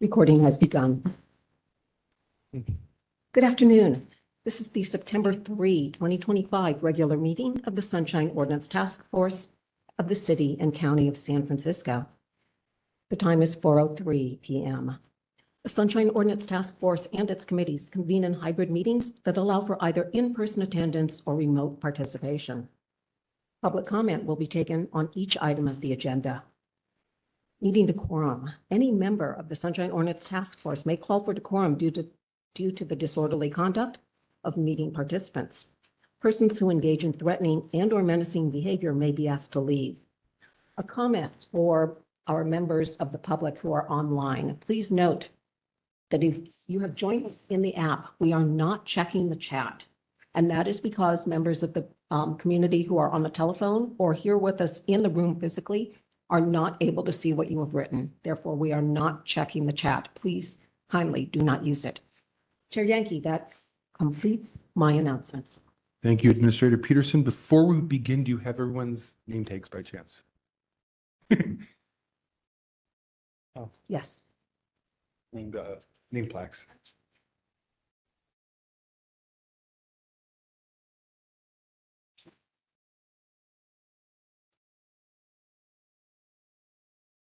Recording has begun. Good afternoon. This is the September 3, 2025 regular meeting of the Sunshine Ordinance Task Force of the City and County of San Francisco. The time is 4:03 p.m. The Sunshine Ordinance Task Force and its committees convene in hybrid meetings that allow for either in-person attendance or remote participation. Public comment will be taken on each item of the agenda. Needing decorum, any member of the Sunshine Ordinance Task Force may call for decorum due to the disorderly conduct of meeting participants. Persons who engage in threatening and/or menacing behavior may be asked to leave. A comment for our members of the public who are online. Please note that if you have joined us in the app, we are not checking the chat. And that is because members of the community who are on the telephone or here with us in the room physically are not able to see what you have written. Therefore, we are not checking the chat. Please kindly do not use it. Chair Yankee, that completes my announcements. Thank you, Administrator Peterson. Before we begin, do you have everyone's name tags by chance? Oh, yes. Name plaques.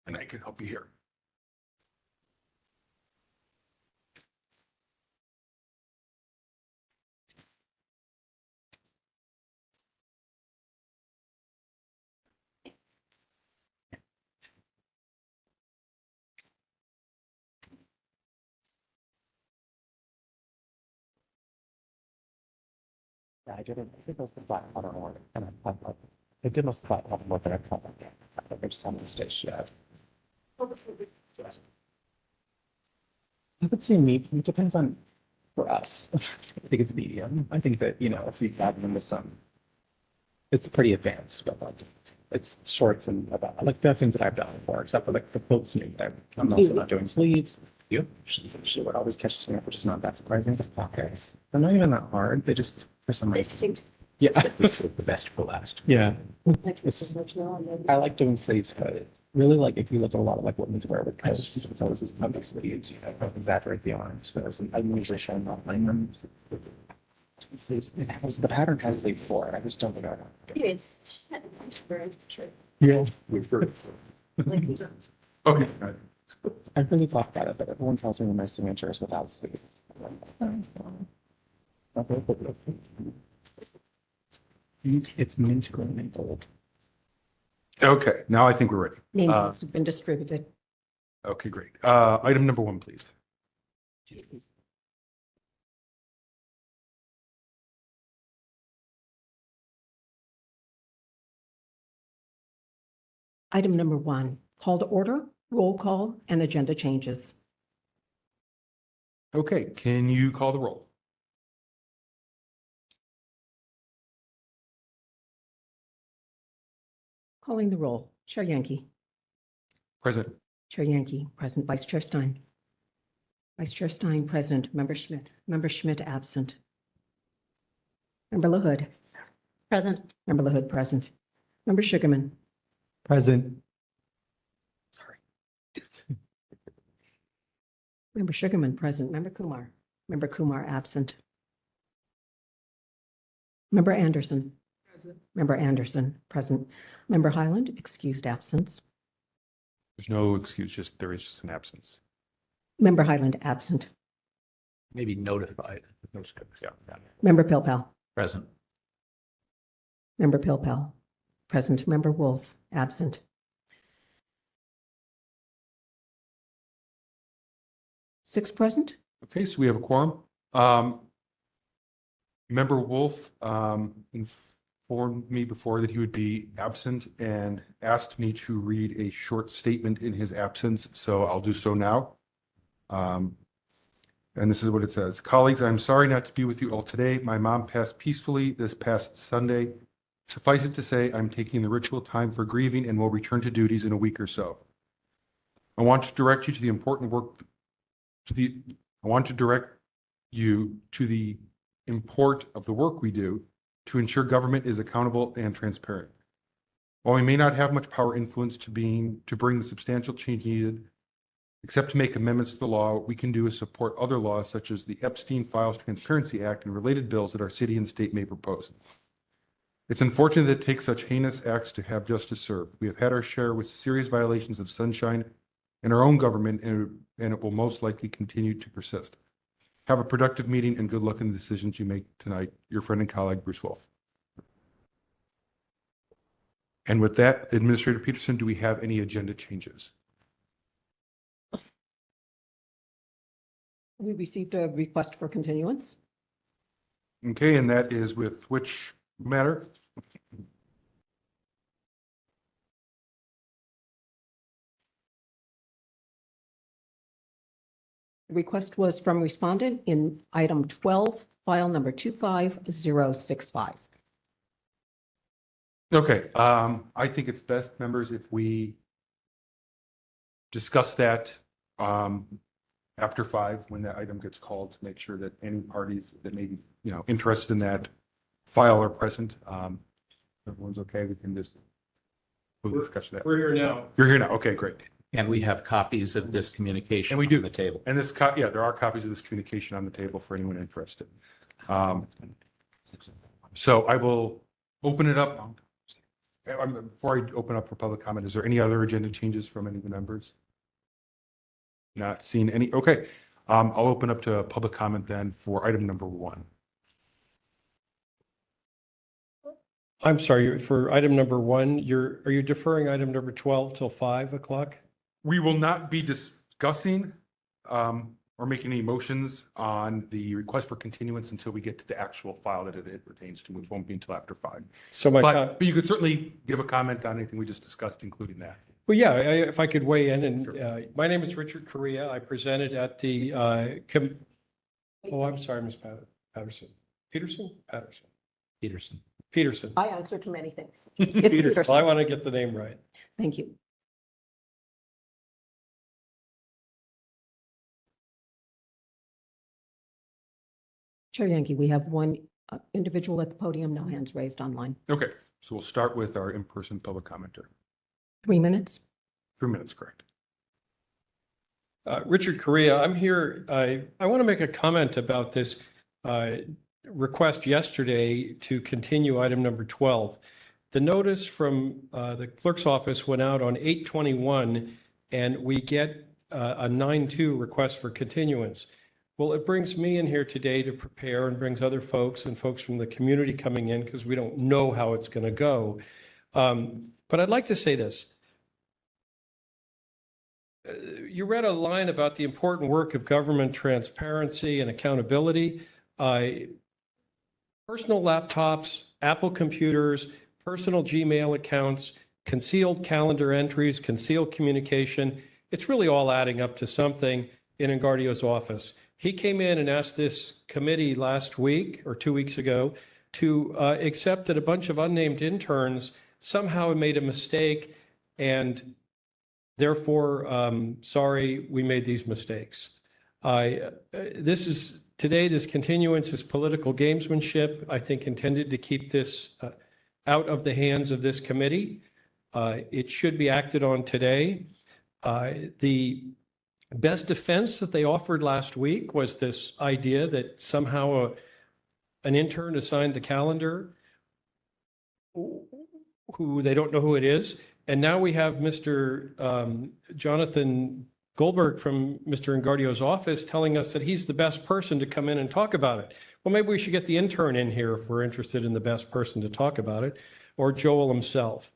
And I can help you here. Yeah, I did most of the black water order, and I did most of the black water more than I caught. I just haven't stitched yet. I would say me. It depends on for us. I think it's medium. I think that, if we add them with some, it's pretty advanced, but like it's shorts and about like the things that I've done before, except for like the coat sleeve. I'm also not doing sleeves. Yep. She would always catch me up, which is not that surprising. It's pockets. They're not even that hard. They just for some reason. Yeah. The best for last. Yeah. I like doing sleeves, but really like if you look at a lot of like women's wear with coats, it's always these puffy sleeves, exaggerate the arms, but I'm usually showing off my arms. Sleeves, the pattern has sleeve for it. I just don't know. It's Yeah. Okay. I really thought about it, but everyone tells me my signature is without sleeve. It's mint green and gold. Okay, now I think we're ready. Name tags have been distributed. Okay, great. Item number 1, please. Item number 1, call to order, roll call, and agenda changes. Okay, can you call the roll? Calling the roll. Chair Yankee. Present. Chair Yankee, present. Vice Chair Stein. Vice Chair Stein, present. Member Schmidt. Member Schmidt, absent. Member LaHood. Present. Member LaHood, present. Member Sugarman. Present. Sorry. Member Sugarman, present. Member Kumar. Member Kumar, absent. Member Anderson. Present. Member Anderson, present. Member Highland, excused absence. There's no excuse, there is just an absence. Member Highland, absent. Maybe notified. Yeah. Member Pilpel. Present. Member Pilpel, present. Member Wolf, absent. Six present. Okay, so we have a quorum. Member Wolf informed me before that he would be absent and asked me to read a short statement in his absence, so I'll do so now. And this is what it says. Colleagues, I'm sorry not to be with you all today. My mom passed peacefully this past Sunday. Suffice it to say, I'm taking the ritual time for grieving and will return to duties in a week or so. I want to direct you to the important work I want to direct you to the import of the work we do to ensure government is accountable and transparent. While we may not have much power or influence to bring the substantial change needed, except to make amendments to the law, what we can do is support other laws such as the Epstein Files Transparency Act and related bills that our city and state may propose. It's unfortunate that it takes such heinous acts to have justice served. We have had our share with serious violations of sunshine in our own government, and it will most likely continue to persist. Have a productive meeting and good luck in the decisions you make tonight. Your friend and colleague, Bruce Wolf. And with that, Administrator Peterson, do we have any agenda changes? We received a request for continuance. Okay, and that is with which matter? The request was from respondent in item 12, file number 25065. Okay, I think it's best, members, if we discuss that after 5 when that item gets called, to make sure that any parties that may be, interested in that file are present. Everyone's okay. We can just we'll discuss that. We're here now. You're here now. Okay, great. And we have copies of this communication And we do. on the table. And this, yeah, there are copies of this communication on the table for anyone interested. So I will open it up. Before I open up for public comment, is there any other agenda changes from any of the members? Not seeing any. Okay. I'll open up to public comment then for item number 1. I'm sorry, for item number 1, are you deferring item number 12 till 5 o'clock? We will not be discussing or making any motions on the request for continuance until we get to the actual file that it pertains to, which won't be until after 5. So But you could certainly give a comment on anything we just discussed, including that. well, yeah, if I could weigh in, and my name is Richard Correa. I presented at the, I'm sorry, Ms. Patterson. Peterson? Patterson. Peterson. Peterson. I answer to many things. Peterson. Well, I want to get the name right. Thank you. Chair Yankee, we have one individual at the podium, no hands raised online. Okay, so we'll start with our in-person public commenter. 3 minutes. 3 minutes, correct. Richard Correa, I'm here. I want to make a comment about this request yesterday to continue item number 12. The notice from the clerk's office went out on 8/21, and we get a 9/2 request for continuance. Well, it brings me in here today to prepare, and brings other folks and folks from the community coming in, because we don't know how it's going to go. But I'd like to say this. You read a line about the important work of government transparency and accountability. Personal laptops, Apple computers, personal Gmail accounts, concealed calendar entries, concealed communication. It's really all adding up to something in Engardio's office. He came in and asked this committee last week or 2 weeks ago to accept that a bunch of unnamed interns somehow made a mistake, and therefore, sorry, we made these mistakes. This continuance is political gamesmanship, I think, intended to keep this out of the hands of this committee. It should be acted on today. The best defense that they offered last week was this idea that somehow an intern assigned the calendar who they don't know who it is. And now we have Mr. Jonathan Goldberg from Mr. Engardio's office telling us that he's the best person to come in and talk about it. Well, maybe we should get the intern in here if we're interested in the best person to talk about it, or Joel himself.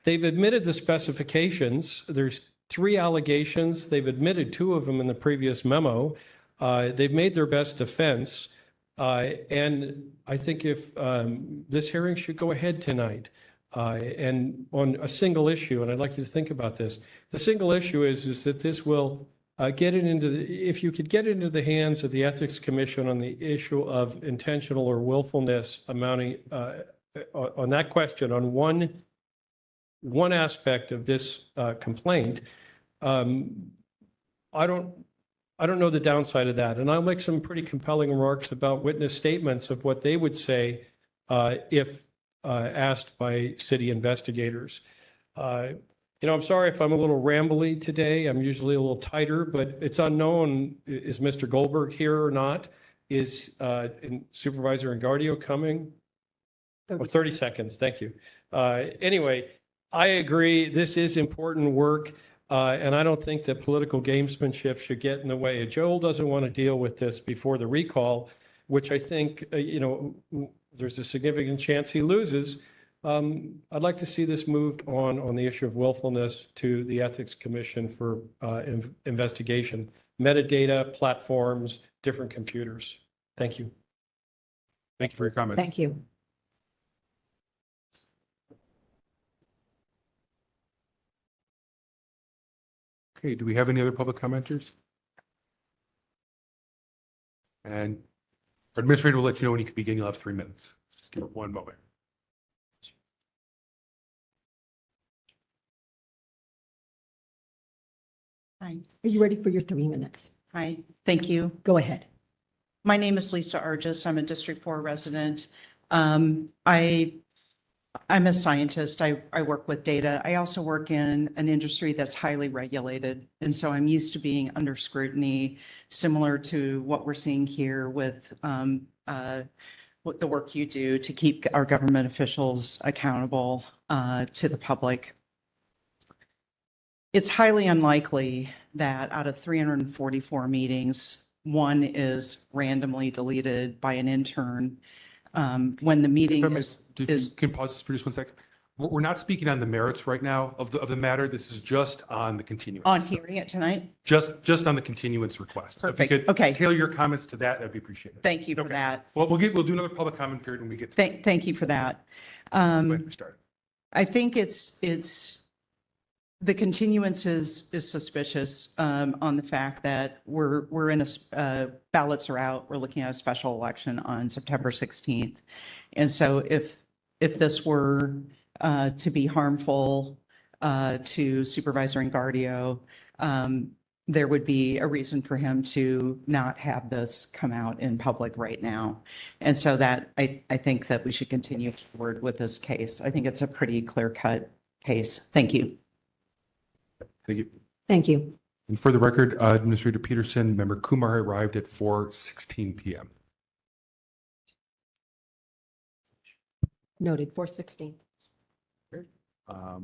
They've admitted the specifications. There's 3 allegations. They've admitted 2 of them in the previous memo. They've made their best defense. And I think if this hearing should go ahead tonight, and on a single issue, and I'd like you to think about this. The single issue is that this will get it into if you could get it into the hands of the Ethics Commission on the issue of intentional or willfulness amounting on that question on one aspect of this complaint. I don't know the downside of that, and I'll make some pretty compelling remarks about witness statements of what they would say if asked by city investigators. I'm sorry if I'm a little rambly today. I'm usually a little tighter, but it's unknown, is Mr. Goldberg here or not? Is Supervisor Engardio coming? 30 seconds, thank you. Anyway, I agree, this is important work, and I don't think that political gamesmanship should get in the way. Joel doesn't want to deal with this before the recall, which I think, there's a significant chance he loses. I'd like to see this moved on the issue of willfulness to the Ethics Commission for investigation, metadata, platforms, different computers. Thank you. Thank you for your comments. Thank you. Okay, do we have any other public commenters? And our administrator will let you know when you can begin. You'll have 3 minutes. Just give it one moment. Hi. Are you ready for your 3 minutes? Hi, thank you. Go ahead. My name is Lisa Argis. I'm a District 4 resident. I'm a scientist. I work with data. I also work in an industry that's highly regulated. And so I'm used to being under scrutiny, similar to what we're seeing here with what the work you do to keep our government officials accountable to the public. It's highly unlikely that out of 344 meetings, one is randomly deleted by an intern when the meeting Can pause this for just 1 second? We're not speaking on the merits right now of the matter. This is just on the continuance. on hearing it tonight. Just on the continuance request. So if you Perfect. could Okay. tailor your comments to that, that'd be appreciated. Thank you for Okay. that. Well, we'll do another public comment period when we get to. Thank you for that. Go ahead, we start. I think it's the continuance is suspicious on the fact that we're in ballots are out. We're looking at a special election on September 16th. And so if this were to be harmful to Supervisor Engardio, there would be a reason for him to not have this come out in public right now. And so that I think that we should continue forward with this case. I think it's a pretty clear-cut case. Thank you. Thank you. Thank you. And for the record, Administrator Peterson, Member Kumar arrived at 4:16 p.m. Noted, 416. I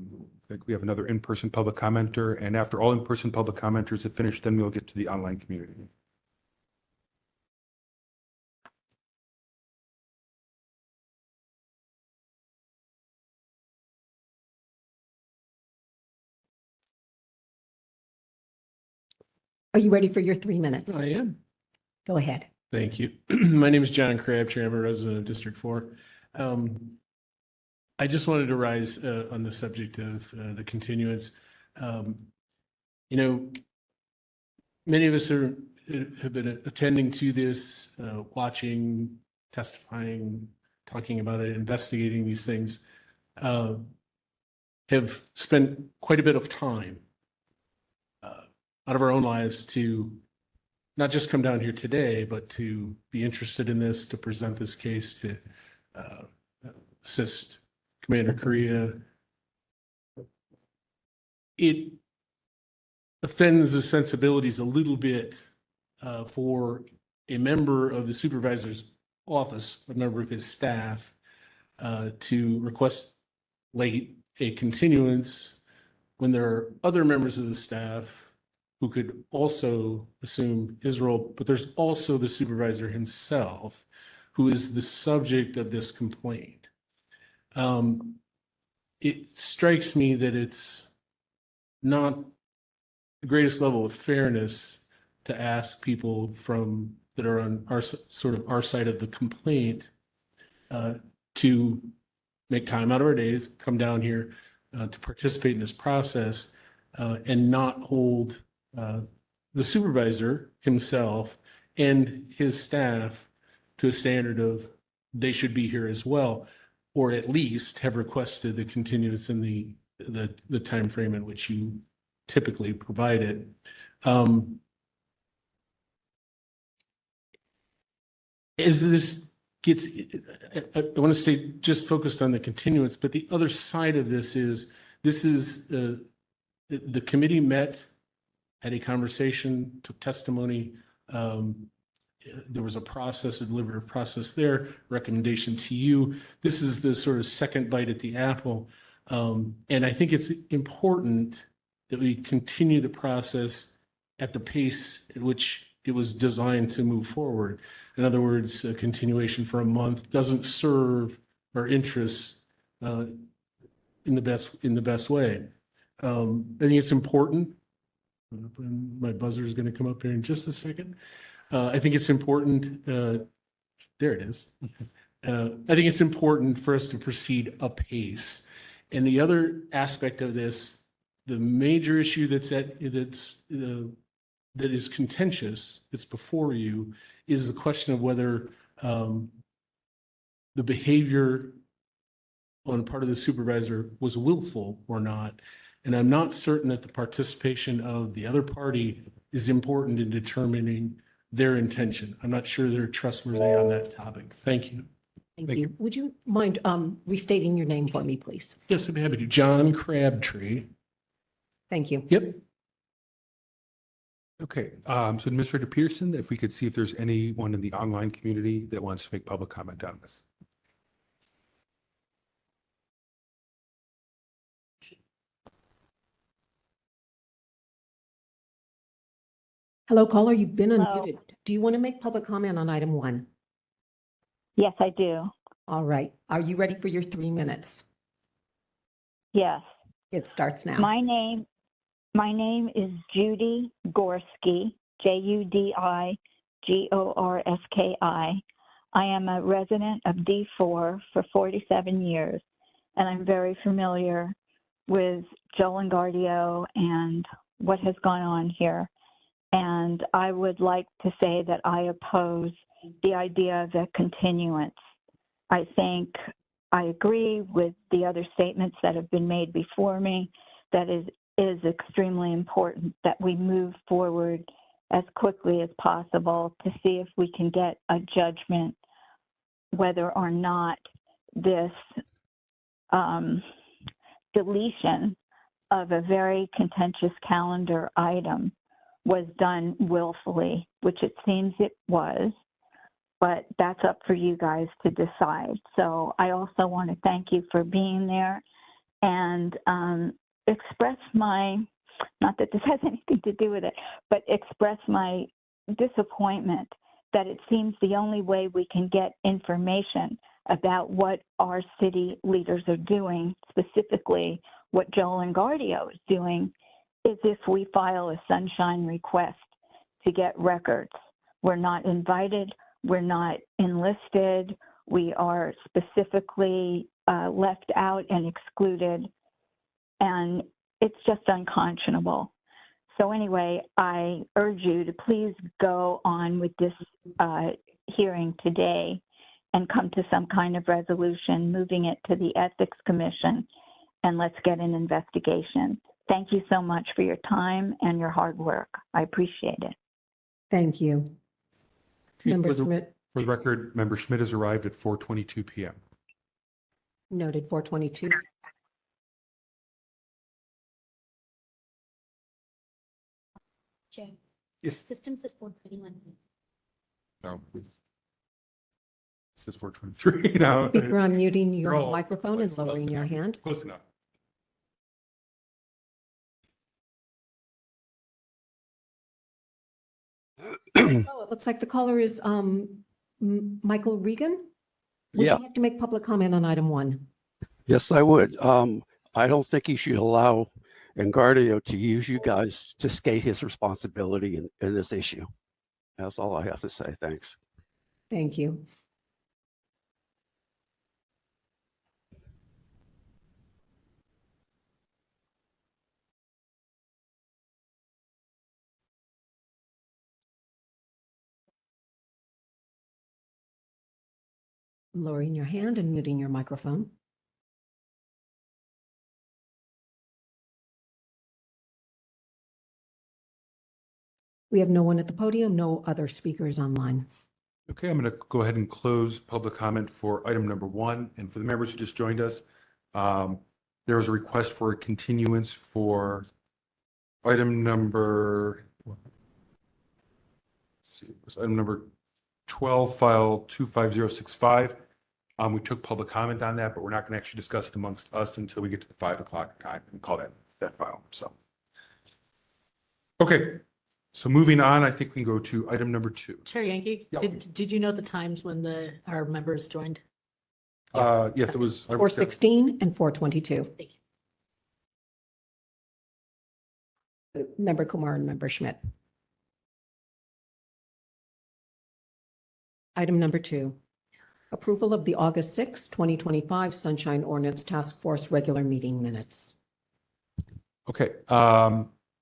think we have another in-person public commenter, and after all in-person public commenters have finished, then we'll get to the online community. Are you ready for your 3 minutes? I am. Go ahead. Thank you. My name is John Crabtree. I'm a resident of District 4. I just wanted to rise on the subject of the continuance. Many of us have been attending to this, watching, testifying, talking about it, investigating these things, have spent quite a bit of time out of our own lives to not just come down here today, but to be interested in this, to present this case, to assist Commander Correa. It offends the sensibilities a little bit for a member of the supervisor's office, a member of his staff, to request late a continuance when there are other members of the staff who could also assume his role, but there's also the supervisor himself, who is the subject of this complaint. It strikes me that it's not the greatest level of fairness to ask people that are on our side of the complaint to make time out of our days, come down here to participate in this process, and not hold the supervisor himself and his staff to a standard of they should be here as well, or at least have requested the continuance in the time frame in which you typically provide it. Is this gets, I want to stay just focused on the continuance, but the other side of this is, the committee met, had a conversation, took testimony. There was a process, a deliberative process there, recommendation to you. This is the sort of second bite at the apple. And I think it's important that we continue the process at the pace at which it was designed to move forward. In other words, a continuation for a month doesn't serve our interests in the best way. I think it's important. My buzzer is going to come up here in just a second. I think it's important. There it is. I think it's important for us to proceed apace. And the other aspect of this, the major issue that is contentious, that's before you, is the question of whether the behavior on part of the supervisor was willful or not. And I'm not certain that the participation of the other party is important in determining their intention. I'm not sure they're trustworthy on that topic. Thank you. Thank you. Would you mind restating your name for me, please? Yes, I'd be happy to. John Crabtree. Thank you. Yep. Okay, so Administrator Peterson, if we could see if there's anyone in the online community that wants to make public comment on this. Hello, caller, you've been Hello. unmuted. Do you want to make public comment on item 1? Yes, I do. All right. Are you ready for your 3 minutes? Yes. It starts now. My name is Judy Gorski, Judigorski. I am a resident of D4 for 47 years, and I'm very familiar with Joel Engardio and what has gone on here. And I would like to say that I oppose the idea of a continuance. I think I agree with the other statements that have been made before me, that it is extremely important that we move forward as quickly as possible to see if we can get a judgment whether or not this deletion of a very contentious calendar item was done willfully, which it seems it was, but that's up for you guys to decide. So I also want to thank you for being there and express my, not that this has anything to do with it, but express my disappointment that it seems the only way we can get information about what our city leaders are doing, specifically what Joel Engardio is doing, is if we file a sunshine request to get records. We're not invited, we're not enlisted, we are specifically left out and excluded, and it's just unconscionable. So anyway, I urge you to please go on with this hearing today and come to some kind of resolution, moving it to the Ethics Commission, and let's get an investigation. Thank you so much for your time and your hard work. I appreciate it. Thank you. Member For the- Schmidt, For the record, Member Schmidt has arrived at 4:22 p.m. noted 422. Chair, Yes. system says 421. No. This is 4:23 now. Speaker, unmuting your You're all- microphone and close lowering your enough. hand. Close enough. Oh, it looks like the caller is Michael Regan. Would Yeah. you like to make public comment on item 1? Yes, I would. I don't think he should allow Engardio to use you guys to skate his responsibility in this issue. That's all I have to say. Thanks. Thank you. Lowering your hand and muting your microphone. We have no one at the podium, no other speakers online. Okay, I'm going to go ahead and close public comment for item number 1. And for the members who just joined us, there was a request for a continuance for item number, let's see, it was item number 12, file 25065. We took public comment on that, but we're not going to actually discuss it amongst us until we get to the 5 o'clock time and call that file. So, okay. So moving on, I think we can go to item number 2. Chair Yankee, Yep. did you know the times when our members joined? Yeah, there was. 4:16 and 4:22. Thank Member Kumar and Member Schmidt. Item number 2, approval of the August 6, 2025 Sunshine Ordinance Task Force regular meeting minutes. Okay,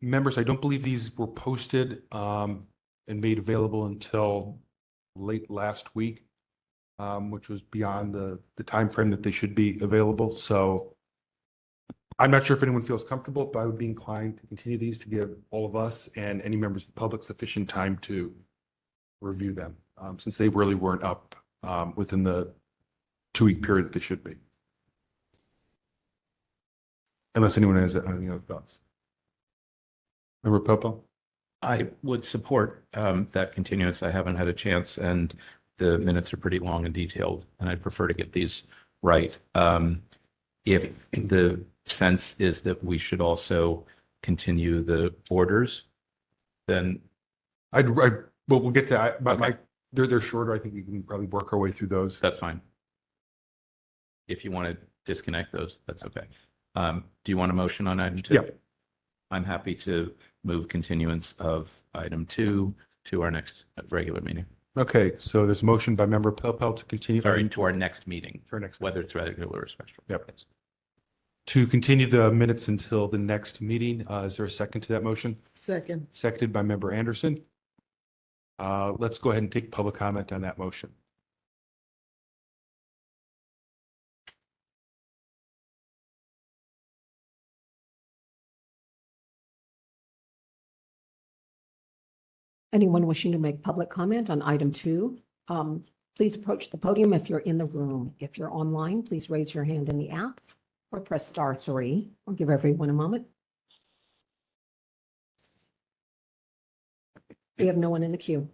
members, I don't believe these were posted and made available until late last week, which was beyond the time frame that they should be available. So I'm not sure if anyone feels comfortable, but I would be inclined to continue these to give all of us and any members of the public sufficient time to review them, since they really weren't up within the 2-week period that they should be. Unless anyone has any other thoughts. Member Popo? I would support that continuance. I haven't had a chance, and the minutes are pretty long and detailed, and I'd prefer to get these right. If the sense is that we should also continue the orders, then well, we'll get to that, but Okay. they're shorter. I think we can probably work our way through those. that's fine. If you want to disconnect those, that's okay. Do you want a motion on item 2? Yeah. I'm happy to move continuance of item 2 to our next regular meeting. Okay, so there's a motion by member Pelpel to continue. Sorry, to our next meeting, To our next, whether it's regular or special. Yep. To continue the minutes until the next meeting. Is there a second to that motion? Second. Seconded by member Anderson. Let's go ahead and take public comment on that motion. Anyone wishing to make public comment on item 2, please approach the podium if you're in the room. If you're online, please raise your hand in the app or press *3. I'll give everyone a moment. We have no one in the queue.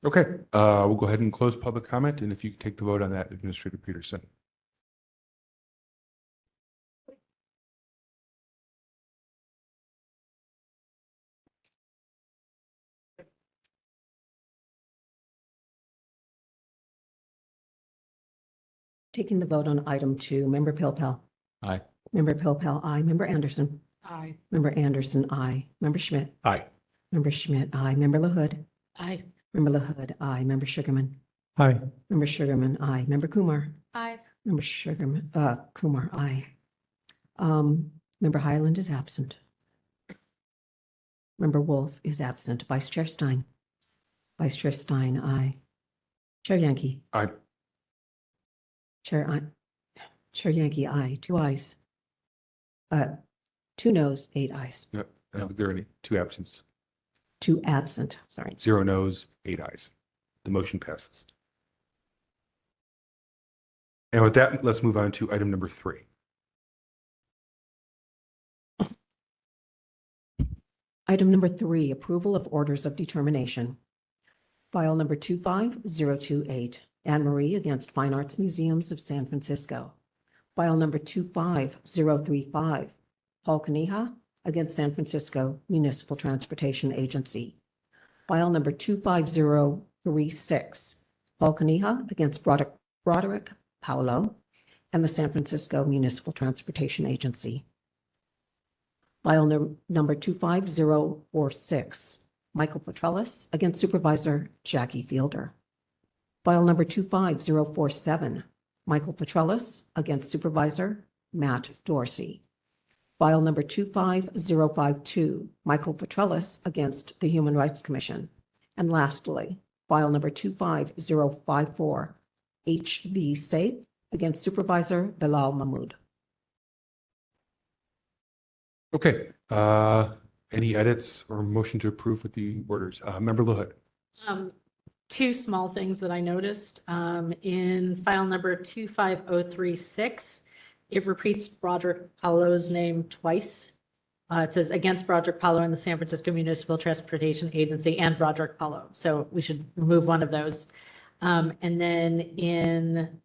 Okay, we'll go ahead and close public comment, and if you could take the vote on that, Administrator Peterson. Taking the vote on item 2, Member Pilpel. Aye. Member Pilpel, aye. Member Anderson. Aye. Member Anderson, aye. Member Schmidt. Aye. Member Schmidt, aye. Member LaHood. Aye. Member LaHood, aye. Member Sugarman. Aye. Member Sugarman, aye. Member Kumar. Aye. Member Sugarman, Kumar, aye. Member Highland is absent. Member Wolf is absent. Vice Chair Stein. Vice Chair Stein, aye. Chair Yankee. Aye. Chair Yankee, aye. 2 ayes. 2 noes, 8 ayes. Yep. I don't think there are any 2 absents. 2 absent, sorry. 0 noes, 8 ayes. The motion passes. And with that, let's move on to item number 3. Item number 3, approval of orders of determination. File number 25028, Anne Marie against Fine Arts Museums of San Francisco. File number 25035, Paul Kaniha against San Francisco Municipal Transportation Agency. File number 25036, Paul Kaniha against Broderick Paolo and the San Francisco Municipal Transportation Agency. File number 25046, Michael Petrellis against Supervisor Jackie Fielder. File number 25047, Michael Petrellis against Supervisor Matt Dorsey. File number 25052, Michael Petrellis against the Human Rights Commission. And lastly, file number 25054, HV Safe against Supervisor Bilal Mahmood. Okay, any edits or motion to approve with the orders? Member LaHood. two small things that I noticed. In file number 25036, it repeats Broderick Paulo's name twice. It says against Broderick Paulo and the San Francisco Municipal Transportation Agency and Broderick Paulo. So we should remove one of those. And then in,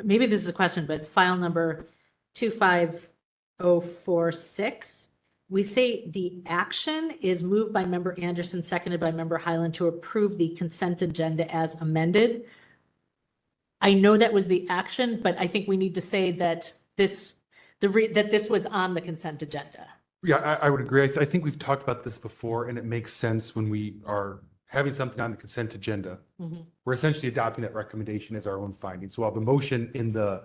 maybe this is a question, but file number 25046, we say the action is moved by member Anderson, seconded by member Highland to approve the consent agenda as amended. I know that was the action, but I think we need to say that this was on the consent agenda. Yeah, I would agree. I think we've talked about this before, and it makes sense when we are having something on the consent agenda. We're essentially adopting that recommendation as our own finding. So while the motion in the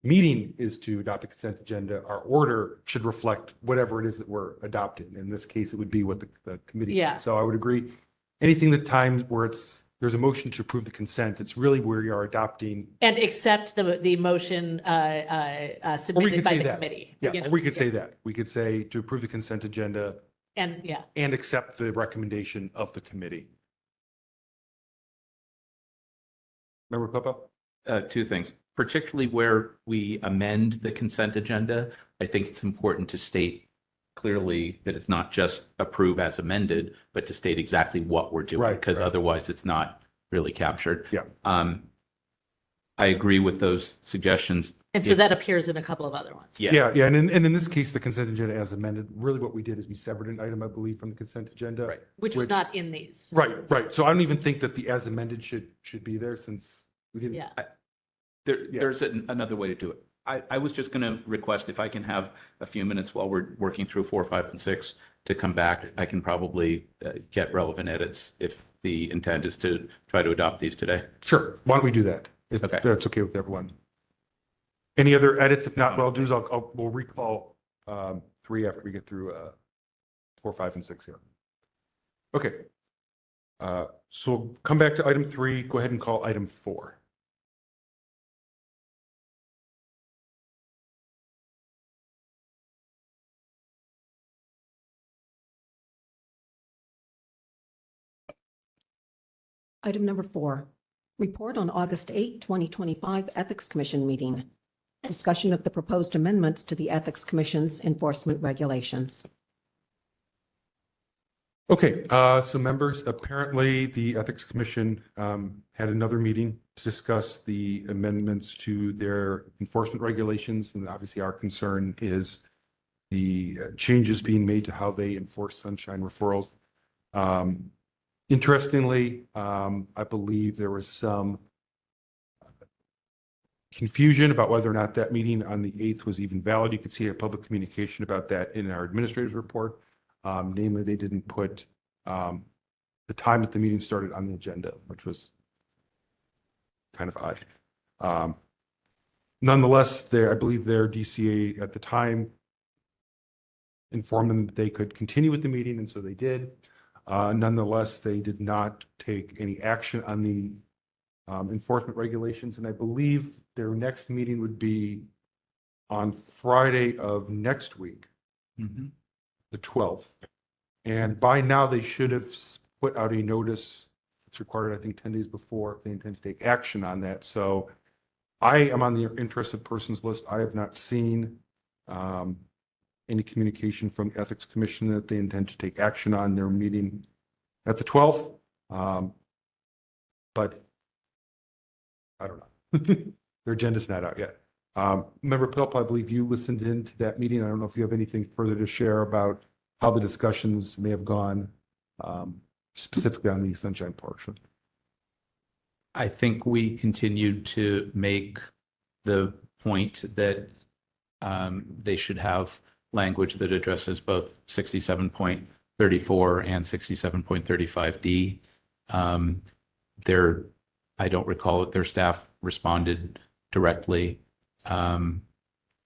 meeting is to adopt the consent agenda, our order should reflect whatever it is that we're adopting. In this case, it would be what the committee. Yeah. So I would agree. Anything that times where there's a motion to approve the consent, it's really where you are adopting. And accept the motion submitted by the committee. Yeah, you know? or we could say that. We could say to approve the consent agenda And yeah, and accept the recommendation of the committee. Member Popo? Two things, particularly where we amend the consent agenda. I think it's important to state clearly that it's not just approve as amended, but to state exactly what we're doing, Right, because right. otherwise it's not really captured. Yeah. I agree with those suggestions. and so that appears in a couple of other ones. Yeah. Yeah, and in this case, the consent agenda as amended, really what we did is we severed an item, I believe, from the consent agenda. Right. Which was not in these. Right. So I don't even think that the as amended should be there since we didn't. Yeah. There's another way to do it. I was just going to request if I can have a few minutes while we're working through 4, 5, and 6 to come back. I can probably get relevant edits if the intent is to try to adopt these today. Sure. Why don't we do that? If Okay. that's okay with everyone. Any other edits? If not, what I'll do is we'll recall 3 after we get through 4, 5, and 6 here. Okay. So we'll come back to item 3. Go ahead and call item 4. Item number 4, report on August 8, 2025 Ethics Commission meeting. Discussion of the proposed amendments to the Ethics Commission's enforcement regulations. Okay, so members, apparently the Ethics Commission had another meeting to discuss the amendments to their enforcement regulations. And obviously our concern is the changes being made to how they enforce sunshine referrals. Interestingly, I believe there was some confusion about whether or not that meeting on the 8th was even valid. You could see a public communication about that in our administrator's report. Namely, they didn't put the time that the meeting started on the agenda, which was kind of odd. Nonetheless, I believe their DCA at the time informed them that they could continue with the meeting, and so they did. Nonetheless, they did not take any action on the enforcement regulations, and I believe their next meeting would be on Friday of next week, the 12th. And by now, they should have put out a notice. It's required, I think, 10 days before if they intend to take action on that. So I am on the interested persons list. I have not seen any communication from the Ethics Commission that they intend to take action on their meeting at the 12th. But I don't know. Their agenda's not out yet. Member Pilp, I believe you listened in to that meeting. I don't know if you have anything further to share about how the discussions may have gone, specifically on the sunshine portion. I think we continued to make the point that they should have language that addresses both 67.34 and 67.35D. I don't recall that their staff responded directly.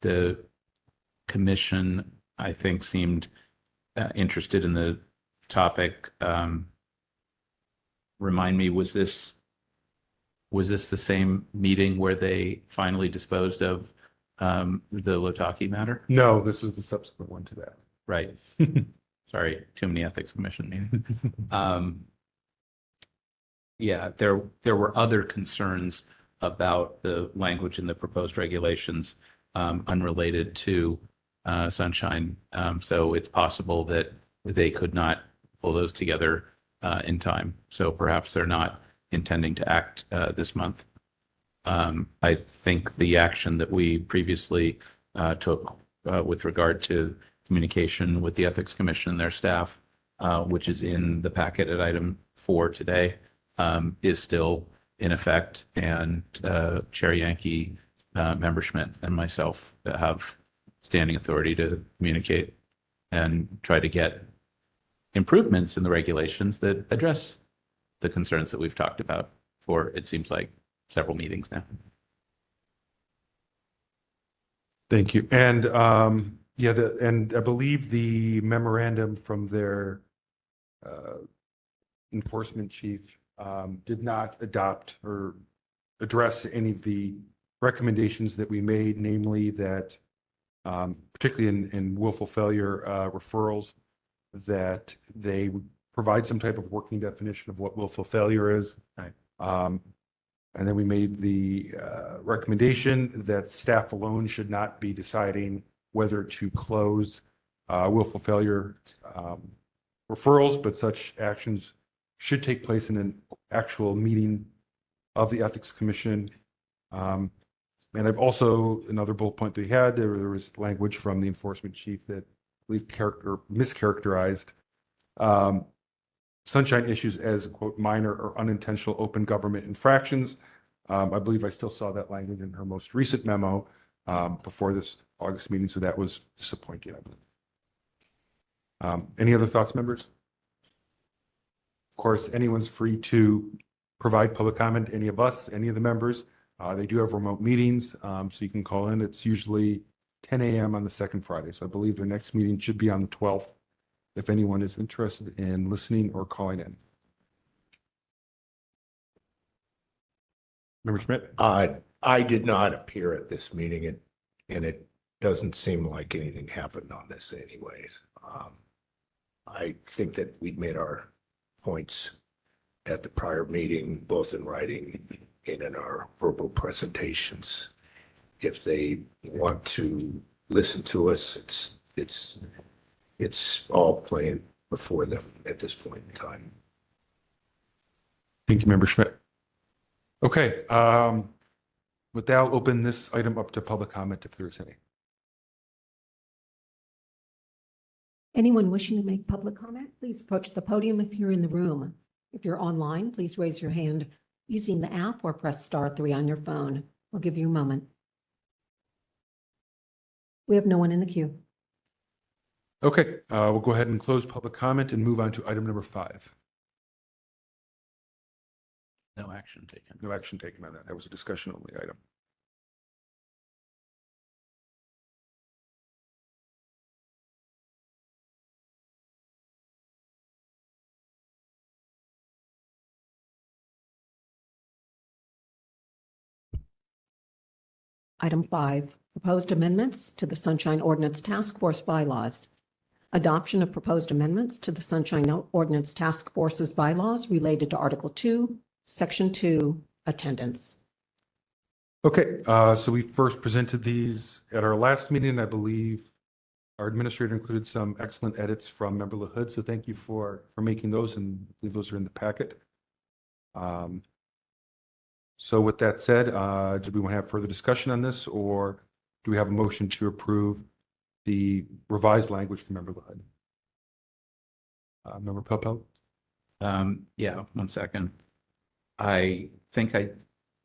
The commission, I think, seemed interested in the topic. Remind me, was this the same meeting where they finally disposed of the Lotaki matter? No, this was the subsequent one to that. Right. Sorry, too many ethics commission meetings. Yeah, there were other concerns about the language in the proposed regulations unrelated to sunshine. So it's possible that they could not pull those together in time. So perhaps they're not intending to act this month. I think the action that we previously took with regard to communication with the Ethics Commission and their staff, which is in the packet at item 4 today, is still in effect. And Chair Yankee, Member Schmidt, and myself have standing authority to communicate and try to get improvements in the regulations that address the concerns that we've talked about for, it seems like, several meetings now. Thank you. And yeah, and I believe the memorandum from their enforcement chief did not adopt or address any of the recommendations that we made, namely that particularly in willful failure referrals, that they would provide some type of working definition of what willful failure is. Right. And then we made the recommendation that staff alone should not be deciding whether to close willful failure referrals, but such actions should take place in an actual meeting of the Ethics Commission. And I've also, another bullet point that we had, there was language from the enforcement chief that I believe mischaracterized sunshine issues as, quote, minor or unintentional open government infractions. I believe I still saw that language in her most recent memo before this August meeting, so that was disappointing, I believe. Any other thoughts, members? Of course, anyone's free to provide public comment, any of us, any of the members. They do have remote meetings, so you can call in. It's usually 10 a.m. on the second Friday, so I believe their next meeting should be on the 12th, if anyone is interested in listening or calling in. Member Schmidt? I did not appear at this meeting, and it doesn't seem like anything happened on this anyways. I think that we'd made our points at the prior meeting, both in writing and in our verbal presentations. If they want to listen to us, it's all playing before them at this point in time. Thank you, Member Schmidt. Okay, with that, I'll open this item up to public comment if there's any. Anyone wishing to make public comment, please approach the podium if you're in the room. If you're online, please raise your hand using the app or press *3 on your phone. We'll give you a moment. We have no one in the queue. Okay, we'll go ahead and close public comment and move on to item number 5. No action taken. No action taken on that. That was a discussion only item. Item 5, proposed amendments to the Sunshine Ordinance Task Force bylaws. Adoption of proposed amendments to the Sunshine Ordinance Task Force's bylaws related to Article 2, Section 2, attendance. Okay, so we first presented these at our last meeting. I believe our administrator included some excellent edits from Member LaHood, so thank you for making those, and I believe those are in the packet. So with that said, do we want to have further discussion on this, or do we have a motion to approve the revised language from Member LaHood? Member Pelpel? Yeah, 1 second. I think I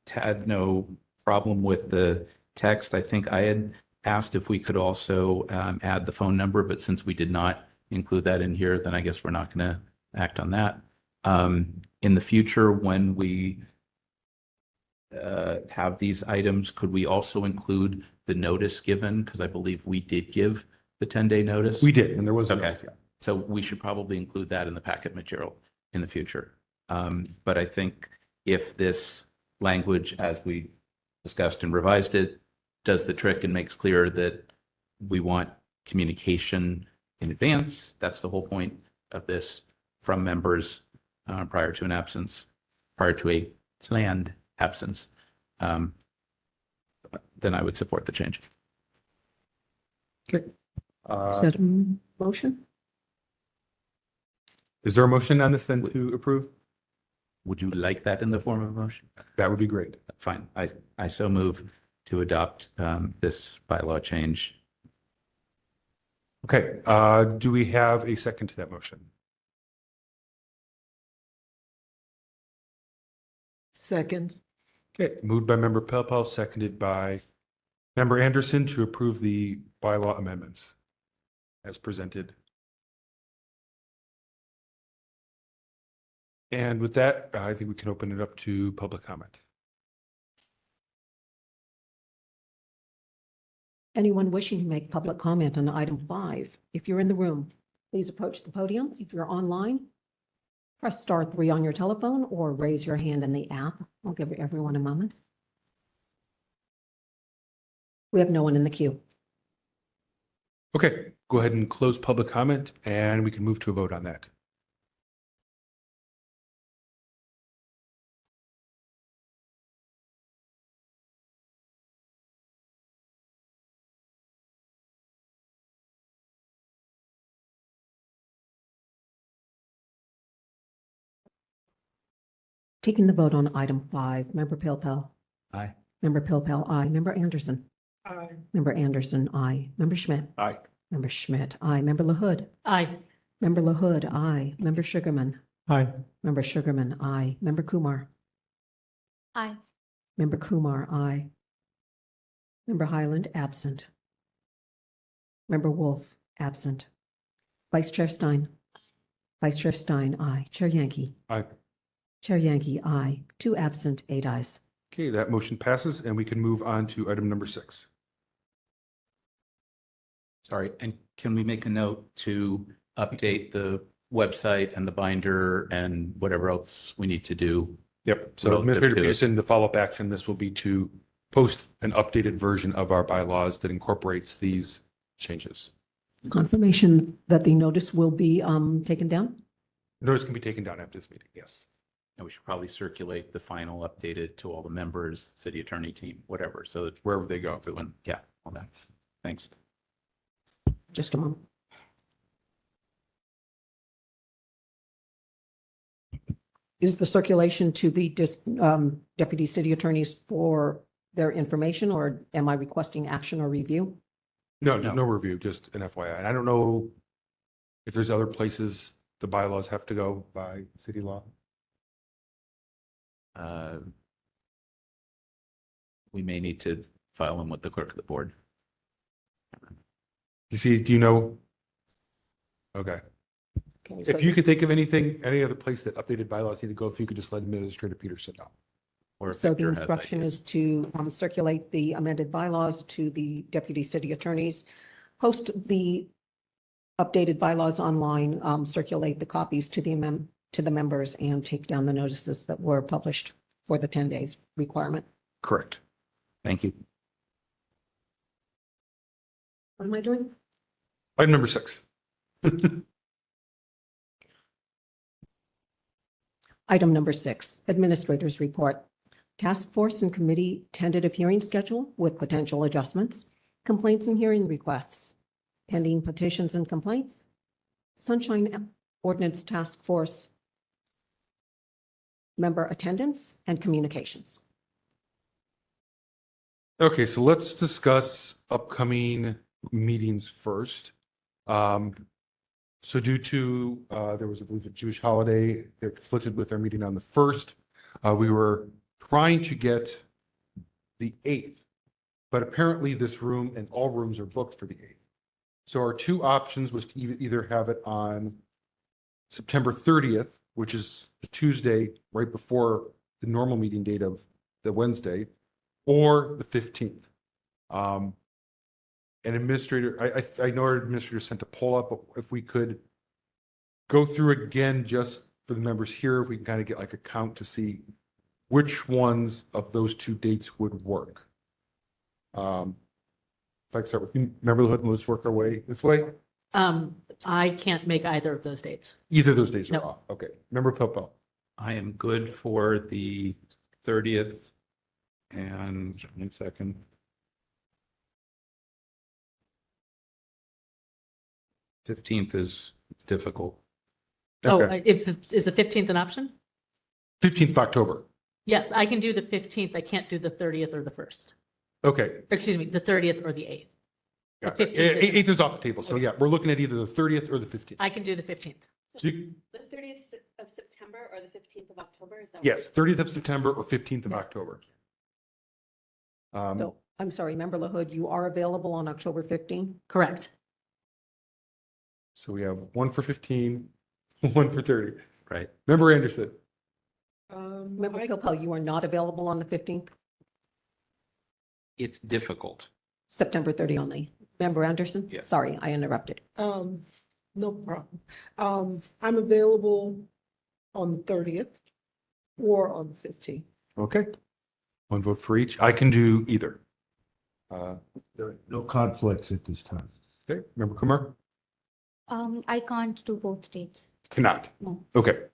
had no problem with the text. I think I had asked if we could also add the phone number, but since we did not include that in here, then I guess we're not going to act on that. In the future, when we have these items, could we also include the notice given? Because I believe we did give the 10-day notice. We did, and there was a Okay. notice, yeah. So we should probably include that in the packet material in the future. But I think if this language, as we discussed and revised it, does the trick and makes clear that we want communication in advance, that's the whole point of this, from members prior to an absence, prior to a planned absence, then I would support the change. Okay. Is that a motion? Is there a motion on this then to approve? Would you like that in the form of a motion? That would be great. Fine. I so move to adopt this bylaw change. Okay, do we have a second to that motion? Second. Okay, moved by member Pelpel, seconded by member Anderson to approve the bylaw amendments as presented. And with that, I think we can open it up to public comment. Anyone wishing to make public comment on item 5, if you're in the room, please approach the podium. If you're online, press *3 on your telephone or raise your hand in the app. I'll give everyone a moment. We have no one in the queue. Okay, go ahead and close public comment and we can move to a vote on that. Taking the vote on item 5, member Pilpel. Aye. Member Pilpel, aye. Member Anderson. Aye. Member Anderson, aye. Member Schmidt. Aye. Member Schmidt, aye. Member LaHood. Aye. Member LaHood, aye. Member Sugarman. Aye. Member Sugarman, aye. Member Kumar. Aye. Member Kumar, aye. Member Highland, absent. Member Wolf, absent. Vice Chair Stein. Vice Chair Stein, aye. Chair Yankee. Aye. Chair Yankee, aye. 2 absent, 8 ayes. Okay, that motion passes and we can move on to item number 6. Sorry, and can we make a note to update the website and the binder and whatever else we need to do? Yep, so Relative Administrator to it. Peterson, the follow-up action, this will be to post an updated version of our bylaws that incorporates these changes. Confirmation that the notice will be taken down? Notice can be taken down after this meeting, yes. And we should probably circulate the final updated to all the members, city attorney team, whatever, so that Wherever they go. everyone, yeah, all that. Thanks. Just a moment. Is the circulation to the deputy city attorneys for their information, or am I requesting action or review? No, No. no review, just an FYI. And I don't know if there's other places the bylaws have to go by city law. We may need to file them with the clerk of the board. You see, do you know? Okay. Okay, so If you could think of anything, any other place that updated bylaws need to go, if you could just let Administrator Peterson know. Or if so the Victor has instruction ideas. is to circulate the amended bylaws to the deputy city attorneys, post the updated bylaws online, circulate the copies to the members, and take down the notices that were published for the 10 days requirement. Correct. Thank you. What am I doing? Item number 6. Item number 6, Administrator's Report. Task Force and Committee tentative hearing schedule with potential adjustments, complaints and hearing requests, pending petitions and complaints, Sunshine Ordinance Task Force member attendance, and communications. Okay, so let's discuss upcoming meetings first. So due to, there was, I believe, a Jewish holiday, they're conflicted with our meeting on the 1st. We were trying to get the 8th, but apparently this room and all rooms are booked for the 8th. So our 2 options was to either have it on September 30th, which is the Tuesday right before the normal meeting date of the Wednesday, or the 15th. And administrator, I know our administrator sent a poll up, but if we could go through it again, just for the members here, if we can kind of get like a count to see which ones of those 2 dates would work. If I can start with you, member Hood, and let's work our way this way. I can't make either of those dates. Either of those days are No. off. Okay. Member Popo. I am good for the 30th and 1 second. Fifteenth is difficult. Oh, Okay. is the 15th an option? 15th of October. Yes, I can do the 15th. I can't do the 30th or the 1st. Okay. Excuse me, the 30th or the 8th. The Got it. 15th is- 8th is off the table. So yeah, we're looking at either the 30th or the 15th. I can do the 15th. So you- The 30th of September or the 15th of October? Is that? Yes, 30th of September or 15th of October. So, I'm sorry, Member LaHood, you are available on October 15? Correct. So we have one for 15, one for 30. Right. Member Anderson. Member Philpell, you are not available on the 15th? It's difficult. September 30 only. Member Anderson? Yes. Sorry, I interrupted. No problem. I'm available on the 30th or on the 15th. Okay. One vote for each. I can do either. No conflicts at this time. Okay, Member Kumar? I can't do both dates. Cannot. No. Okay.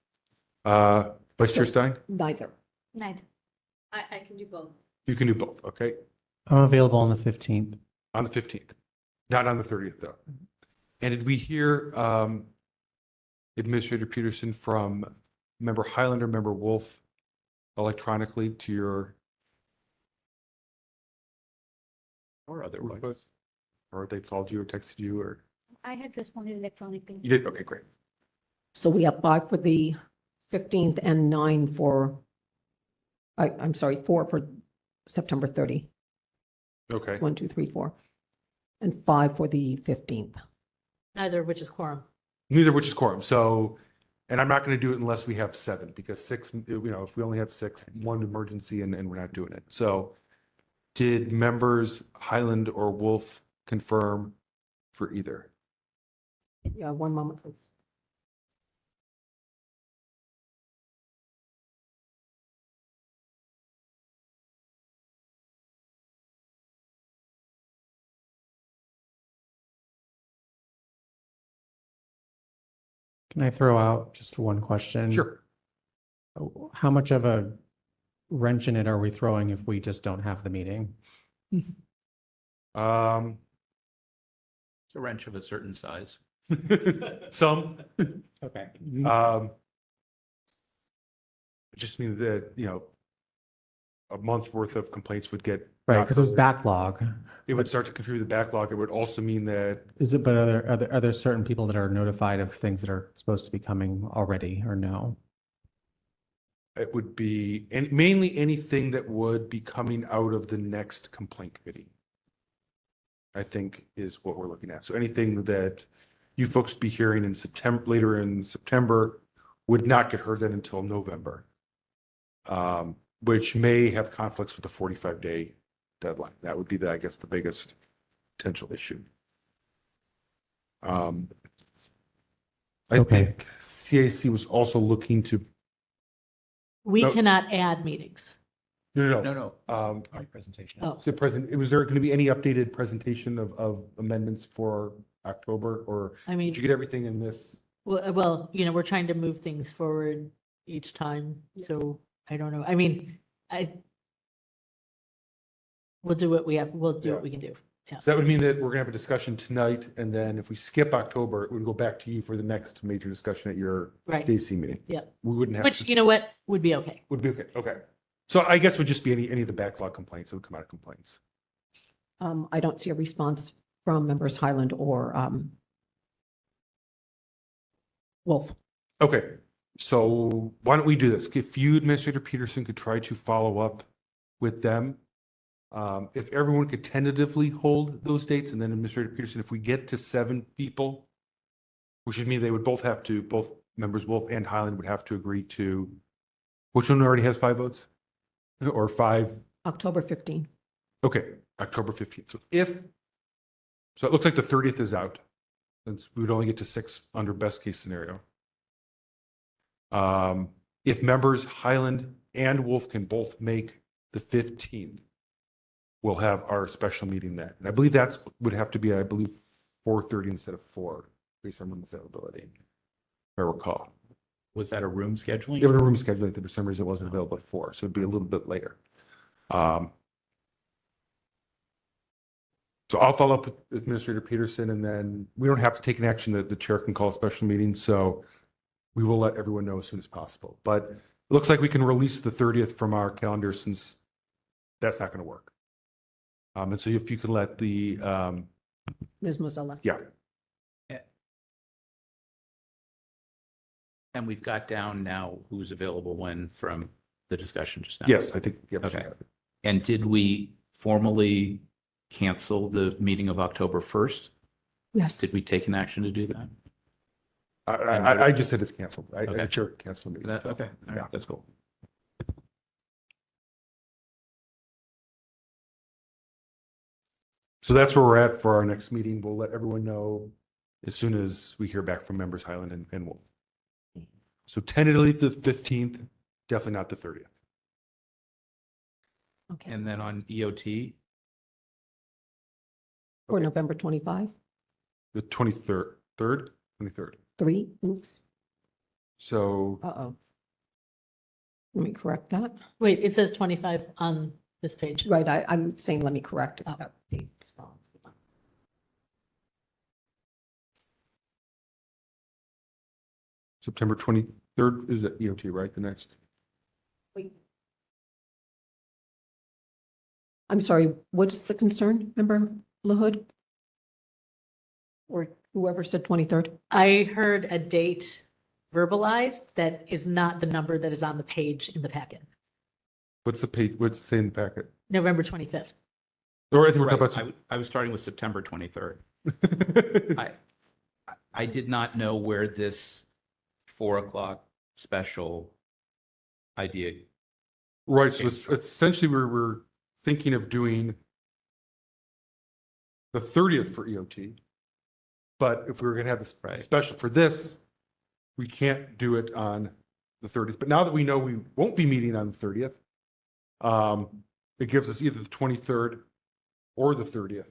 Vice Chair Stein? Neither. Neither. I can do both. You can do both, okay? I'm available on the 15th. On the 15th, not on the 30th, though. And did we hear Administrator Peterson from Member Highlander, Member Wolf electronically to your Or otherwise. request? Or they called you or texted you or I had responded electronically. you did? Okay, great. So we have 5 for the 15th and 9 for, I'm sorry, 4 for September 30. Okay. 1, 2, 3, 4. And 5 for the 15th. Neither of which is quorum. Neither of which is quorum. So, and I'm not going to do it unless we have 7 because 6, if we only have 6, one emergency and we're not doing it. So did members Highland or Wolf confirm for either? Yeah, one moment, please. Can I throw out just one question? Sure. How much of a wrench in it are we throwing if we just don't have the meeting? It's a wrench of a certain size. Some. Okay. It just means that, a month worth of complaints would get. Right, because there's backlog. It would start to contribute to the backlog. It would also mean that Is it, but are there certain people that are notified of things that are supposed to be coming already or no? it would be, and mainly anything that would be coming out of the next complaint committee, I think is what we're looking at. So anything that you folks be hearing in September, later in September, would not get heard then until November, which may have conflicts with the 45-day deadline. That would be, I guess, the biggest potential issue. I Okay. think CAC was also looking to, We No. cannot add meetings. no. No. Our Presentation. Oh, So was there going to be any updated presentation of amendments for October, or I mean, did you get everything in this? well, we're trying to move things forward each time, so I don't know. I mean, we'll do what we have, we'll do what we can do. So that would mean that we're going to have a discussion tonight, and then if we skip October, it would go back to you for the next major discussion at your Right. DAC meeting. Yeah. We wouldn't have. Which, to- you know what, would be okay. Would be okay, okay. So I guess it would just be any of the backlog complaints that would come out of complaints. I don't see a response from members Highland or Wolf. Okay, so why don't we do this? If you, Administrator Peterson, could try to follow up with them. If everyone could tentatively hold those dates, and then Administrator Peterson, if we get to 7 people, which would mean they would both members Wolf and Highland would have to agree to, which one already has 5 votes? Or 5? October 15. Okay, October 15th. So it looks like the 30th is out. Since we would only get to 6 under best case scenario. If members Highland and Wolf can both make the 15th, we'll have our special meeting then. And I believe would have to be, 4:30 instead of 4, based on availability, if I recall. Was that a room scheduling? There was a room scheduling that for some reason it wasn't available at 4, so it'd be a little bit later. So I'll follow up with Administrator Peterson, and then we don't have to take an action. The chair can call a special meeting, so we will let everyone know as soon as possible. But it looks like we can release the 30th from our calendar since that's not going to work. And so if you could let the, Ms. Mazzella. yeah, And we've got down now who's available when from the discussion just now. yes, I think. Yeah, Okay. And did we formally cancel the meeting of October 1st? Yes. Did we take an action to do that? I just said it's canceled. Okay. The chair canceled the meeting. Okay, all right, Yeah. that's cool. So that's where we're at for our next meeting. We'll let everyone know as soon as we hear back from members Highland and Wolf. So tentatively the 15th, definitely not the 30th. Okay. And then on EOT, For November 25, The 23rd, 23rd. 3, oops, So uh-oh. Let me correct that. Wait, it says 25 on this page. Right, I'm saying, let me correct it. That date. September 23rd is at EOT, right? The next. I'm sorry, what is the concern, Member LaHood? Or whoever said 23rd? I heard a date verbalized that is not the number that is on the page in the packet, What's the page? What's the in the packet? November 25th. Or I think we're right, talking I was starting with September 23rd. about. I did not know where this 4 o'clock special idea. Right. So it's essentially we're thinking of doing the 30th for EOT. But if we were going to have a Right. special for this, we can't do it on the 30th. But now that we know we won't be meeting on the 30th, it gives us either the 23rd or the 30th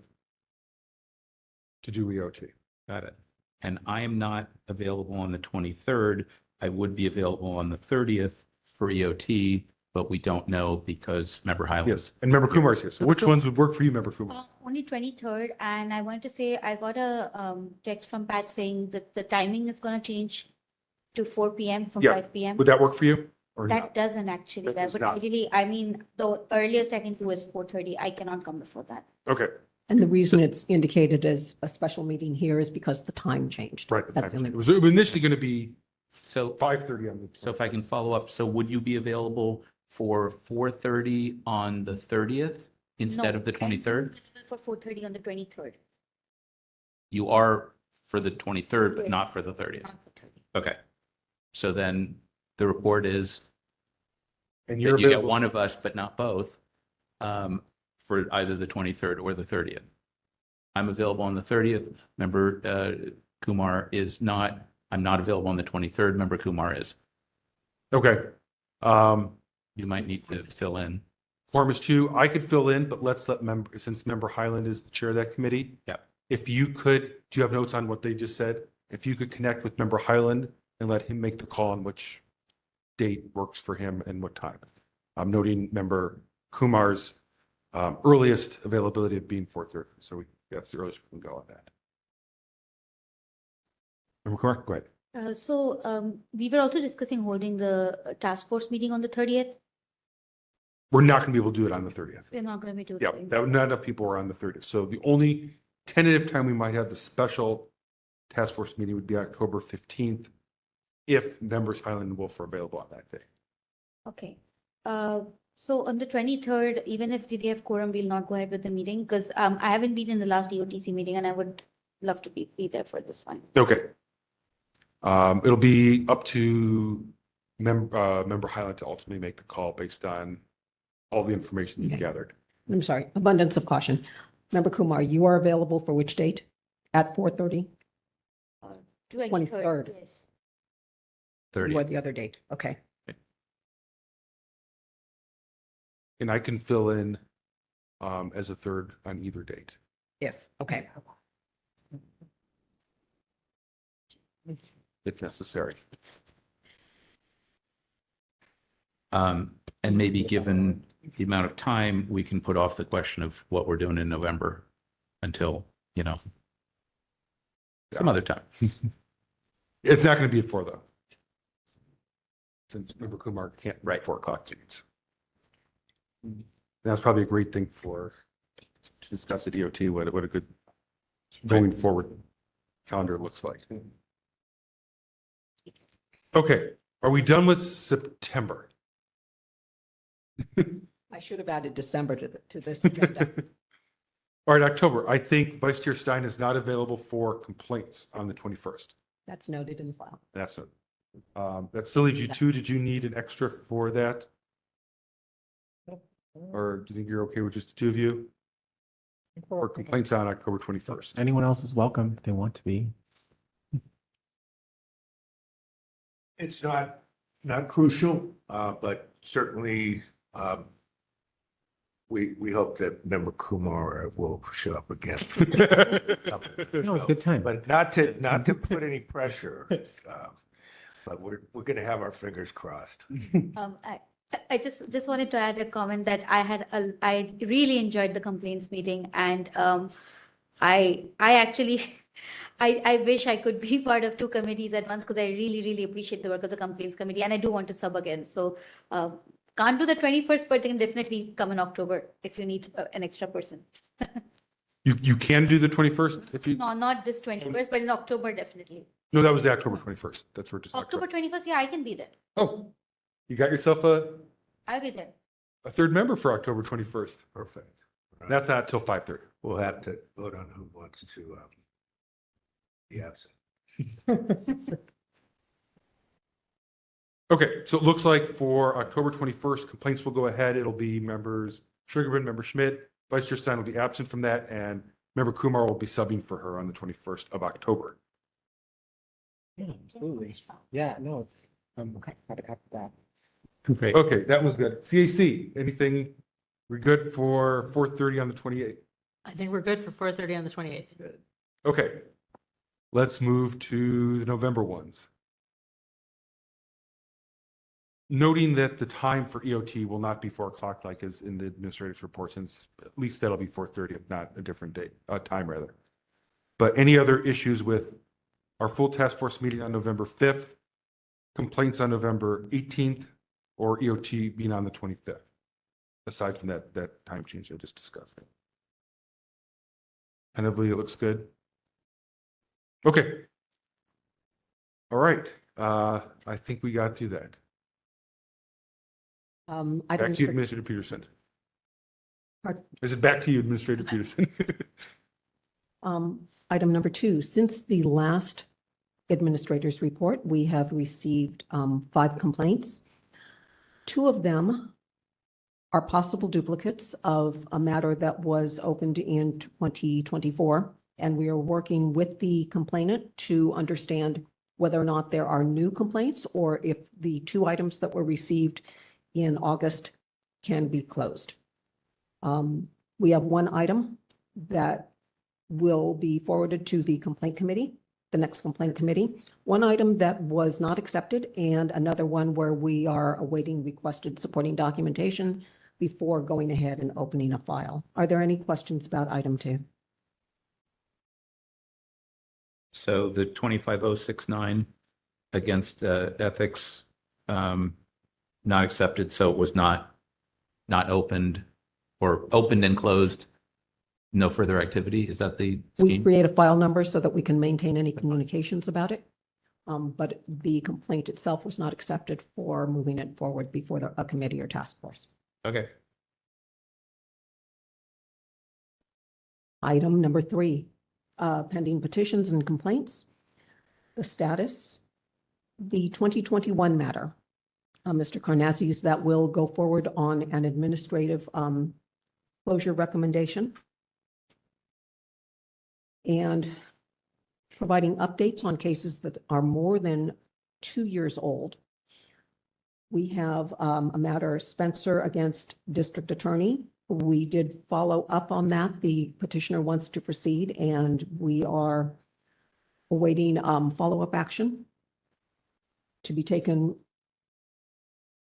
to do EOT. Got it. And I am not available on the 23rd. I would be available on the 30th for EOT, but we don't know because Member Highland. Yes. And Member Kumar's here. So which ones would work for you, Member Kumar? Only 23rd, and I wanted to say I got a text from Pat saying that the timing is going to change to 4 p.m. from Yeah. 5 p.m. Would that work for you? Or That not? doesn't actually. That That does would not. ideally, I mean, the earliest I can do is 4:30. I cannot come before that. Okay. And the reason it's indicated as a special meeting here is because the time changed. Right. the That's time the only- change. It was initially going to be So 5:30 on the. So if I can follow up, so would you be available for 4:30 on the 30th instead No, of the I'm 23rd? available for 4:30 on the 23rd. You are for the 23rd, but Yes. not for the 30th. Not for 30. Okay. So then the report is And that you're you get available. one of us, but not both, for either the 23rd or the 30th. I'm available on the 30th. Member Kumar is not. I'm not available on the 23rd. Member Kumar is. Okay. You might need to fill in. Quorum is 2. I could fill in, but let's let since Member Highland is the chair of that committee. Yeah. If you could, do you have notes on what they just said? If you could connect with Member Highland and let him make the call on which date works for him and what time. I'm noting Member Kumar's earliest availability of being 4:30. So that's the earliest we can go on that. Member Kumar, go ahead. We were also discussing holding the task force meeting on the 30th. We're not going to be able to do it on the 30th. We're not going to be doing Yeah, it. not enough people are on the 30th. So the only tentative time we might have the special task force meeting would be October 15th, if members Highland and Wolf are available on that day. Okay. So on the 23rd, even if we have quorum, we'll not go ahead with the meeting because I haven't been in the last EOTC meeting and I would love to be there for this one. Okay. It'll be up to member Highland to ultimately make the call based on all the information you've Okay. gathered. I'm sorry, abundance of caution. Member Kumar, you are available for which date? At 4:30? 23rd. Yes. You are 30th. the other date. Okay. And I can fill in as a third on either date. Okay. If necessary. And maybe given the amount of time, we can put off the question of what we're doing in November until, some other time. It's not going to be at 4 though. Since Member Kumar can't write 4 o'clock meetings. That's probably a great thing to discuss the DOT, what a good going forward calendar looks like. Okay, are we done with September? I should have added December to this agenda. All right, October. I think Vice Chair Stein is not available for complaints on the 21st. That's noted in the file. That's it. That still leaves you 2. Did you need an extra for that? Or do you think you're okay with just the 2 of you? For complaints on October 21st. Anyone else is welcome if they want to be. It's not crucial, but certainly we hope that Member Kumar will show up again. No, it's a good time. But not to put any pressure, but we're going to have our fingers crossed. I just wanted to add a comment that I really enjoyed the complaints meeting, and I actually I wish I could be part of 2 committees at once, because I really appreciate the work of the complaints committee, and I do want to sub again. So can't do the 21st, but can definitely come in October if you need an extra person. You can do the 21st if you. No, not this 21st, but in October definitely. No, that was the October 21st. That's where just October 21st, yeah, I can be there. Oh, you got yourself I'll be there. a 3rd member for October 21st. Perfect. That's not till 5:30. We'll have to vote on who wants to be absent. Okay, so it looks like for October 21st, complaints will go ahead. It'll be members Sugarman, Member Schmidt, Vice Chair Stein will be absent from that, and Member Kumar will be subbing for her on the 21st of October. Yeah, absolutely. Yeah, no, it's, okay. Happy to have that. Great. Okay, that was good. CAC, anything? We're good for 4:30 on the 28th. I think we're good for 4:30 on the 28th. Okay, let's move to the November ones. Noting that the time for EOT will not be 4 o'clock like is in the administrative report, since at least that'll be 4:30, if not a different date, time rather. But any other issues with our full task force meeting on November 5th, complaints on November 18th, or EOT being on the 25th? Aside from that time change I just discussed. Tentatively, it looks good. Okay. All right. I think we got to that. Back to you, Administrator Peterson. Pardon? Is it back to you, Administrator Peterson? Item number 2, since the last administrator's report, we have received 5 complaints. 2 of them are possible duplicates of a matter that was opened in 2024, and we are working with the complainant to understand whether or not there are new complaints, or if the 2 items that were received in August can be closed. We have 1 item that will be forwarded to the complaint committee, the next complaint committee. 1 item that was not accepted, and another one where we are awaiting requested supporting documentation before going ahead and opening a file. Are there any questions about item 2? So the 25069 against ethics, not accepted, so it was not opened, or opened and closed, no further activity? Is that the We scheme? create a file number so that we can maintain any communications about it. But the complaint itself was not accepted for moving it forward before a committee or task force. Okay. Item number 3, pending petitions and complaints. The status, the 2021 matter. Mr. Carnazes, that will go forward on an administrative closure recommendation. And providing updates on cases that are more than 2 years old. We have a matter, Spencer against District Attorney. We did follow up on that. The petitioner wants to proceed, and we are awaiting follow-up action to be taken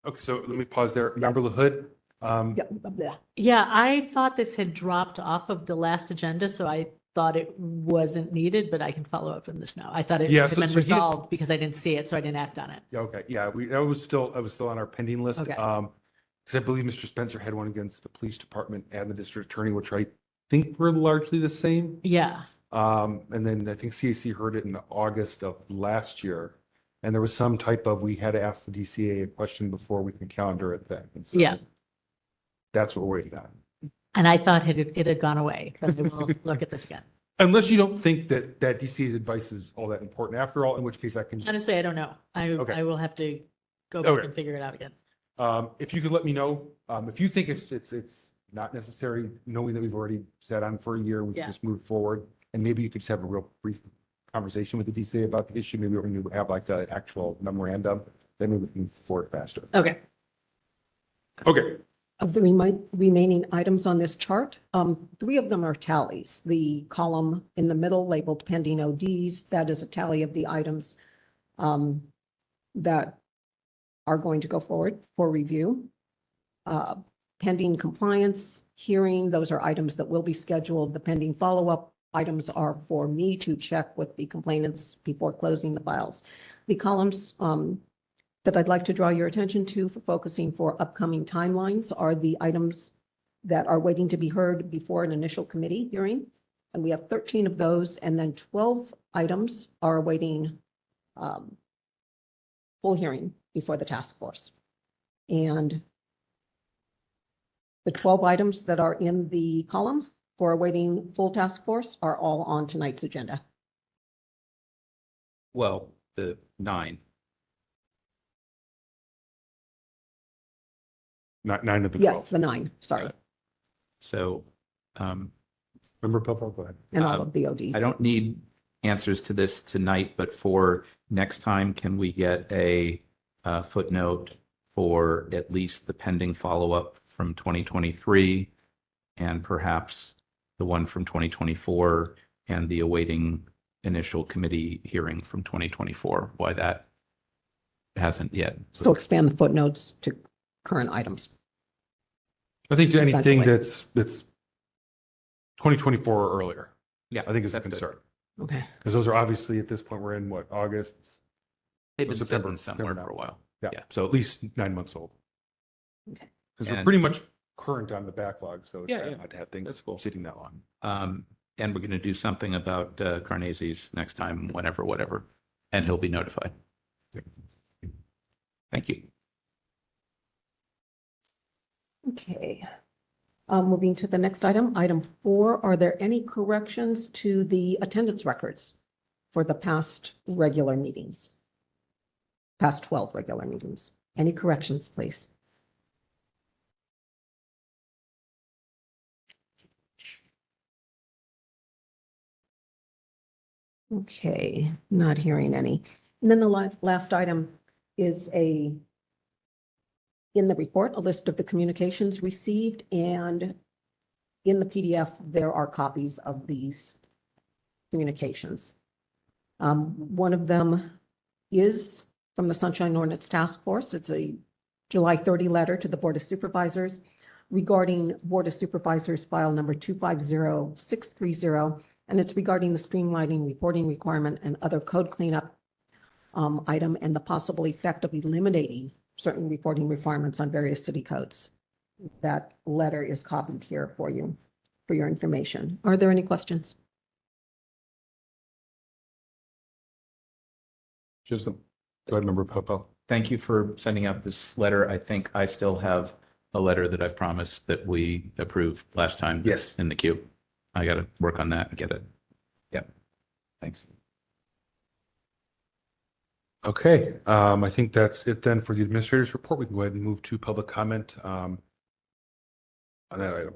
Okay, so let me pause there. Member LaHood? Yeah, blah, blah. Yeah, I thought this had dropped off of the last agenda, so I thought it wasn't needed, but I can follow up on this now. I thought it Yeah, had so- been so he had- resolved because I didn't see it, so I didn't act on it. Yeah, okay, yeah, that was still on our pending list. Okay. Because I believe Mr. Spencer had one against the police department and the district attorney, which I think were largely the same. Yeah, And then I think CAC heard it in August of last year. And there was some type of, we had to ask the DCA a question before we can calendar it then. And so yeah. that's what we're waiting on. And I thought it had gone away, but I will look at this again. Unless you don't think that DCA's advice is all that important after all, in which case I can. Honestly, I don't know. Okay. I will have to go back Okay. and figure it out again. If you could let me know, if you think it's not necessary, knowing that we've already sat on for a year, we can Yeah. just move forward. And maybe you could just have a real brief conversation with the DCA about the issue. Maybe we're going to have like the actual memorandum, then we can move forward faster. Okay. Okay. Of the remaining items on this chart, 3 of them are tallies. The column in the middle labeled pending ODs, that is a tally of the items that are going to go forward for review. Pending compliance hearing, those are items that will be scheduled. The pending follow-up items are for me to check with the complainants before closing the files. The columns that I'd like to draw your attention to for focusing for upcoming timelines are the items that are waiting to be heard before an initial committee hearing. And we have 13 of those, and then 12 items are awaiting full hearing before the task force. And the 12 items that are in the column for awaiting full task force are all on tonight's agenda. Well, the 9. Not 9 of the 12. Yes, the 9, sorry, So Member Popo, go ahead. and all of the ODs. I don't need answers to this tonight, but for next time, can we get a footnote for at least the pending follow-up from 2023 and perhaps the one from 2024 and the awaiting initial committee hearing from 2024? Why that hasn't yet? So expand the footnotes to current items. I think anything Essentially. that's 2024 or earlier, Yeah, I think is a that's good. concern. Okay. Because those are obviously, at this point, we're in what, August? They've been September, sitting somewhere September for a while. Yeah, Yeah. so at least 9 months old. Okay. Because we're And- pretty much current on the backlog, so it's Yeah, bad yeah. not to have things That's cool. sitting that long. And we're going to do something about Carnese's next time, whatever, and he'll be notified. Thank you. Okay. Moving to the next item, item 4, are there any corrections to the attendance records for the past regular meetings? Past 12 regular meetings. Any corrections, please? Okay, not hearing any. And then the last item is in the report, a list of the communications received, and in the PDF, there are copies of these communications. One of them is from the Sunshine Ordinance Task Force. It's a July 30 letter to the Board of Supervisors regarding Board of Supervisors file number 250630, and it's regarding the streamlining reporting requirement and other code cleanup item and the possible effect of eliminating certain reporting requirements on various city codes. That letter is copied here for you, for your information. Are there any questions? Just, go ahead, Member Popo. Thank you for sending out this letter. I think I still have a letter that I've promised that we approved last time. Yes. In the queue. I got to work on that and get it. Yep. Thanks. Okay, I think that's it then for the administrator's report. We can go ahead and move to public comment on that item.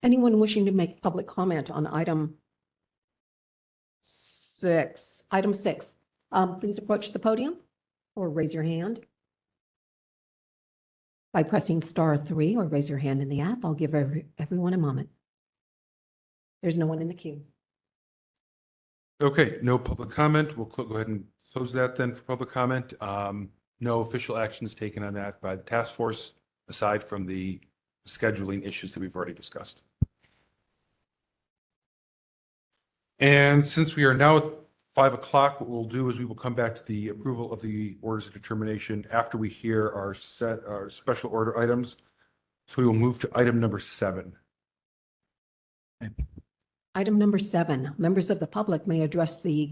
Anyone wishing to make public comment on item 6? Item 6, please approach the podium or raise your hand. By pressing *3 or raise your hand in the app, I'll give everyone a moment. There's no one in the queue. Okay, no public comment. We'll go ahead and close that then for public comment. No official action is taken on that by the task force, aside from the scheduling issues that we've already discussed. And since we are now at 5 o'clock, what we'll do is we will come back to the approval of the orders of determination after we hear our special order items. So we will move to item number 7. Item number 7, members of the public may address the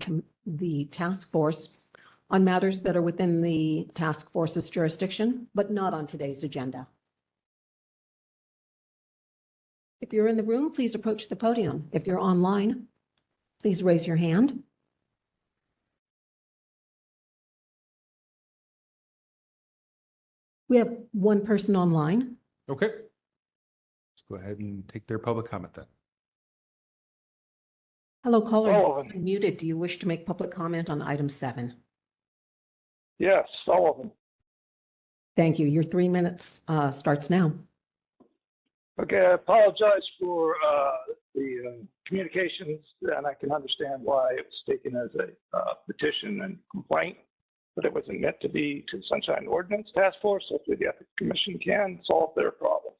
task force on matters that are within the task force's jurisdiction, but not on today's agenda. If you're in the room, please approach the podium. If you're online, please raise your hand. We have one person online. Okay. Let's go ahead and take their public comment then. Hello, caller. You're muted. Do you wish to make public comment on item 7? Yes, Sullivan. Thank you. Your 3 minutes starts now. Okay, I apologize for the communications, and I can understand why it was taken as a petition and complaint, but it wasn't meant to be to the Sunshine Ordinance Task Force. Hopefully the Ethics Commission can solve their problems.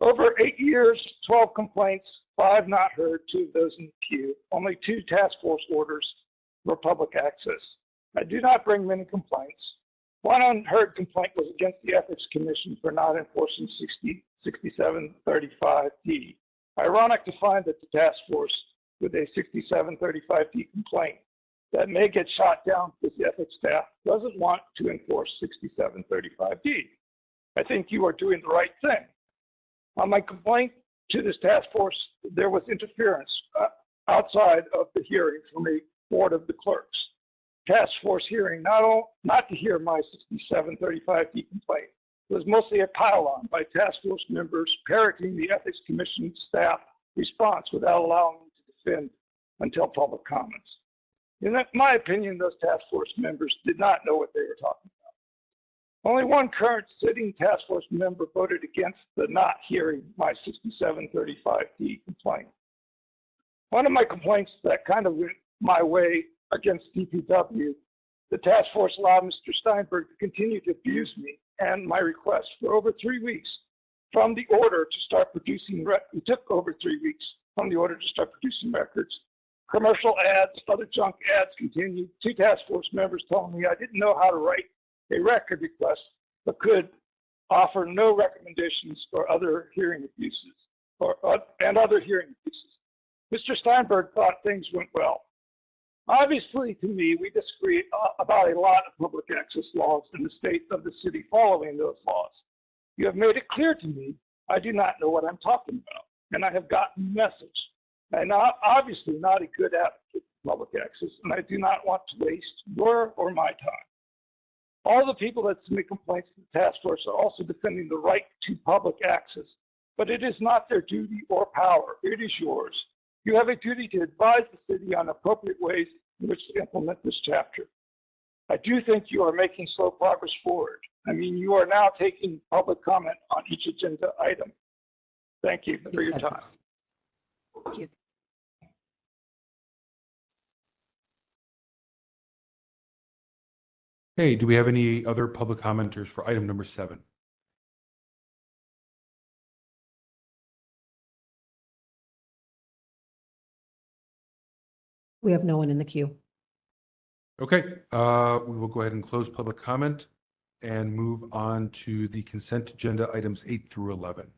Over 8 years, 12 complaints, 5 not heard, 2 of those in the queue. Only 2 task force orders for public access. I do not bring many complaints. One unheard complaint was against the Ethics Commission for not enforcing 6735D. Ironic to find that the task force with a 6735D complaint that may get shot down because the ethics staff doesn't want to enforce 6735D. I think you are doing the right thing. On my complaint to this task force, there was interference outside of the hearing from a board of the clerks. Task force hearing, not to hear my 6735D complaint, was mostly a pile-on by task force members parroting the Ethics Commission staff response without allowing me to defend until public comments. In my opinion, those task force members did not know what they were talking about. Only one current sitting task force member voted against the not hearing my 6735D complaint. One of my complaints that kind of went my way against DPW, the task force allowed Mr. Steinberg to continue to abuse me and my request for over 3 weeks from the order to start producing, it took over 3 weeks from the order to start producing records. Commercial ads, other junk ads continued. 2 task force members told me I didn't know how to write a record request, but could offer no recommendations for other hearing abuses and other hearing abuses. Mr. Steinberg thought things went well. Obviously, to me, we disagree about a lot of public access laws in the state of the city following those laws. You have made it clear to me I do not know what I'm talking about, and I have gotten the message. I'm obviously not a good advocate for public access, and I do not want to waste your or my time. All the people that submit complaints to the task force are also defending the right to public access, but it is not their duty or power. It is yours. You have a duty to advise the city on appropriate ways in which to implement this chapter. I do think you are making slow progress forward. I mean, you are now taking public comment on each agenda item. Thank you for your time. Thank you. Hey, do we have any other public commenters for item number 7? We have no one in the queue. Okay, we will go ahead and close public comment and move on to the consent agenda items 8 through 11.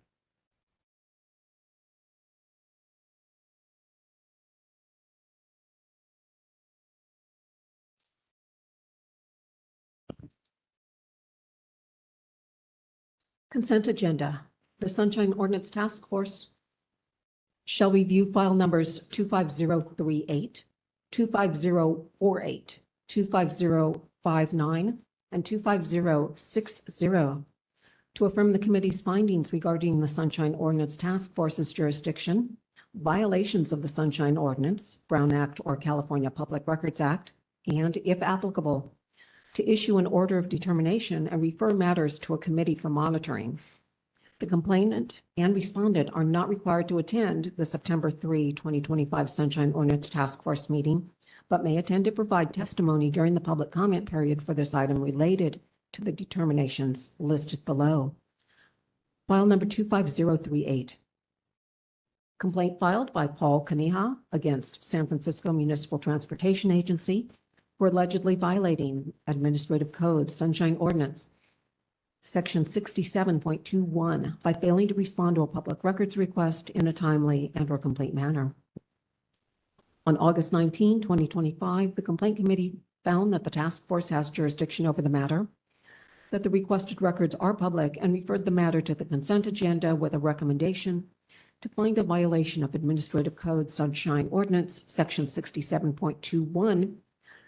Consent agenda. The Sunshine Ordinance Task Force shall review file numbers 25038, 25048, 25059, and 25060 to affirm the committee's findings regarding the Sunshine Ordinance Task Force's jurisdiction, violations of the Sunshine Ordinance, Brown Act, or California Public Records Act, and, if applicable, to issue an order of determination and refer matters to a committee for monitoring. The complainant and respondent are not required to attend the September 3, 2025 Sunshine Ordinance Task Force meeting, but may attend to provide testimony during the public comment period for this item related to the determinations listed below. File number 25038. Complaint filed by Paul Kaniha against San Francisco Municipal Transportation Agency for allegedly violating Administrative Code Sunshine Ordinance, Section 67.21, by failing to respond to a public records request in a timely and/or complete manner. On August 19, 2025, the Complaint Committee found that the task force has jurisdiction over the matter, that the requested records are public, and referred the matter to the consent agenda with a recommendation to find a violation of Administrative Code Sunshine Ordinance, Section 67.21,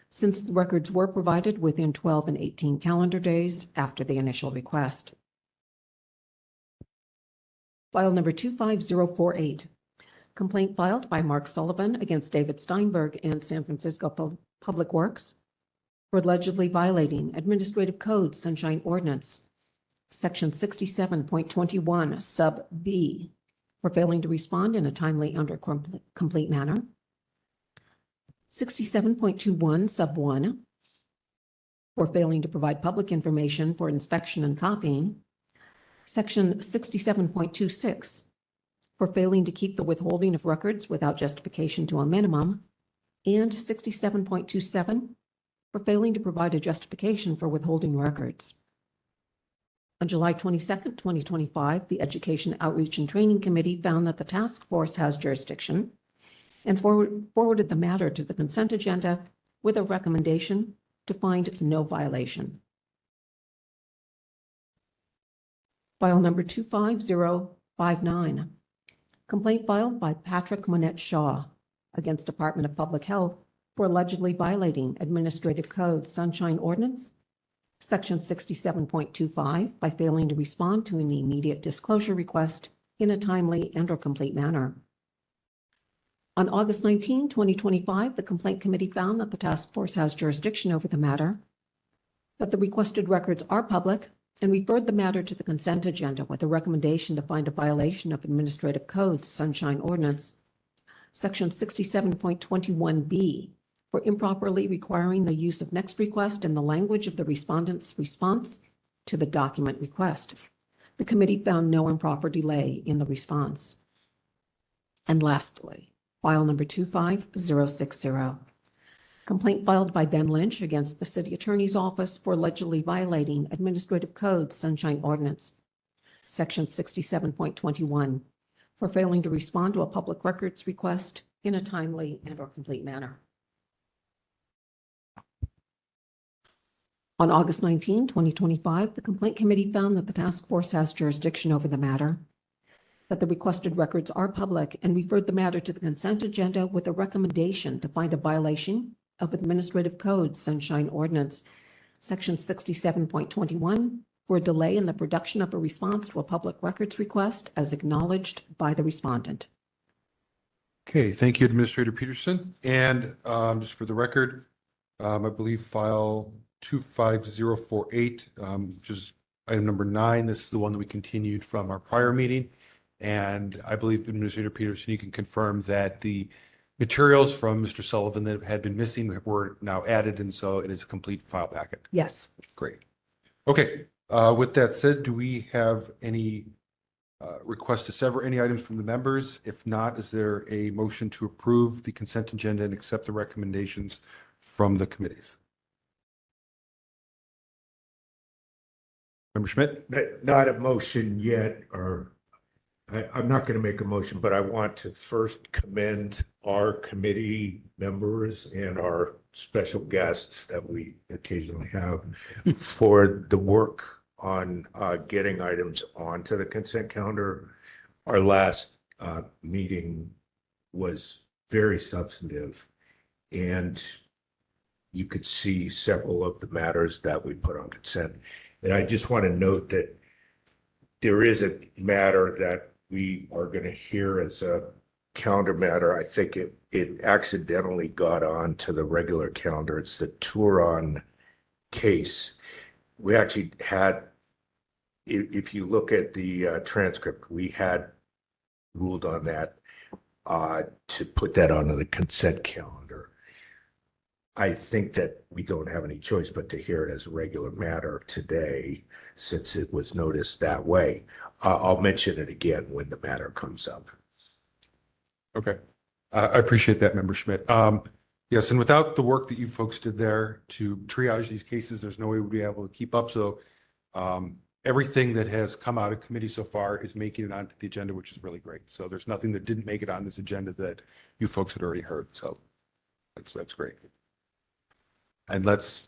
since the records were provided within 12 and 18 calendar days after the initial request. File number 25048. Complaint filed by Mark Sullivan against David Steinberg and San Francisco Public Works for allegedly violating Administrative Code Sunshine Ordinance, Section 67.21, Sub B, for failing to respond in a timely and/or complete manner. 67.21, Sub 1, for failing to provide public information for inspection and copying. Section 67.26, for failing to keep the withholding of records without justification to a minimum. And 67.27, for failing to provide a justification for withholding records. On July 22nd, 2025, the Education, Outreach, and Training Committee found that the task force has jurisdiction and forwarded the matter to the consent agenda with a recommendation to find no violation. File number 25059. Complaint filed by Patrick Monette Shaw against Department of Public Health for allegedly violating Administrative Code Sunshine Ordinance, Section 67.25, by failing to respond to an immediate disclosure request in a timely and/or complete manner. On August 19, 2025, the Complaint Committee found that the task force has jurisdiction over the matter, that the requested records are public, and referred the matter to the consent agenda with a recommendation to find a violation of Administrative Code Sunshine Ordinance, Section 67.21B, for improperly requiring the use of next request in the language of the respondent's response to the document request. The committee found no improper delay in the response. And lastly, file number 25060. Complaint filed by Ben Lynch against the City Attorney's Office for allegedly violating Administrative Code Sunshine Ordinance, Section 67.21, for failing to respond to a public records request in a timely and/or complete manner. On August 19, 2025, the Complaint Committee found that the task force has jurisdiction over the matter, that the requested records are public, and referred the matter to the consent agenda with a recommendation to find a violation of Administrative Code Sunshine Ordinance, Section 67.21, for a delay in the production of a response to a public records request as acknowledged by the respondent. Okay, thank you, Administrator Peterson. And just for the record, I believe file 25048, which is item number 9. This is the one that we continued from our prior meeting. And I believe, Administrator Peterson, you can confirm that the materials from Mr. Sullivan that had been missing were now added, and so it is a complete file packet. Yes. Great. Okay, with that said, do we have any requests to sever any items from the members? If not, is there a motion to approve the consent agenda and accept the recommendations from the committees? Member Schmidt? Not a motion yet, or I'm not going to make a motion, but I want to first commend our committee members and our special guests that we occasionally have for the work on getting items onto the consent calendar. Our last meeting was very substantive, and you could see several of the matters that we put on consent. And I just want to note that there is a matter that we are going to hear as a calendar matter. I think it accidentally got on to the regular calendar. It's the Turon case. We actually had if you look at the transcript, we had ruled on that to put that onto the consent calendar. I think that we don't have any choice but to hear it as a regular matter today, since it was noticed that way. I'll mention it again when the matter comes up. Okay. I appreciate that, Member Schmidt. Yes, and without the work that you folks did there to triage these cases, there's no way we'd be able to keep up. So everything that has come out of committee so far is making it onto the agenda, which is really great. So there's nothing that didn't make it on this agenda that you folks had already heard. So that's great. And let's,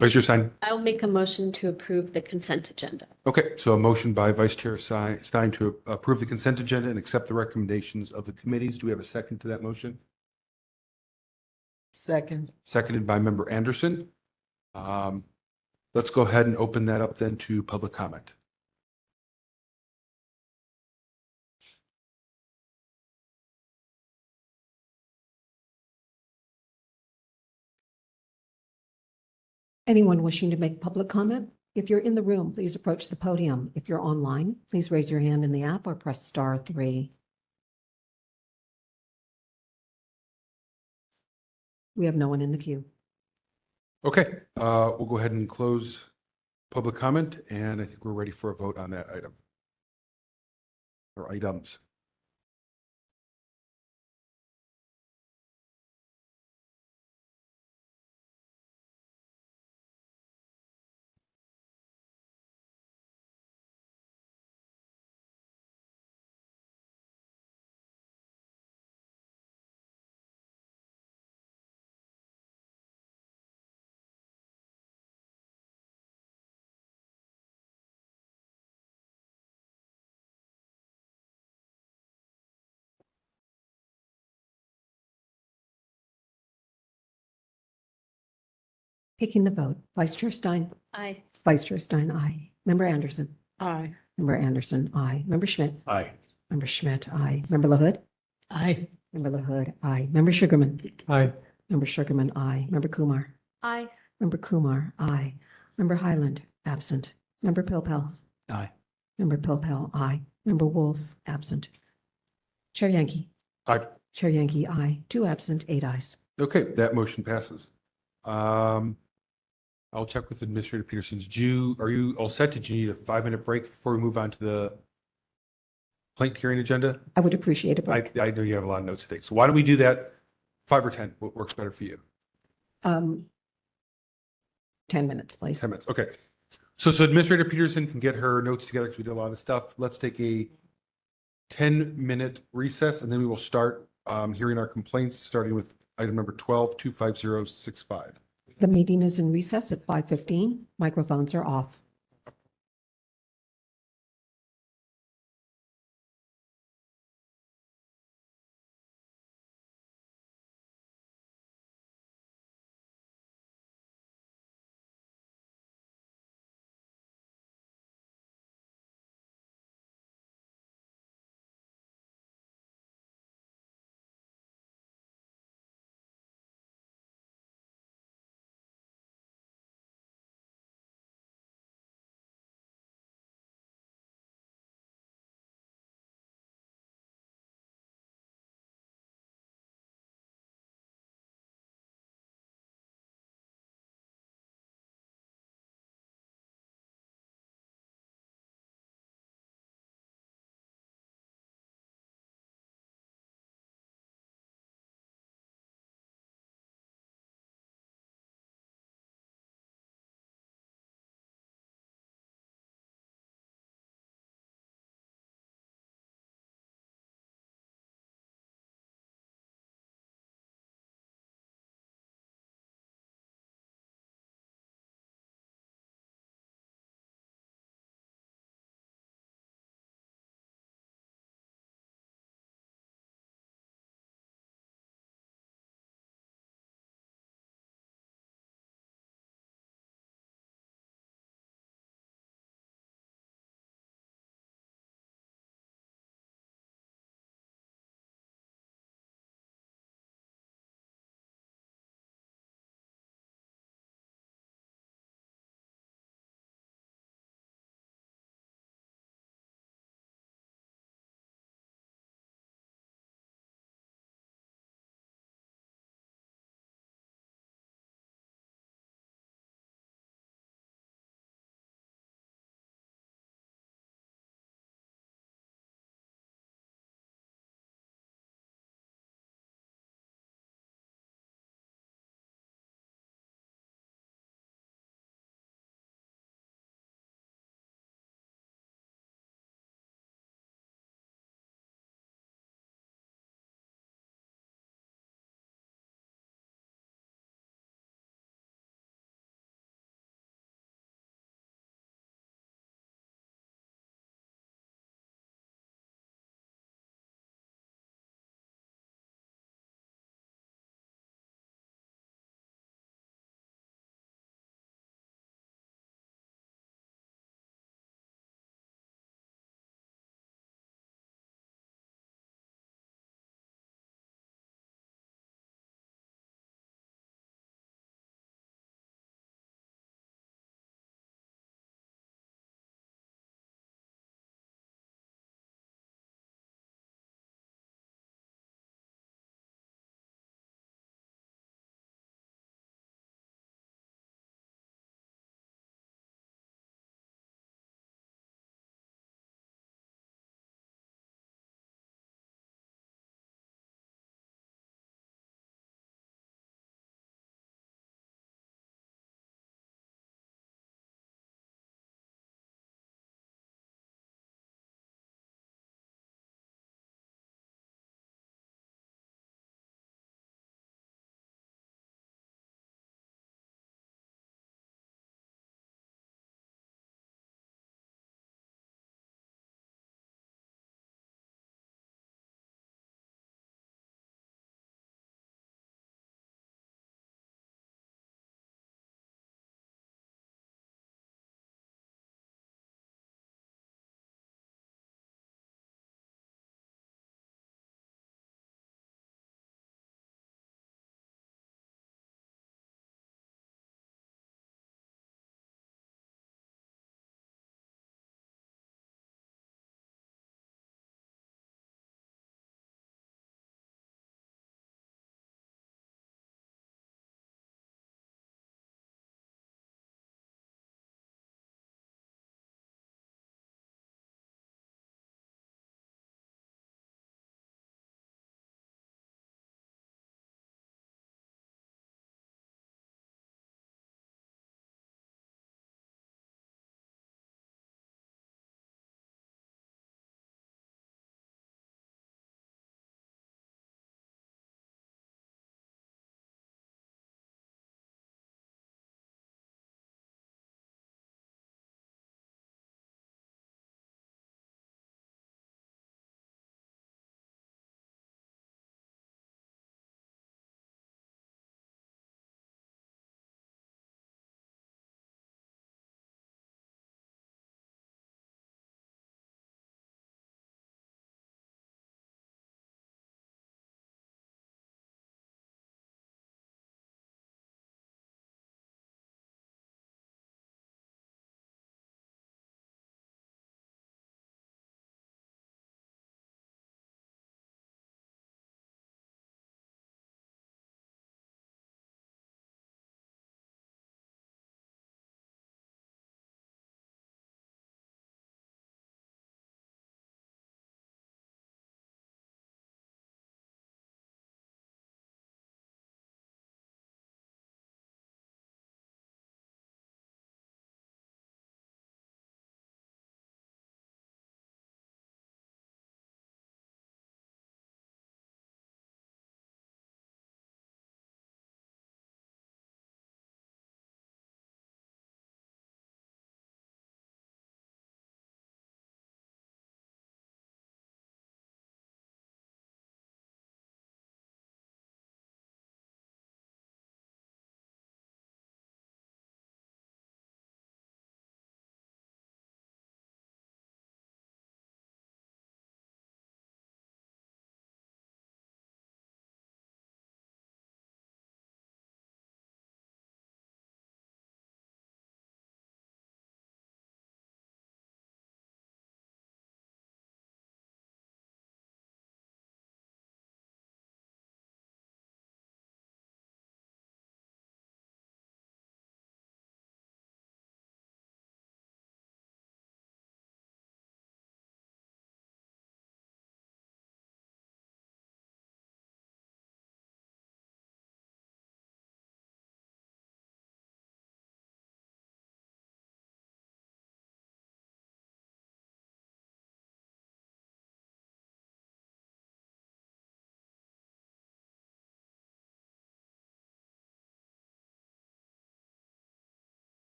Vice Chair Stein. I'll make a motion to approve the consent agenda. Okay, so a motion by Vice Chair Stein to approve the consent agenda and accept the recommendations of the committees. Do we have a second to that motion? Second. Seconded by Member Anderson. Let's go ahead and open that up then to public comment. Anyone wishing to make public comment? If you're in the room, please approach the podium. If you're online, please raise your hand in the app or press *3. We have no one in the queue. Okay, we'll go ahead and close public comment, and I think we're ready for a vote on that item or items. Taking the vote. Vice Chair Stein. Aye. Vice Chair Stein, aye. Member Anderson. Aye. Member Anderson, aye. Member Schmidt. Aye. Member Schmidt, aye. Member LaHood. Aye. Member LaHood, aye. Member Sugarman. Aye. Member Sugarman, aye. Member Kumar. Aye. Member Kumar, aye. Member Highland, absent. Member Pilpel. Aye. Member Pilpel, aye. Member Wolf, absent. Chair Yankee. Aye. Chair Yankee, aye. 2 absent, 8 ayes. Okay, that motion passes. I'll check with Administrator Peterson. Are you all set? Did you need a 5-minute break before we move on to the complaint hearing agenda? I would appreciate a break. I know you have a lot of notes to take. So why don't we do that? 5 or 10? What works better for you? 10 minutes, please. 10 minutes. Okay. So Administrator Peterson can get her notes together because we did a lot of stuff. Let's take a 10-minute recess, and then we will start hearing our complaints, starting with item number 12-25065. The meeting is in recess at 5:15. Microphones are off.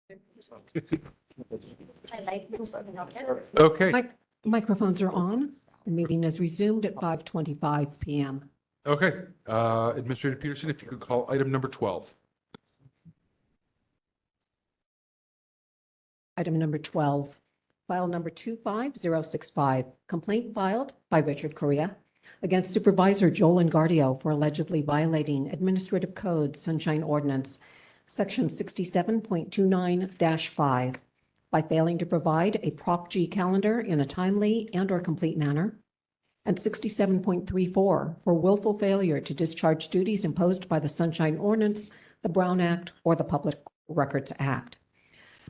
I like this. Okay, Microphones are on. The meeting is resumed at 5:25 PM. okay. Administrator Peterson, if you could call item number 12. Item number 12, file number 25065, complaint filed by Richard Correa against Supervisor Joel Engardio for allegedly violating Administrative Code Sunshine Ordinance, Section 67.29-5, by failing to provide a Prop G calendar in a timely and/or complete manner, and 67.34 for willful failure to discharge duties imposed by the Sunshine Ordinance, the Brown Act, or the Public Records Act.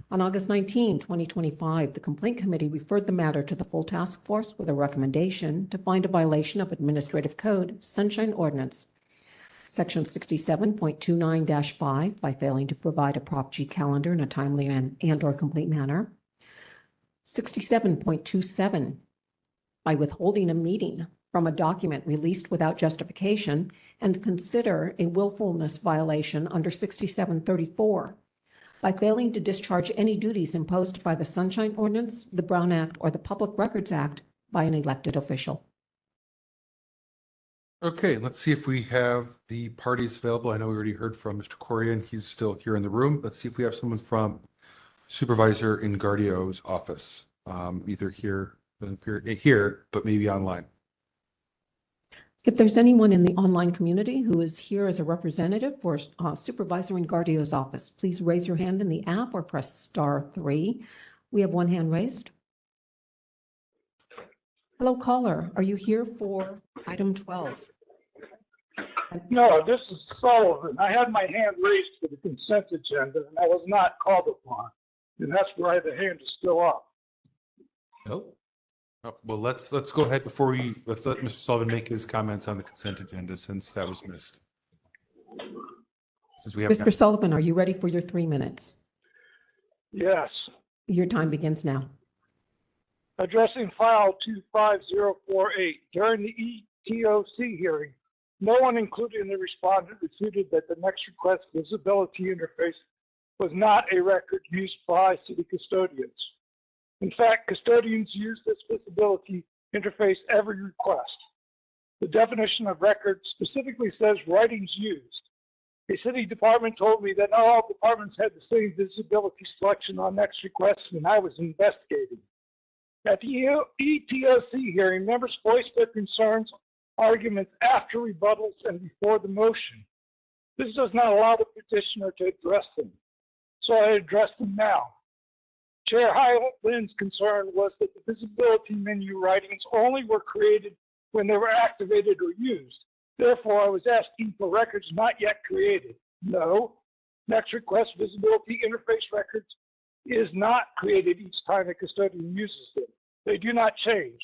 On August 19, 2025, the Complaint Committee referred the matter to the full task force with a recommendation to find a violation of Administrative Code Sunshine Ordinance, Section 67.29-5, by failing to provide a Prop G calendar in a timely and/or complete manner, 67.27, by withholding a meeting from a document released without justification, and consider a willfulness violation under 6734, by failing to discharge any duties imposed by the Sunshine Ordinance, the Brown Act, or the Public Records Act by an elected official. Okay, let's see if we have the parties available. I know we already heard from Mr. Correa, and he's still here in the room. Let's see if we have someone from Supervisor Engardio's office, either here, but maybe online. If there's anyone in the online community who is here as a representative for Supervisor Engardio's office, please raise your hand in the app or press *3. We have one hand raised. Hello, caller. Are you here for item 12? No, this is Sullivan. I had my hand raised for the consent agenda and I was not called upon. And that's why the hand is still up. Nope. Well, let's go ahead let's let Mr. Sullivan make his comments on the consent agenda since that was missed. Since we have Mr. Sullivan, are you ready for your 3 minutes? Yes. Your time begins now. Addressing file 25048, during the ETOC hearing, no one, including the respondent, refuted that the next request visibility interface was not a record used by city custodians. In fact, custodians use this visibility interface every request. The definition of record specifically says writings used. A city department told me that not all departments had the same visibility selection on next request when I was investigating. At the ETOC hearing, members voiced their concerns, arguments after rebuttals and before the motion. This does not allow the petitioner to address them, so I address them now. Chair Highland's concern was that the visibility menu writings only were created when they were activated or used. Therefore, I was asking for records not yet created. No, next request visibility interface records is not created each time a custodian uses them. They do not change.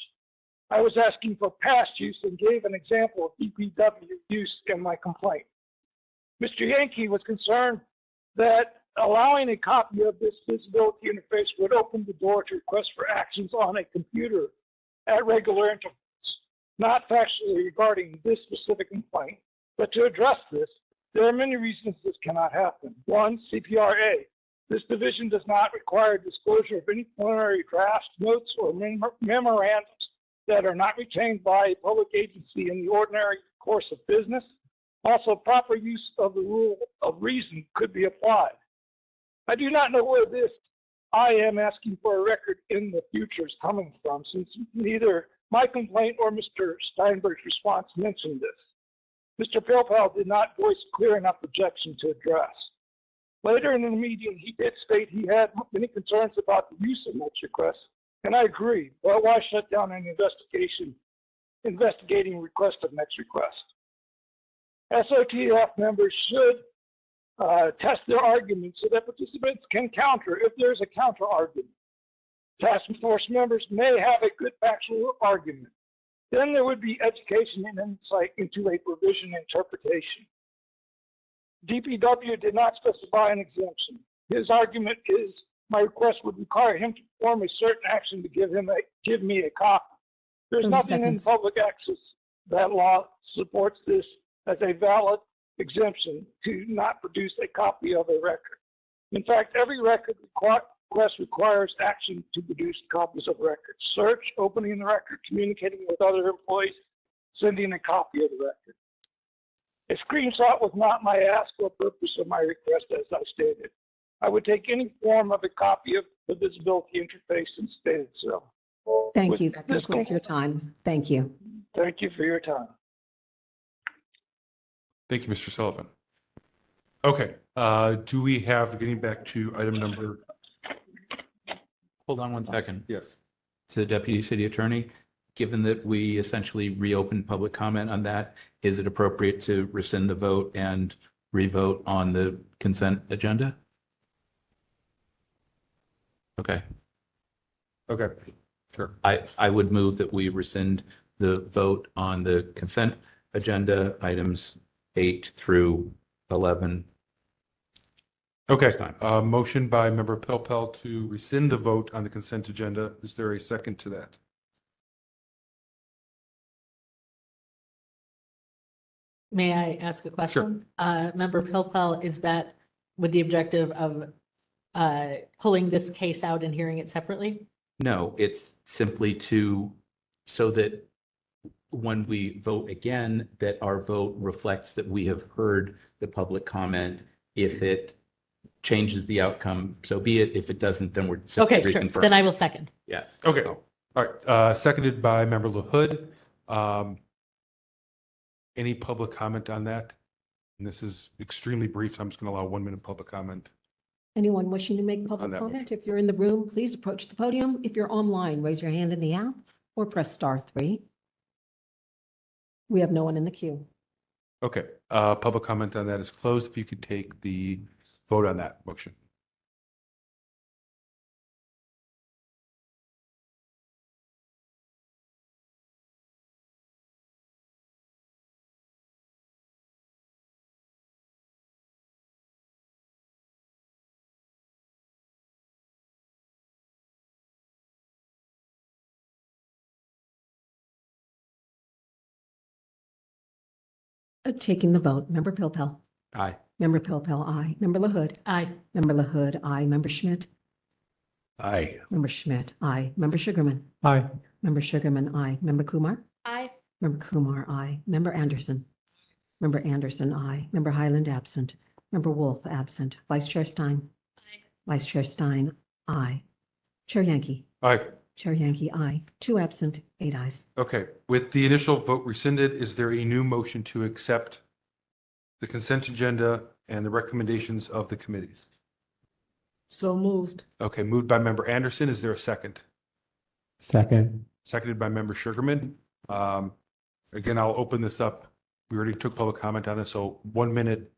I was asking for past use and gave an example of DPW use in my complaint. Mr. Yankee was concerned that allowing a copy of this visibility interface would open the door to requests for actions on a computer at regular intervals, not factually regarding this specific complaint, but to address this, there are many reasons this cannot happen. One, CPRA. This division does not require disclosure of any preliminary drafts, notes, or memorandums that are not retained by a public agency in the ordinary course of business. Also, proper use of the rule of reason could be applied. I do not know where this I am asking for a record in the future is coming from, since neither my complaint or Mr. Steinberg's response mentioned this. Mr. Pilpel did not voice a clear enough objection to address. Later in the meeting, he did state he had many concerns about the use of next requests, and I agree, but why shut down an investigating request of next request? SOTF members should test their arguments so that participants can counter if there's a counter argument. Task force members may have a good factual argument. Then there would be education and insight into a provision interpretation. DPW did not specify an exemption. His argument is my request would require him to perform a certain action to give me a copy. There's nothing in public access that law supports this as a valid exemption to not produce a copy of a record. In fact, every record request requires action to produce copies of records. Search, opening the record, communicating with other employees, sending a copy of the record. A screenshot was not my ask or purpose of my request, as I stated. I would take any form of a copy of the visibility interface and stated so. Thank you. That concludes your time. Thank you. Thank you for your time. Thank you, Mr. Sullivan. Okay, do we have, getting back to item number, Hold on one second. yes. To the Deputy City Attorney, given that we essentially reopened public comment on that, is it appropriate to rescind the vote and revote on the consent agenda? Okay. Okay, sure. I would move that we rescind the vote on the consent agenda items 8 through 11. Okay, motion by member Pelpel to rescind the vote on the consent agenda. Is there a second to that? May I ask a question? Member Pilpel, is that with the objective of pulling this case out and hearing it separately? No, it's simply so that when we vote again, that our vote reflects that we have heard the public comment. If it changes the outcome, so be it. If it doesn't, then we're simply Okay, sure. reconfirming. Then I will second. Yeah. Okay, all right, seconded by member LaHood. Any public comment on that? And this is extremely brief, so I'm just going to allow 1 minute public comment. Anyone wishing to make On public that comment? If you're in the room, please approach the podium. If you're online, raise your hand in the app or press *3. We have no one in the queue. Okay, public comment on that is closed. If you could take the vote on that motion. Taking the vote, member Pilpel. Aye. Member Pilpel, aye. Member LaHood. Aye. Member LaHood, aye. Member Schmidt. Aye. Member Schmidt, aye. Member Sugarman. Aye. Member Sugarman, aye. Member Kumar. Aye. Member Kumar, aye. Member Anderson. Member Anderson, aye. Member Highland, absent. Member Wolf, absent. Vice Chair Stein. Aye. Vice Chair Stein, aye. Chair Yankee. Aye. Chair Yankee, aye. 2 absent, 8 ayes. Okay, with the initial vote rescinded, is there a new motion to accept the consent agenda and the recommendations of the committees? So moved. Okay, moved by member Anderson. Is there a second? Second. Seconded by member Sugarman. Again, I'll open this up. We already took public comment on this, so 1 minute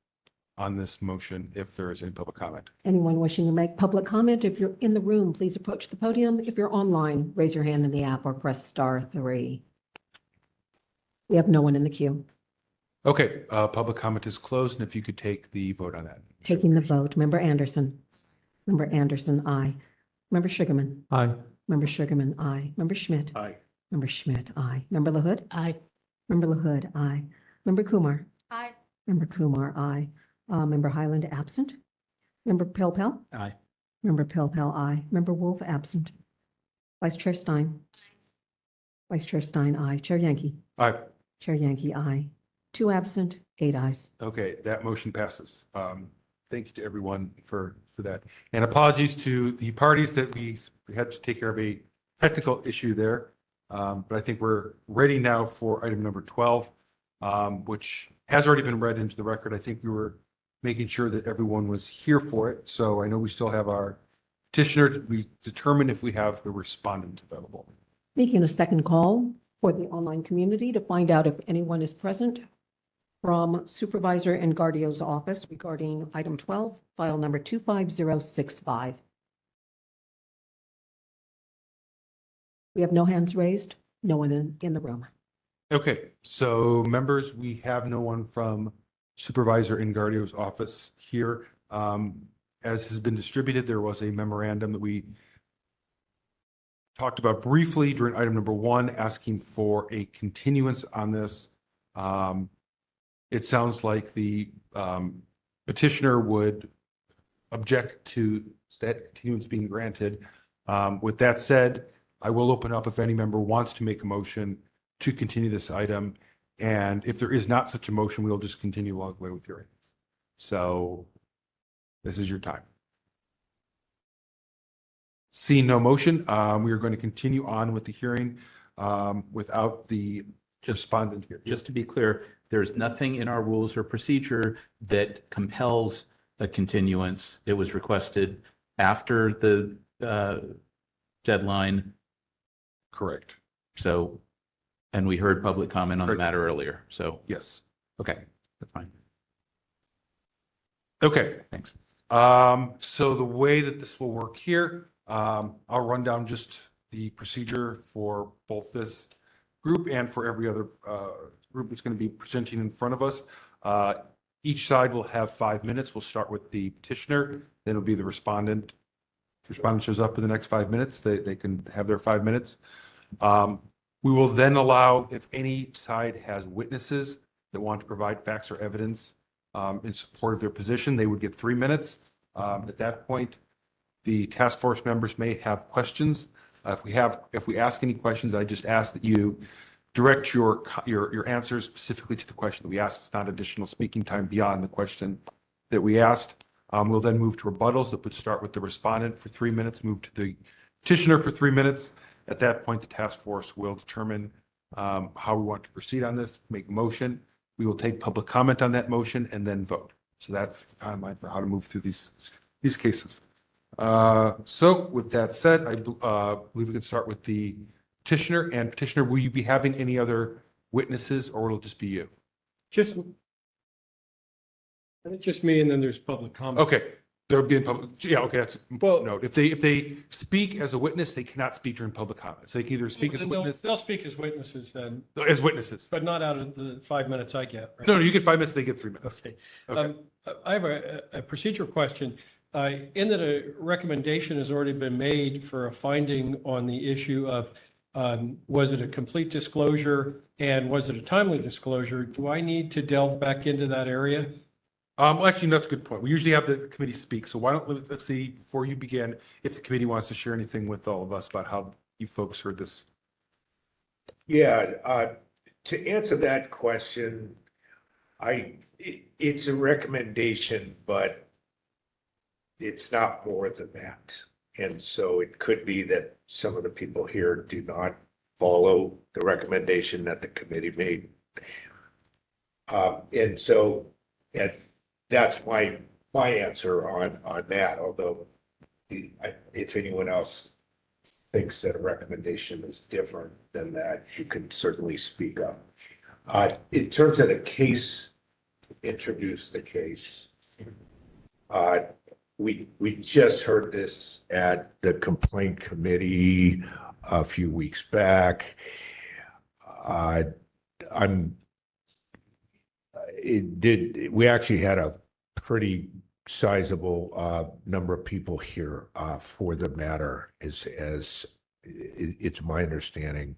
on this motion if there is any public comment. Anyone wishing to make public comment? If you're in the room, please approach the podium. If you're online, raise your hand in the app or press *3. We have no one in the queue. Okay, public comment is closed, and if you could take the vote on that. Taking the vote, member Anderson. Member Anderson, aye. Member Sugarman. Aye. Member Sugarman, aye. Member Schmidt. Aye. Member Schmidt, aye. Member LaHood. Aye. Member LaHood, aye. Member Kumar. Aye. Member Kumar, aye. Member Highland, absent. Member Pilpel. Aye. Member Pilpel, aye. Member Wolf, absent. Vice Chair Stein. Vice Chair Stein, aye. Chair Yankee. Aye. Chair Yankee, aye. 2 absent, 8 ayes. Okay, that motion passes. Thank you to everyone for that. And apologies to the parties that we had to take care of a technical issue there. But I think we're ready now for item number 12, which has already been read into the record. I think we were making sure that everyone was here for it. So I know we still have our petitioner. We determine if we have the respondent available. Making a second call for the online community to find out if anyone is present from Supervisor Engardio's office regarding item 12, file number 25065. We have no hands raised, no one in the room. Okay, so members, we have no one from Supervisor Engardio's office here. As has been distributed, there was a memorandum that we talked about briefly during item number 1, asking for a continuance on this. It sounds like the petitioner would object to that continuance being granted. With that said, I will open up if any member wants to make a motion to continue this item. And if there is not such a motion, we'll just continue along the way with hearing. So this is your time. Seeing no motion, we are going to continue on with the hearing without the respondent here. Just to be clear, there's nothing in our rules or procedure that compels a continuance. It was requested after the deadline. Correct. So, and we heard public comment on the matter earlier. So, yes. Okay, that's fine. Okay. Thanks. So the way that this will work here, I'll run down just the procedure for both this group and for every other group that's going to be presenting in front of us. Each side will have 5 minutes. We'll start with the petitioner, then it'll be the respondent. If the respondent shows up in the next 5 minutes, they can have their 5 minutes. We will then allow, if any side has witnesses that want to provide facts or evidence in support of their position, they would get 3 minutes. At that point, the task force members may have questions. If we ask any questions, I just ask that you direct your answers specifically to the question that we asked. It's not additional speaking time beyond the question that we asked. We'll then move to rebuttals that would start with the respondent for 3 minutes, move to the petitioner for 3 minutes. At that point, the task force will determine how we want to proceed on this, make a motion. We will take public comment on that motion and then vote. So that's the timeline for how to move through these cases. So with that said, I believe we can start with the petitioner. And petitioner, will you be having any other witnesses or it'll just be you? Just, I think just me, and then there's public comment. Okay, there'll be in public. Yeah, okay, that's Well, note. If they speak as a witness, they cannot speak during public comment. So they can either speak as a witness, They'll speak as witnesses then, as witnesses. but not out of the 5 minutes I get. Right? No, you get 5 minutes, they get 3 minutes. Okay. Okay. I have a procedure question. In that a recommendation has already been made for a finding on the issue of was it a complete disclosure and was it a timely disclosure? Do I need to delve back into that area? Well, actually, that's a good point. We usually have the committee speak. So why don't, let's see, before you begin, if the committee wants to share anything with all of us about how you folks heard this. Yeah, to answer that question, it's a recommendation, but it's not more than that. And so it could be that some of the people here do not follow the recommendation that the committee made. And so that's my answer on that, although if anyone else thinks that a recommendation is different than that, you can certainly speak up. In terms of the case, introduce the case. We just heard this at the complaint committee a few weeks back. We actually had a pretty sizable number of people here for the matter, as it's my understanding,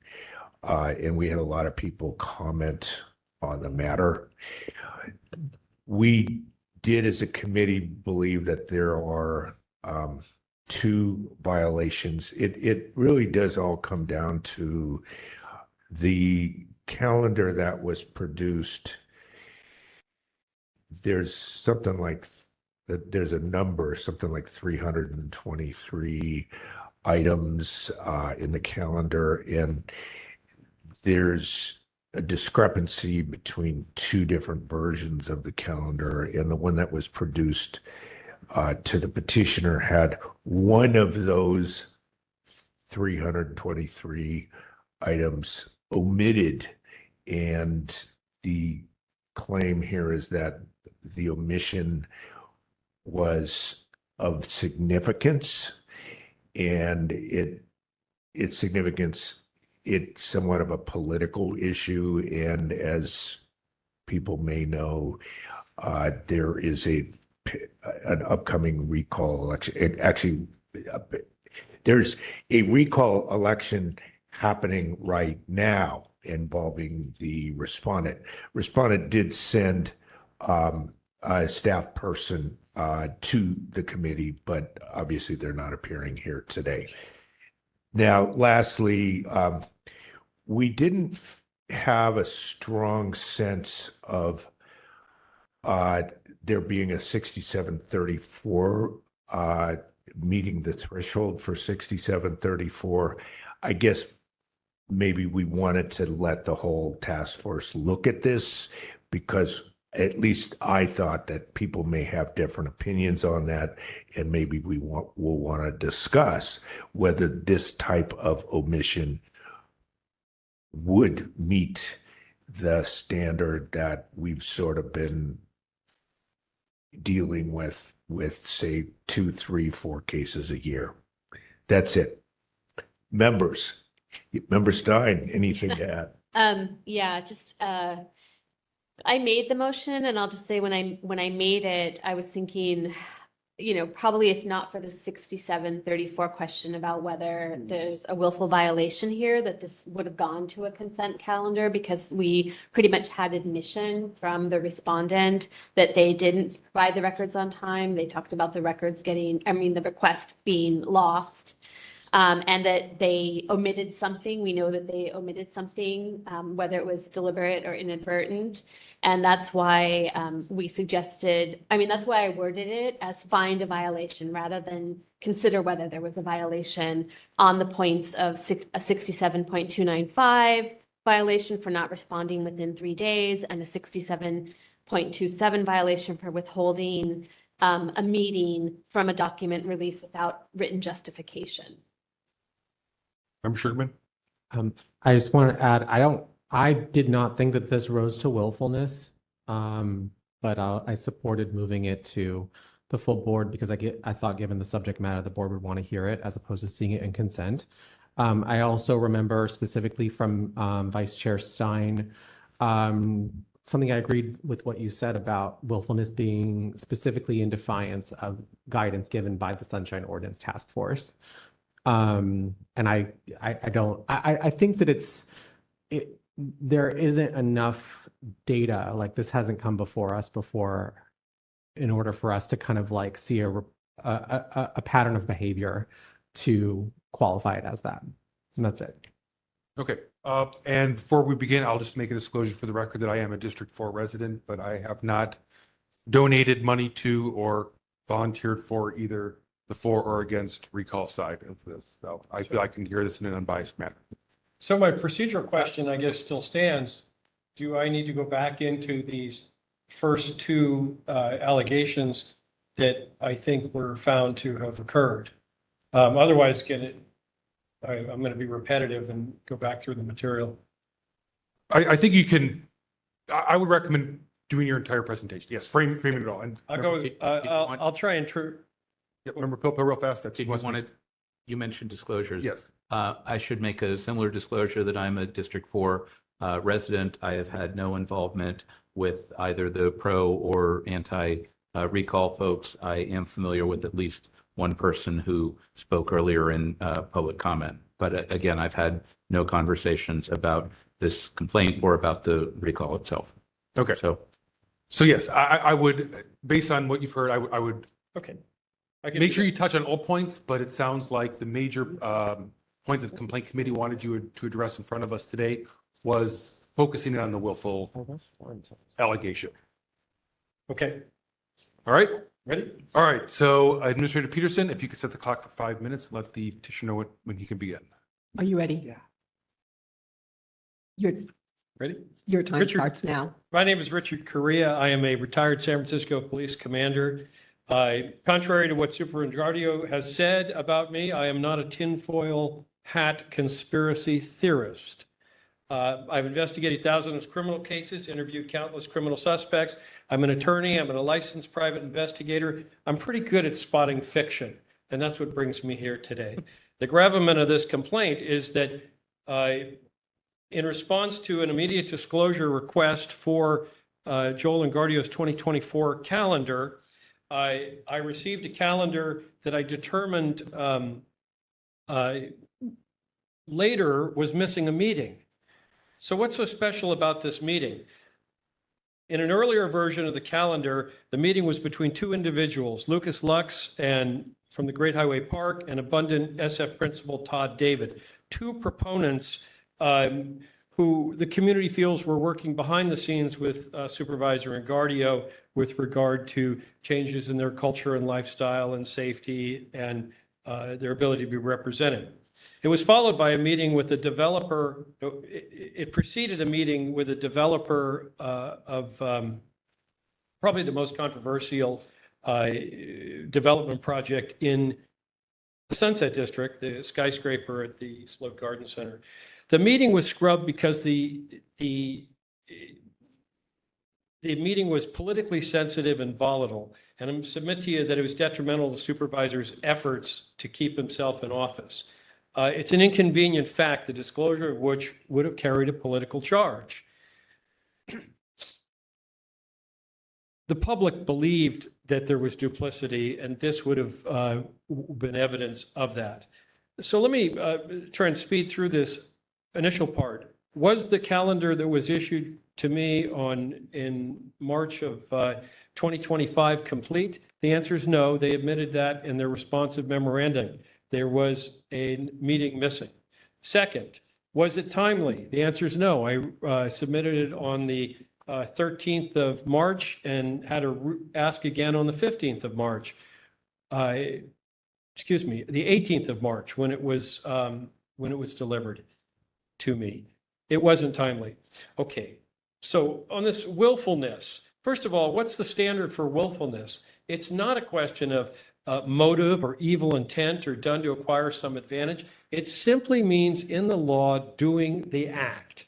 and we had a lot of people comment on the matter. We did, as a committee, believe that there are 2 violations. It really does all come down to the calendar that was produced. There's something like there's a number, something like 323 items in the calendar, and there's a discrepancy between 2 different versions of the calendar, and the one that was produced to the petitioner had one of those 323 items omitted, and the claim here is that the omission was of significance, and its significance, it's somewhat of a political issue, and as people may know, there is an upcoming recall election. There's a recall election happening right now involving the respondent. Respondent did send a staff person to the committee, but obviously they're not appearing here today. Now, lastly, we didn't have a strong sense of there being a 6734 meeting the threshold for 6734. I guess maybe we wanted to let the whole task force look at this, because at least I thought that people may have different opinions on that, and maybe we'll want to discuss whether this type of omission would meet the standard that we've sort of been dealing with say 2, 3, 4 cases a year. That's it. Member Stein, anything to add? Yeah, just I made the motion, and I'll just say when I made it, I was thinking, probably if not for the 6734 question about whether there's a willful violation here, that this would have gone to a consent calendar, because we pretty much had admission from the respondent that they didn't provide the records on time. They talked about the the request being lost. And that they omitted something. We know that they omitted something, whether it was deliberate or inadvertent. And that's why we suggested, that's why I worded it as find a violation rather than consider whether there was a violation on the points of a 67.295 violation for not responding within 3 days and a 67.27 violation for withholding a meeting from a document release without written justification. Member Sugarman? I just want to add, I did not think that this rose to willfulness, but I supported moving it to the full board because I thought given the subject matter, the board would want to hear it as opposed to seeing it in consent. I also remember specifically from Vice Chair Stein, something I agreed with what you said about willfulness being specifically in defiance of guidance given by the Sunshine Ordinance Task Force. And I think that there isn't enough data, like this hasn't come before us before in order for us to kind of like see a pattern of behavior to qualify it as that. And that's it. Okay. And before we begin, I'll just make a disclosure for the record that I am a District 4 resident, but I have not donated money to or volunteered for either the for or against recall side of this. So I feel I can hear this in an unbiased manner. So my procedural question, I guess, still stands. Do I need to go back into these first two allegations that I think were found to have occurred? Otherwise, I'm going to be repetitive and go back through the material. I think you can, I would recommend doing your entire presentation. Yes, framing it all. And I'll try and remember Pilpa real fast. You mentioned disclosures. Yes. I should make a similar disclosure that I'm a District 4 resident. I have had no involvement with either the pro or anti recall folks. I am familiar with at least one person who spoke earlier in public comment. But again, I've had no conversations about this complaint or about the recall itself. Okay. So yes, I would, based on what you've heard, I would. Okay. Make sure you touch on all points, but it sounds like the major point that the complaint committee wanted you to address in front of us today was focusing on the willful allegation. Okay. All right. Ready? All right. So Administrator Peterson, if you could set the clock for 5 minutes, and let the petitioner know when he can begin. Are you ready? Yeah. Ready? Your time starts now. My name is Richard Correa. I am a retired San Francisco police commander. Contrary to what Superintendent Gardio has said about me, I am not a tinfoil hat conspiracy theorist. I've investigated thousands of criminal cases, interviewed countless criminal suspects. I'm an attorney. I'm a licensed private investigator. I'm pretty good at spotting fiction, and that's what brings me here today. The gravamen of this complaint is that in response to an immediate disclosure request for Joel and Gardio's 2024 calendar, I received a calendar that I determined later was missing a meeting. So what's so special about this meeting? In an earlier version of the calendar, the meeting was between two individuals, Lucas Lux and from the Great Highway Park and Abundant SF Principal Todd David, two proponents who the community feels were working behind the scenes with Supervisor Engardio with regard to changes in their culture and lifestyle and safety and their ability to be represented. It was followed by a meeting with the developer. It preceded a meeting with a developer of probably the most controversial development project in the Sunset District, the skyscraper at the Sloat Garden Center. The meeting was scrubbed because the meeting was politically sensitive and volatile, and I submit to you that it was detrimental to the supervisor's efforts to keep himself in office. It's an inconvenient fact, the disclosure of which would have carried a political charge. The public believed that there was duplicity, and this would have been evidence of that. So let me try and speed through this initial part. Was the calendar that was issued to me in March of 2025 complete? The answer is no. They admitted that in their responsive memorandum. There was a meeting missing. Second, was it timely? The answer is no. I submitted it on the 13th of March and had to ask again on the 15th of March. Excuse me, the 18th of March when it was delivered to me. It wasn't timely. Okay, so on this willfulness, first of all, what's the standard for willfulness? It's not a question of motive or evil intent or done to acquire some advantage. It simply means in the law doing the act,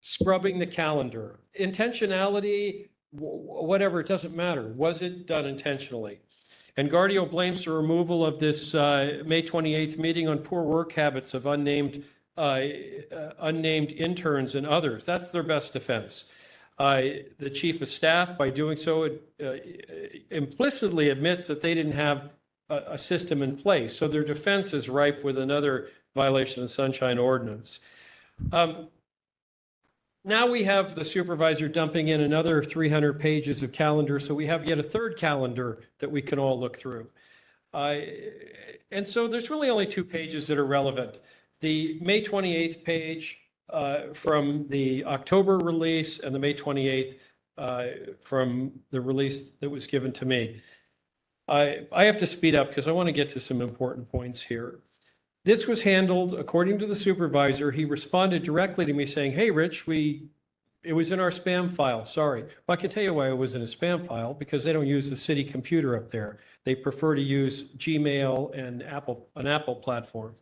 scrubbing the calendar. Intentionality, whatever, it doesn't matter. Was it done intentionally? Engardio blames the removal of this May 28th meeting on poor work habits of unnamed interns and others. That's their best defense. The chief of staff, by doing so, implicitly admits that they didn't have a system in place. So their defense is ripe with another violation of the Sunshine Ordinance. Now we have the supervisor dumping in another 300 pages of calendar. So we have yet a third calendar that we can all look through. And so there's really only 2 pages that are relevant. The May 28th page from the October release and the May 28th from the release that was given to me. I have to speed up because I want to get to some important points here. This was handled according to the supervisor. He responded directly to me saying, "Hey, Rich, it was in our spam file. Sorry." Well, I can tell you why it was in a spam file, because they don't use the city computer up there. They prefer to use Gmail and an Apple platform.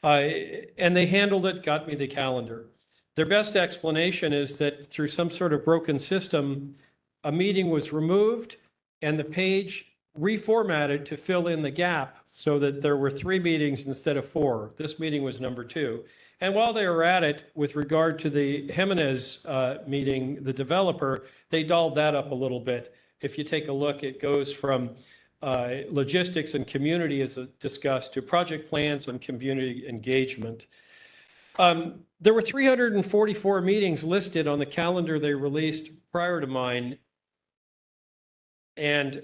And they handled it, got me the calendar. Their best explanation is that through some sort of broken system, a meeting was removed and the page reformatted to fill in the gap so that there were 3 meetings instead of 4. This meeting was number 2. And while they were at it, with regard to the Jimenez meeting, the developer, they dolled that up a little bit. If you take a look, it goes from logistics and community as discussed to project plans and community engagement. There were 344 meetings listed on the calendar they released prior to mine. And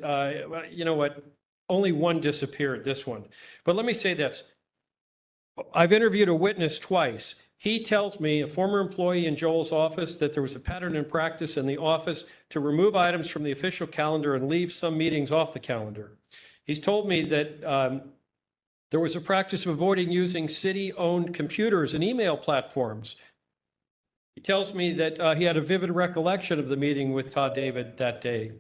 you know what? Only one disappeared, this one. But let me say this. I've interviewed a witness twice. He tells me, a former employee in Joel's office, that there was a pattern in practice in the office to remove items from the official calendar and leave some meetings off the calendar. He's told me that there was a practice of avoiding using city-owned computers and email platforms. He tells me that he had a vivid recollection of the meeting with Todd David that day.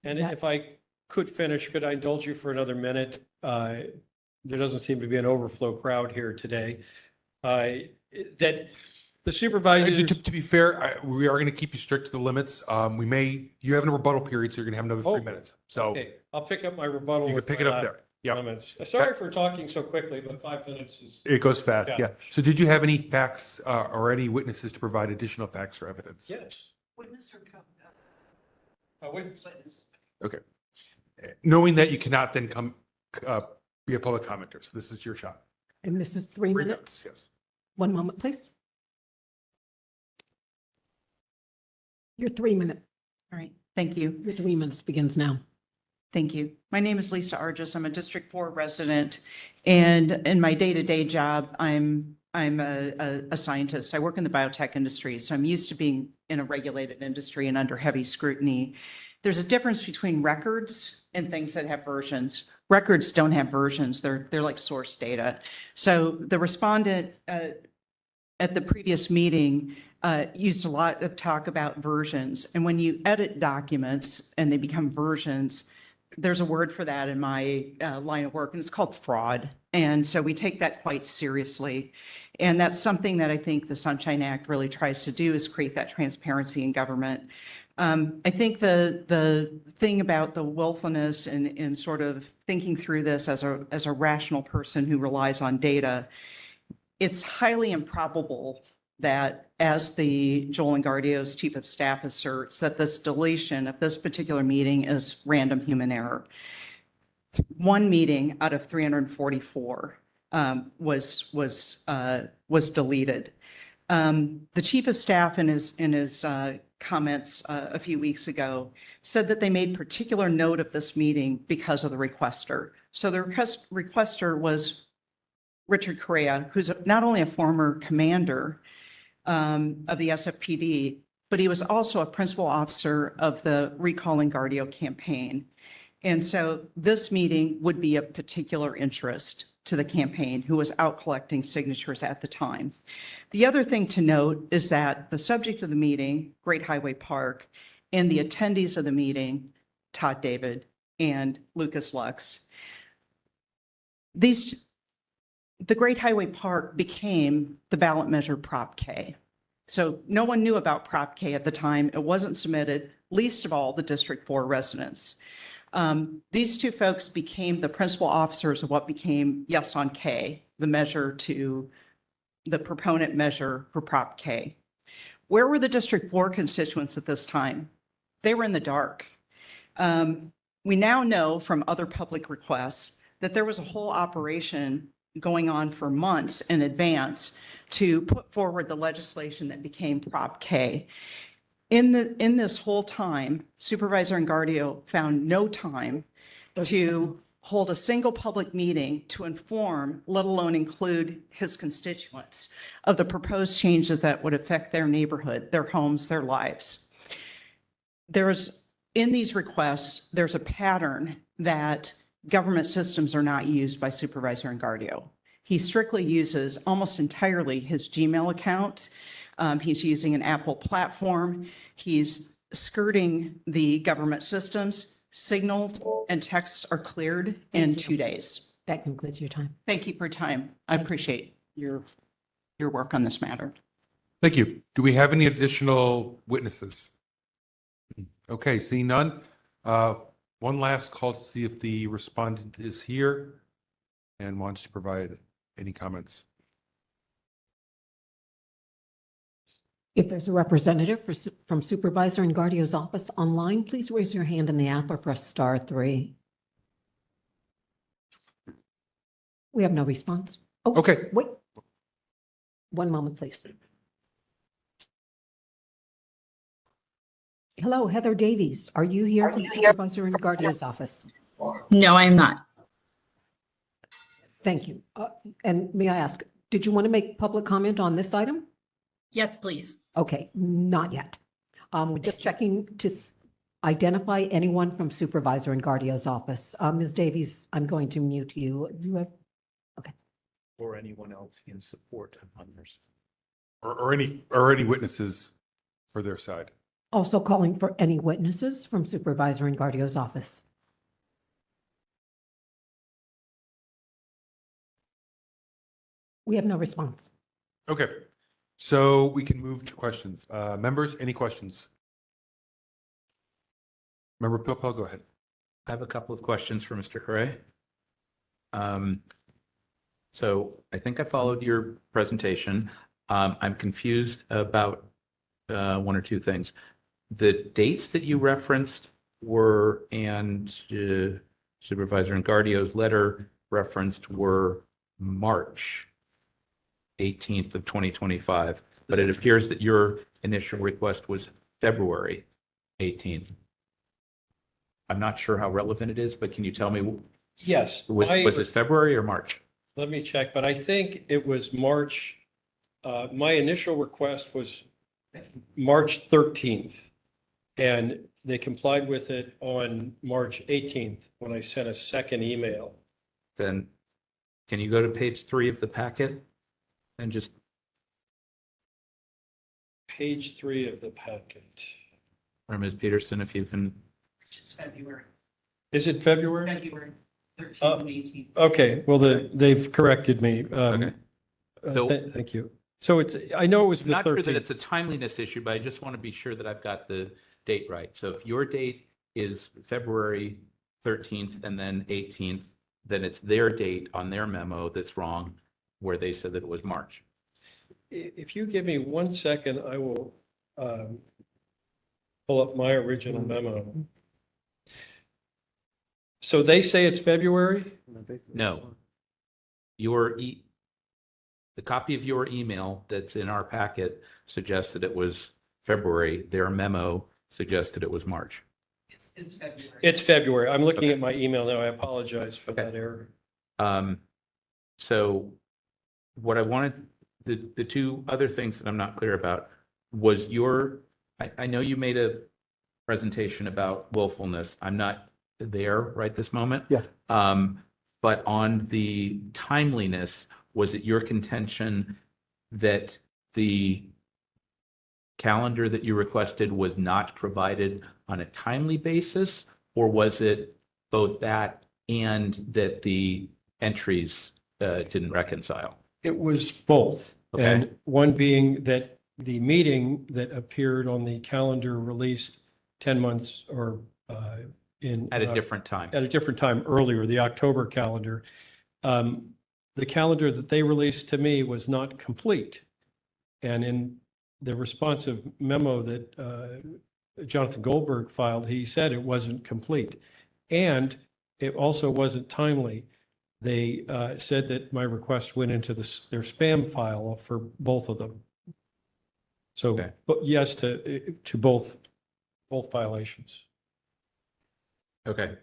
And if I could finish, could I indulge you for another minute? There doesn't seem to be an overflow crowd here today. That the supervisor... To be fair, we are going to keep you strict to the limits. You have a rebuttal period, so you're going to have another 3 minutes. So okay, I'll pick up my rebuttal. You can pick it up there. Yeah. Sorry for talking so quickly, but 5 minutes is... It goes fast, yeah. So did you have any facts or any witnesses to provide additional facts or evidence? Yes. Witness or witness? Okay. Knowing that you cannot then be a public commenter, so this is your shot. And this is 3 minutes? Yes. 1 moment, please. Your 3 minute, All right, thank you. your 3 minutes begins now. Thank you. My name is Lisa Argis. I'm a District 4 resident, and in my day-to-day job, I'm a scientist. I work in the biotech industry, so I'm used to being in a regulated industry and under heavy scrutiny. There's a difference between records and things that have versions. Records don't have versions. They're like source data. So the respondent at the previous meeting used a lot of talk about versions. And when you edit documents and they become versions, there's a word for that in my line of work, and it's called fraud. And so we take that quite seriously. And that's something that I think the Sunshine Act really tries to do, is create that transparency in government. I think the thing about the willfulness and sort of thinking through this as a rational person who relies on data, it's highly improbable that, as the Joel Engardio's chief of staff asserts, that this deletion of this particular meeting is random human error. One meeting out of 344 was deleted. The chief of staff in his comments a few weeks ago said that they made particular note of this meeting because of the requester. So the requester was Richard Correa, who's not only a former commander of the SFPD, but he was also a principal officer of the Recall Engardio campaign. And so this meeting would be of particular interest to the campaign, who was out collecting signatures at the time. The other thing to note is that the subject of the meeting, Great Highway Park, and the attendees of the meeting, Todd David and Lucas Lux, the Great Highway Park became the ballot measure Prop K. So no one knew about Prop K at the time. It wasn't submitted, least of all the District 4 residents. These two folks became the principal officers of what became Yes on K, the measure to the proponent measure for Prop K. Where were the District 4 constituents at this time? They were in the dark. We now know from other public requests that there was a whole operation going on for months in advance to put forward the legislation that became Prop K. In this whole time, Supervisor Engardio found no time to hold a single public meeting to inform, let alone include his constituents, of the proposed changes that would affect their neighborhood, their homes, their lives. In these requests, there's a pattern that government systems are not used by Supervisor Engardio. He strictly uses almost entirely his Gmail account. He's using an Apple platform. He's skirting the government systems. Signal and texts are cleared in 2 days. That concludes your time. Thank you for your time. I appreciate your work on this matter. Thank you. Do we have any additional witnesses? Okay, seeing none. One last call to see if the respondent is here and wants to provide any comments. If there's a representative from Supervisor Engardio's office online, please raise your hand in the app or press *3. We have no response. Oh, okay. Wait. One moment, please. Hello, Heather Davies. Are you here from Supervisor Engardio's office? No, I am not. Thank you. And may I ask, did you want to make public comment on this item? Yes, please. Okay, not yet. We're just checking to identify anyone from Supervisor Engardio's office. Ms. Davies, I'm going to mute you. You have, okay. Or anyone else in support of others. Or any witnesses for their side. Also calling for any witnesses from Supervisor Engardio's office. We have no response. Okay, so we can move to questions. Members, any questions? Member Pilpel, go ahead. I have a couple of questions for Mr. Correa. So I think I followed your presentation. I'm confused about one or two things. The dates that you referenced were, and Supervisor Engardio's letter referenced, were March 18th of 2025, but it appears that your initial request was February 18th. I'm not sure how relevant it is, but can you tell me, Yes. was this February or March? Let me check, but I think it was March. My initial request was March 13th, and they complied with it on March 18th when I sent a second email. Then can you go to page 3 of the packet and just Page 3 of the packet. or Ms. Peterson, if you can. Which is February, Is it February? 13th and 18th. Okay, well, they've corrected me. Okay. So- Thank you. So I know it was I'm the not sure that 13th. it's a timeliness issue, but I just want to be sure that I've got the date right. So if your date is February 13th and then 18th, then it's their date on their memo that's wrong, where they said that it was March. If you give me 1 second, I will pull up my original memo. So they say it's February? No. The copy of your email that's in our packet suggests that it was February. Their memo suggested it was March. It's February. It's February. I'm looking at my email now. I apologize for that error. So what I wanted, the two other things that I'm not clear about was I know you made a presentation about willfulness. I'm not there right this moment. Yeah. But on the timeliness, was it your contention that the calendar that you requested was not provided on a timely basis? Or was it both that and that the entries didn't reconcile? It was both. Okay. And one being that the meeting that appeared on the calendar released 10 months or At a different time. At a different time earlier, the October calendar. The calendar that they released to me was not complete. And in the responsive memo that Jonathan Goldberg filed, he said it wasn't complete. And it also wasn't timely. They said that my request went into their spam file for both of them. So, Okay. but yes to both violations. Okay.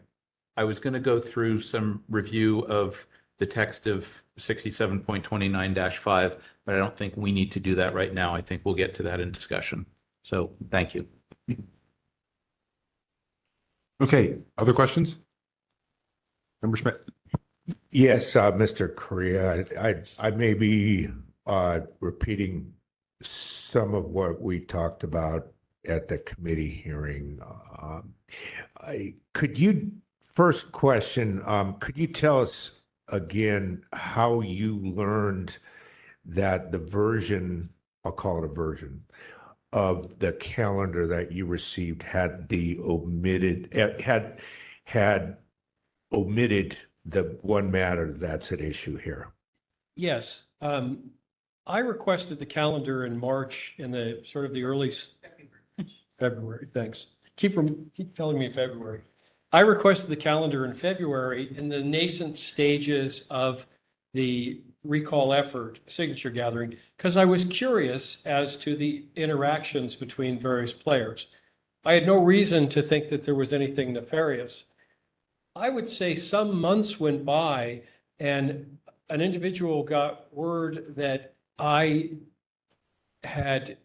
I was going to go through some review of the text of 67.29-5, but I don't think we need to do that right now. I think we'll get to that in discussion. So thank you. Okay, other Member Schmidt? Yes, Mr. Correa, I may be repeating some of what we talked about at the committee hearing. First question, could you tell us again how you learned that the version, I'll call it a version, of the calendar that you received had omitted the one matter that's at issue here? Yes. I requested the calendar in March in the sort of the early February. Thanks. Keep telling me February. I requested the calendar in February in the nascent stages of the recall effort, signature gathering, because I was curious as to the interactions between various players. I had no reason to think that there was anything nefarious. I would say some months went by and an individual got word that I had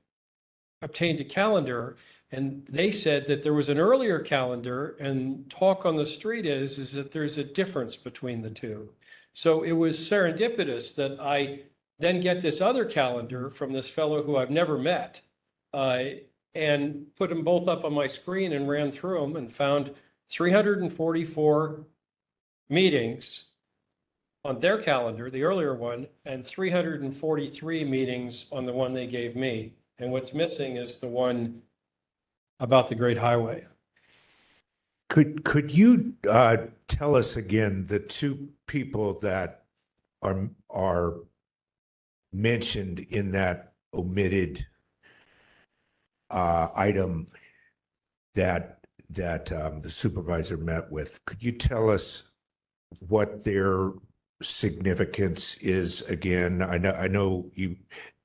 obtained a calendar, and they said that there was an earlier calendar, and talk on the street is that there's a difference between the two. So it was serendipitous that I then get this other calendar from this fellow who I've never met, and put them both up on my screen and ran through them and found 344 meetings on their calendar, the earlier one, and 343 meetings on the one they gave me. And what's missing is the one about the Great Highway. Could you tell us again the two people that are mentioned in that omitted item that the supervisor met with? Could you tell us what their significance is again? I know you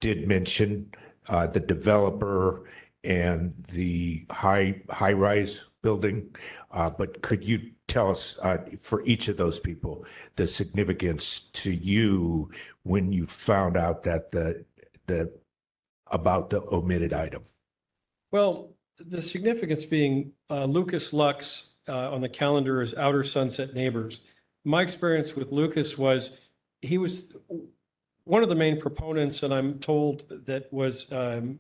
did mention the developer and the high-rise building. But could you tell us for each of those people the significance to you when you found out that about the omitted item? Well, the significance being Lucas Lux on the calendar is Outer Sunset Neighbors. My experience with Lucas was he was one of the main proponents, and I'm told that was, an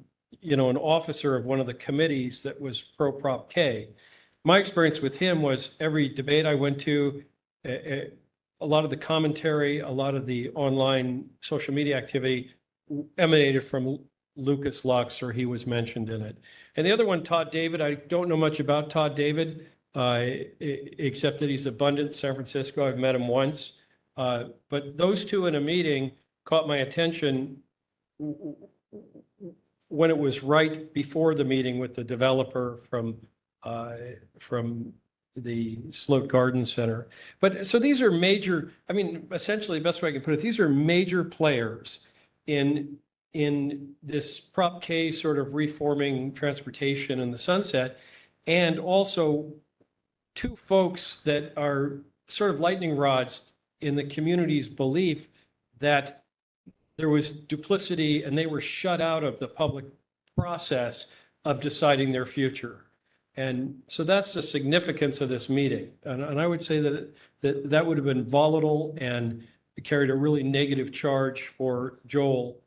officer of one of the committees that was pro Prop K. My experience with him was every debate I went to, a lot of the commentary, a lot of the online social media activity emanated from Lucas Lux, or he was mentioned in it. And the other one, Todd David, I don't know much about Todd David, except that he's abundant in San Francisco. I've met him once. But those two in a meeting caught my attention when it was right before the meeting with the developer from the Sloat Garden Center. But so these are major, essentially the best way I can put it, these are major players in this Prop K sort of reforming transportation in the Sunset, and also two folks that are sort of lightning rods in the community's belief that there was duplicity and they were shut out of the public process of deciding their future. And so that's the significance of this meeting. And I would say that would have been volatile and carried a really negative charge for Joel.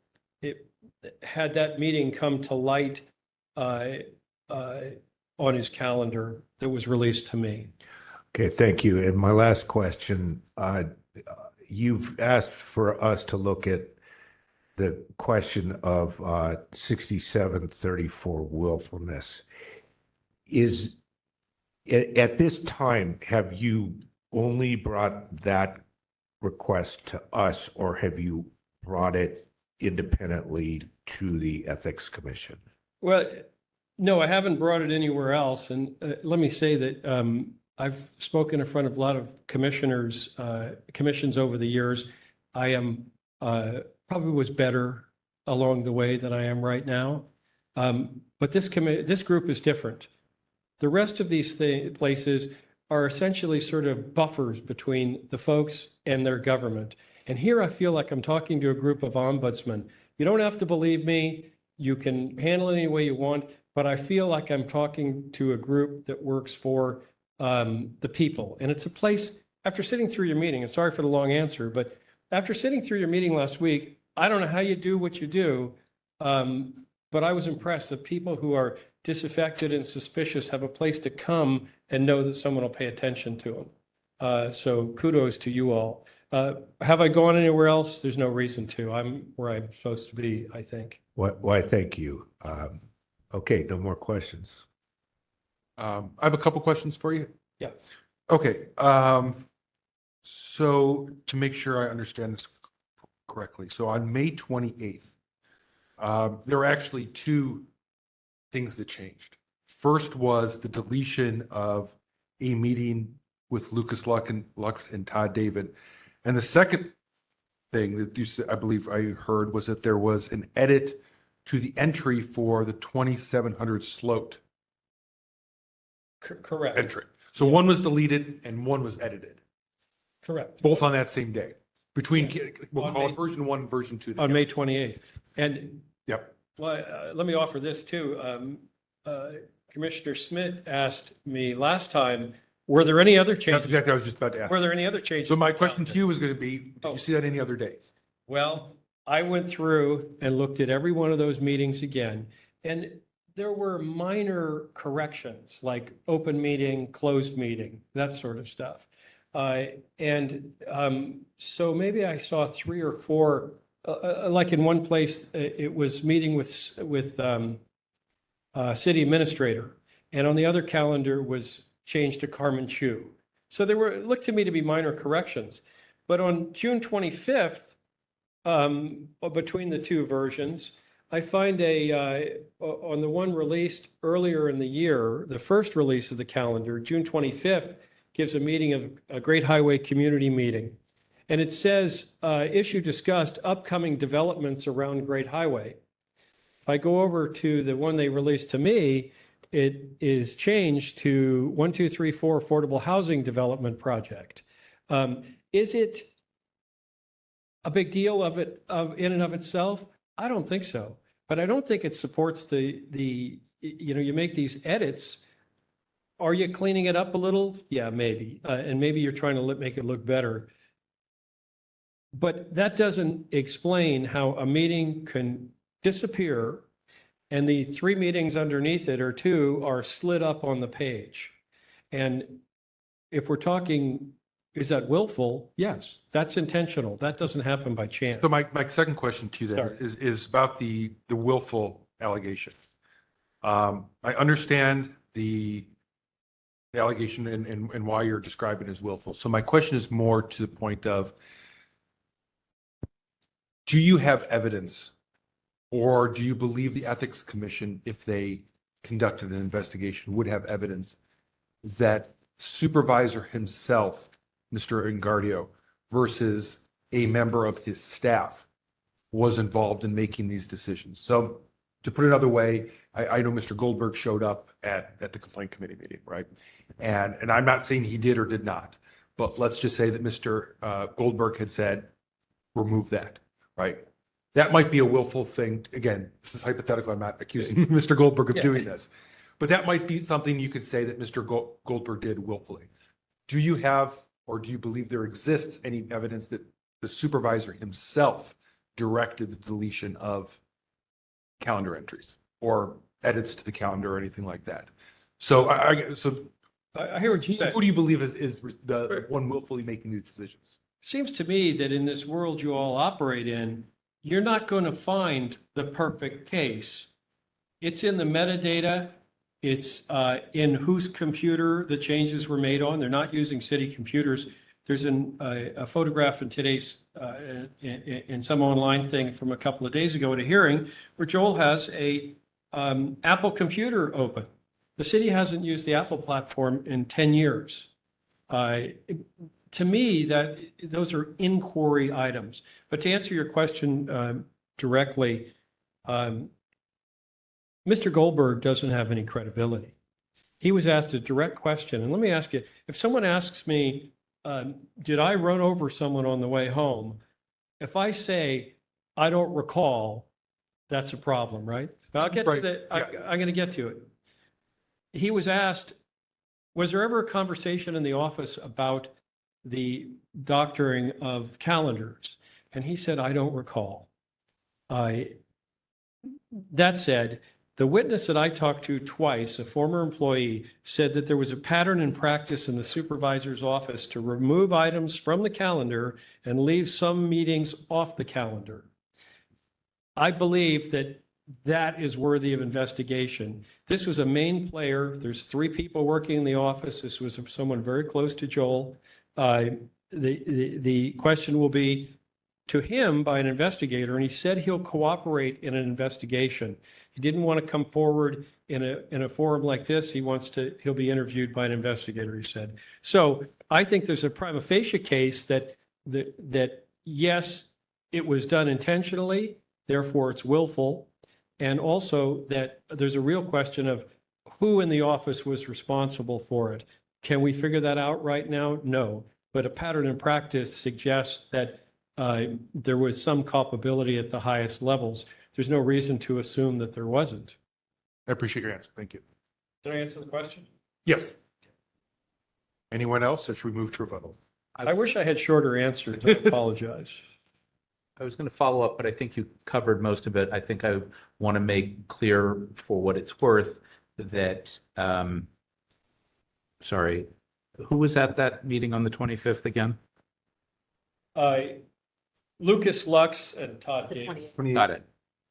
Had that meeting come to light on his calendar that was released to me. Okay, thank you. And my last question, you've asked for us to look at the question of 6734 willfulness. Is at this time, have you only brought that request to us, or have you brought it independently to the Ethics Commission? Well, no, I haven't brought it anywhere else. And let me say that I've spoken in front of a lot of commissions over the years. I am probably was better along the way than I am right now. But this group is different. The rest of these places are essentially sort of buffers between the folks and their government. And here I feel like I'm talking to a group of ombudsmen. You don't have to believe me. You can handle it any way you want. But I feel like I'm talking to a group that works for the people. And it's a place, after sitting through your meeting, and sorry for the long answer, but after sitting through your meeting last week, I don't know how you do what you do, but I was impressed that people who are disaffected and suspicious have a place to come and know that someone will pay attention to them. So kudos to you all. Have I gone anywhere else? There's no reason to. I'm where I'm supposed to be, I think. Why, thank you. Okay, no more questions. I have a couple questions for you. Yeah. Okay. So to make sure I understand this correctly, so on May 28th, there were actually two things that changed. First was the deletion of a meeting with Lucas Lux and Todd David. And the second thing that you said, I believe I heard, was that there was an edit to the entry for the 2700 Sloat. Correct. Entry. So one was deleted and one was edited. Correct. Both on that same day. Between, we'll On call May- it version 1 and version 2. On May 28th. And Yep. well, let me offer this too. Commissioner Schmidt asked me last time, were there any other That's changes? exactly what I was just about to ask. Were there any other changes? So my question to you was going to be, did Oh. you see that any other days? Well, I went through and looked at every one of those meetings again, and there were minor corrections, like open meeting, closed meeting, that sort of stuff. So maybe I saw 3 or 4, like in one place, it was meeting with city administrator, and on the other calendar was changed to Carmen Chu. So there were, it looked to me to be minor corrections. But on June 25th, between the two versions, I find on the one released earlier in the year, the first release of the calendar, June 25th, gives a meeting of a Great Highway Community Meeting. And it says, issue discussed, upcoming developments around Great Highway. If I go over to the one they released to me, it is changed to 1234 Affordable Housing Development Project. Is it a big deal in and of itself? I don't think so, but I don't think it supports you make these edits. Are you cleaning it up a little? Yeah, maybe. And maybe you're trying to make it look better. But that doesn't explain how a meeting can disappear and the 3 meetings underneath it or 2 are slid up on the page. And if we're talking, is that willful? Yes, that's intentional. That doesn't happen by chance. So my second question to you then is about the willful allegation. I understand the allegation and why you're describing it as willful. So my question is more to the point of, do you have evidence, or do you believe the Ethics Commission, if they conducted an investigation, would have evidence that supervisor himself, Mr. Engardio, versus a member of his staff was involved in making these decisions? So to put it another way, I know Mr. Goldberg showed up at the complaint committee meeting, right? And I'm not saying he did or did not, but let's just say that Mr. Goldberg had said, remove that, right? That might be a willful thing. Again, this is hypothetical. I'm not accusing Mr. Goldberg of doing this, but that might be something you could say that Mr. Goldberg did willfully. Do you have, or do you believe there exists any evidence that the supervisor himself directed the deletion of calendar entries or edits to the calendar or anything like that? So I hear what you say. Who do you believe is the one willfully making these decisions? Seems to me that in this world you all operate in, you're not going to find the perfect case. It's in the metadata. It's in whose computer the changes were made on. They're not using city computers. There's a photograph in today's, in some online thing from a couple of days ago at a hearing where Joel has a Apple computer open. The city hasn't used the Apple platform in 10 years. To me, those are inquiry items. But to answer your question directly, Mr. Goldberg doesn't have any credibility. He was asked a direct question. And let me ask you, if someone asks me, did I run over someone on the way home? If I say, I don't recall, that's a problem, right? But I'll get to that. I'm going to get to it. He was asked, was there ever a conversation in the office about the doctoring of calendars? And he said, I don't recall. That said, the witness that I talked to twice, a former employee, said that there was a pattern in practice in the supervisor's office to remove items from the calendar and leave some meetings off the calendar. I believe that is worthy of investigation. This was a main player. There's 3 people working in the office. This was someone very close to Joel. The question will be to him by an investigator, and he said he'll cooperate in an investigation. He didn't want to come forward in a forum like this. He'll be interviewed by an investigator, he said. So I think there's a prima facie case that yes, it was done intentionally, therefore it's willful, and also that there's a real question of who in the office was responsible for it. Can we figure that out right now? No. But a pattern in practice suggests that there was some culpability at the highest levels. There's no reason to assume that there wasn't. I appreciate your answer. Thank you. Did I answer the question? Yes. Anyone else, or should we move to rebuttal? I wish I had shorter answers. I apologize. I was going to follow up, but I think you covered most of it. I think I want to make clear, for what it's worth, that, sorry, who was at that meeting on the 25th again? Lucas Lux and Todd David. Got it.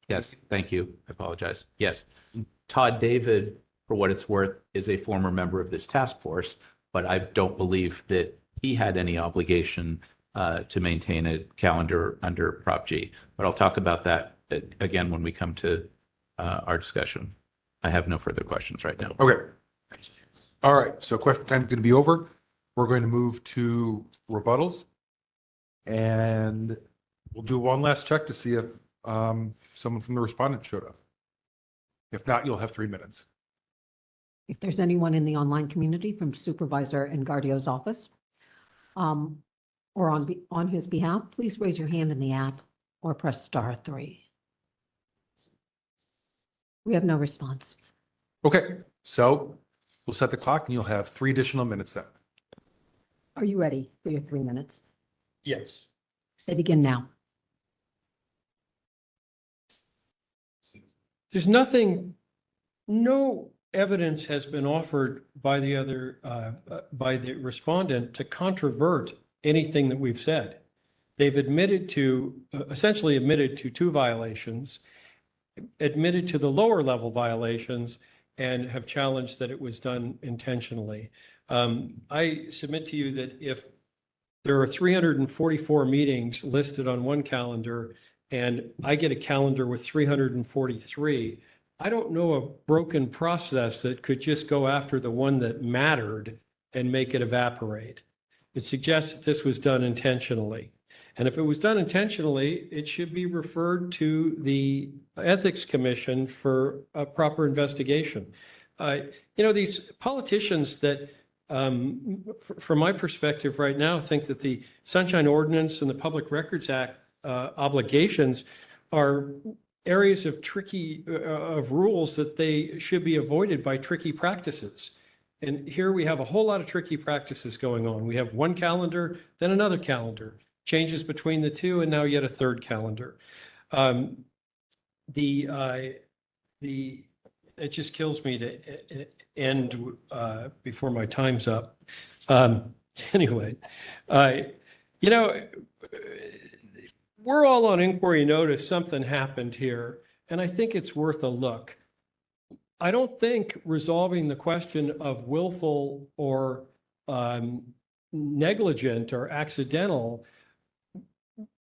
Yes, thank you. I apologize. Yes. Todd David, for what it's worth, is a former member of this task force, but I don't believe that he had any obligation to maintain a calendar under Prop G. But I'll talk about that again when we come to our discussion. I have no further questions right now. Okay. All right. So question time is going to be over. We're going to move to rebuttals. And we'll do one last check to see if someone from the respondent showed up. If not, you'll have 3 minutes. If there's anyone in the online community from Supervisor Engardio's office, or on his behalf, please raise your hand in the app or press *3. We have no response. Okay, so we'll set the clock and you'll have 3 additional minutes then. Are you ready for your 3 minutes? Yes. They begin now. There's no evidence has been offered by by the respondent to controvert anything that we've said. They've essentially admitted to 2 violations, admitted to the lower level violations, and have challenged that it was done intentionally. I submit to you that if there are 344 meetings listed on one calendar and I get a calendar with 343, I don't know a broken process that could just go after the one that mattered and make it evaporate. It suggests that this was done intentionally. And if it was done intentionally, it should be referred to the Ethics Commission for a proper investigation. These politicians that, from my perspective right now, think that the Sunshine Ordinance and the Public Records Act obligations are areas of rules that they should be avoided by tricky practices. And here we have a whole lot of tricky practices going on. We have one calendar, then another calendar, changes between the two, and now yet a third calendar. It just kills me to end before my time's up. Anyway, we're all on inquiry notice. Something happened here, and I think it's worth a look. I don't think resolving the question of willful or negligent or accidental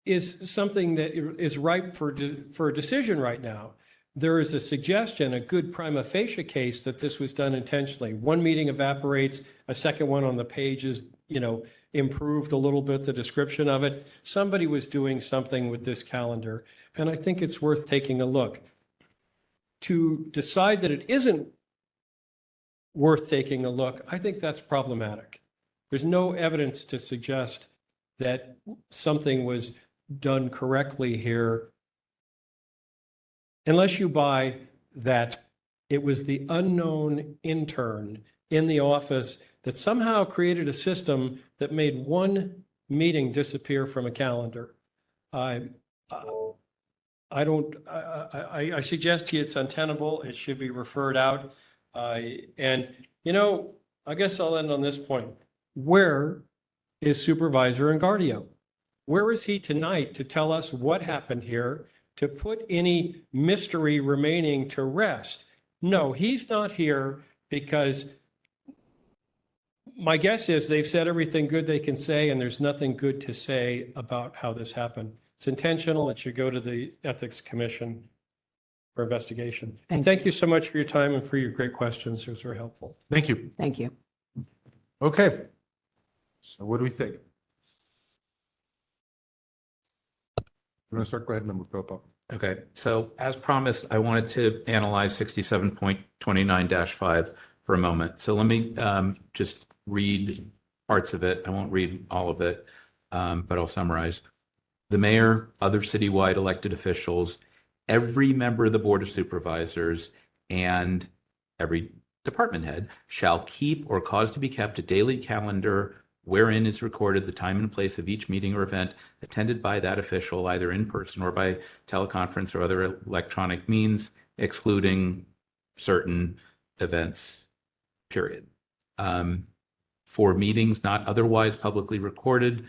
is something that is ripe for a decision right now. There is a suggestion, a good prima facie case, that this was done intentionally. One meeting evaporates, a second one on the page is, improved a little bit, the description of it. Somebody was doing something with this calendar, and I think it's worth taking a look. To decide that it isn't worth taking a look, I think that's problematic. There's no evidence to suggest that something was done correctly here, unless you buy that it was the unknown intern in the office that somehow created a system that made one meeting disappear from a calendar. I suggest to you it's untenable. It should be referred out. And, I guess I'll end on this point. Where is Supervisor Engardio? Where is he tonight to tell us what happened here, to put any mystery remaining to rest? No, he's not here because my guess is they've said everything good they can say, and there's nothing good to say about how this happened. It's intentional. It should go to the Ethics Commission for investigation. Thank you so much for your time and for your great questions. It was very helpful. Thank you. Thank you. Okay. So what do we think? You want to start? Go ahead, Member Popo. Okay, so as promised, I wanted to analyze 67.29-5 for a moment. So let me just read parts of it. I won't read all of it, but I'll summarize. The mayor, other citywide elected officials, every member of the Board of Supervisors, and every department head shall keep or cause to be kept a daily calendar wherein is recorded the time and place of each meeting or event attended by that official, either in person or by teleconference or other electronic means, excluding certain events, period. For meetings not otherwise publicly recorded,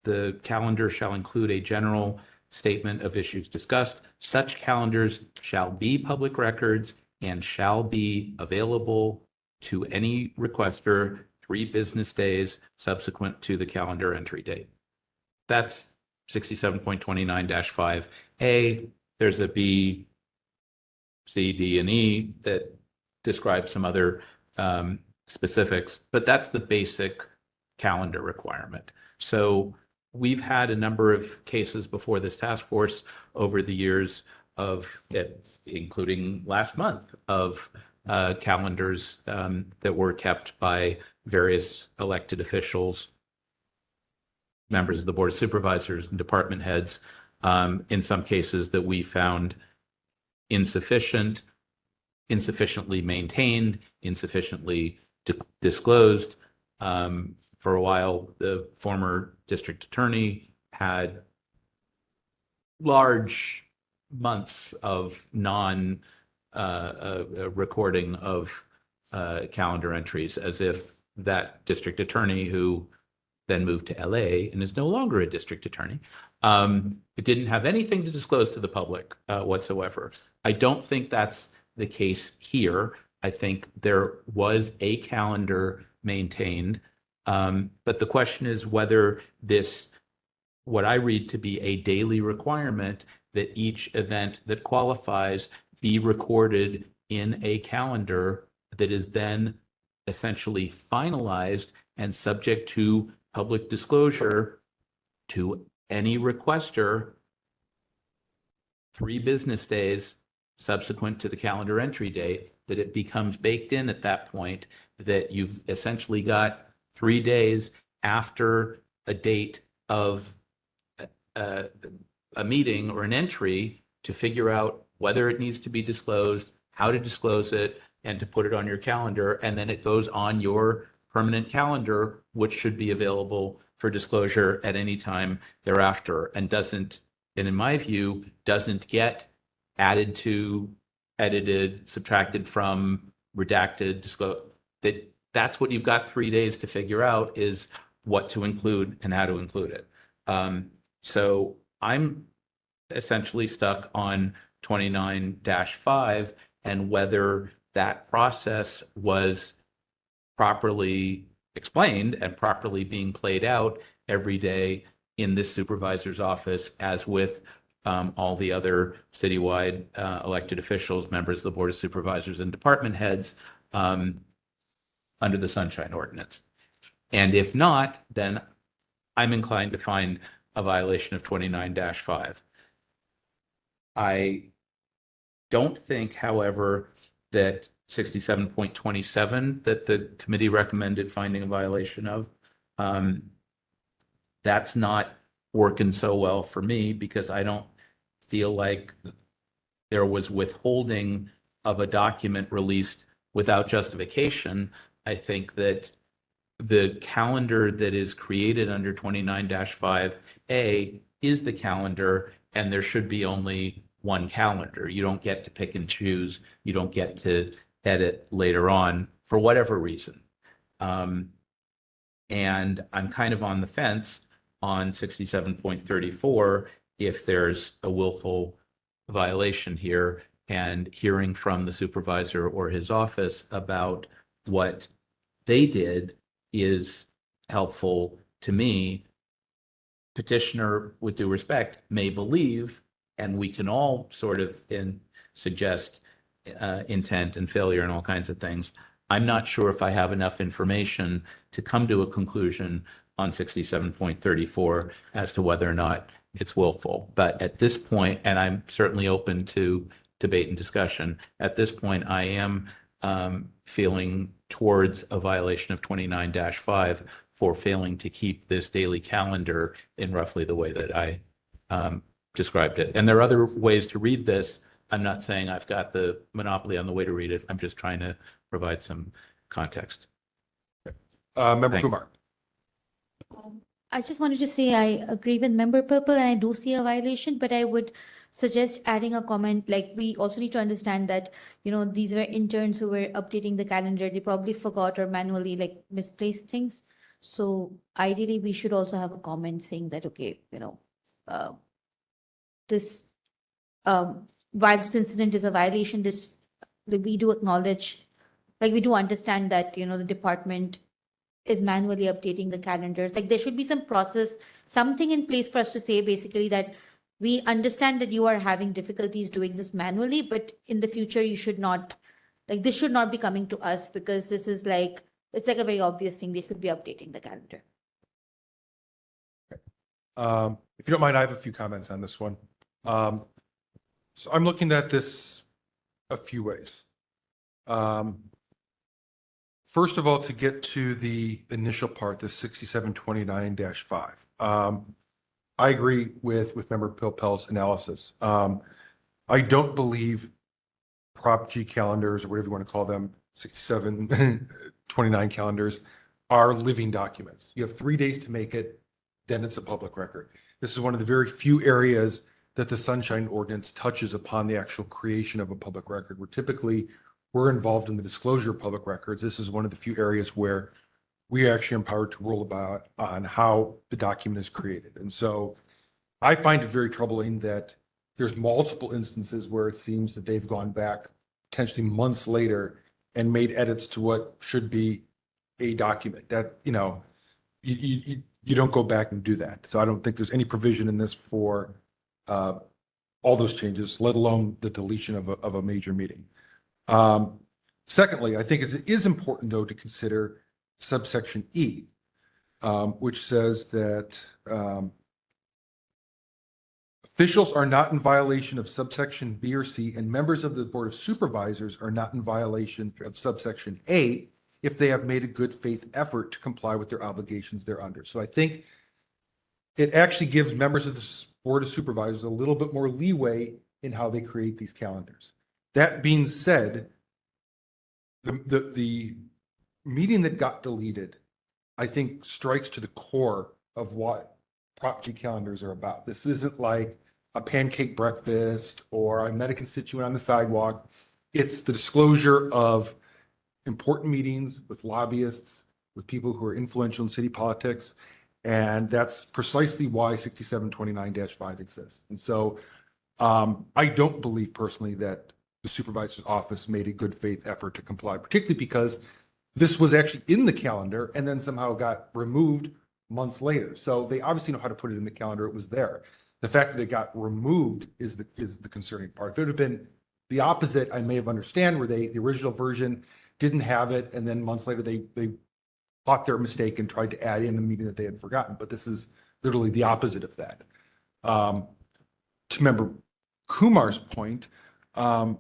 the calendar shall include a general statement of issues discussed. Such calendars shall be public records and shall be available to any requester 3 business days subsequent to the calendar entry date. That's 67.29-5A. There's a B, C, D, and E that describe some other specifics, but that's the basic calendar requirement. So we've had a number of cases before this task force over the years of it, including last month, of calendars that were kept by various elected officials, members of the Board of Supervisors and department heads, in some cases that we found insufficient, insufficiently maintained, insufficiently disclosed. For a while, the former district attorney had large months of recording of calendar entries, as if that district attorney, who then moved to LA and is no longer a district attorney, it didn't have anything to disclose to the public whatsoever. I don't think that's the case here. I think there was a calendar maintained, but the question is whether this, what I read to be a daily requirement, that each event that qualifies be recorded in a calendar that is then essentially finalized and subject to public disclosure to any requester 3 business days subsequent to the calendar entry date, that it becomes baked in at that point, that you've essentially got 3 days after a date of a meeting or an entry to figure out whether it needs to be disclosed, how to disclose it, and to put it on your calendar. And then it goes on your permanent calendar, which should be available for disclosure at any time thereafter, and doesn't, and in my view, doesn't get added to, edited, subtracted from, redacted, disclosed. That's what you've got 3 days to figure out, is what to include and how to include it. So I'm essentially stuck on 29-5 and whether that process was properly explained and properly being played out every day in this supervisor's office, as with all the other citywide elected officials, members of the Board of Supervisors and department heads under the Sunshine Ordinance. And if not, then I'm inclined to find a violation of 29-5. I don't think, however, that 67.27 that the committee recommended finding a violation of, that's not working so well for me, because I don't feel like there was withholding of a document released without justification. I think that the calendar that is created under 29-5A is the calendar, and there should be only one calendar. You don't get to pick and choose. You don't get to edit later on for whatever reason. And I'm kind of on the fence on 67.34 if there's a willful violation here, and hearing from the supervisor or his office about what they did is helpful to me. Petitioner, with due respect, may believe, and we can all sort of suggest intent and failure and all kinds of things. I'm not sure if I have enough information to come to a conclusion on 67.34 as to whether or not it's willful. But at this point, and I'm certainly open to debate and discussion, at this point, I am feeling towards a violation of 29-5 for failing to keep this daily calendar in roughly the way that I described it. And there are other ways to read this. I'm not saying I've got the monopoly on the way to read it. I'm just trying to provide some context. Member Kumar. I just wanted to say I agree with Member Purple, and I do see a violation, but I would suggest adding a comment, like we also need to understand that, these were interns who were updating the calendar. They probably forgot or manually misplaced things. So ideally, we should also have a comment saying that, okay, this, while this incident is a violation, we do acknowledge, we do understand that, the department is manually updating the calendars. There should be some process, something in place for us to say basically that we understand that you are having difficulties doing this manually, but in the future you should not, this should not be coming to us, because this is it's a very obvious thing. They should be updating the calendar. If you don't mind, I have a few comments on this one. So I'm looking at this a few ways. First of all, to get to the initial part, the 6729-5. I agree with Member Pilpel's analysis. I don't believe Prop G calendars, or whatever you want to call them, 6729 calendars, are living documents. You have 3 days to make it, then it's a public record. This is one of the very few areas that the Sunshine Ordinance touches upon the actual creation of a public record. Where typically we're involved in the disclosure of public records. This is one of the few areas where we are actually empowered to rule about on how the document is created. And so I find it very troubling that there's multiple instances where it seems that they've gone back potentially months later and made edits to what should be a document. That, you know, you don't go back and do that. So I don't think there's any provision in this for all those changes, let alone the deletion of a major meeting. Secondly, I think it is important, though, to consider subsection E, which says that officials are not in violation of subsection B or C, and members of the Board of Supervisors are not in violation of subsection A if they have made a good faith effort to comply with their obligations thereunder. So I think it actually gives members of the Board of Supervisors a little bit more leeway in how they create these calendars. That being said, the meeting that got deleted, I think, strikes to the core of what Prop G calendars are about. This isn't like a pancake breakfast or I met a constituent on the sidewalk. It's the disclosure of important meetings with lobbyists, with people who are influential in city politics. And that's precisely why 6729-5 exists. And so I don't believe personally that the supervisor's office made a good faith effort to comply, particularly because this was actually in the calendar and then somehow got removed months later. So they obviously know how to put it in the calendar. It was there. The fact that it got removed is the concerning part. If it would have been the opposite, I may have understand where the original version didn't have it, and then months later they caught their mistake and tried to add in a meeting that they had forgotten. But this is literally the opposite of that. To Member Kumar's point, I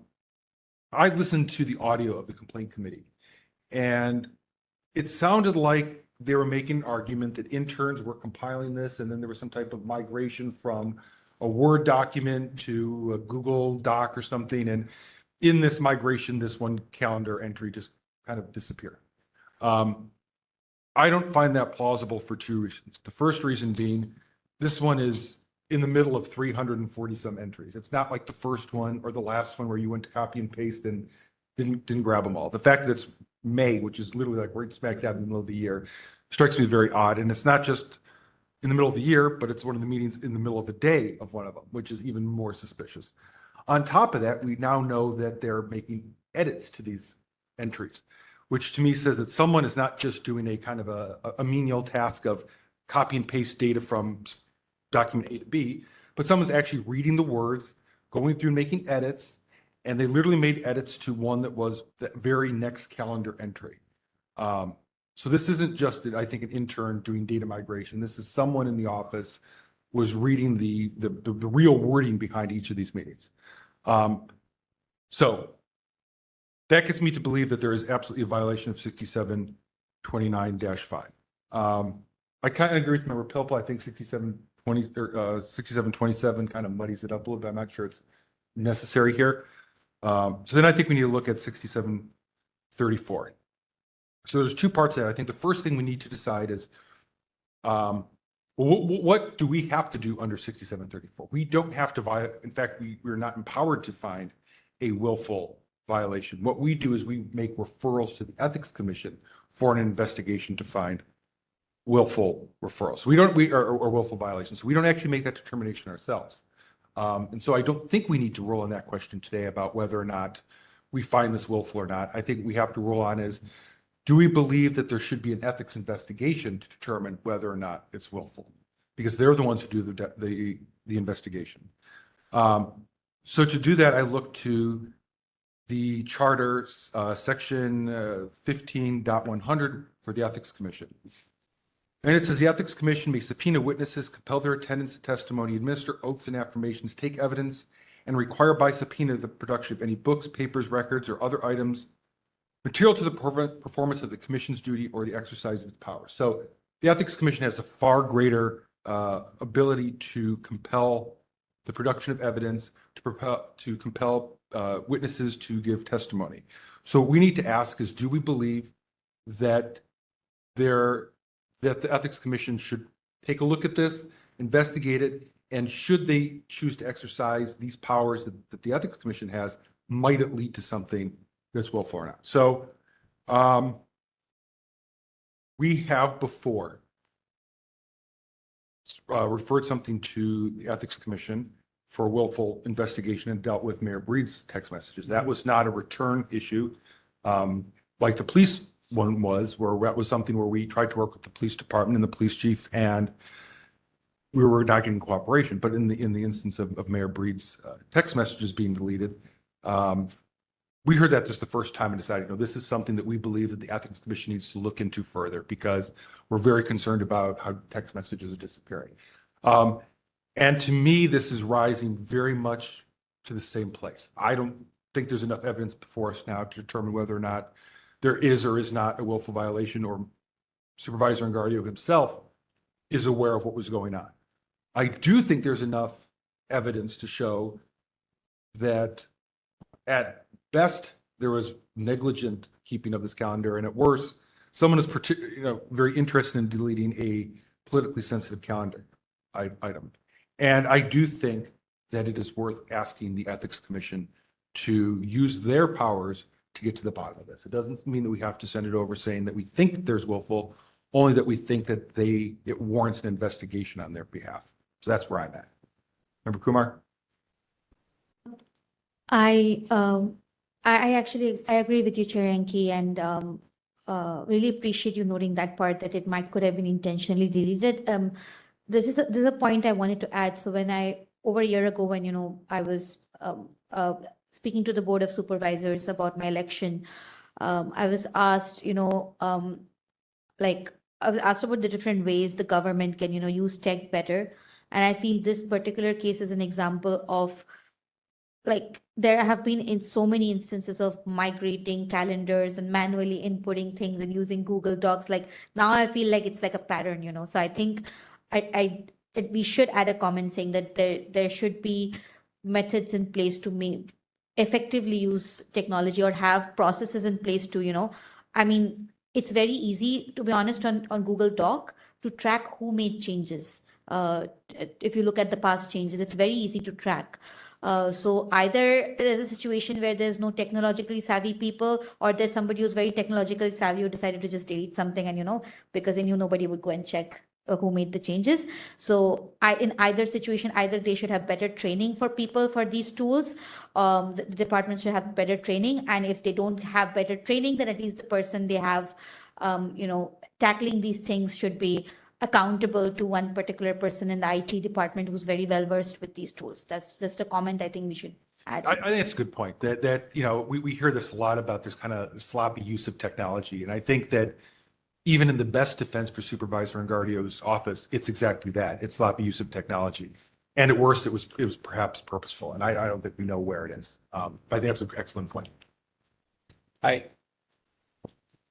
listened to the audio of the complaint committee, and it sounded like they were making an argument that interns were compiling this, and then there was some type of migration from a Word document to a Google Doc or something. And in this migration, this one calendar entry just kind of disappeared. I don't find that plausible for two reasons. The first reason being, this one is in the middle of 340 some entries. It's not like the first one or the last one where you went to copy and paste and didn't grab them all. The fact that it's May, which is literally like right smack dab in the middle of the year, strikes me very odd. And it's not just in the middle of the year, but it's one of the meetings in the middle of the day of one of them, which is even more suspicious. On top of that, we now know that they're making edits to these entries, which to me says that someone is not just doing a kind of a menial task of copy and paste data from document A to B, but someone's actually reading the words, going through and making edits, and they literally made edits to one that was the very next calendar entry. So this isn't just, I think, an intern doing data migration. This is someone in the office was reading the real wording behind each of these meetings. So that gets me to believe that there is absolutely a violation of 6729-5. I kind of agree with Member Pilpel. I think 6727 kind of muddies it up a little bit. I'm not sure it's necessary here. So then I think we need to look at 6734. So there's two parts of that. I think the first thing we need to decide is what do we have to do under 6734? We don't have to violate. In fact, we're not empowered to find a willful violation. What we do is we make referrals to the Ethics Commission for an investigation to find willful referrals. Or willful violations. So we don't actually make that determination ourselves. And so I don't think we need to rule on that question today about whether or not we find this willful or not. I think we have to rule on is, do we believe that there should be an ethics investigation to determine whether or not it's willful? Because they're the ones who do the investigation. So to do that, I look to the charter section 15.100 for the Ethics Commission. And it says the Ethics Commission may subpoena witnesses, compel their attendance and testimony, administer oaths and affirmations, take evidence and require by subpoena the production of any books, papers, records, or other items material to the performance of the commission's duty or the exercise of its powers. So the Ethics Commission has a far greater ability to compel the production of evidence, to compel witnesses to give testimony. So what we need to ask is, do we believe that the Ethics Commission should take a look at this, investigate it, and should they choose to exercise these powers that the Ethics Commission has, might it lead to something that's willful or not? So we have before referred something to the Ethics Commission for willful investigation and dealt with Mayor Breed's text messages. That was not a return issue like the police one was, where that was something where we tried to work with the police department and the police chief, and we were not getting cooperation. But in the instance of Mayor Breed's text messages being deleted, we heard that just the first time and decided, no, this is something that we believe that the Ethics Commission needs to look into further, because we're very concerned about how text messages are disappearing. And to me, this is rising very much to the same place. I don't think there's enough evidence before us now to determine whether or not there is or is not a willful violation, or Supervisor Engardio himself is aware of what was going on. I do think there's enough evidence to show that at best there was negligent keeping of this calendar, and at worst, someone is very interested in deleting a politically sensitive calendar item. And I do think that it is worth asking the Ethics Commission to use their powers to get to the bottom of this. It doesn't mean that we have to send it over saying that we think that there's willful, only that we think that it warrants an investigation on their behalf. So that's where I'm at. Member Kumar? I agree with you, Chair Enki, and really appreciate you noting that part, that it could have been intentionally deleted. This is a point I wanted to add. So over a year ago, when I was speaking to the Board of Supervisors about my election, I was asked, I was asked about the different ways the government can, use tech better. And I feel this particular case is an example of, there have been in so many instances of migrating calendars and manually inputting things and using Google Docs. Now I feel like it's like a pattern, So I think we should add a comment saying that there should be methods in place to effectively use technology, or have processes in place to, it's very easy, to be honest, on Google Doc to track who made changes. If you look at the past changes, it's very easy to track. So either there's a situation where there's no technologically savvy people, or there's somebody who's very technologically savvy who decided to just delete something, and because they knew nobody would go and check who made the changes. So in either situation, either they should have better training for people for these tools. The department should have better training. And if they don't have better training, then at least the person they have, tackling these things should be accountable to one particular person in the IT department who's very well versed with these tools. That's just a comment I think we should add. I think it's a good point that we hear this a lot about this kind of sloppy use of technology. And I think that even in the best defense for Supervisor Engardio's office, it's exactly that. It's sloppy use of technology. And at worst, it was perhaps purposeful. And I don't think we know where it is. But I think that's an excellent point.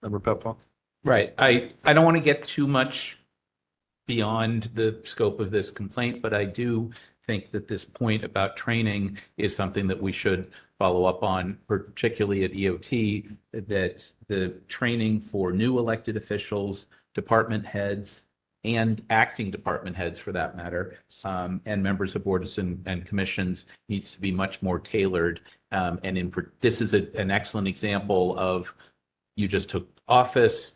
Member Peppa? Right. I don't want to get too much beyond the scope of this complaint, but I do think that this point about training is something that we should follow up on, particularly at EOT, that the training for new elected officials, department heads, and acting department heads for that matter, and members of boards and commissions needs to be much more tailored. This is an excellent example of, you just took office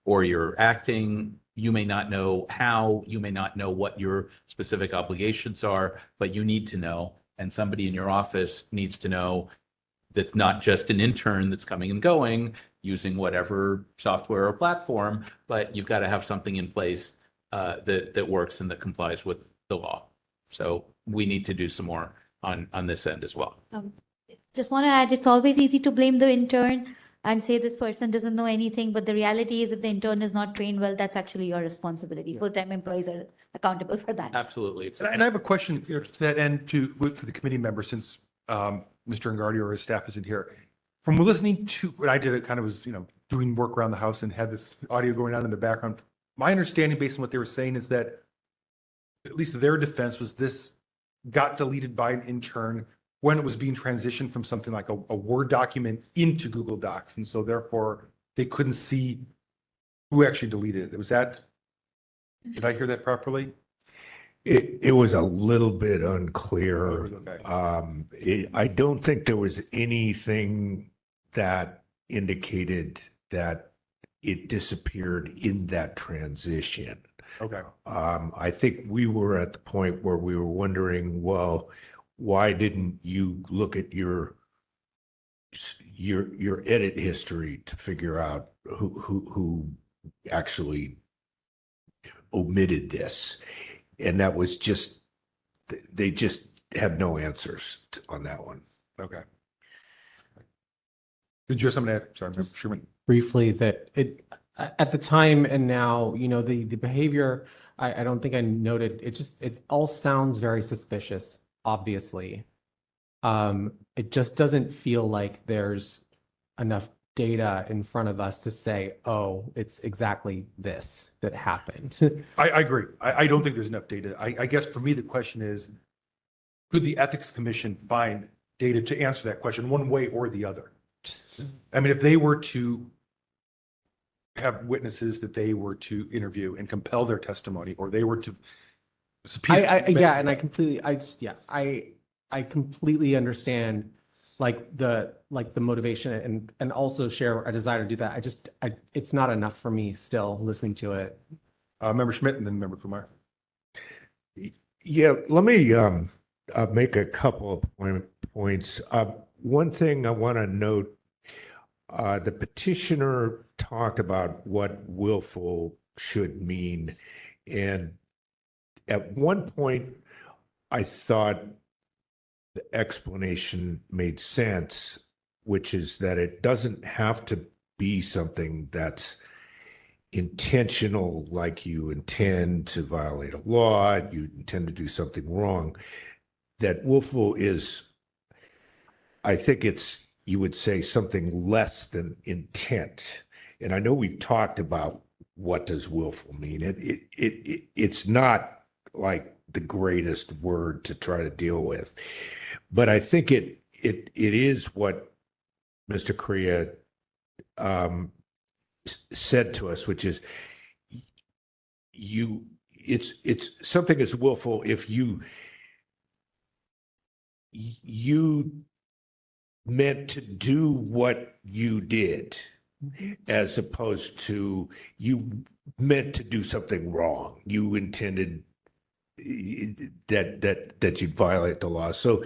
or you're acting. You may not know how, you may not know what your specific obligations are, but you need to know. And somebody in your office needs to know that's not just an intern that's coming and going using whatever software or platform, but you've got to have something in place that works and that complies with the law. So we need to do some more on this end as well. Just want to add, it's always easy to blame the intern and say this person doesn't know anything, but the reality is if the intern is not trained well, that's actually your responsibility. Full-time employees are accountable for that. Absolutely. And I have a question here to that end for the committee member, since Mr. Engardio or his staff isn't here. From listening to what I did, it kind of was, doing work around the house and had this audio going on in the background. My understanding based on what they were saying is that at least their defense was this got deleted by an intern when it was being transitioned from something like a Word document into Google Docs. And so therefore they couldn't see who actually deleted it. Did I hear that properly? It was a little bit unclear. Okay. I don't think there was anything that indicated that it disappeared in that transition. Okay. I think we were at the point where we were wondering, well, why didn't you look at your edit history to figure out who actually omitted this? And that was just, they just have no answers on that one. Okay. Did you have something to add? Sorry, Mr. Sherman. Briefly, that at the time and now, the behavior, I don't think I noted, it all sounds very suspicious, obviously. It just doesn't feel like there's enough data in front of us to say, oh, it's exactly this that happened. I agree. I don't think there's enough data. I guess for me, the question is, could the Ethics Commission find data to answer that question one way or the other? If they were to have witnesses that they were to interview and compel their testimony, or they were to subpoena. I completely understand the motivation and also share a desire to do that. It's not enough for me still listening to it. Member Schmidt and then Member Kumar. Yeah, let me make a couple of points. One thing I want to note, the petitioner talked about what willful should mean. And at one point, I thought the explanation made sense, which is that it doesn't have to be something that's intentional, like you intend to violate a law, you intend to do something wrong. That willful is, I think you would say something less than intent. And I know we've talked about what does willful mean. It's not like the greatest word to try to deal with, but I think it is what Mr. Correa said to us, which is it's something is willful if you meant to do what you did, as opposed to you meant to do something wrong. You intended that you'd violate the law. So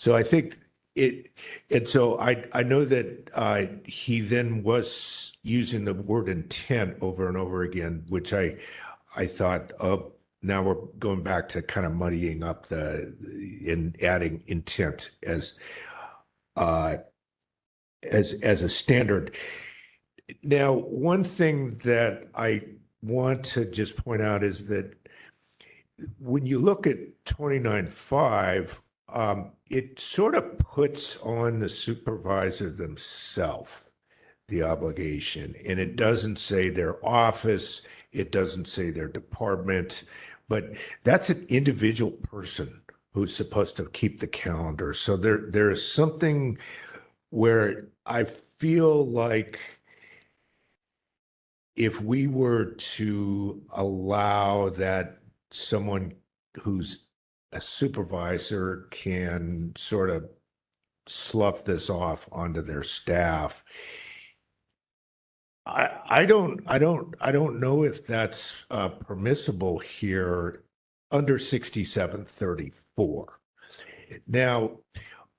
I think it, and so I know that he then was using the word intent over and over again, which I thought, oh, now we're going back to kind of muddying up and adding intent as a standard. Now, one thing that I want to just point out is that when you look at 29.5, it sort of puts on the supervisor themselves the obligation, and it doesn't say their office, it doesn't say their department, but that's an individual person who's supposed to keep the calendar. So there is something where I feel like if we were to allow that someone who's a supervisor can sort of slough this off onto their staff, I don't know if that's permissible here under 6734. Now,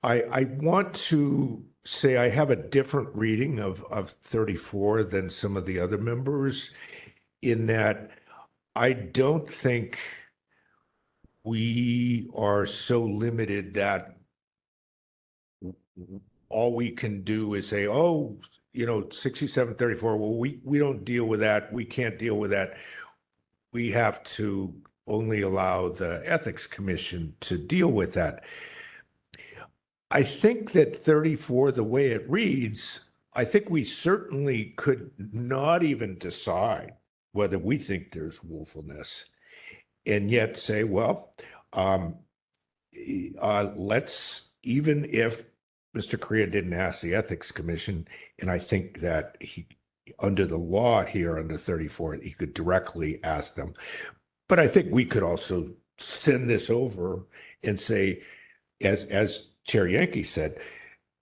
I want to say I have a different reading of 34 than some of the other members, in that I don't think we are so limited that all we can do is say, oh, 6734, well, we don't deal with that. We can't deal with that. We have to only allow the Ethics Commission to deal with that. I think that 34, the way it reads, I think we certainly could not even decide whether we think there's willfulness and yet say, well, let's, even if Mr. Correa didn't ask the Ethics Commission, and I think that he, under the law here, under 34, he could directly ask them. But I think we could also send this over and say, as Chair Yankee said,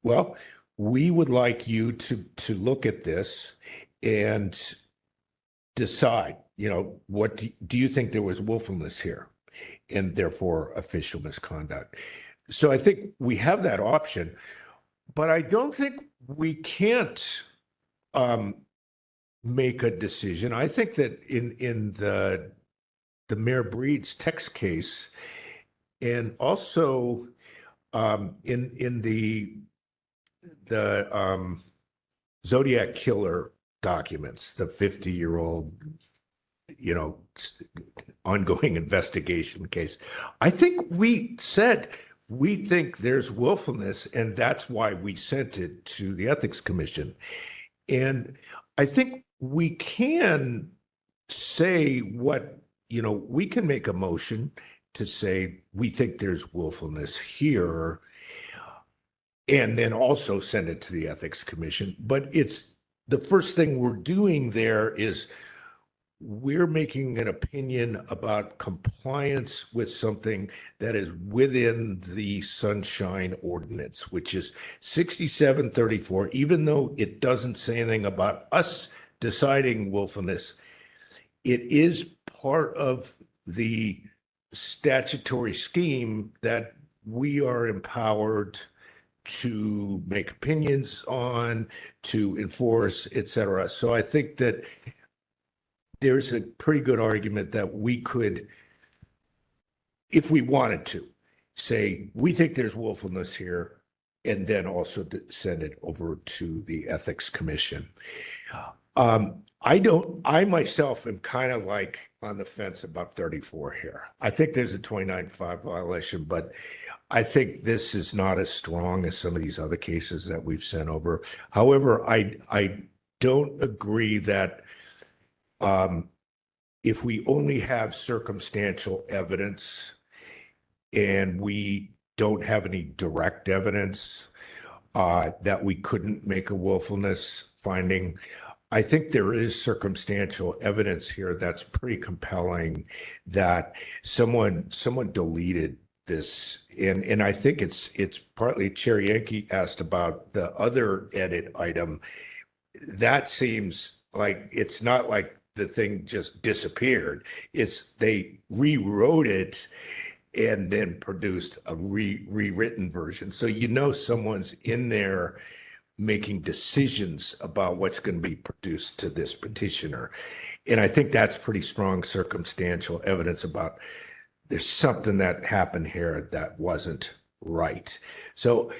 well, we would like you to look at this and decide, what do you think there was willfulness here and therefore official misconduct? So I think we have that option, but I don't think we can't make a decision. I think that in the Mayor Breed's text case, and also in the Zodiac Killer documents, the 50-year-old, ongoing investigation case, I think we said we think there's willfulness, and that's why we sent it to the Ethics Commission. And I think we can say what, we can make a motion to say we think there's willfulness here, and then also send it to the Ethics Commission. But it's the first thing we're doing there is we're making an opinion about compliance with something that is within the Sunshine Ordinance, which is 6734, even though it doesn't say anything about us deciding willfulness, it is part of the statutory scheme that we are empowered to make opinions on, to enforce, et cetera. So I think that there's a pretty good argument that we could, if we wanted to, say, we think there's willfulness here, and then also send it over to the Ethics Commission. I myself am kind of like on the fence about 34 here. I think there's a 29.5 violation, but I think this is not as strong as some of these other cases that we've sent over. However, I don't agree that if we only have circumstantial evidence and we don't have any direct evidence that we couldn't make a willfulness finding. I think there is circumstantial evidence here that's pretty compelling that someone deleted this, and I think it's partly Chair Yankee asked about the other edit item. That seems like it's not like the thing just disappeared. It's they rewrote it and then produced a rewritten version. So someone's in there making decisions about what's going to be produced to this petitioner. And I think that's pretty strong circumstantial evidence about there's something that happened here that wasn't right. So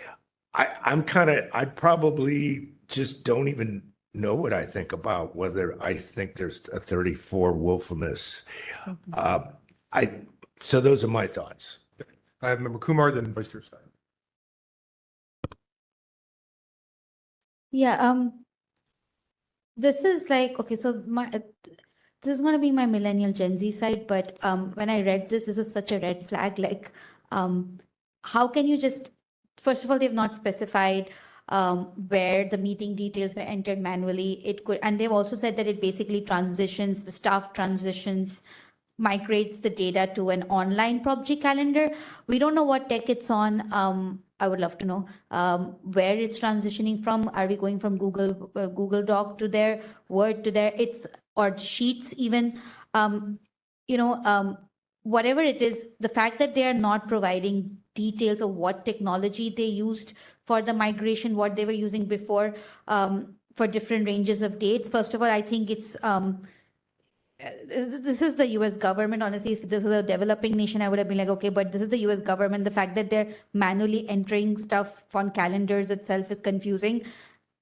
I probably just don't even know what I think about whether I think there's a 34 willfulness. So those are my thoughts. I have Member Kumar, then Vice Chair Stein. Yeah, this is like, okay, so this is going to be my millennial Gen Z side, but when I read this is such a red flag. Like, how can you just, first of all, they've not specified where the meeting details were entered manually. It could, and they've also said that it basically transitions, the staff transitions, migrates the data to an online PUBG calendar. We don't know what tech it's on. I would love to know where it's transitioning from. Are we going from Google Doc to there, Word to there? Or Sheets even. Whatever it is, the fact that they are not providing details of what technology they used for the migration, what they were using before for different ranges of dates. First of all, I think it's this is the US government. Honestly, if this is a developing nation, I would have been like, okay, but this is the US government. The fact that they're manually entering stuff on calendars itself is confusing.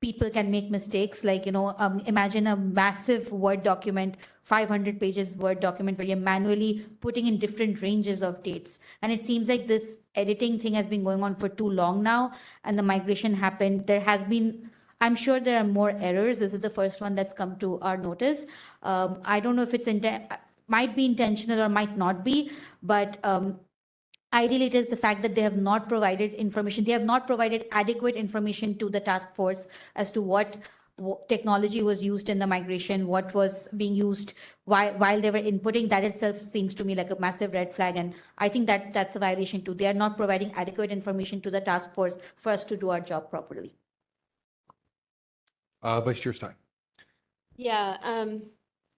people can make mistakes. Like, imagine a massive Word document, 500 pages Word document where you're manually putting in different ranges of dates. And it seems like this editing thing has been going on for too long now, and the migration happened. I'm sure there are more errors. This is the first one that's come to our notice. I don't know if it's might be intentional or might not be, but ideally, it is the fact that they have not provided information. They have not provided adequate information to the task force as to what technology was used in the migration, what was being used while they were inputting. That itself seems to me like a massive red flag. And I think that that's a violation too. They are not providing adequate information to the task force for us to do our job properly. Vice Chair Stein. Yeah, I'm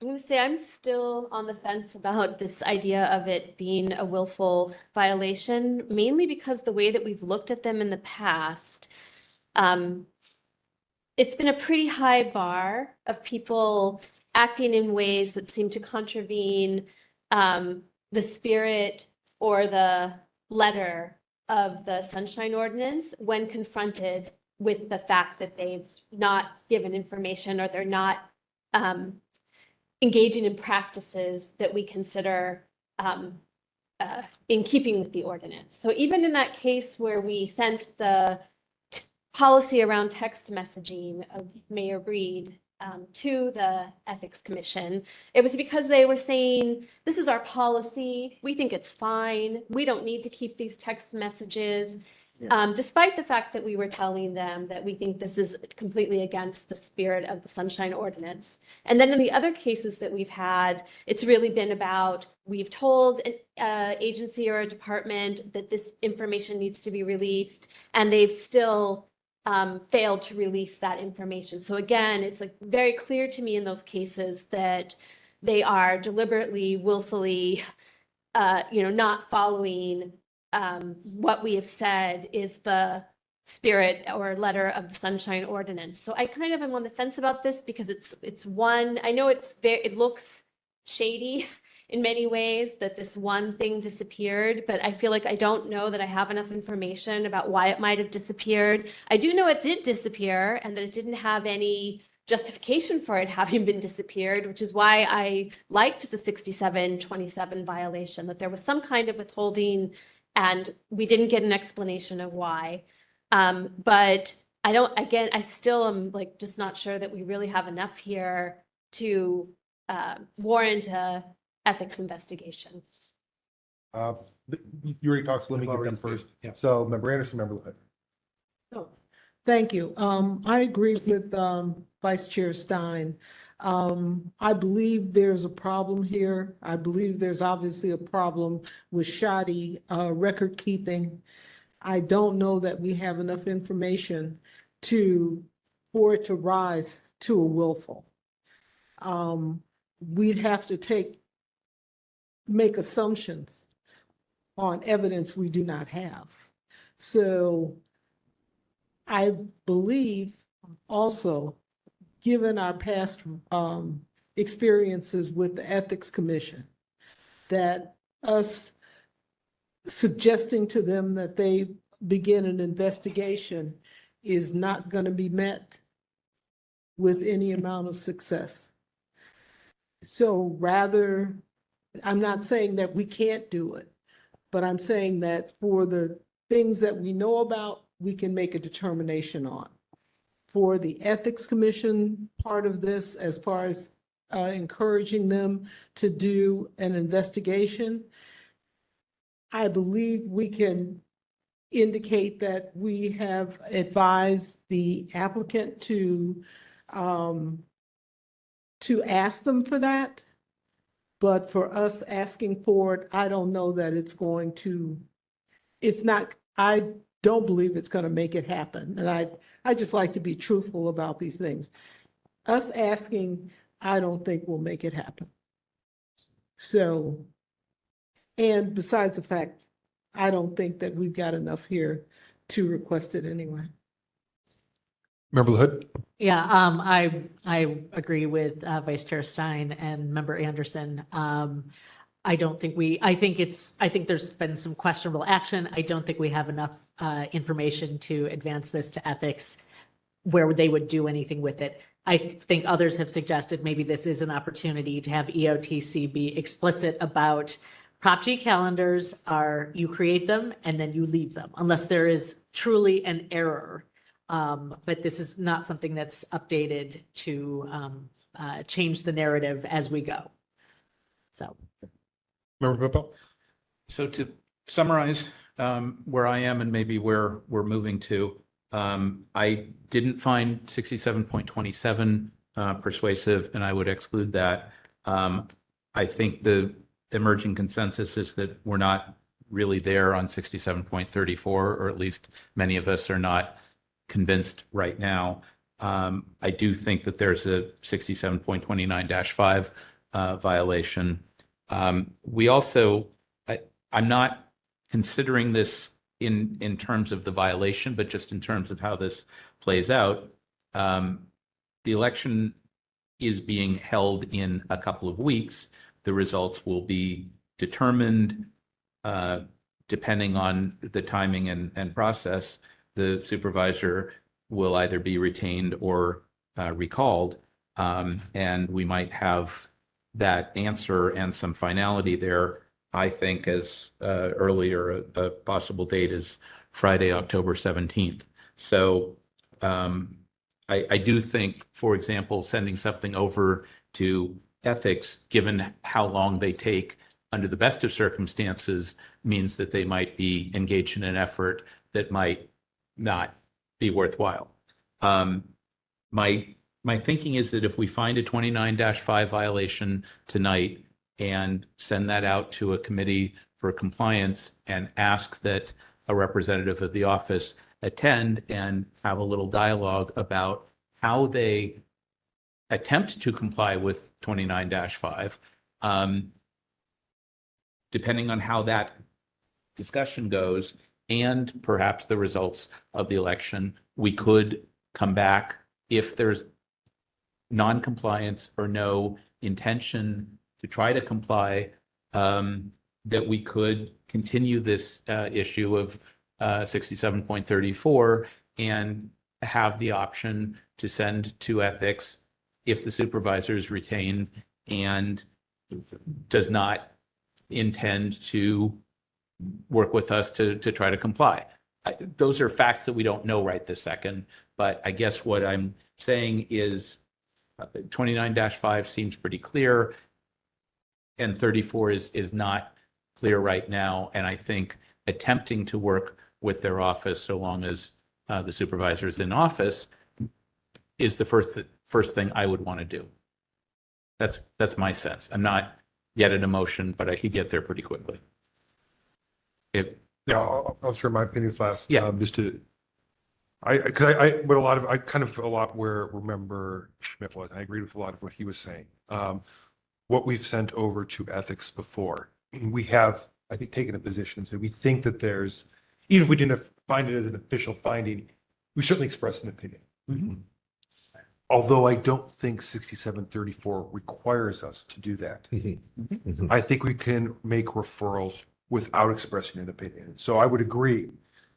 going to say I'm still on the fence about this idea of it being a willful violation, mainly because the way that we've looked at them in the past, it's been a pretty high bar of people acting in ways that seem to contravene the spirit or the letter of the Sunshine Ordinance when confronted with the fact that they've not given information or they're not engaging in practices that we consider in keeping with the ordinance. So even in that case where we sent the policy around text messaging of Mayor Breed to the Ethics Commission, it was because they were saying, this is our policy, we think it's fine, we don't need to keep these text messages. Despite the fact that we were telling them that we think this is completely against the spirit of the Sunshine Ordinance. And then in the other cases that we've had, it's really been about, we've told an agency or a department that this information needs to be released, and they've still failed to release that information. So again, it's like very clear to me in those cases that they are deliberately, willfully, not following what we have said is the spirit or letter of the Sunshine Ordinance. So I kind of am on the fence about this because it's one, I know it looks shady in many ways that this one thing disappeared, but I feel like I don't know that I have enough information about why it might have disappeared. I do know it did disappear and that it didn't have any justification for it having been disappeared, which is why I liked the 6727 violation, that there was some kind of withholding and we didn't get an explanation of why. But I still am like just not sure that we really have enough here to warrant a ethics investigation. You already talked, so let me get them first. Yeah. So Member Anderson, Member Hood. Oh, thank you. I agree with Vice Chair Stein. I believe there's a problem here. I believe there's obviously a problem with shoddy record keeping. I don't know that we have enough information for it to rise to a willful. We'd have to make assumptions on evidence we do not have. So I believe also, given our past experiences with the Ethics Commission, that us suggesting to them that they begin an investigation is not going to be met with any amount of success. So rather, I'm not saying that we can't do it, but I'm saying that for the things that we know about, we can make a determination on. For the Ethics Commission part of this, as far as encouraging them to do an investigation, I believe we can indicate that we have advised the applicant to ask them for that. But for us asking for it, I don't know that I don't believe it's going to make it happen. And I just like to be truthful about these things. Us asking, I don't think will make it happen. So, and besides the fact, I don't think that we've got enough here to request it anyway. Member Hood. Yeah, I agree with Vice Chair Stein and Member Anderson. I think there's been some questionable action. I don't think we have enough information to advance this to ethics. where they would do anything with it. I think others have suggested maybe this is an opportunity to have EOTC be explicit about Prop G calendars are, you create them and then you leave them unless there is truly an error. But this is not something that's updated to change the narrative as we go. So. Member Pippo? So to summarize where I am and maybe where we're moving to, I didn't find 67.27 persuasive, and I would exclude that. I think the emerging consensus is that we're not really there on 67.34, or at least many of us are not convinced right now. I do think that there's a 67.29-5 violation. We also, I'm not considering this in terms of the violation, but just in terms of how this plays out. The election is being held in a couple of weeks. The results will be determined depending on the timing and process. The supervisor will either be retained or recalled, and we might have that answer and some finality there. I think as earlier, a possible date is Friday, October 17th. So I do think, for example, sending something over to ethics, given how long they take under the best of circumstances, means that they might be engaged in an effort that might not be worthwhile. My thinking is that if we find a 29-5 violation tonight and send that out to a committee for compliance and ask that a representative of the office attend and have a little dialogue about how they attempt to comply with 29-5, depending on how that discussion goes and perhaps the results of the election, we could come back if there's non-compliance or no intention to try to comply, that we could continue this issue of 67.34 and have the option to send to ethics if the supervisor is retained and does not intend to work with us to try to comply. Those are facts that we don't know right this second, but I guess what I'm saying is 29-5 seems pretty clear, and 34 is not clear right now. And I think attempting to work with their office, so long as the supervisor is in office, is the first thing I would want to do. That's my sense. I'm not yet at a motion, but I could get there pretty quickly. Yeah, I'll share my opinions last. Yeah. Just to, I kind of a lot where Member Schmidt was. I agreed with a lot of what he was saying. What we've sent over to ethics before, we have, I think, taken a position and said we think that there's, even if we didn't find it as an official finding, we certainly expressed an opinion. Mm-hmm. Although I don't think 6734 requires us to do that. Mm-hmm. I think we can make referrals without expressing an opinion. So I would agree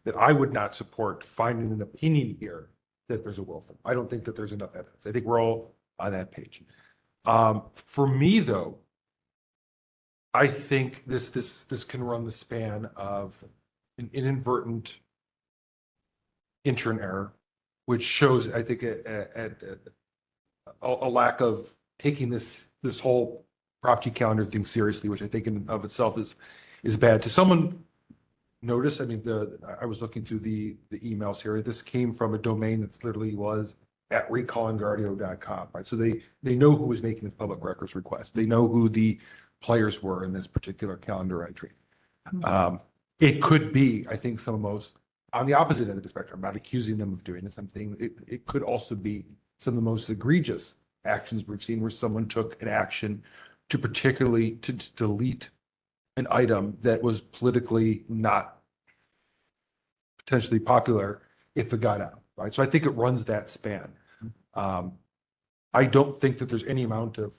that I would not support finding an opinion here that there's a willful. I don't think that there's enough evidence. I think we're all on that page. For me, though, I think this can run the span of an inadvertent intern error, which shows, I think, a lack of taking this whole Prop G calendar thing seriously, which I think in of itself is bad. To someone notice, I mean, I was looking through the emails here. This came from a domain that literally was at recallangardio.com, right? So they know who was making the public records request. They know who the players were in this particular calendar entry. It could be, I think, some of most on the opposite end of the spectrum. I'm not accusing them of doing this. I'm saying it could also be some of the most egregious actions we've seen where someone took an action to particularly to delete an item that was politically not potentially popular if it got out, right? So I think it runs that span. I don't think that there's any amount of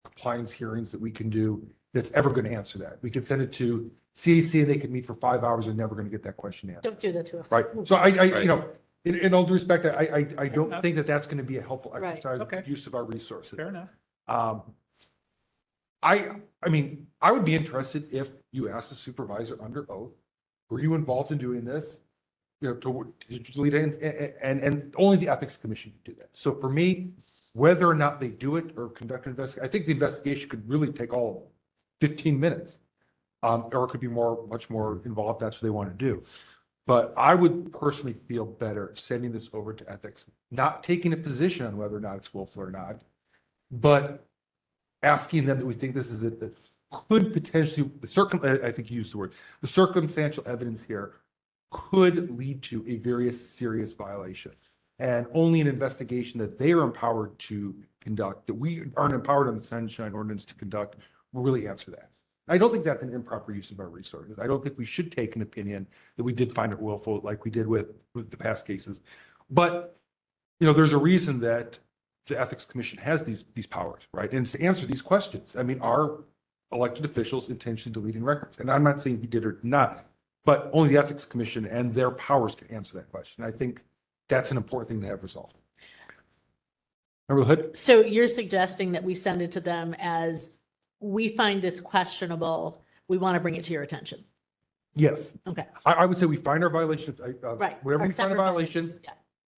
compliance hearings that we can do that's ever going to answer that. We could send it to CAC and they could meet for 5 hours and never going to get that question answered. Don't do that to us. Right. So I you know, In all due respect, I don't enough. think that that's going to be a helpful Right. exercise Okay. of use of our resources. Fair enough. I mean, I would be interested if you asked the supervisor under oath, were you involved in doing this? You know, to lead it, and only the ethics commission can do that. So for me, whether or not they do it or conduct an investigation, I think the investigation could really take all 15 minutes. Or it could be much more involved. That's what they want to do. But I would personally feel better sending this over to ethics, not taking a position on whether or not it's willful or not, but asking them that we think this is it, that could potentially, I think you used the word, the circumstantial evidence here could lead to a very serious violation. And only an investigation that they are empowered to conduct, that we aren't empowered on the Sunshine Ordinance to conduct, will really answer that. I don't think that's an improper use of our resources. I don't think we should take an opinion that we did find it willful, like we did with the past cases. But, you know, there's a reason that the Ethics Commission has these powers, right? And it's to answer these questions. I mean, are elected officials intentionally deleting records? And I'm not saying he did or not, but only the Ethics Commission and their powers can answer that question. I think that's an important thing to have resolved. Member Hood? So you're suggesting that we send it to them as, we find this questionable, we want to bring it to your attention? Yes. Okay. I would say we find our violation, Right. wherever Our we find a separate violation, Yeah.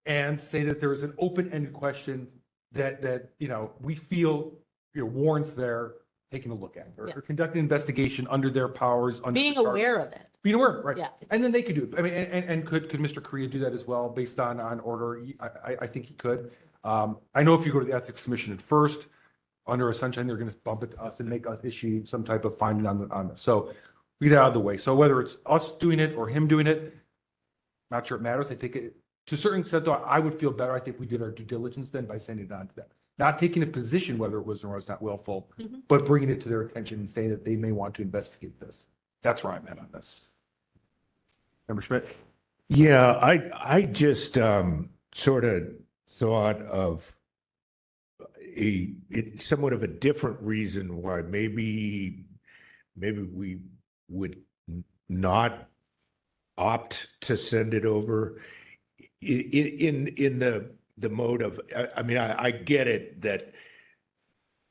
and say that there is an open-ended question that you know, we feel, you know, warrants their taking a look at, or conducting an investigation under their powers. Under Being the charter. aware of it. Being aware, right? Yeah. And then they could do it. I mean, and could Mr. Korea do that as well, based on order? I think he could. I know if you go to the Ethics Commission at first, under a sunshine, they're going to bump it to us and make us issue some type of finding on this. So we get that out of the way. So whether it's us doing it or him doing it, not sure it matters. I think it, to a certain extent, though, I would feel better. I think we did our due diligence then by sending it on to them. Not taking a position whether it was or was not willful, but bringing it to their attention and saying that they may want to investigate this. That's where I'm at on this. Member Schmidt? Yeah, I just sort of thought of somewhat of a different reason why maybe we would not opt to send it over in the mode of, I mean, I get it that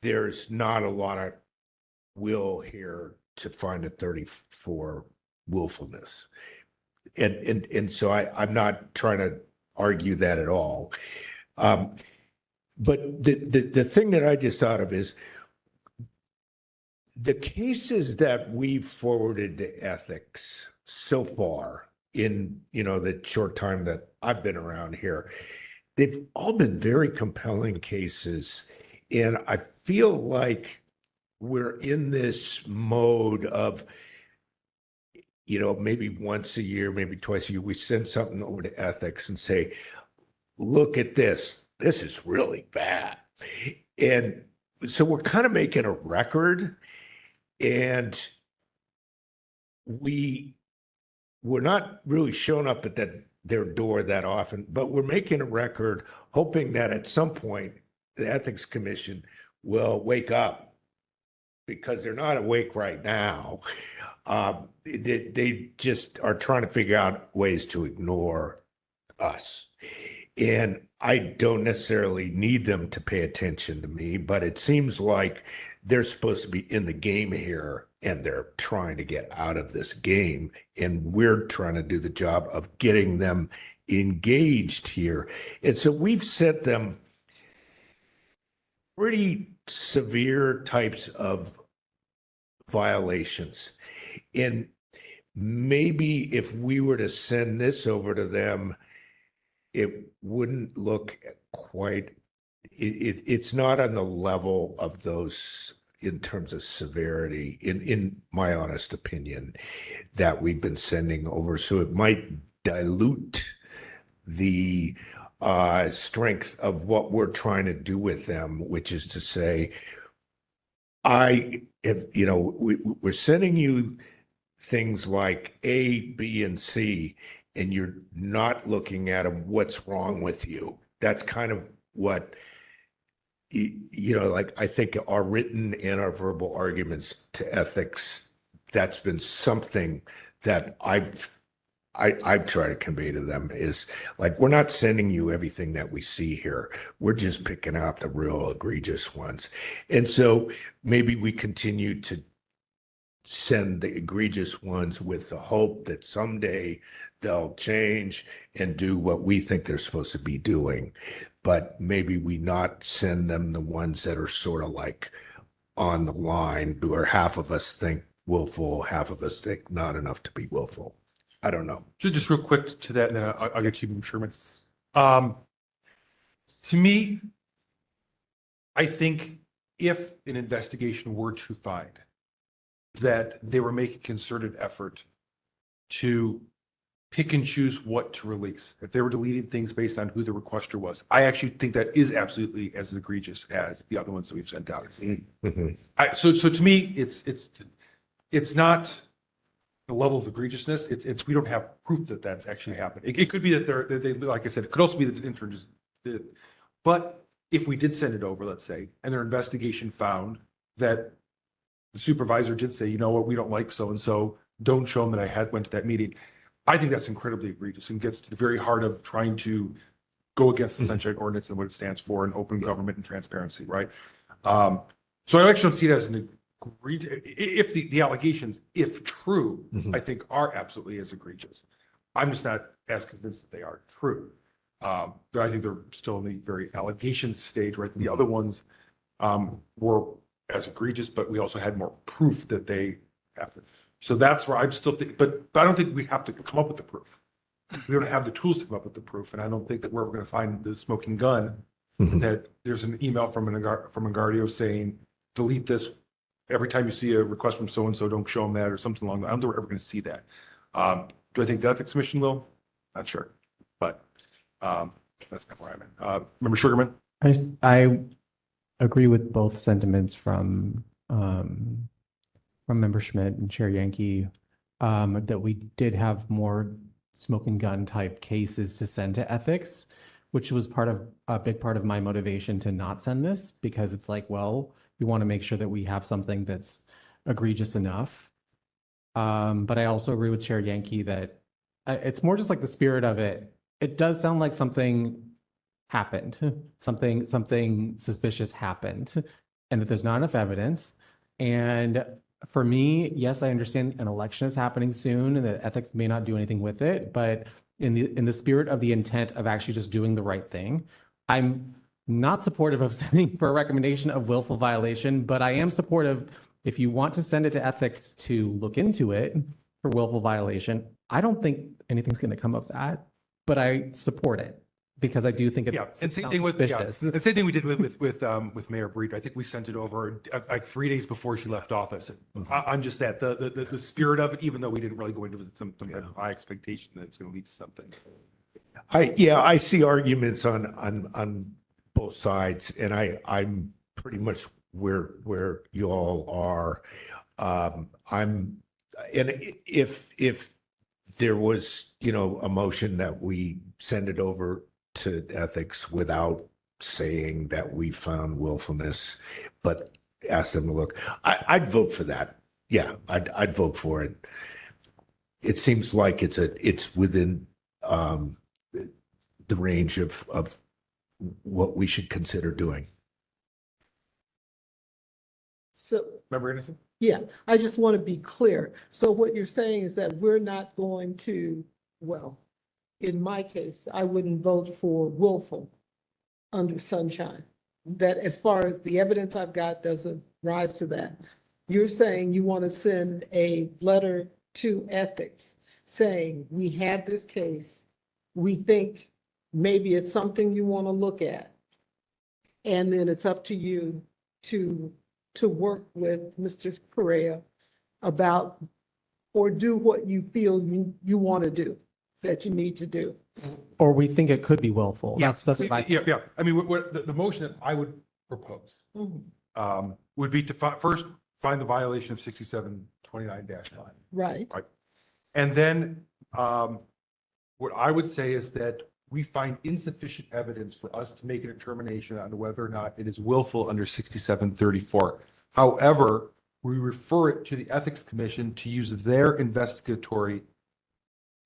there's not a lot of will here to find a 34 willfulness. And so I'm not trying to argue that at all. But the thing that I just thought of is the cases that we've forwarded to ethics so far in, you know, the short time that I've been around here, they've all been very compelling cases. And I feel like we're in this mode of, you know, maybe once a year, maybe twice a year, we send something over to ethics and say, look at this. This is really bad. And so we're kind of making a record, and we're not really showing up at their door that often, but we're making a record, hoping that at some point the Ethics Commission will wake up, because they're not awake right now. They just are trying to figure out ways to ignore us. And I don't necessarily need them to pay attention to me, but it seems like they're supposed to be in the game here, and they're trying to get out of this game. And we're trying to do the job of getting them engaged here. And so we've sent them pretty severe types of violations. And maybe if we were to send this over to them, it wouldn't look quite, it's not on the level of those in terms of severity, in my honest opinion, that we've been sending over. So it might dilute the strength of what we're trying to do with them, which is to say, we're sending you things like A, B, and C, and you're not looking at them, what's wrong with you? That's kind of what, like I think our written and our verbal arguments to ethics, that's been something that I try to convey to them is like, we're not sending you everything that we see here. We're just picking out the real egregious ones. And so maybe we continue to send the egregious ones with the hope that someday they'll change and do what we think they're supposed to be doing. But maybe we not send them the ones that are sort of like on the line, where half of us think willful, half of us think not enough to be willful. I don't know. Just real quick to that, and then I'll get to you, Sherman. To me, I think if an investigation were to find that they were making concerted effort to pick and choose what to release, if they were deleting things based on who the requester was, I actually think that is absolutely as egregious as the other ones that we've sent out. So to me, it's not the level of egregiousness. It's we don't have proof that that's actually happened. It could be that they like I said, it could also be that the intern just did it. But if we did send it over, let's say, and their investigation found that the supervisor did say, you know what, we don't like so-and-so, don't show them that I went to that meeting. I think that's incredibly egregious and gets to the very heart of trying to go against the Sunshine Ordinance and what it stands for, and open government and transparency, right? So I actually don't see it as an egregious, if the allegations, if true, I think are absolutely as egregious. I'm just not as convinced that they are true. But I think they're still in the very allegation stage, right? The other ones were as egregious, but we also had more proof that they happened. So that's where I'm still thinking, but I don't think we have to come up with the proof. We don't have the tools to come up with the proof, and I don't think that we're going to find the smoking gun. That there's an email from Engardio saying, delete this. Every time you see a request from so-and-so, don't show them that, or something along that. I don't think we're ever going to see that. Do I think the Ethics Commission will? Not sure, but that's kind of where I'm at. Member Sugarman? I agree with both sentiments from Member Schmidt and Chair Yankee, that we did have more smoking gun type cases to send to ethics, which was a big part of my motivation to not send this, because it's like, well, we want to make sure that we have something that's egregious enough. But I also agree with Chair Yankee that it's more just like the spirit of it. It does sound like something happened, something suspicious happened, and that there's not enough evidence. And for me, yes, I understand an election is happening soon and that ethics may not do anything with it, but in the spirit of the intent of actually just doing the right thing, I'm not supportive of sending for a recommendation of willful violation, but I am supportive if you want to send it to ethics to look into it for willful violation. I don't think anything's going to come of that, but I support it because I do think it's and same thing with the same thing we did with Mayor Breed. I think we sent it over like 3 days before she left office. I'm just that the spirit of it, even though we didn't really go into some high expectation that it's going to lead to something. I see arguments on both sides, and I'm pretty much where you all are. And if there was, a motion that we send it over to ethics without saying that we found willfulness, but ask them to look, I'd vote for that. Yeah, I'd vote for it. It seems like it's within the range of what we should consider doing. So, remember anything? Yeah, I just want to be clear. So what you're saying is that we're not going to, well, in my case, I wouldn't vote for willful under sunshine. That as far as the evidence I've got doesn't rise to that. You're saying you want to send a letter to ethics saying, we have this case, we think maybe it's something you want to look at. And then it's up to you to work with Mr. Correa about, or do what you feel you want to do, that you need to do. Or we think it could be willful. That's what I think. Yeah. I mean, the motion that I would propose would be to first find the violation of 6729-9. Right. And then what I would say is that we find insufficient evidence for us to make a determination on whether or not it is willful under 6734. However, we refer it to the Ethics Commission to use their investigatory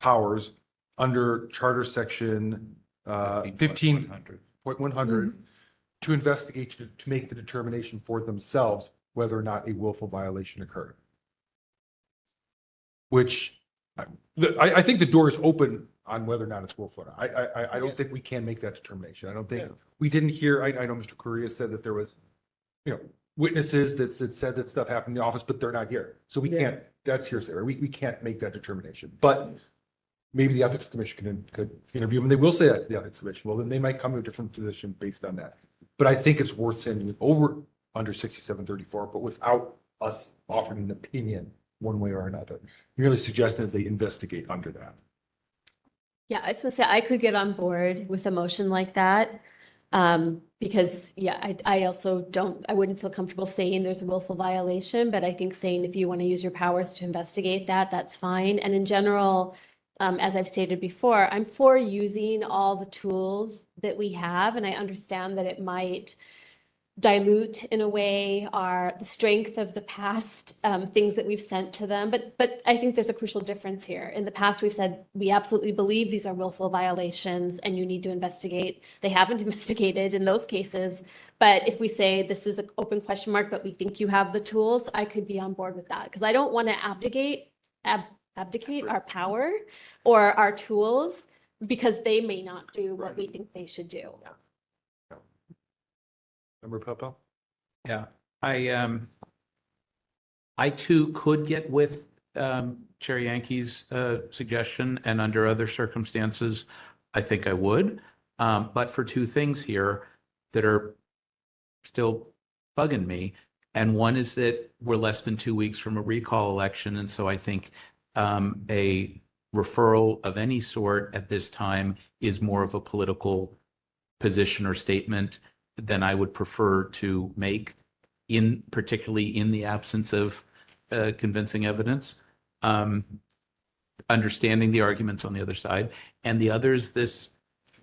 powers under Charter Section 15.100 to investigate, to make the determination for themselves whether or not a willful violation occurred. Which I think the door is open on whether or not it's willful or not. I don't think we can make that determination. I don't think, we didn't hear, I know Mr. Correa said that there was, witnesses that said that stuff happened in the office, but they're not here. So we can't, that's hearsay, right? We can't make that determination. But maybe the Ethics Commission could interview them. They will say that to the Ethics Commission. Well, then they might come to a different position based on that. But I think it's worth sending it over under 6734, but without us offering an opinion one way or another. Merely suggesting that they investigate under that. Yeah, I was supposed to say I could get on board with a motion like that. Because I also I wouldn't feel comfortable saying there's a willful violation, but I think saying if you want to use your powers to investigate that, that's fine. And in general, as I've stated before, I'm for using all the tools that we have, and I understand that it might dilute in a way the strength of the past things that we've sent to them. But I think there's a crucial difference here. In the past, we've said we absolutely believe these are willful violations and you need to investigate. They haven't investigated in those cases. But if we say this is an open question mark, but we think you have the tools, I could be on board with that, because I don't want to abdicate our power or our tools because they may not do what we think they should do. Member Popo? Yeah, I too could get with Chair Yankee's suggestion, and under other circumstances, I think I would. But for two things here that are still bugging me, and one is that we're less than 2 weeks from a recall election, and so I think a referral of any sort at this time is more of a political position or statement than I would prefer to make, particularly in the absence of convincing evidence. Understanding the arguments on the other side, and the other is this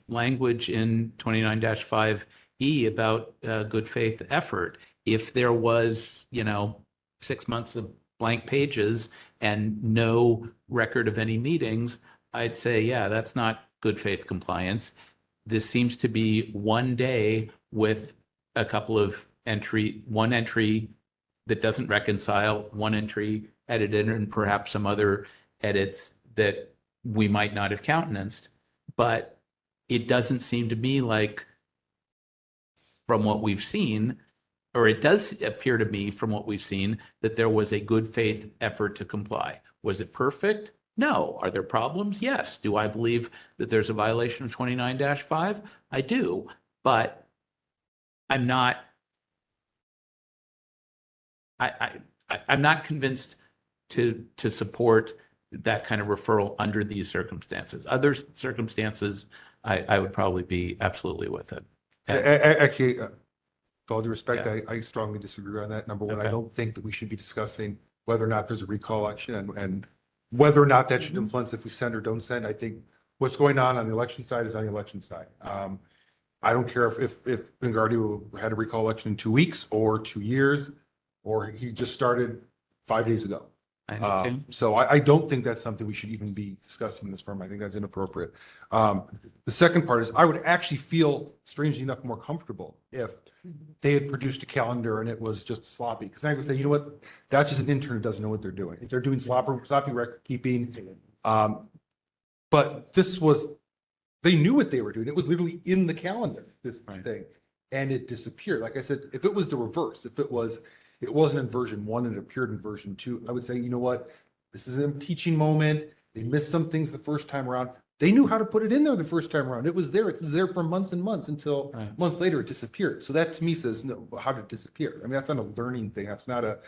language in 29-5E about good faith effort. If there was, 6 months of blank pages and no record of any meetings, I'd say, yeah, that's not good faith compliance. This seems to be one day with a couple of one entry that doesn't reconcile, one entry edited, and perhaps some other edits that we might not have countenanced. But it doesn't seem to me like, from what we've seen, or it does appear to me from what we've seen, that there was a good faith effort to comply. Was it perfect? No. Are there problems? Yes. Do I believe that there's a violation of 29-5? I do. But I'm not convinced to support that kind of referral under these circumstances. Other circumstances, I would probably be absolutely with it. Actually, with all due respect, I strongly disagree on that. Number one, I don't think that we should be discussing whether or not there's a recall election and whether or not that should influence if we send or don't send. I think what's going on the election side is on the election side. I don't care if Engardio had a recall election in 2 weeks or 2 years, or he just started 5 days ago. So I don't think that's something we should even be discussing in this forum. I think that's inappropriate. The second part is I would actually feel, strangely enough, more comfortable if they had produced a calendar and it was just sloppy. Because I would say, you know what, that's just an intern who doesn't know what they're doing. If they're doing sloppy record keeping. But this was, they knew what they were doing. It was literally in the calendar, this thing, and it disappeared. Like I said, if it was the reverse, if it wasn't in version 1 and it appeared in version 2, I would say, you know what, this is a teaching moment. They missed some things the first time around. They knew how to put it in there the first time around. It was there. It was there for months and months until months later it disappeared. So that to me says, no, how did it disappear? I mean, that's not a learning thing. That's not a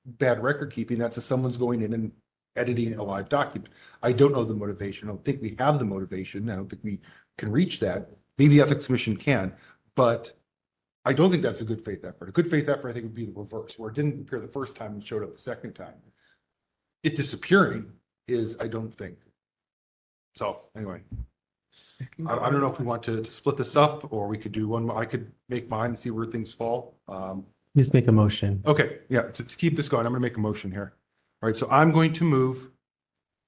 bad record keeping. That's someone's going in and editing a live document. I don't know the motivation. I don't think we have the motivation. I don't think we can reach that. Maybe the Ethics Commission can, but I don't think that's a good faith effort. A good faith effort, I think, would be the reverse, where it didn't appear the first time and showed up the second time. It disappearing is, I don't think. So anyway, I don't know if we want to split this up, or we could do one. I could make mine and see where things fall. Please make a motion. Okay, yeah, to keep this going, I'm going to make a motion here. All right, so I'm going to move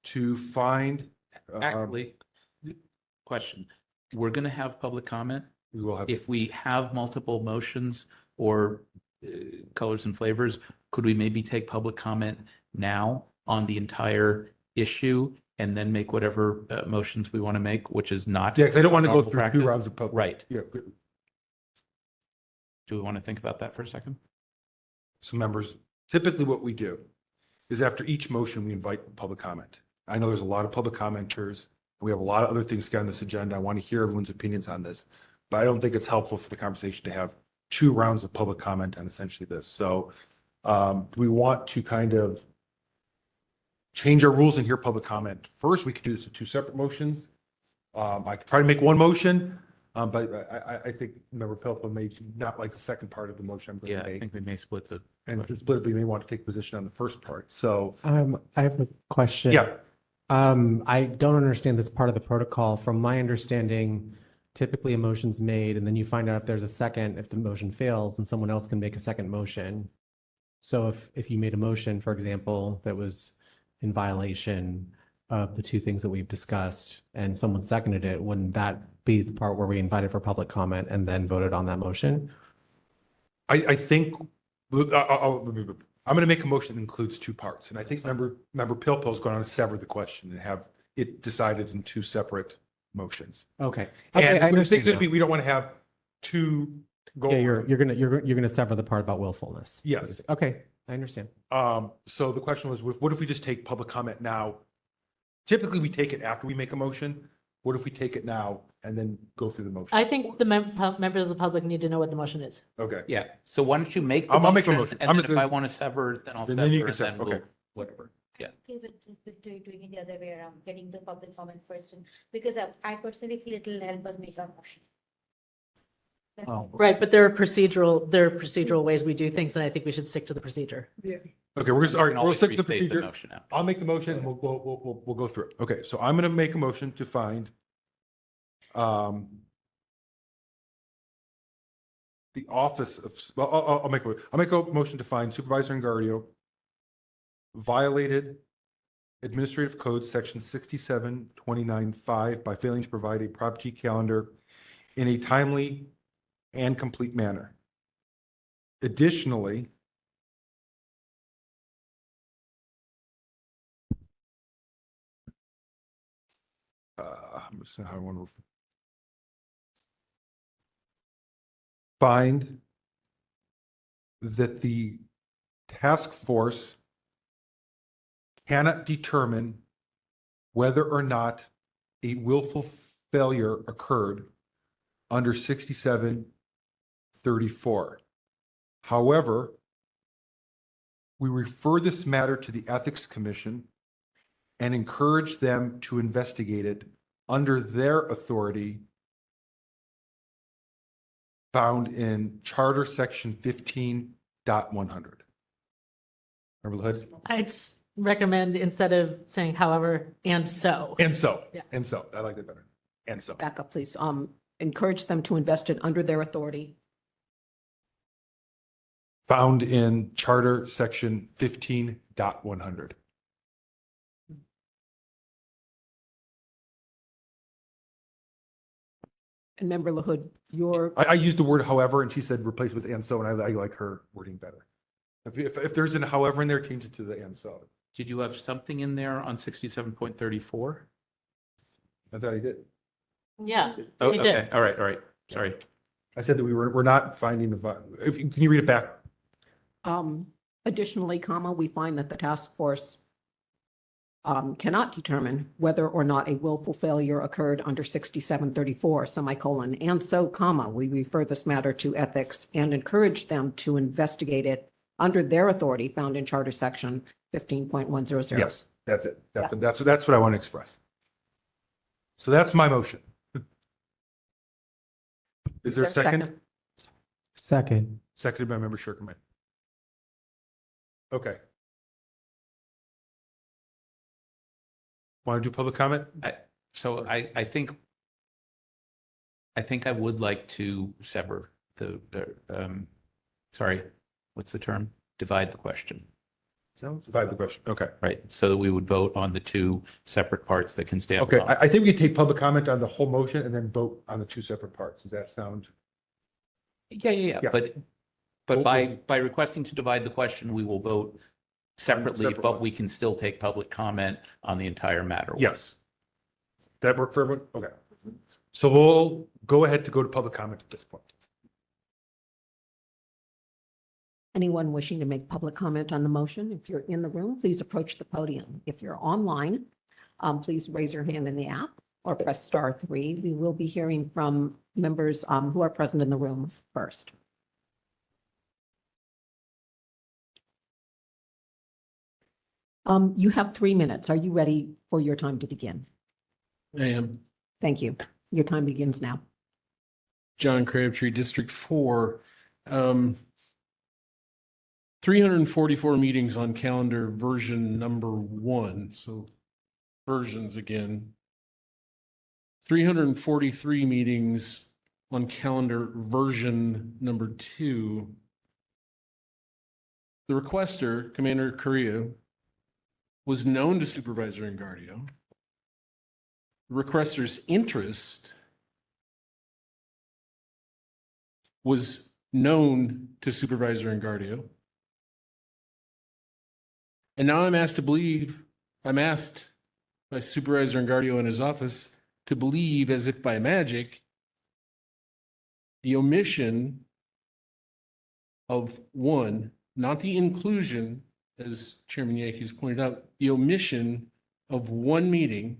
to find Actually, question, we're going to have public comment. We will have. If we have multiple motions or colors and flavors, could we maybe take public comment now on the entire issue and then make whatever motions we want to make, which is not. Yeah, because I don't want to go normal through practice? 2 rounds of public. Right. Yeah. Do we want to think about that for a second? So members, typically what we do is after each motion, we invite public comment. I know there's a lot of public commenters. We have a lot of other things to get on this agenda. I want to hear everyone's opinions on this, but I don't think it's helpful for the conversation to have 2 rounds of public comment on essentially this. So we want to kind of change our rules and hear public comment. First, we could do this with 2 separate motions. I could try to make 1 motion, but I think Member Pilpa may not like the second part of the motion I'm going Yeah, to I make. think we may split the. And if it's split, we may want to take position on the first part. So I have a question. yeah, I don't understand this part of the protocol. From my understanding, typically a motion's made and then you find out if there's a second. If the motion fails, then someone else can make a second motion. So if you made a motion, for example, that was in violation of the 2 things that we've discussed and someone seconded it, wouldn't that be the part where we invited for public comment and then voted on that motion? I think I'm going to make a motion that includes 2 parts. And I think Member Pilpa is going to sever the question and have it decided in 2 separate motions. Okay. And Okay, I the thing's understand going to be, now. we don't want to have 2 go. Yeah, you're gonna sever the part about willfulness. Yes. Okay, I understand. So the question was, what if we just take public comment now? Typically, we take it after we make a motion. What if we take it now and then go through the motion? I think the members of the public need to know what the motion is. Okay. Yeah, so why don't you make the I'll make a motion, motion. and I'm then just if gonna- I want to sever, then I'll Then sever, you can and sever, then we'll, okay. whatever. Yeah. Okay, but just doing it the other way around, getting the public comment first, and because I personally feel it'll help us make our motion. That's all. Right, but there are procedural ways we do things, and I think we should stick to the procedure. Okay, we're just, all right, can we'll always stick to the restate the procedure. motion after. I'll make the motion, we'll go through it. Okay, so I'm gonna make a motion to find the office of, well, I'll make a motion to find Supervisor Engardio violated Administrative Code Section 6729.5 by failing to provide a Prop G calendar in a timely and complete manner. Additionally, I'm just how I want to find that the task force cannot determine whether or not a willful failure occurred under 6734. However, we refer this matter to the Ethics Commission and encourage them to investigate it under their authority found in Charter Section 15.100. Remember the hood? I'd recommend instead of saying however, and so. And so, Yeah. and so, I like that better. And so. Back up, please. Encourage them to invest it under their authority. Found in Charter Section 15.100. And Member LaHood, your, I used the word however, and she said replace with and so, and I like her wording better. If there's an however in there, change it to the and so. Did you have something in there on 67.34? I thought I did. Yeah. Oh, we okay, did. all right, sorry. I said that we're not finding the, can you read it back? additionally, comma, we find that the task force cannot determine whether or not a willful failure occurred under 6734, semicolon, and so, comma, we refer this matter to ethics and encourage them to investigate it under their authority found in Charter Section 15.100. Yes, that's it. That's what I want to express. So that's my motion. Is there a second? Second. Seconded by Member Sherman. Okay. Want to do public comment? So I think I would like to sever the, sorry, what's the term? Divide the question. Sounds Divide the question. Okay. right? So that we would vote on the two separate parts that can stand Okay. alone. I think we can take public comment on the whole motion and then vote on the two separate parts. Does that sound? Yeah. Yeah. But We'll- by requesting to divide the question, we will vote separately, separate but ones. we can still take public comment on the entire matter. Yes. That work for everyone? Okay. So we'll go ahead to go to public comment at this point. Anyone wishing to make public comment on the motion, if you're in the room, please approach the podium. If you're online, please raise your hand in the app or press *3. We will be hearing from members who are present in the room first. You have 3 minutes. Are you ready for your time to begin? I am Thank you. Your time begins now. John Crabtree, District 4. 344 meetings on calendar version number 1. So versions again. 343 meetings on calendar version number 2. The requester, Commander Correa, was known to Supervisor Engardio. The requester's interest was known to Supervisor Engardio. And now I'm asked by Supervisor Engardio in his office to believe, as if by magic, the omission of one, not the inclusion, as Chairman Yankees pointed out, the omission of one meeting,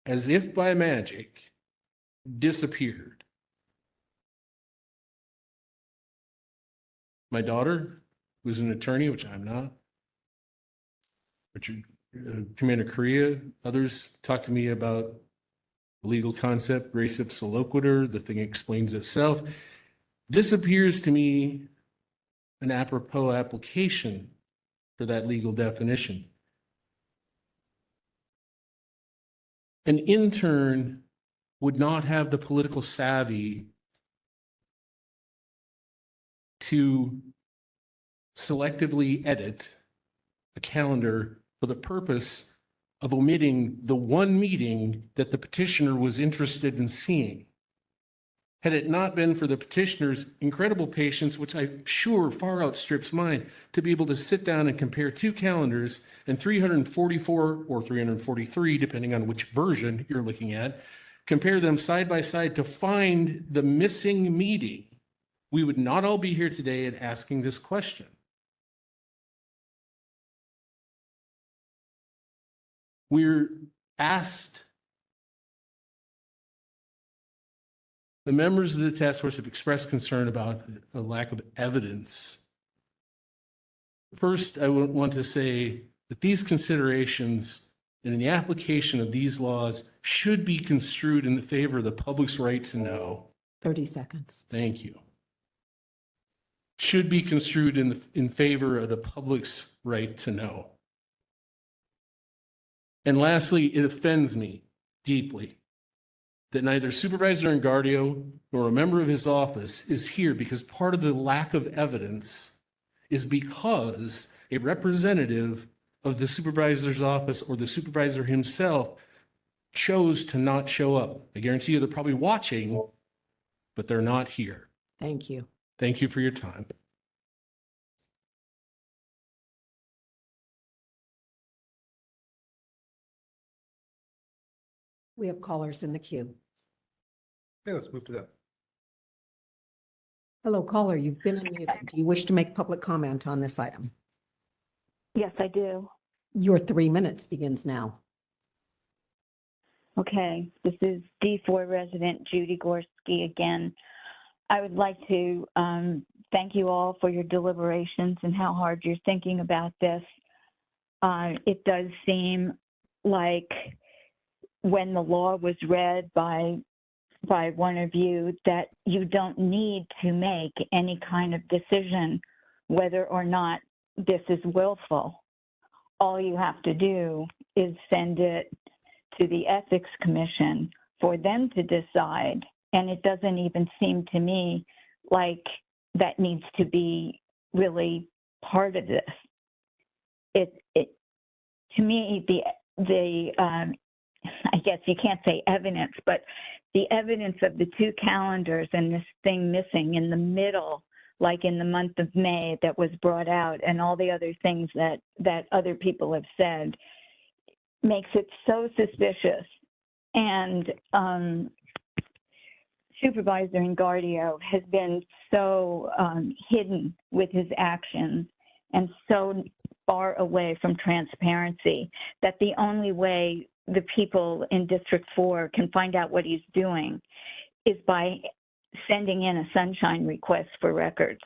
as if by magic, disappeared. My daughter, who's an attorney, which I'm not, Richard, Commander Correa, others talk to me about the legal concept, res ipsa loquitur, the thing explains itself. This appears to me an apropos application for that legal definition. An intern would not have the political savvy to selectively edit a calendar for the purpose of omitting the one meeting that the petitioner was interested in seeing. Had it not been for the petitioner's incredible patience, which I'm sure far outstrips mine, to be able to sit down and compare two calendars and 344 or 343, depending on which version you're looking at, compare them side by side to find the missing meeting, we would not all be here today and asking this question. We're asked, the members of the task force have expressed concern about a lack of evidence. First, I want to say that these considerations and in the application of these laws should be construed in the favor of the public's right to know. 30 seconds. Thank you. Should be construed in favor of the public's right to know. And lastly, it offends me deeply that neither Supervisor Engardio nor a member of his office is here, because part of the lack of evidence is because a representative of the supervisor's office or the supervisor himself chose to not show up. I guarantee you they're probably watching, but they're not here. Thank you. Thank you for your time. We have callers in the queue. Okay, let's move to that. Hello, caller, you've been unmuted. Do you wish to make public comment on this item? Yes, I do. Your 3 minutes begins now. Okay, this is D4 resident Judy Gorski again. I would like to thank you all for your deliberations and how hard you're thinking about this. It does seem like when the law was read by one of you that you don't need to make any kind of decision whether or not this is willful. All you have to do is send it to the Ethics Commission for them to decide. And it doesn't even seem to me like that needs to be really part of this. To me, I guess you can't say evidence, but the evidence of the two calendars and this thing missing in the middle, like in the month of May, that was brought out, and all the other things that other people have said, makes it so suspicious. And Supervisor Ingardio has been so hidden with his actions and so far away from transparency that the only way the people in District 4 can find out what he's doing is by sending in a sunshine request for records,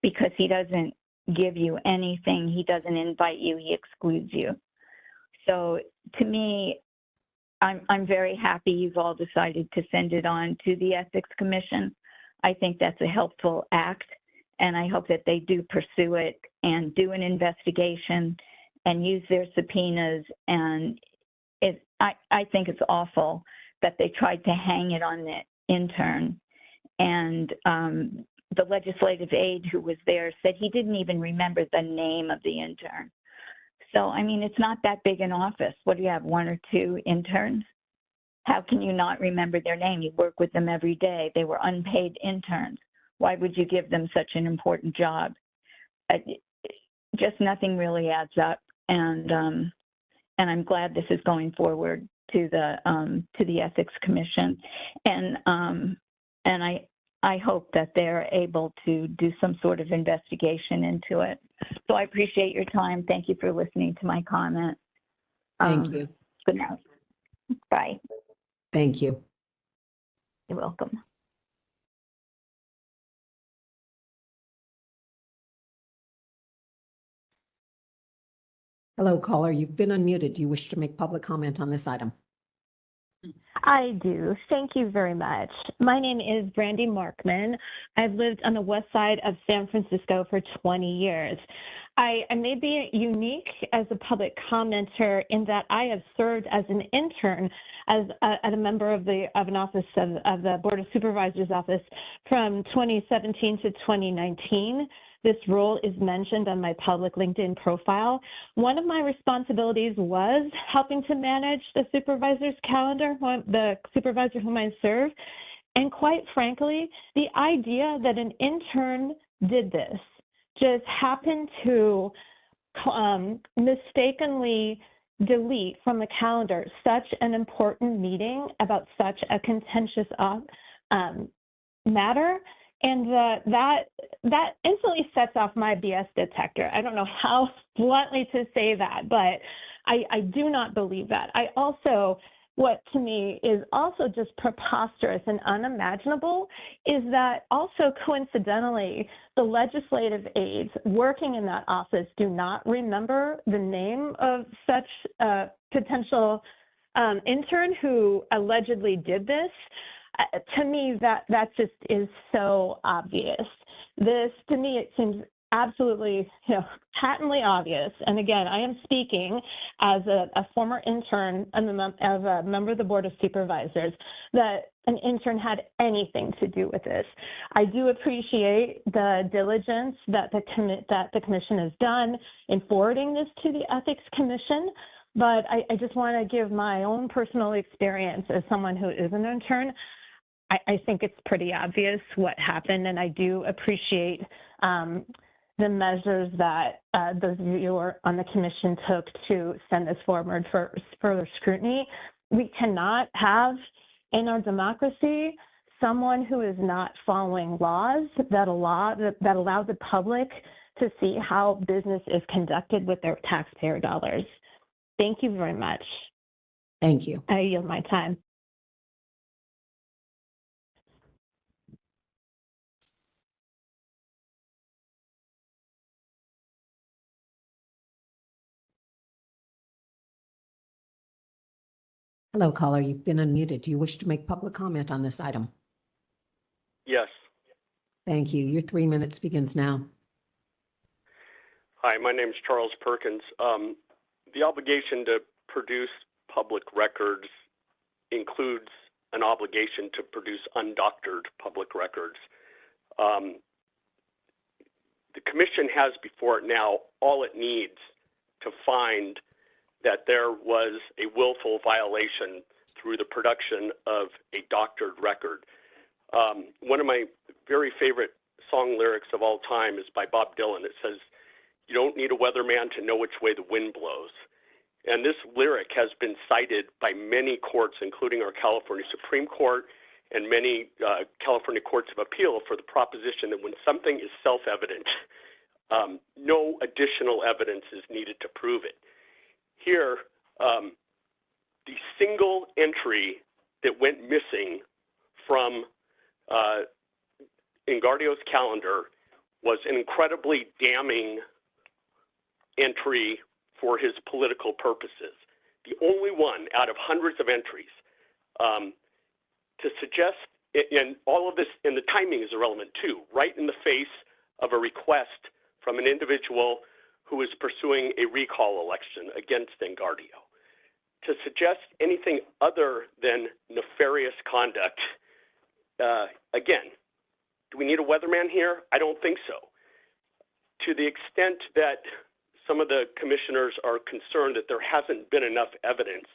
because he doesn't give you anything. He doesn't invite you. He excludes you. So to me, I'm very happy you've all decided to send it on to the Ethics Commission. I think that's a helpful act, and I hope that they do pursue it and do an investigation and use their subpoenas. And I think it's awful that they tried to hang it on the intern. And the legislative aide who was there said he didn't even remember the name of the intern. So, I mean, it's not that big an office. What do you have, 1 or 2 interns? How can you not remember their name? You work with them every day. They were unpaid interns. Why would you give them such an important job? Just nothing really adds up. And I'm glad this is going forward to the Ethics Commission. And I hope that they're able to do some sort of investigation into it. So I appreciate your time. Thank you for listening to my comment. Thank you. Good night. Bye. Thank you. You're welcome. Hello, caller. You've been unmuted. Do you wish to make public comment on this item? I do. Thank you very much. My name is Brandy Markman. I've lived on the west side of San Francisco for 20 years. I may be unique as a public commenter in that I have served as an intern as a member of an office of the Board of Supervisors office from 2017 to 2019. This role is mentioned on my public LinkedIn profile. One of my responsibilities was helping to manage the supervisor's calendar, the supervisor whom I serve. And quite frankly, the idea that an intern did this just happened to mistakenly delete from the calendar such an important meeting about such a contentious matter. And that instantly sets off my BS detector. I don't know how bluntly to say that, but I do not believe that. I also, what to me is also just preposterous and unimaginable is that also coincidentally, the legislative aides working in that office do not remember the name of such a potential intern who allegedly did this. To me, that just is so obvious. This, to me, it seems absolutely, patently obvious. And again, I am speaking as a former intern and as a member of the Board of Supervisors, that an intern had anything to do with this. I do appreciate the diligence that the commission has done in forwarding this to the Ethics Commission. But I just want to give my own personal experience as someone who is an intern. I think it's pretty obvious what happened, and I do appreciate the measures that those of you on the commission took to send this forward for further scrutiny. We cannot have in our democracy someone who is not following laws that allow the public to see how business is conducted with their taxpayer dollars. Thank you very much. Thank you. I yield my time. Hello, caller. You've been unmuted. Do you wish to make public comment on this item? Yes. Thank you. Your 3 minutes begins now. Hi, my name is Charles Perkins. The obligation to produce public records includes an obligation to produce undoctored public records. The commission has before it now all it needs to find that there was a willful violation through the production of a doctored record. One of my very favorite song lyrics of all time is by Bob Dylan. It says, "You don't need a weatherman to know which way the wind blows." And this lyric has been cited by many courts, including our California Supreme Court and many California Courts of Appeal, for the proposition that when something is self-evident, no additional evidence is needed to prove it. Here, the single entry that went missing from Engardio's calendar was an incredibly damning entry for his political purposes. The only one out of hundreds of entries to suggest, and all of this, and the timing is irrelevant too, right in the face of a request from an individual who is pursuing a recall election against Engardio. To suggest anything other than nefarious conduct, again, do we need a weatherman here? I don't think so. To the extent that some of the commissioners are concerned that there hasn't been enough evidence,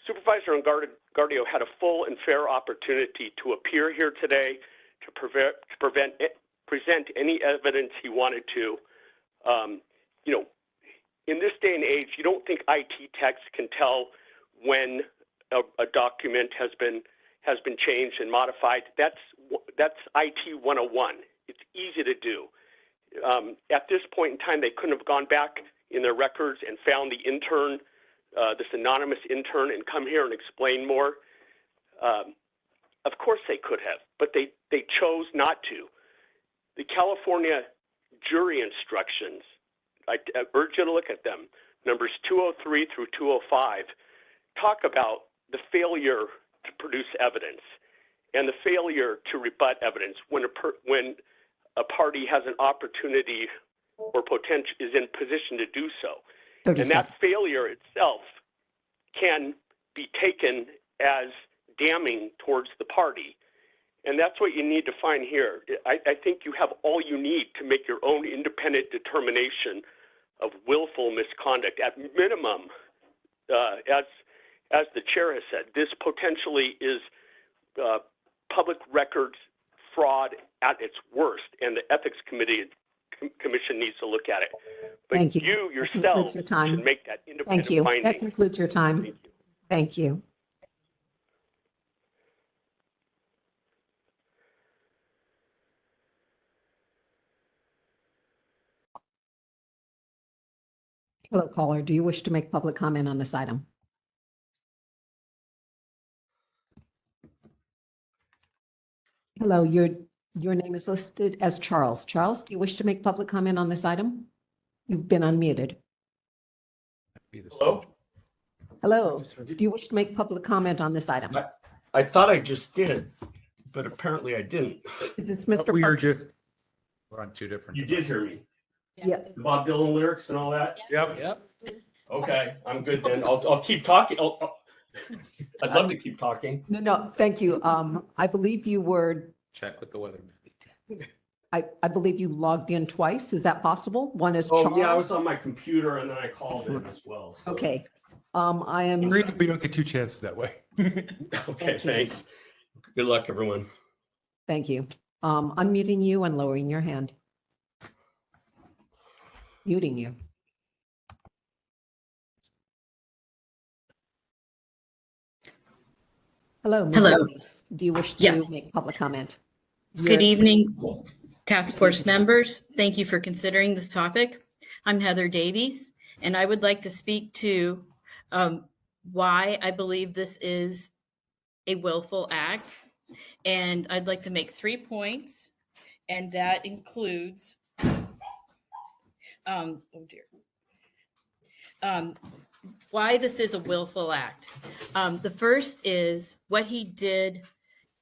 Supervisor Engardio had a full and fair opportunity to appear here today to present any evidence he wanted to. You know, in this day and age, you don't think IT techs can tell when a document has been changed and modified. That's IT 101. It's easy to do. At this point in time, they couldn't have gone back in their records and found the intern, this anonymous intern, and come here and explain more. Of course they could have, but they chose not to. The California jury instructions, I urge you to look at them, numbers 203 through 205, talk about the failure to produce evidence and the failure to rebut evidence when a party has an opportunity or potential is in position to do so. And that failure itself can be taken as damning towards the party. And that's what you need to find here. I think you have all you need to make your own independent determination of willful misconduct. At minimum, as the chair has said, this potentially is public records fraud at its worst, and the Ethics Commission needs to look at it. But Thank you. You yourself should make that independent Thank you. finding. That concludes your time. Thank you. Hello, caller. Do you wish to make public comment on this item? Hello, your name is listed as Charles. Charles, do you wish to make public comment on this item? You've been unmuted. Hello? Hello, do you wish to make public comment on this item? I thought I just did, but apparently I didn't. Is this Mr. We are Parks? we're on two different. You did hear me? Yeah. The Bob Dylan lyrics and all that? Yep. Okay, I'm good then. I'll keep talking. I'd love to keep talking. No, thank you. I believe you were, Check with the weatherman. I believe you logged in twice. Is that possible? One is Charles. Oh, yeah, I was on my computer and then I called in as well. So. Okay. I am. We don't get two chances that way. Okay, thanks. Good luck, everyone. Thank you. Unmuting you and lowering your hand. Muting you. Hello. Ms. Hello. Davis. Do you wish to Yes. make public comment? Good evening, task force members. Thank you for considering this topic. I'm Heather Davies, and I would like to speak to why I believe this is a willful act. And I'd like to make 3 points, and that includes, why this is a willful act. The first is what he did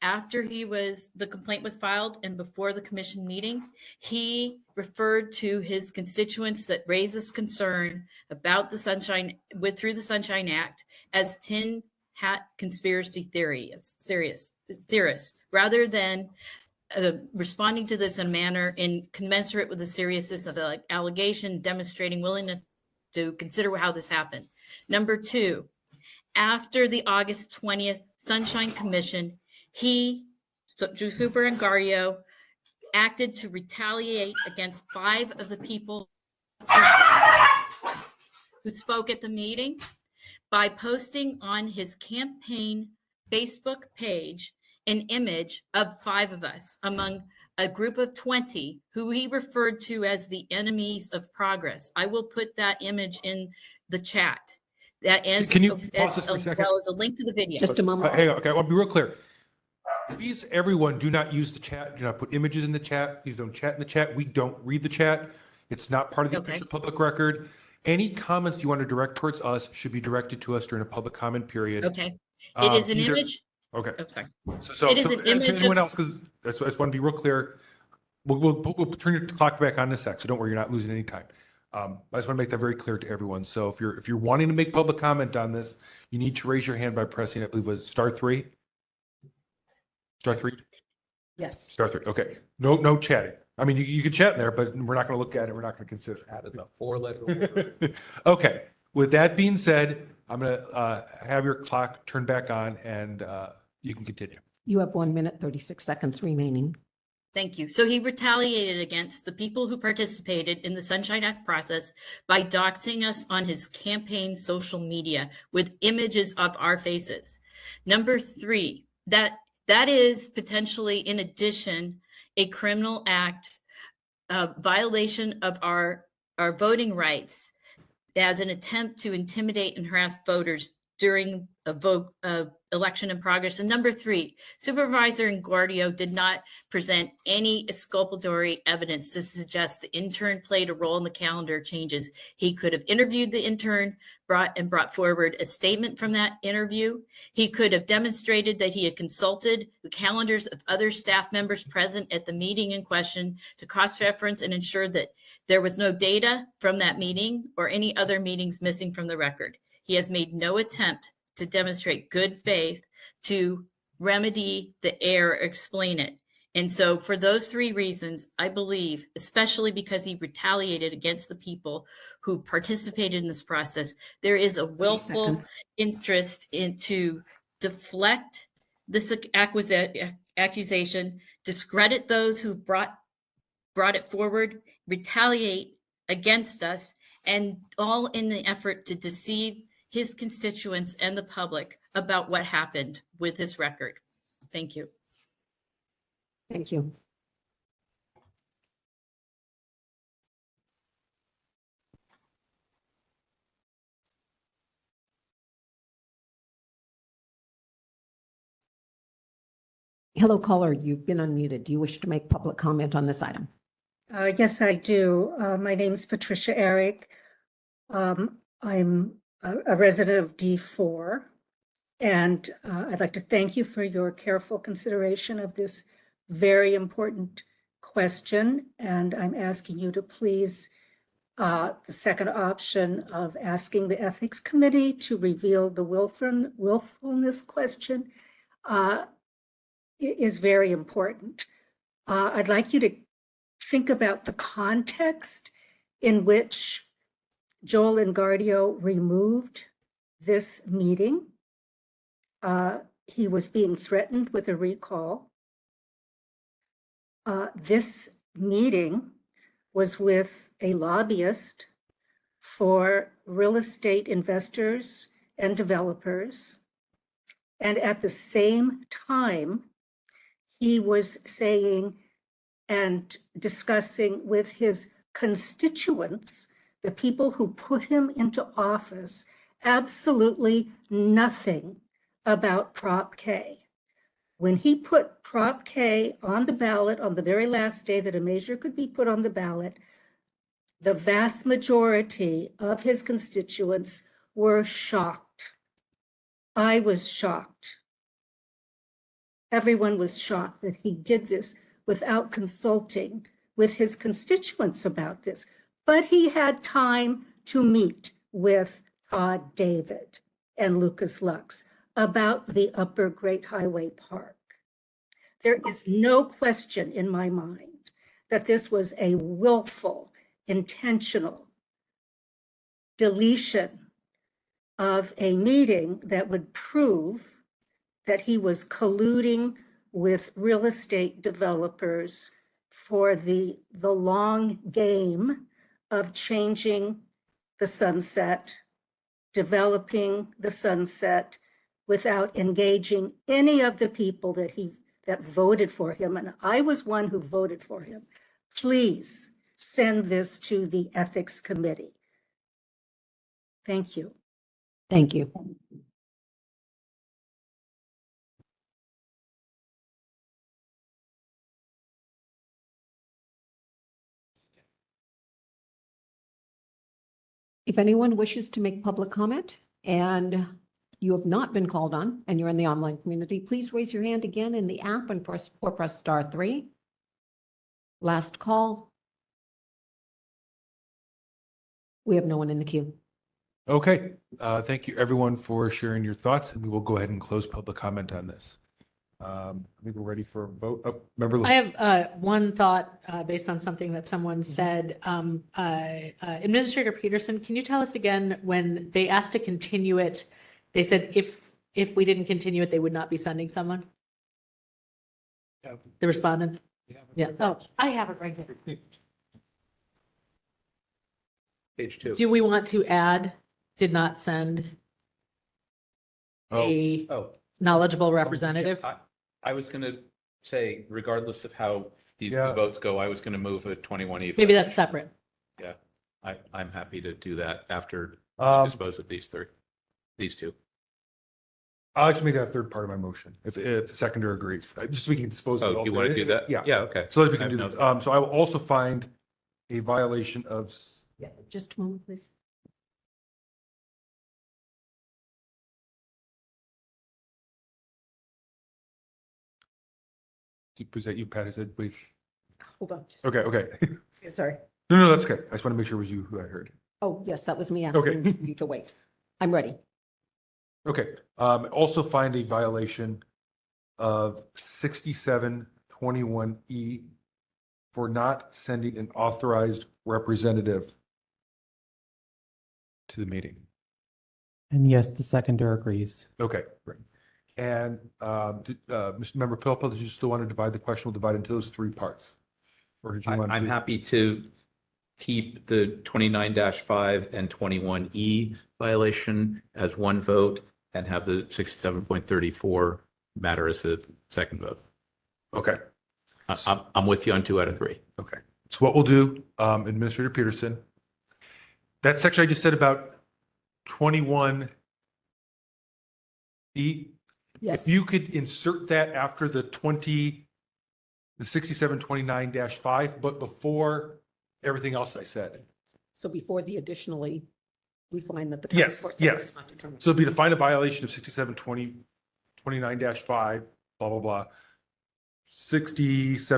after the complaint was filed and before the commission meeting. He referred to his constituents that raises concern about the through the Sunshine Act as tin hat conspiracy theorists, rather than responding to this in a manner in commensurate with the seriousness of the allegation, demonstrating willingness to consider how this happened. Number two, after the August 20th Sunshine Commission, Super Engario, acted to retaliate against 5 of the people who spoke at the meeting by posting on his campaign Facebook page an image of 5 of us among a group of 20 who he referred to as the enemies of progress. I will put that image in the chat. That as, Can you pause this for a second? well as a link to the video. Just a moment. Hang on, okay, I want to be real clear. Please, everyone, do not use the chat. Do not put images in the chat. Please don't chat in the chat. We don't read the chat. It's not part of the official public record. Any comments you want to direct towards us should be directed to us during a public comment period. Okay. It is an image. Okay. Oh, sorry. So It is an image of- anyone else, because I just want to be real clear. We'll turn your clock back on in a sec, so don't worry, you're not losing any time. I just want to make that very clear to everyone. So if you're wanting to make public comment on this, you need to raise your hand by pressing, I believe, was *3. *3. Yes. *3. Okay. No chatting. I mean, you can chat in there, but we're not going to look at it. We're not going to consider it. Added a 4-letter word. Okay. With that being said, I'm going to have your clock turned back on, and you can continue. You have 1 minute, 36 seconds remaining. Thank you. So he retaliated against the people who participated in the Sunshine Act process by doxing us on his campaign social media with images of our faces. Number 3, that is potentially, in addition, a criminal act, violation of our voting rights as an attempt to intimidate and harass voters during a vote election in progress. And number 3, Supervisor Engardio did not present any exculpatory evidence to suggest the intern played a role in the calendar changes. He could have interviewed the intern, brought forward a statement from that interview. He could have demonstrated that he had consulted the calendars of other staff members present at the meeting in question to cross-reference and ensure that there was no data from that meeting or any other meetings missing from the record. He has made no attempt to demonstrate good faith to remedy the error, explain it. And so for those 3 reasons, I believe, especially because he retaliated against the people who participated in this process, there is a willful interest to deflect this accusation, discredit those who brought it forward, retaliate against us, and all in the effort to deceive his constituents and the public about what happened with his record. Thank you. Thank you. Hello, caller. You've been unmuted. Do you wish to make public comment on this item? Yes, I do. My name is Patricia Eric. I'm a resident of D4, and I'd like to thank you for your careful consideration of this very important question. And I'm asking you to please, the second option of asking the Ethics Committee to reveal the willfulness question is very important. I'd like you to think about the context in which Joel Engardio removed this meeting. He was being threatened with a recall. This meeting was with a lobbyist for real estate investors and developers. And at the same time, he was saying and discussing with his constituents, the people who put him into office, absolutely nothing about Prop K. When he put Prop K on the ballot on the very last day that a measure could be put on the ballot, the vast majority of his constituents were shocked. I was shocked. Everyone was shocked that he did this without consulting with his constituents about this. But he had time to meet with Todd David and Lucas Lux about the Upper Great Highway Park. There is no question in my mind that this was a willful, intentional deletion of a meeting that would prove that he was colluding with real estate developers for the long game of changing the sunset, developing the sunset without engaging any of the people that voted for him. And I was one who voted for him. Please send this to the Ethics Committee. Thank you. Thank you. If anyone wishes to make public comment and you have not been called on and you're in the online community, please raise your hand again in the app and press *3. Last call. We have no one in the queue. Okay, thank you everyone for sharing your thoughts, and we will go ahead and close public comment on this. I think we're ready for a vote. Oh, member Lee. I have one thought based on something that someone said. Administrator Peterson, can you tell us again, when they asked to continue it, they said if we didn't continue it, they would not be sending someone? Yeah. The respondent? Yeah. Oh, I have it right here. Page 2. Do we want to add, did not send a knowledgeable representative? I was going to say, regardless of how these two votes go, I was going to move a 21E. Maybe that's separate. Yeah, I'm happy to do that after dispose of these two. I'll actually make that a third part of my motion, if the seconder agrees. Just so we can dispose of it. Oh, you want to do that? Yeah. Yeah, okay. So that we can I do have this. no- So I will also find a violation of. Yeah, just a moment, please. To present you, Pat, I said, wait. Hold on. Okay. Sorry. No, that's okay. I just want to make sure it was you who I heard. Oh, yes, that was me Okay. asking you to wait. I'm ready. Okay, also find a violation of 6721E for not sending an authorized representative to the meeting. And yes, the seconder agrees. Okay, great. And Mr. Member Pilpel, did you still want to divide the question? We'll divide into those three parts. Or did you want I'm to? happy to keep the 29-5 and 21E violation as one vote and have the 67.34 matter as a second vote. Okay. I'm with you on 2 out of 3. Okay. So what we'll do, Administrator Peterson, that section I just said about 21E, Yes. if you could insert that after the 6729-5, but before everything else I said. So before the additionally, we find that the. task Yes, force yes. is not determined. So it'd be to find a violation of 6729-5, blah, blah, blah,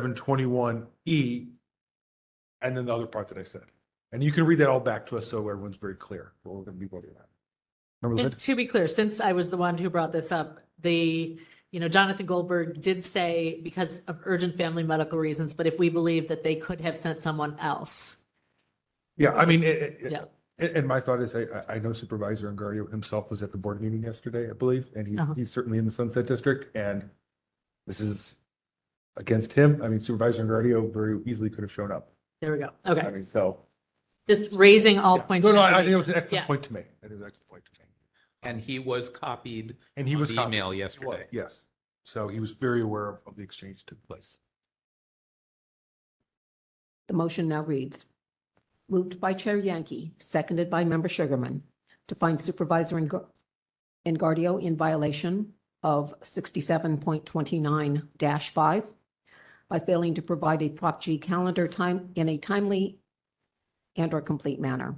6721E, and then the other part that I said. And you can read that all back to us so everyone's very clear what we're going to be voting on. Remember And that? to be clear, since I was the one who brought this up, Jonathan Goldberg did say because of urgent family medical reasons, but if we believe that they could have sent someone else. Yeah, I mean, Yeah. and my thought is, I know Supervisor Engardio himself was at the board meeting yesterday, I believe, and he's certainly in the Sunset District, and this is against him. I mean, Supervisor Engardio very easily could have shown up. There we go. I Okay. mean, so. Just raising all points. No, that I we- think it was an excellent Yeah. point to make. I think it was an excellent point to make. And he was copied And he on was the copied. email yesterday. Yes. So he was very aware of the exchange that took place. The motion now reads, moved by Chair Yankee, seconded by Member Sugarman, to find Supervisor Engardio in violation of 67.29-5 by failing to provide a Prop G calendar time in a timely and/or complete manner.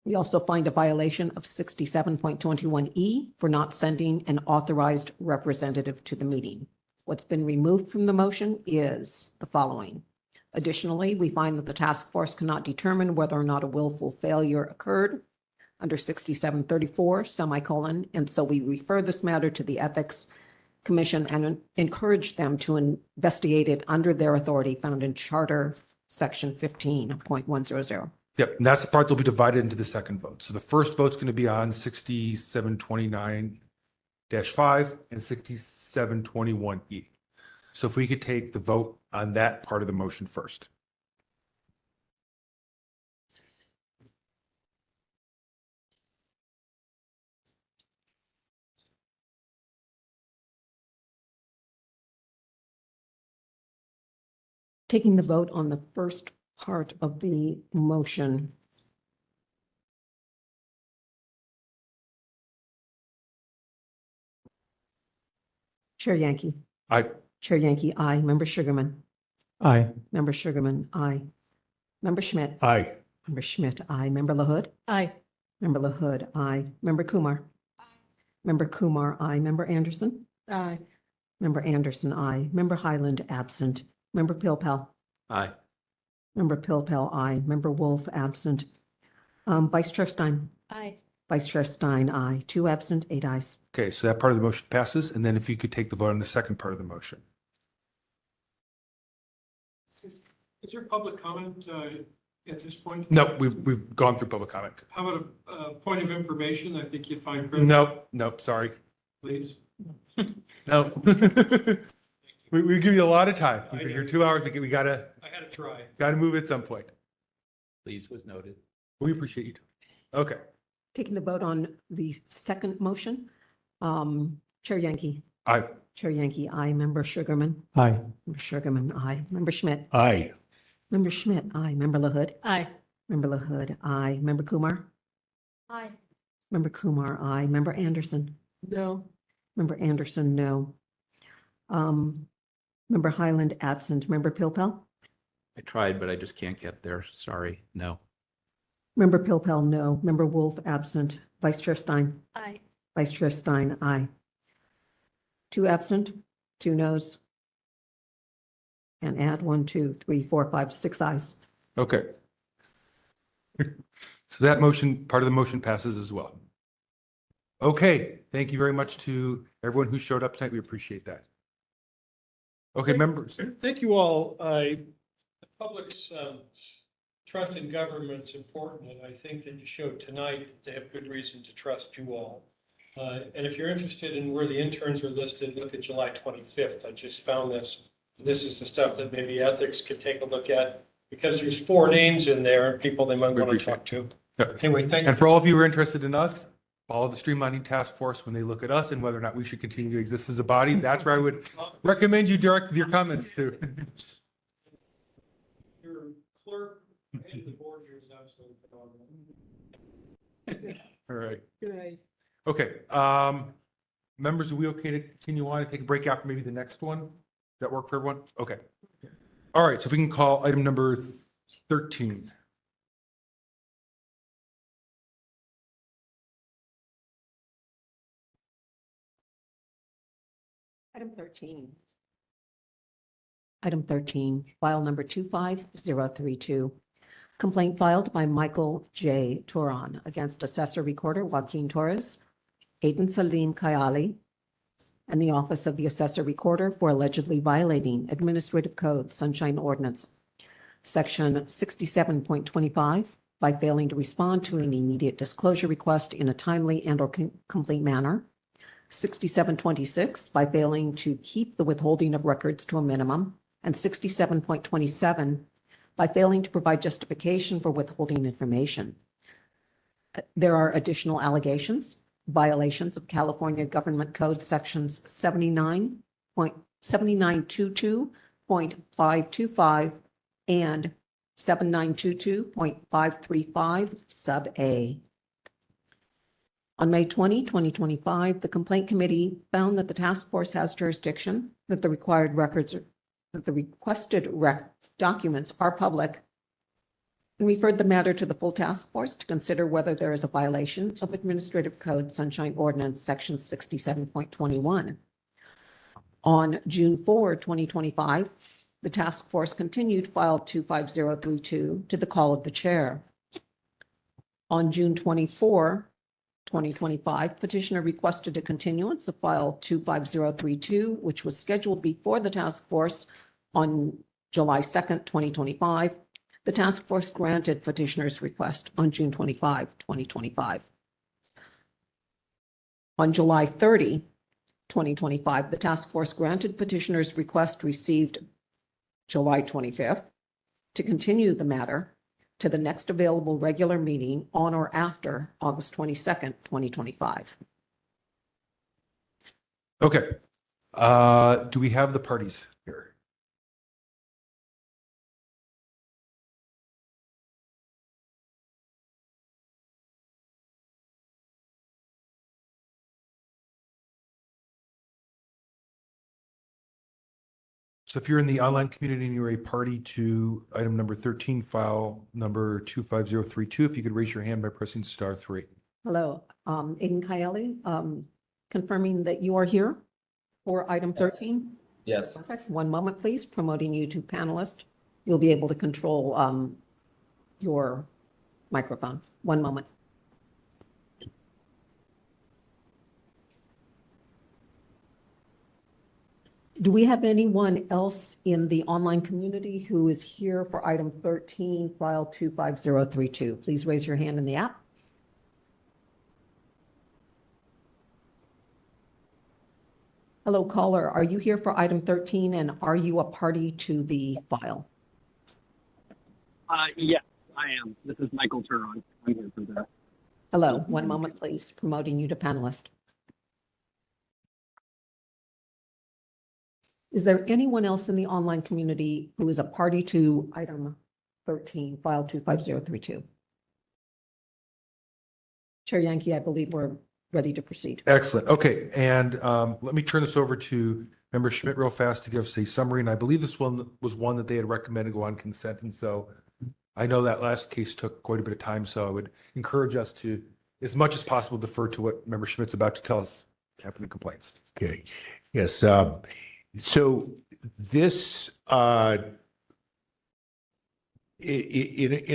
We also find a violation of 67.21E for not sending an authorized representative to the meeting. What's been removed from the motion is the following. Additionally, we find that the task force cannot determine whether or not a willful failure occurred under 6734, and so we refer this matter to the Ethics commission and encourage them to investigate it under their authority found in Charter Section 15.100. Yep, and that's the part that'll be divided into the second vote. So the first vote's going to be on 6729-5 and 6721E. So if we could take the vote on that part of the motion first. Taking the vote on the first part of the motion. Chair Yankee. Aye. Chair Yankee, aye. Member Sugarman. Aye. Member Sugarman, aye. Member Schmidt. Aye. Member Schmidt, aye. Member LaHood. Aye. Member LaHood, aye. Member Kumar. Member Kumar, aye. Member Anderson. Aye. Member Anderson, aye. Member Highland, absent. Member Pilpel. Aye. Member Pilpel, aye. Member Wolf, absent. Vice Chair Stein. Aye. Vice Chair Stein, aye. 2 absent, 8 ayes. Okay, so that part of the motion passes, and then if you could take the vote on the second part of the motion. Is there public comment at this point? No, we've gone through public comment. How about a point of information? I think you'd find critical. Nope, sorry. Please. No. We give you a lot of time. You've been here 2 hours. We gotta I had to try. move at some point. Please was noted. We appreciate you. Okay. Taking the vote on the second motion. Chair Yankee. Aye. Chair Yankee, aye. Member Sugarman. Aye. Member Sugarman, aye. Member Schmidt. Aye. Member Schmidt, aye. Member LaHood. Aye. Member LaHood, aye. Member Kumar. Aye. Member Kumar, aye. Member Anderson. No. Member Anderson, no. Member Highland, absent. Member Pilpel. I tried, but I just can't get there. Sorry. No. Member Pilpel, no. Member Wolf, absent. Vice Chair Stein. Aye. Vice Chair Stein, aye. 2 absent, 2 noes. And add 1, 2, 3, 4, 5, 6 ayes. Okay. So that motion, part of the motion passes as well. Okay, thank you very much to everyone who showed up tonight. We appreciate that. Okay, members. Thank you all. The public's trust in government's important, and I think that you showed tonight that they have good reason to trust you all. And if you're interested in where the interns are listed, look at July 25th. I just found this. This is the stuff that maybe ethics could take a look at, because there's 4 names in there and people they might want to talk to. Yep. Anyway, thank you. And for all of you who are interested in us, follow the Streamlining Task Force when they look at us and whether or not we should continue to exist as a body. That's where I would recommend you direct your comments to. Your clerk and the board here is absolutely phenomenal. All right. Good night. Okay. Members, are we okay to continue on and take a break after maybe the next one? Does that work for everyone? Okay. All right. So if we can call item number 13. Item 13. Item 13, file number 25032. Complaint filed by Michael J. Turan against Assessor Recorder Joaquin Torres, Aiden Salim Kayali, and the Office of the Assessor Recorder for allegedly violating Administrative Code Sunshine Ordinance, Section 67.25, by failing to respond to an immediate disclosure request in a timely and/or complete manner. 6726, by failing to keep the withholding of records to a minimum. And 67.27, by failing to provide justification for withholding information. There are additional allegations, violations of California Government Code Sections 7922.525 and 7922.535 sub A. On May 20, 2025, the Complaint Committee found that the task force has jurisdiction, that the required records are that the requested documents are public, and referred the matter to the full task force to consider whether there is a violation of Administrative Code Sunshine Ordinance Section 67.21. On June 4, 2025, the task force continued file 25032 to the call of the chair. On June 24, 2025, petitioner requested a continuance of file 25032, which was scheduled before the task force on July 2nd, 2025. The task force granted petitioner's request on June 25, 2025. On July 30, 2025, the task force granted petitioner's request received July 25th to continue the matter to the next available regular meeting on or after August 22nd, 2025. Okay. Do we have the parties here? So if you're in the online community and you're a party to item number 13, file number 25032, if you could raise your hand by pressing *3. Hello, Aiden Coyote, confirming that you are here for item 13? Yes. Perfect. One moment, please. Promoting you to panelist. You'll be able to control your microphone. One moment. Do we have anyone else in the online community who is here for item 13, file 25032? Please raise your hand in the app. Hello, caller. Are you here for item 13 and are you a party to the file? Yes, I am. This is Michael Turon. I'm here for that. Hello, one moment, please. Promoting you to panelist. Is there anyone else in the online community who is a party to item 13, file 25032? Chair Yankee, I believe we're ready to proceed. Excellent. Okay. And let me turn this over to Member Schmidt real fast to give us a summary. And I believe this one was one that they had recommended go on consent. And so I know that last case took quite a bit of time. So I would encourage us to, as much as possible, defer to what Member Schmidt's about to tell us happened in complaints. Okay. Yes. So this, in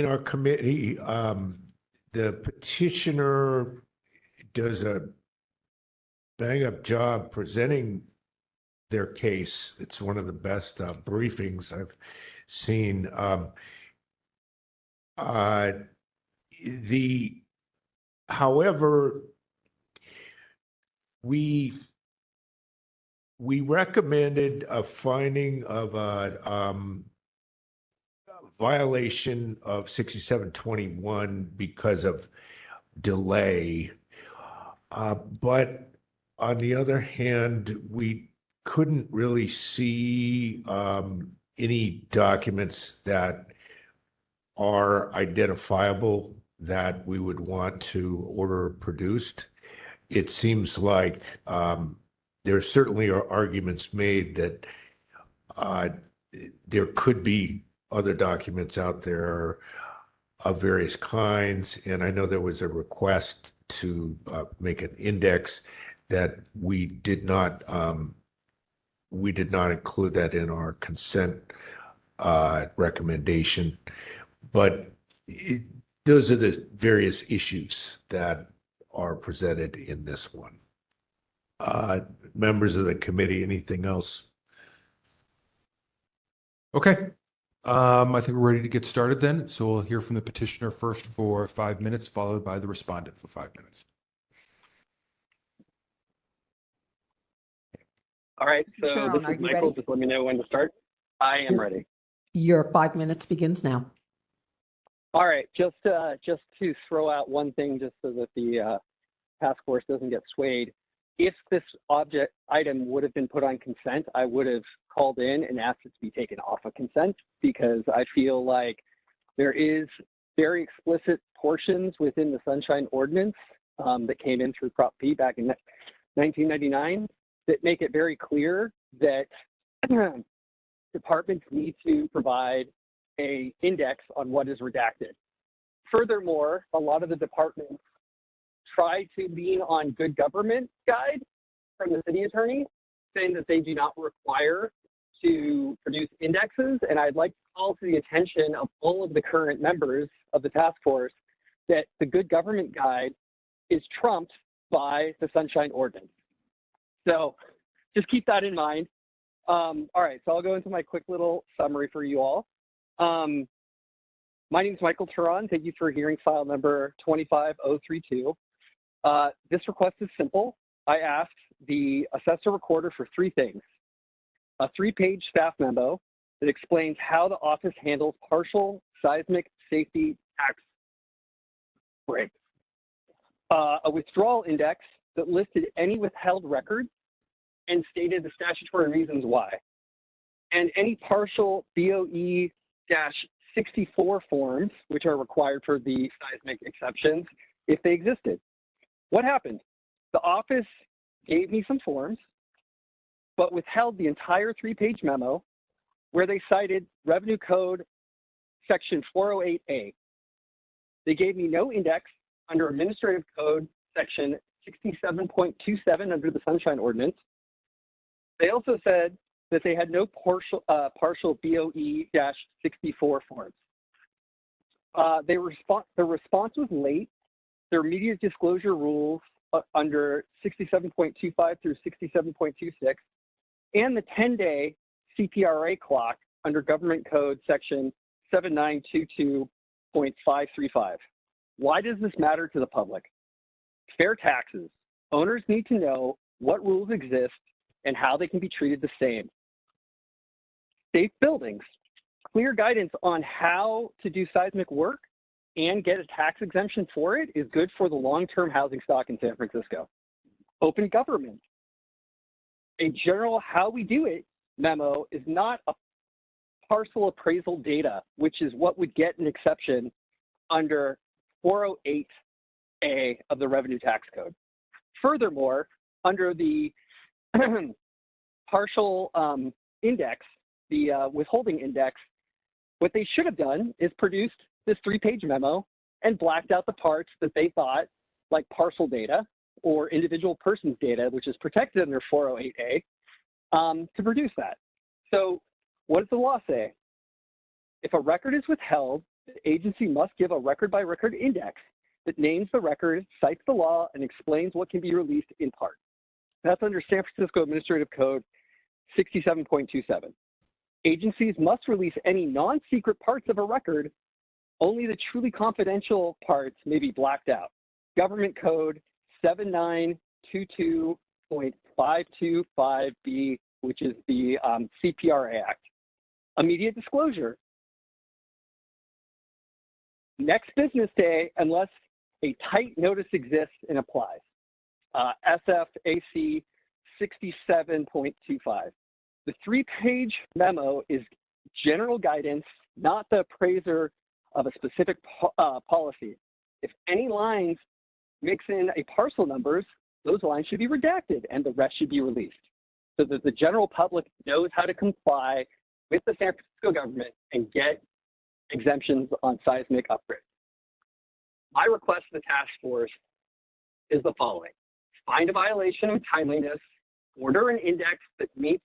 our committee, the petitioner does a bang-up job presenting their case. It's one of the best briefings I've seen. However, we recommended a finding of a violation of 6721 because of delay. But on the other hand, we couldn't really see any documents that are identifiable that we would want to order produced. It seems like there certainly are arguments made that there could be other documents out there of various kinds. And I know there was a request to make an index that we did not include that in our consent recommendation. But those are the various issues that are presented in this one. Members of the committee, anything else? Okay. I think we're ready to get started then. So we'll hear from the petitioner first for 5 minutes, followed by the respondent for 5 minutes. All right, so Sharon, this are is you Michael. ready? Just let me know when to start. I am ready. Your 5 minutes begins now. All right, just to throw out one thing, just so that the task force doesn't get swayed. If this object item would have been put on consent, I would have called in and asked it to be taken off of consent, because I feel like there is very explicit portions within the Sunshine Ordinance that came in through Prop P back in 1999 that make it very clear that departments need to provide an index on what is redacted. Furthermore, a lot of the departments try to lean on good government guide from the city attorney, saying that they do not require to produce indexes. And I'd like to call to the attention of all of the current members of the task force that the good government guide is trumped by the Sunshine Ordinance. So just keep that in mind. All right, so I'll go into my quick little summary for you all. My name is Michael Turon. Thank you for hearing file number 25032. This request is simple. I asked the assessor recorder for three things: a 3-page staff memo that explains how the office handles partial seismic safety tax breaks, a withdrawal index that listed any withheld records and stated the statutory reasons why, and any partial BOE-64 forms, which are required for the seismic exceptions, if they existed. What happened? The office gave me some forms, but withheld the entire 3-page memo where they cited Revenue Code Section 408A. They gave me no index under Administrative Code Section 67.27 under the Sunshine Ordinance. They also said that they had no partial BOE-64 forms. The response was late. Their immediate disclosure rules under 67.25 through 67.26, and the 10-day CPRA clock under Government Code Section 7922.535. Why does this matter to the public? Fair taxes. Owners need to know what rules exist and how they can be treated the same. Safe buildings. Clear guidance on how to do seismic work and get a tax exemption for it is good for the long-term housing stock in San Francisco. Open government. A general how we do it memo is not a parcel appraisal data, which is what would get an exception under 408A of the Revenue Tax Code. Furthermore, under the partial index, the withholding index, what they should have done is produced this 3-page memo and blacked out the parts that they thought, like parcel data or individual person's data, which is protected under 408A, to produce that. So what does the law say? If a record is withheld, the agency must give a record-by-record index that names the record, cites the law, and explains what can be released in part. That's under San Francisco Administrative Code 67.27. Agencies must release any non-secret parts of a record. Only the truly confidential parts may be blacked out. Government Code 7922.525B, which is the CPRA Act. Immediate disclosure. Next business day, unless a tight notice exists and applies. SFAC 67.25. The 3-page memo is general guidance, not the appraiser of a specific policy. If any lines mix in a parcel numbers, those lines should be redacted and the rest should be released so that the general public knows how to comply with the San Francisco government and get exemptions on seismic upgrades. My request to the task force is the following: find a violation of timeliness, order an index that meets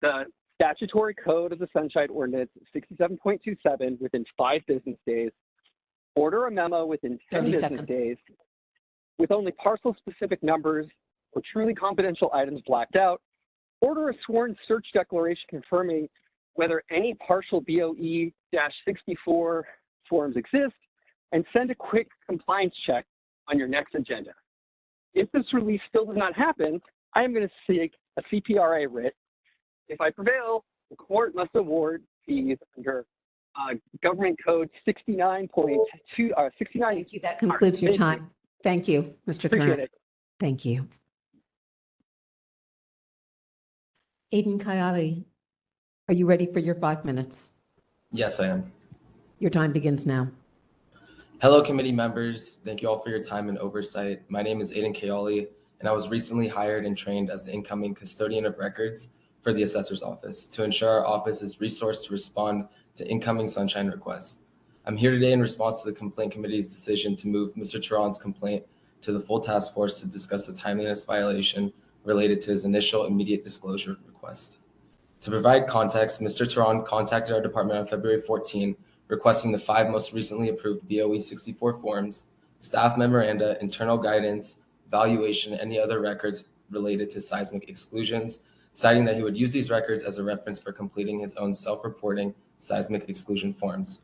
the statutory code of the Sunshine Ordinance 67.27 within 5 business days, order a memo within 10 business days with only parcel specific numbers or truly confidential items blacked out, order a sworn search declaration confirming whether any partial BOE-64 forms exist, and send a quick compliance check on your next agenda. If this release still does not happen, I am going to seek a CPRA writ. If I prevail, the court must award fees under Government Code 69.2, 69. Thank you. That concludes your time. Thank you, Mr. Appreciate Turner. it. Thank you. Aiden Coyote, are you ready for your 5 minutes? Yes, I am. Your time begins now. Hello, committee members. Thank you all for your time and oversight. My name is Aiden Kaoli, and I was recently hired and trained as the incoming custodian of records for the assessor's office to ensure our office is resourced to respond to incoming Sunshine requests. I'm here today in response to the complaint committee's decision to move Mr. Turon's complaint to the full task force to discuss the timeliness violation related to his initial immediate disclosure request. To provide context, Mr. Turon contacted our department on February 14, requesting the 5 most recently approved BOE 64 forms staff memoranda, internal guidance, valuation, any other records related to seismic exclusions, citing that he would use these records as a reference for completing his own self-reporting seismic exclusion forms.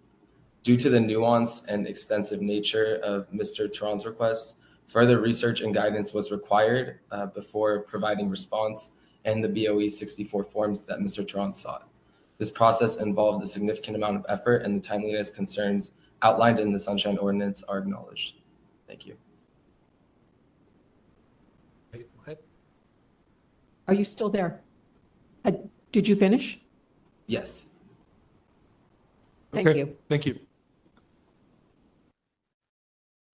Due to the nuance and extensive nature of Mr. Tron's request, further research and guidance was required before providing response in the BOE 64 forms that Mr. Tron sought. This process involved a significant amount of effort, and the timeliness concerns outlined in the Sunshine Ordinance are acknowledged. Thank you. Wait, what? Are you still there? Did you finish? Yes. Thank Okay, you. Thank you.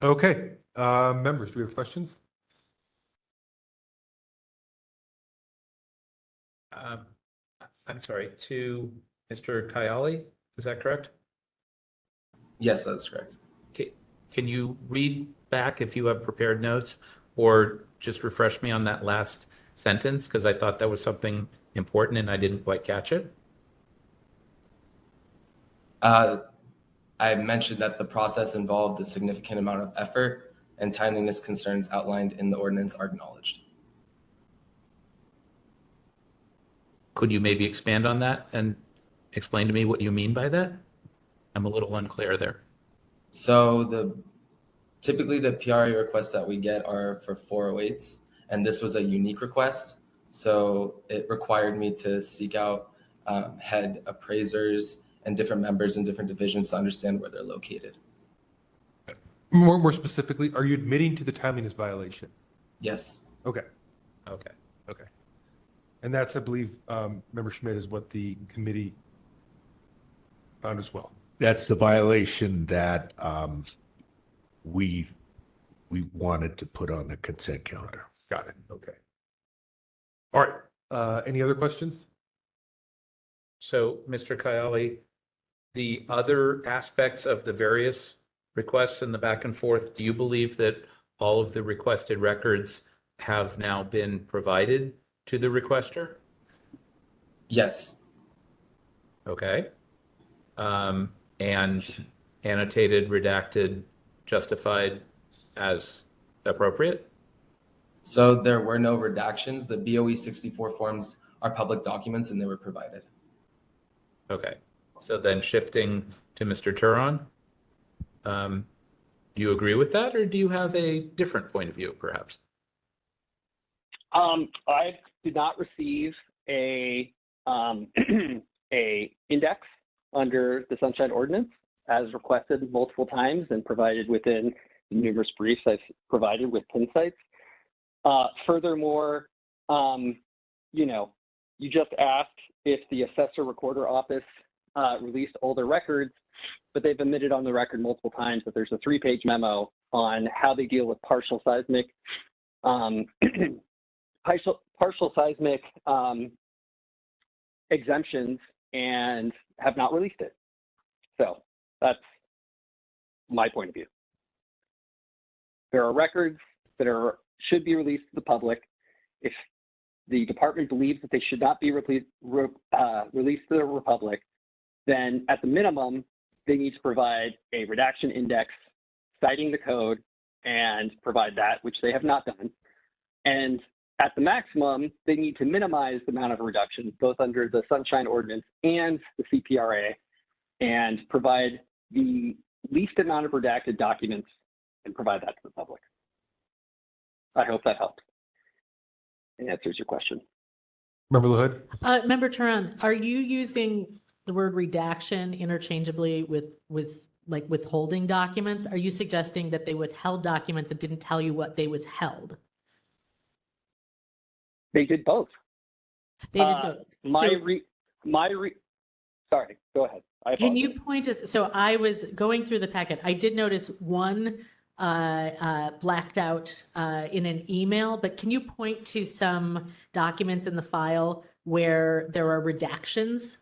Okay, members, do we have questions? I'm sorry, to Mr. Kayali, is that correct? Yes, that's correct. Okay. Can you read back if you have prepared notes, or just refresh me on that last sentence? Because I thought that was something important and I didn't quite catch it. I mentioned that the process involved a significant amount of effort, and timeliness concerns outlined in the ordinance are acknowledged. Could you maybe expand on that and explain to me what you mean by that? I'm a little unclear there. So typically the PRA requests that we get are for 408s, and this was a unique request. So it required me to seek out head appraisers and different members in different divisions to understand where they're located. More specifically, are you admitting to the timeliness violation? Yes. Okay. Okay. Okay. And that's, I believe, Member Schmidt, is what the committee found as well. That's the violation that we wanted to put on the consent calendar. Got it. Okay. All right. Any other questions? So, Mr. Kayali, the other aspects of the various requests and the back and forth, do you believe that all of the requested records have now been provided to the requester? Yes. Okay. And annotated, redacted, justified as appropriate? So there were no redactions. The BOE 64 forms are public documents and they were provided. Okay. So then shifting to Mr. Turon, do you agree with that, or do you have a different point of view, perhaps? I did not receive a index under the Sunshine Ordinance as requested multiple times and provided within the numerous briefs I've provided with pin sites. Furthermore, you just asked if the assessor recorder office released all their records, but they've admitted on the record multiple times that there's a 3-page memo on how they deal with partial seismic exemptions and have not released it. So that's my point of view. There are records that should be released to the public. If the department believes that they should not be released to the public, then at the minimum, they need to provide a redaction index citing the code and provide that, which they have not done. And at the maximum, they need to minimize the amount of reduction, both under the Sunshine Ordinance and the CPRA, and provide the least amount of redacted documents and provide that to the public. I hope that helps and answers your question. Member LaHood? Member Turon, are you using the word redaction interchangeably with like withholding documents? Are you suggesting that they withheld documents and didn't tell you what they withheld? They did both. They did both. Sorry, go ahead. Can you point us? So I was going through the packet. I did notice one blacked out in an email, but can you point to some documents in the file where there are redactions?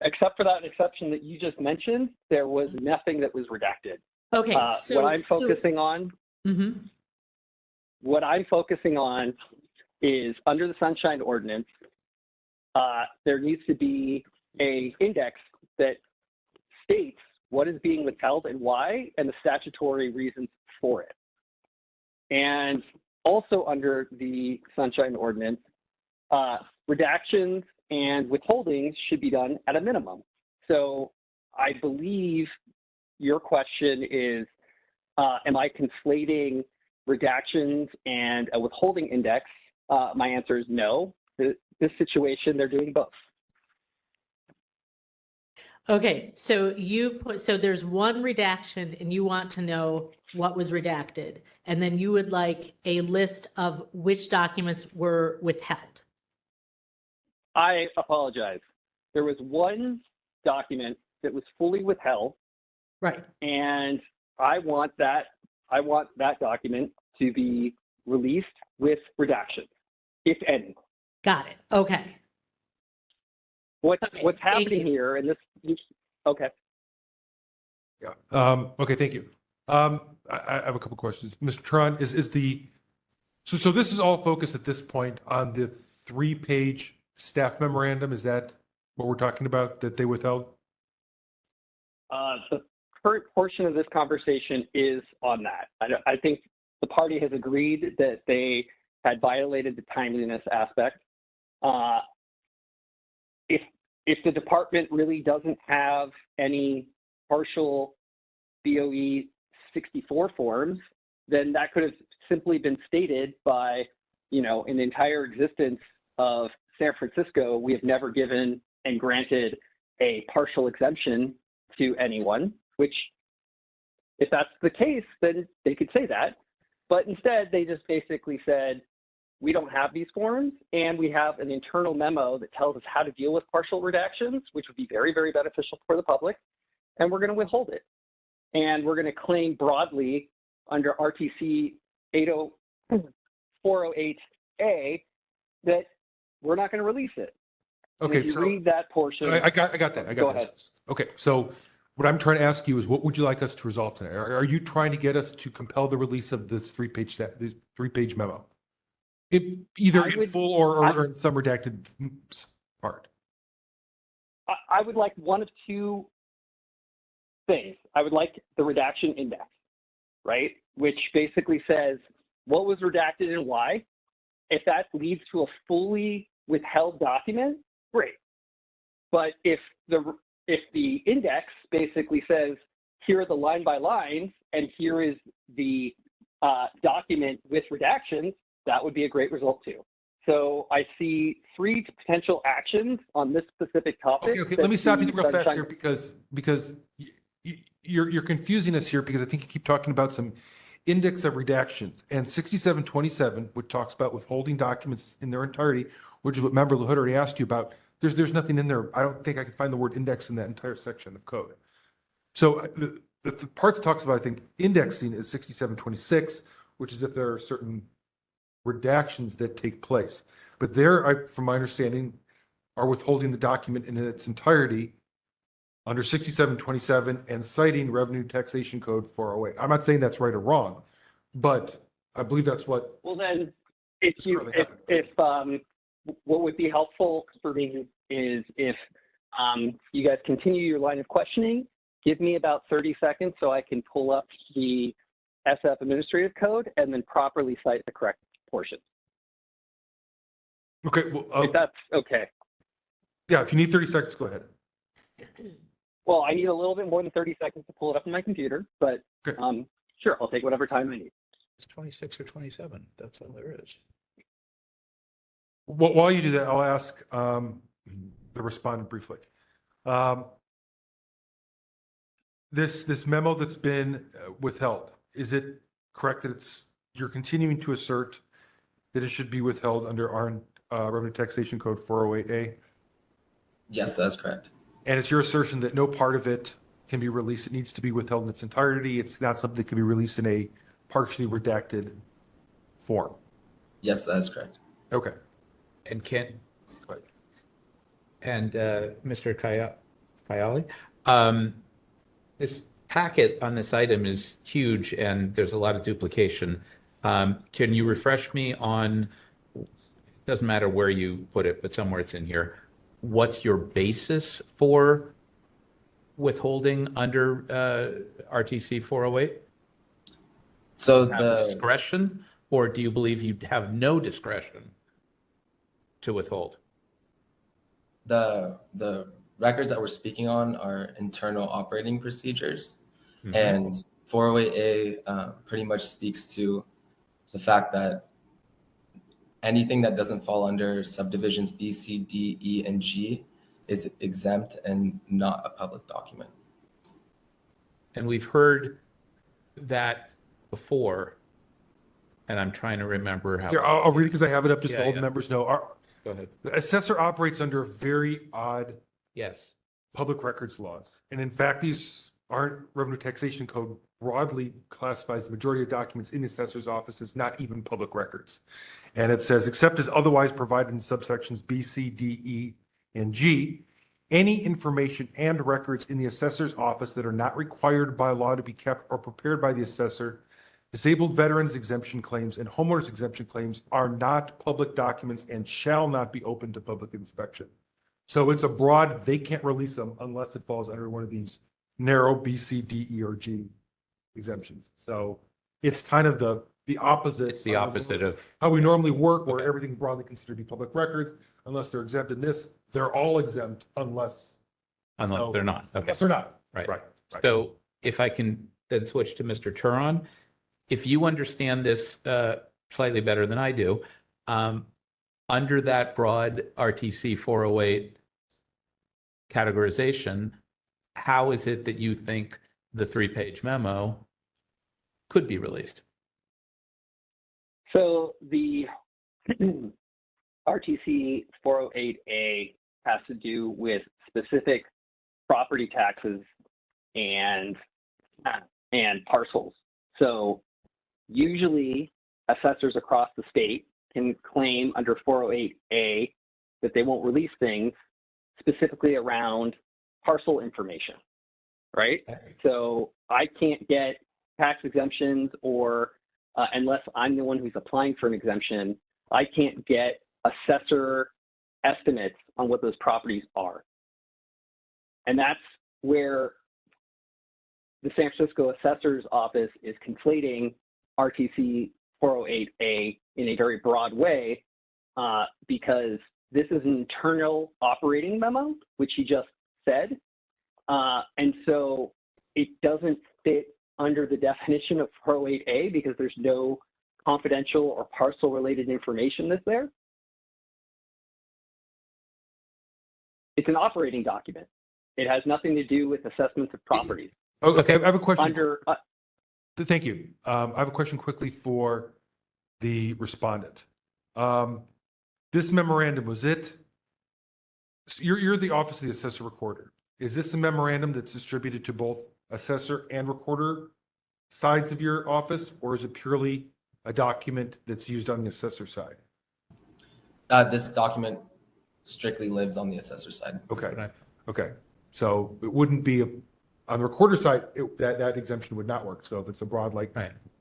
Except for that exception that you just mentioned, there was nothing that was redacted. Okay. What I'm focusing on, what I'm focusing on is under the Sunshine Ordinance, there needs to be an index that states what is being withheld and why, and the statutory reasons for it. And also under the Sunshine Ordinance, redactions and withholdings should be done at a minimum. So I believe your question is, am I conflating redactions and a withholding index? My answer is no. This situation, they're doing both. Okay, so so there's one redaction and you want to know what was redacted, and then you would like a list of which documents were withheld. I apologize. There was one document that was fully withheld. Right. And I want that document to be released with redactions, if any. Got it. Okay. What's happening here, and this, okay. Yeah. Okay, thank you. I have a couple questions. Mr. Tron, so this is all focused at this point on the 3-page staff memorandum. Is that what we're talking about that they withheld? The current portion of this conversation is on that. I think the party has agreed that they had violated the timeliness aspect. If the department really doesn't have any partial BOE 64 forms, then that could have simply been stated by, in the entire existence of San Francisco, we have never given and granted a partial exemption to anyone, which if that's the case, then they could say that. But instead, they just basically said, we don't have these forms, and we have an internal memo that tells us how to deal with partial redactions, which would be very, very beneficial for the public, and we're going to withhold it. And we're going to claim broadly under RTC 408A that we're not going to release it. And Okay, if you so read that portion. I got that. Go ahead. Okay, so what I'm trying to ask you is, what would you like us to resolve tonight? Are you trying to get us to compel the release of this 3-page memo? Either in full or in some redacted part. I would like one of two things. I would like the redaction index, right? Which basically says what was redacted and why. If that leads to a fully withheld document, great. But if the index basically says, here are the line by lines and here is the document with redactions, that would be a great result too. So I see 3 potential actions on this specific topic. Okay. Let me stop you real fast here because you're confusing us here, because I think you keep talking about some index of redactions, and 6727, which talks about withholding documents in their entirety, which is what Member LaHood already asked you about. There's nothing in there. I don't think I can find the word index in that entire section of code. So the part that talks about, I think, indexing is 6726, which is if there are certain redactions that take place. But there, from my understanding, are withholding the document in its entirety under 6727 and citing Revenue Taxation Code 408. I'm not saying that's right or wrong, but I believe that's what. Well, then, what would be helpful for me is if you guys continue your line of questioning, give me about 30 seconds so I can pull up the SF Administrative Code and then properly cite the correct portion. Okay. Well, if that's okay. Yeah, if you need 30 seconds, go ahead. Well, I need a little bit more than 30 seconds to pull it up on my computer, but sure, I'll take whatever time I need. It's 26 or 27. That's all there is. Well, while you do that, I'll ask the respondent briefly. This memo that's been withheld, is it correct that you're continuing to assert that it should be withheld under our Revenue Taxation Code 408A? Yes, that's correct. And it's your assertion that no part of it can be released. It needs to be withheld in its entirety. It's not something that can be released in a partially redacted form. Yes, that's correct. Okay. And Mr. Kayali, this packet on this item is huge and there's a lot of duplication. Can you refresh me on, doesn't matter where you put it, but somewhere it's in here, what's your basis for withholding under RTC 408? So Have discretion, or do you believe you have no discretion to withhold? The records that we're speaking on are internal operating procedures, Mhm. and 408A pretty much speaks to the fact that anything that doesn't fall under subdivisions B, C, D, E, and G is exempt and not a public document. And we've heard that before, and I'm trying to remember how. Here, I'll read it because I have it up just Yeah, so all the yeah. members know. Go ahead. The assessor operates under very odd Yes. public records laws. And in fact, these aren't revenue taxation code broadly classifies the majority of documents in the assessor's office as not even public records. And it says, except as otherwise provided in subsections B, C, D, E, and G, any information and records in the assessor's office that are not required by law to be kept or prepared by the assessor, disabled veterans exemption claims, and homeowners exemption claims are not public documents and shall not be open to public inspection. So it's a broad, they can't release them unless it falls under one of these narrow B, C, D, E, or G exemptions. So it's kind of the opposite. It's the opposite of how we normally work, where everything's broadly considered to be public records, unless they're exempt in this. They're all exempt unless they're not. Okay. Unless they're not. Right. Right. So if I can then switch to Mr. Turon, if you understand this slightly better than I do, under that broad RTC 408 categorization, how is it that you think the 3-page memo could be released? So the RTC 408A has to do with specific property taxes and parcels. So usually assessors across the state can claim under 408A that they won't release things specifically around parcel information, right? So I can't get tax exemptions, or unless I'm the one who's applying for an exemption, I can't get assessor estimates on what those properties are. And that's where the San Francisco Assessor's Office is conflating RTC 408A in a very broad way, because this is an internal operating memo, which he just said. And so it doesn't fit under the definition of 408A because there's no confidential or parcel related information that's there. It's an operating document. It has nothing to do with assessments of properties. Okay, I have a question. Under, Thank you. I have a question quickly for the respondent. This memorandum, was it, so you're the Office of the Assessor Recorder. Is this a memorandum that's distributed to both assessor and recorder sides of your office, or is it purely a document that's used on the assessor side? This document strictly lives on the assessor side. Okay. Okay. So it wouldn't be on the recorder side, that exemption would not work. So if it's a broad, like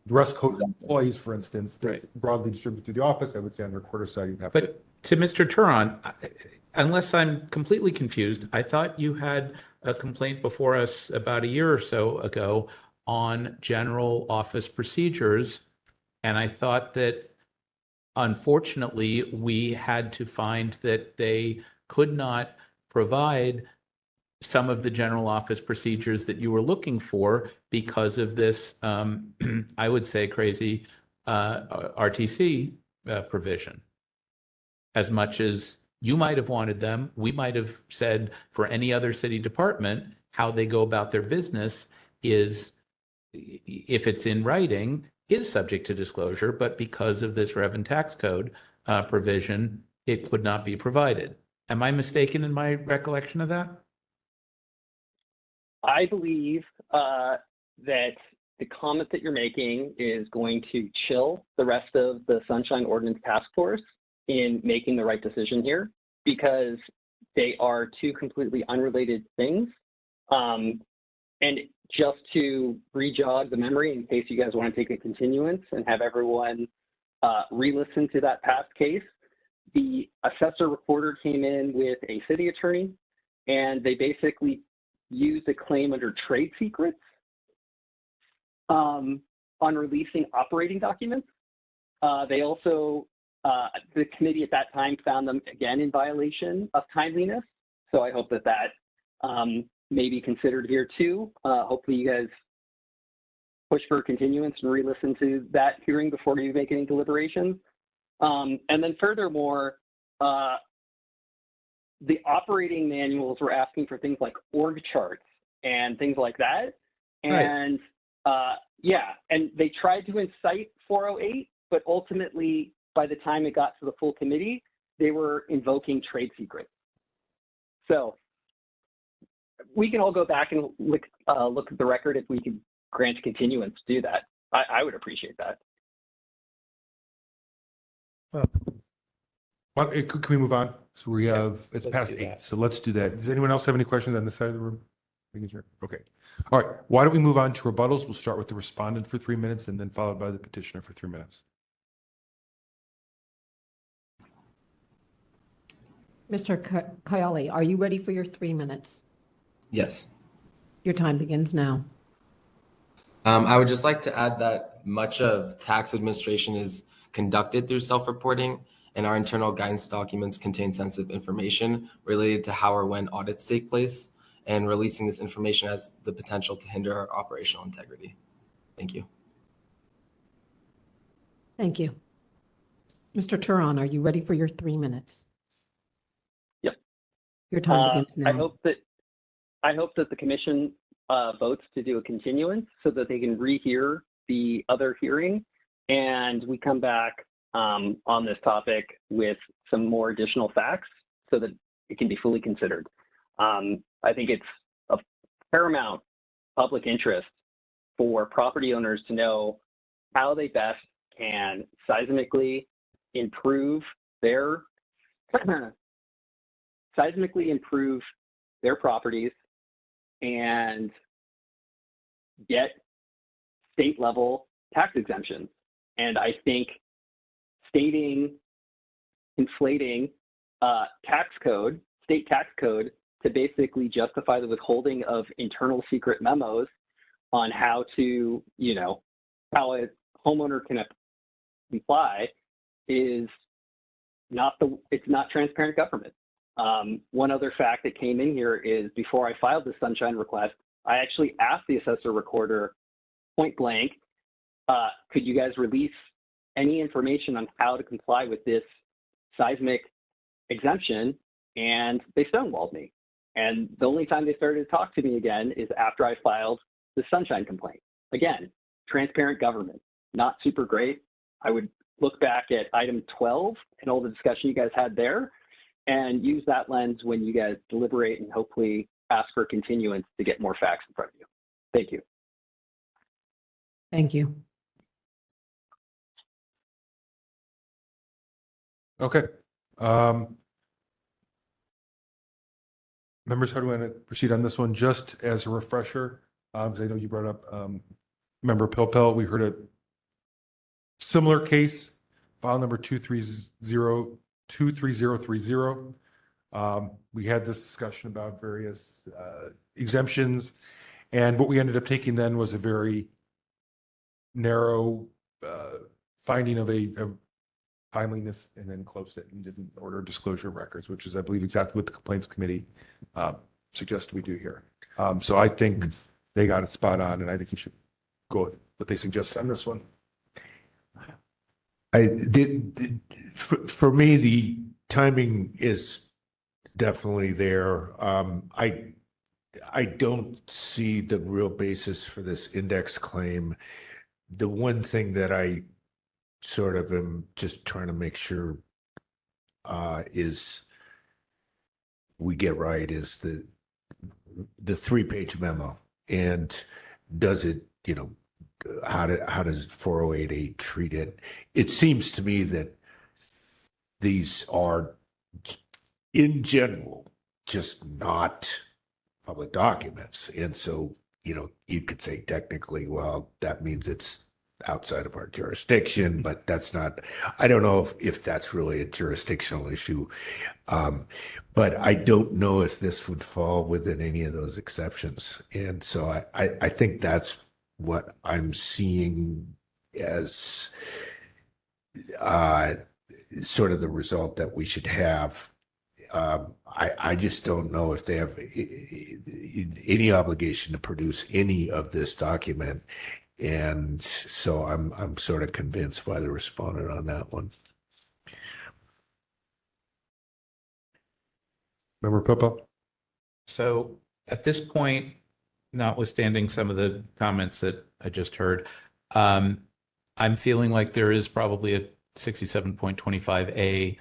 dress code employees, for instance, that's broadly distributed through the office, I would say on the recorder side, you'd have to. But to Mr. Turon, unless I'm completely confused, I thought you had a complaint before us about a year or so ago on general office procedures. And I thought that unfortunately, we had to find that they could not provide some of the general office procedures that you were looking for because of this, I would say, crazy RTC provision. As much as you might have wanted them, we might have said for any other city department, how they go about their business is, if it's in writing, is subject to disclosure, but because of this rev and tax code provision, it could not be provided. Am I mistaken in my recollection of that? I believe that the comment that you're making is going to chill the rest of the Sunshine Ordinance Task Force in making the right decision here, because they are two completely unrelated things. And just to re-jog the memory, in case you guys want to take a continuance and have everyone re-listen to that past case, the assessor recorder came in with a city attorney, and they basically used a claim under trade secrets on releasing operating documents. They also, the committee at that time found them again in violation of timeliness. So I hope that may be considered here too. Hopefully you guys push for continuance and re-listen to that hearing before you make any deliberations. And then furthermore, the operating manuals were asking for things like org charts and things like that. And yeah, and they tried to incite 408, but ultimately, by the time it got to the full committee, they were invoking trade secrets. So we can all go back and look at the record if we could grant continuance to do that. I would appreciate that. Can we move on? So we have, it's past 8, so let's do that. Does anyone else have any questions on this side of the room? Okay. All right. Why don't we move on to rebuttals? We'll start with the respondent for 3 minutes and then followed by the petitioner for 3 minutes. Mr. Coyote, are you ready for your 3 minutes? Yes. Your time begins now. I would just like to add that much of tax administration is conducted through self-reporting, and our internal guidance documents contain sensitive information related to how or when audits take place, and releasing this information has the potential to hinder our operational integrity. Thank you. Thank you. Mr. Turon, are you ready for your 3 minutes? Yep. Your time begins now. I hope that the commission votes to do a continuance so that they can rehear the other hearing, and we come back on this topic with some more additional facts so that it can be fully considered. I think it's of paramount public interest for property owners to know how they best can seismically improve their properties and get state level tax exemptions. And I think inflating state tax code to basically justify the withholding of internal secret memos on how to, how a homeowner can comply is it's not transparent government. One other fact that came in here is before I filed the sunshine request, I actually asked the assessor recorder point blank, could you guys release any information on how to comply with this seismic exemption? And they stonewalled me. And the only time they started to talk to me again is after I filed the sunshine complaint. Again, transparent government, not super great. I would look back at item 12 and all the discussion you guys had there and use that lens when you guys deliberate and hopefully ask for continuance to get more facts in front of you. Thank you. Thank you. Okay. Members, how do we want to proceed on this one? Just as a refresher, because I know you brought up Member Pilpel, we heard a similar case, file number 23030. We had this discussion about various exemptions, and what we ended up taking then was a very narrow finding of a timeliness, and then closed it and didn't order disclosure of records, which is, I believe, exactly what the complaints committee suggested we do here. So I think they got it spot on, and I think you should go with what they suggested on this one. For me, the timing is definitely there. I don't see the real basis for this index claim. The one thing that I sort of am just trying to make sure is we get right is the 3-page memo, and does it, how does 4088 treat it? It seems to me that these are in general just not public documents, and so you could say technically, well, that means it's outside of our jurisdiction, but that's not, I don't know if that's really a jurisdictional issue. But I don't know if this would fall within any of those exceptions. And so I think that's what I'm seeing as sort of the result that we should have. I just don't know if they have any obligation to produce any of this document. And so I'm sort of convinced by the respondent on that one. Member Popo? So at this point, notwithstanding some of the comments that I just heard, I'm feeling like there is probably a 67.25A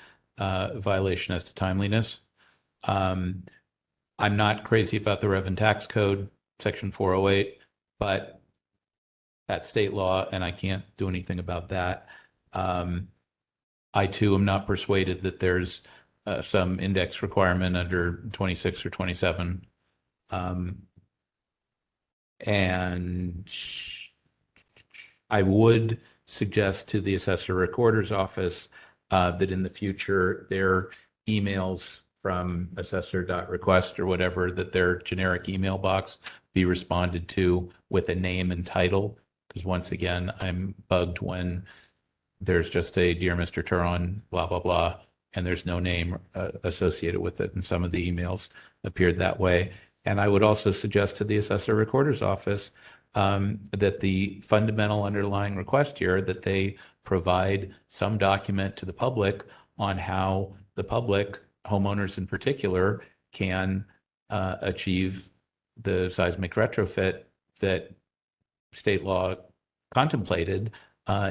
violation as to timeliness. I'm not crazy about the Rev and Tax Code, Section 408, but that's state law, and I can't do anything about that. I too am not persuaded that there's some index requirement under 26 or 27. And I would suggest to the assessor recorder's office that in the future, their emails from assessor.request or whatever, that their generic email box be responded to with a name and title. Because once again, I'm bugged when there's just a "Dear Mr. Turon, blah, blah, blah," and there's no name associated with it. And some of the emails appeared that way. And I would also suggest to the assessor recorder's office that the fundamental underlying request here, that they provide some document to the public on how the public, homeowners in particular, can achieve the seismic retrofit that state law contemplated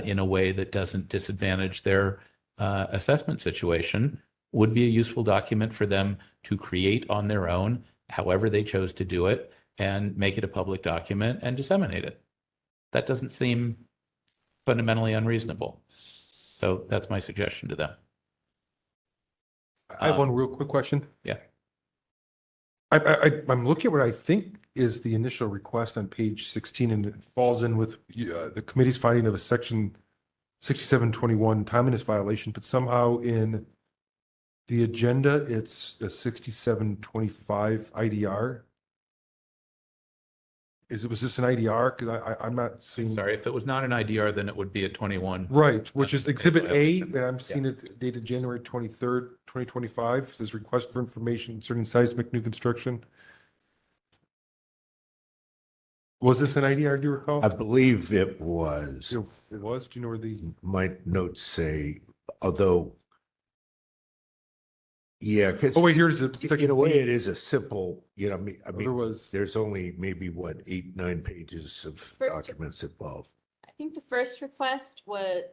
in a way that doesn't disadvantage their assessment situation, would be a useful document for them to create on their own, however they chose to do it, and make it a public document and disseminate it. That doesn't seem fundamentally unreasonable. So that's my suggestion to them. I have one real quick question. Yeah. I'm looking at what I think is the initial request on page 16, and it falls in with the committee's finding of a section 6721 timeliness violation, but somehow in the agenda, it's a 6725 IDR. Was this an IDR? Because I'm not seeing. Sorry, if it was not an IDR, then it would be a 21. Right, which is Exhibit A, and I'm seeing it dated January 23rd, 2025. It says request for information concerning seismic new construction. Was this an IDR, do you recall? I believe it was. It was? Do you know where the? My notes say, although, yeah, because. Oh, wait, here's a. In a way, it is a simple, I mean, There was. there's only maybe what, 8-9 pages of documents involved. I think the first request was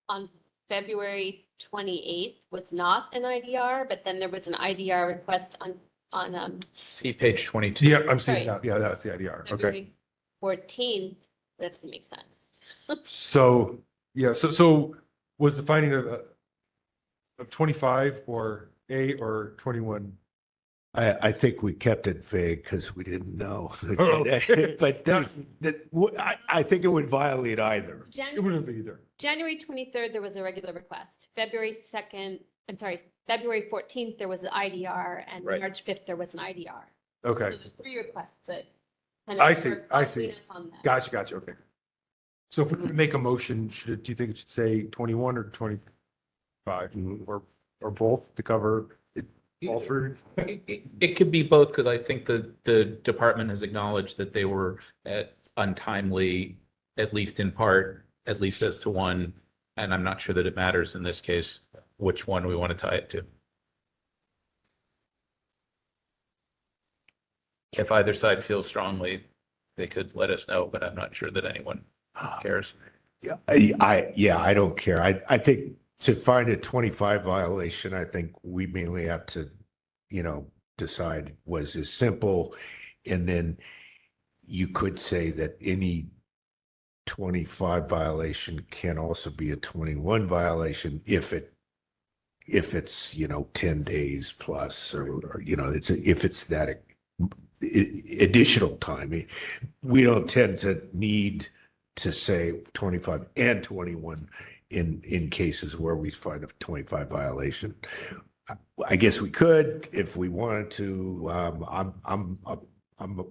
on February 28th was not an IDR, but then there was an IDR request on See page 22. Yeah, I'm seeing Right. that. Yeah, that's the IDR. Okay. February 14th. That doesn't make sense. So, yeah, so was the finding of 25 or A or 21? I think we kept it vague because we didn't know. Oh, okay. But I think it would violate either. It wouldn't be either. January 23rd, there was a regular request. February 14th, there was an IDR, and Right. March 5th, there was an IDR. Okay. So there's 3 requests that. kind of I see, were I see. following up on that. Gotcha, okay. So if we would make a motion, do you think it should say 21 or 25 or both to cover it, all three? It could be both, because I think the department has acknowledged that they were untimely, at least in part, at least as to one, and I'm not sure that it matters in this case which one we want to tie it to. If either side feels strongly, they could let us know, but I'm not sure that anyone cares. Yeah, I don't care. I think to find a 25 violation, I think we mainly have to, decide was this simple. And then you could say that any 25 violation can also be a 21 violation if it's 10 days plus or if it's that additional time. We don't tend to need to say 25 and 21 in cases where we find a 25 violation. I guess we could if we wanted to. I'm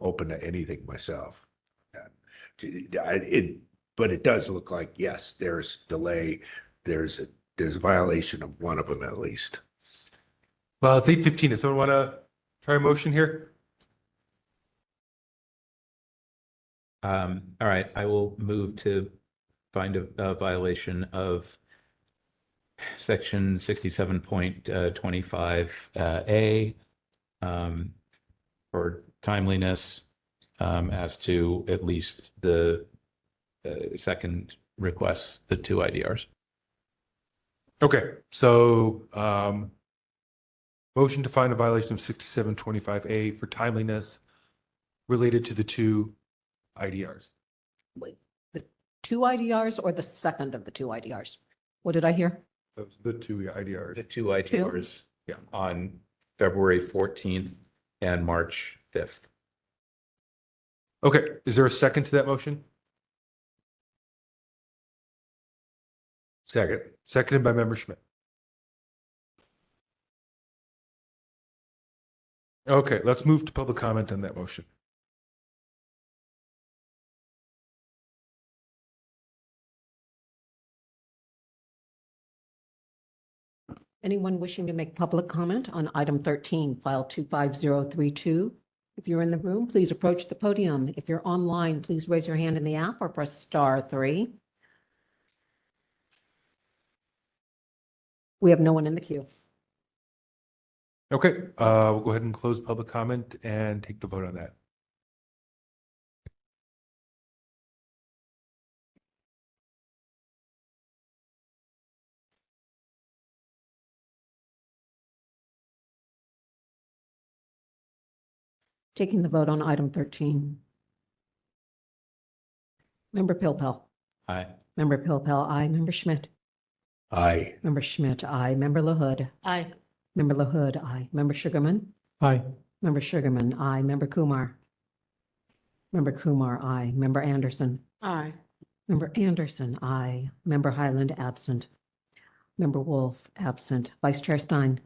open to anything myself. But it does look like, yes, there's delay. There's a violation of one of them at least. Well, it's 8:15. Does someone want to try a motion here? All right, I will move to find a violation of section 67.25 A for timeliness as to at least the second request, the 2 IDRs. Okay, so motion to find a violation of 6725A for timeliness related to the 2 IDRs. Wait, the 2 IDRs or the second of the 2 IDRs? What did I hear? Those are the 2 IDRs. The 2 IDRs on February 14th and March 5th. Okay, is there a second to that motion? Second. Seconded by Member Schmidt. Okay, let's move to public comment on that motion. Anyone wishing to make public comment on item 13, file 25032? If you're in the room, please approach the podium. If you're online, please raise your hand in the app or press *3. We have no one in the queue. Okay, we'll go ahead and close public comment and take the vote on that. Taking the vote on item 13. Member Pilpel. Aye. Member Pilpel, aye. Member Schmidt. Aye. Member Schmidt, aye. Member LaHood. Aye. Member LaHood, aye. Member Sugarman. Aye. Member Sugarman, aye. Member Kumar. Member Kumar, aye. Member Anderson. Aye. Member Anderson, aye. Member Highland, absent. Member Wolf, absent. Vice Chair Stein.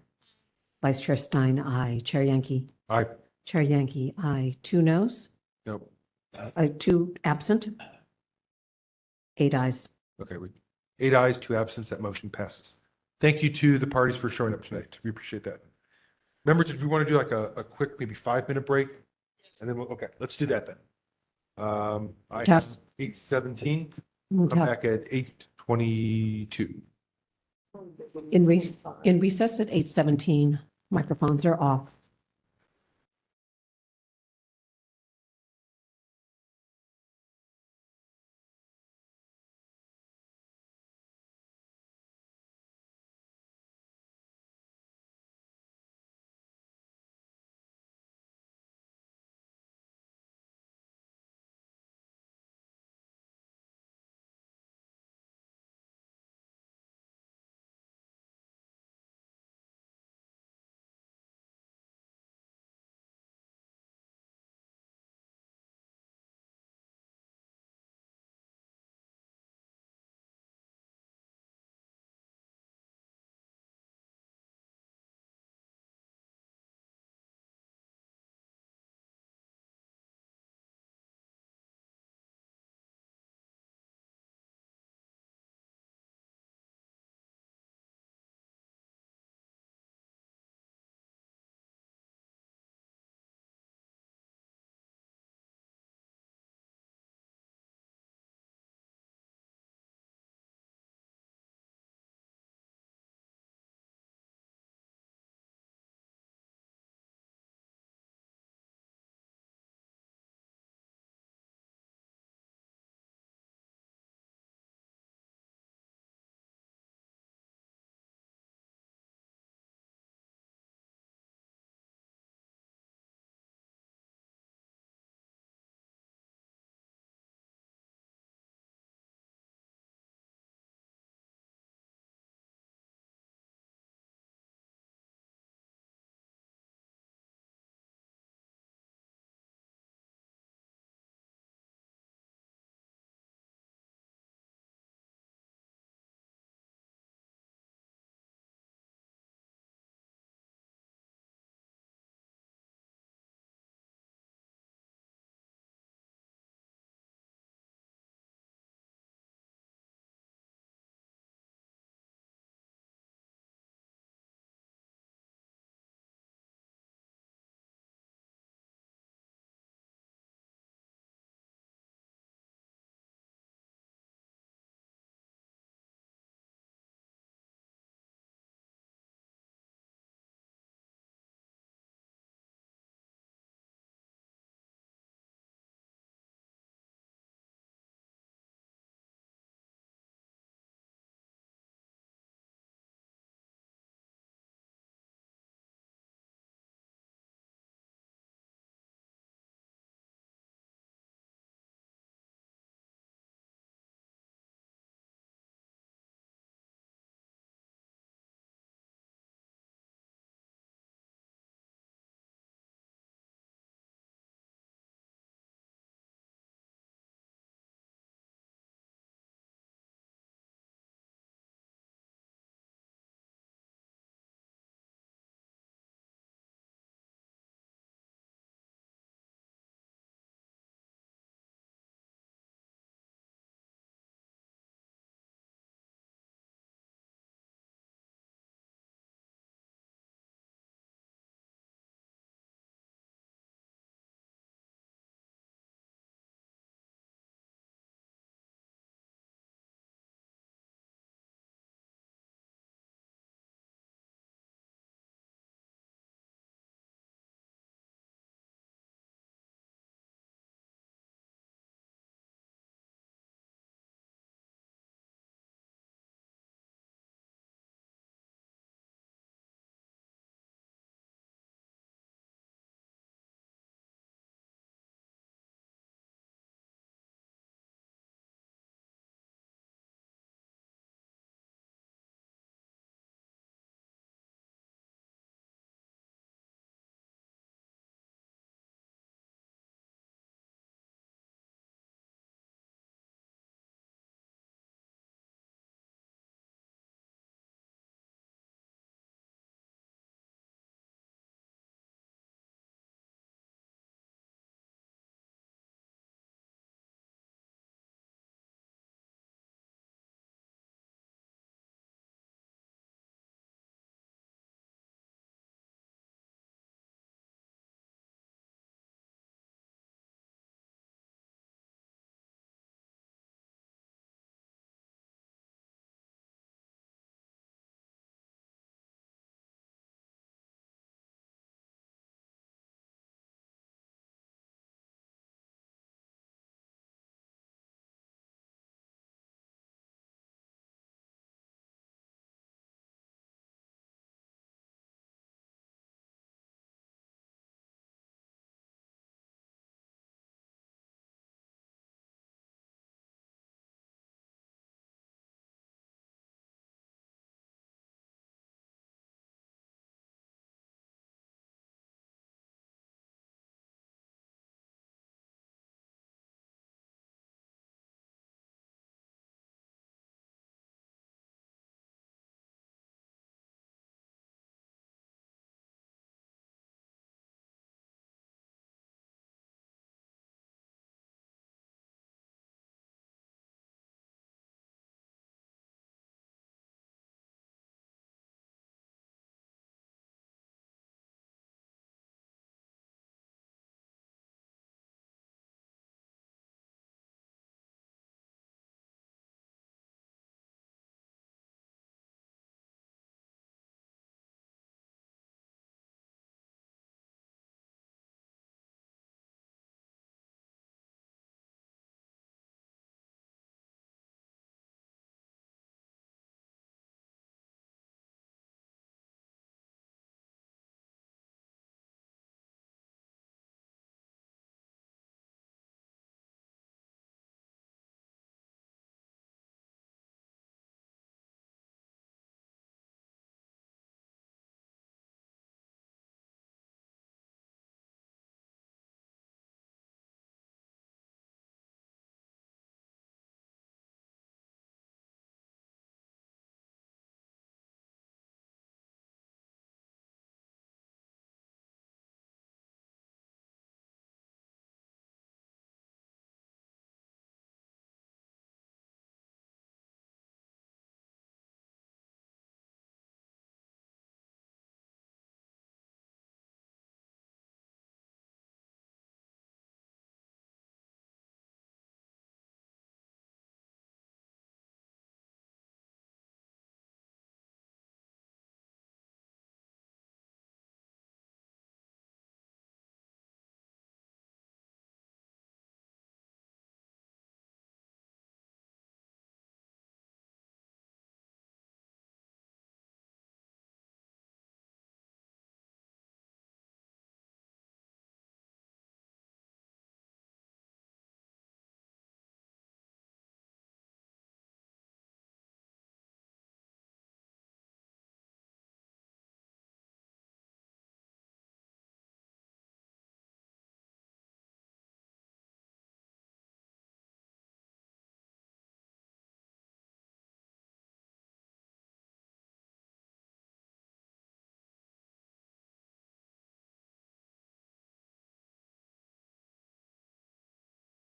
Vice Chair Stein, aye. Chair Yankee. Aye. Chair Yankee, aye. 2 noes. Nope. 2 absent. 8 ayes. Okay, 8 ayes, 2 absent. That motion passes. Thank you to the parties for showing up tonight. We appreciate that. Members, if we want to do like a quick, maybe 5-minute break, and then okay, let's do that then. I have Test. 8:17. We'll Come have- back at 8:22. In recess at 8:17. Microphones are off.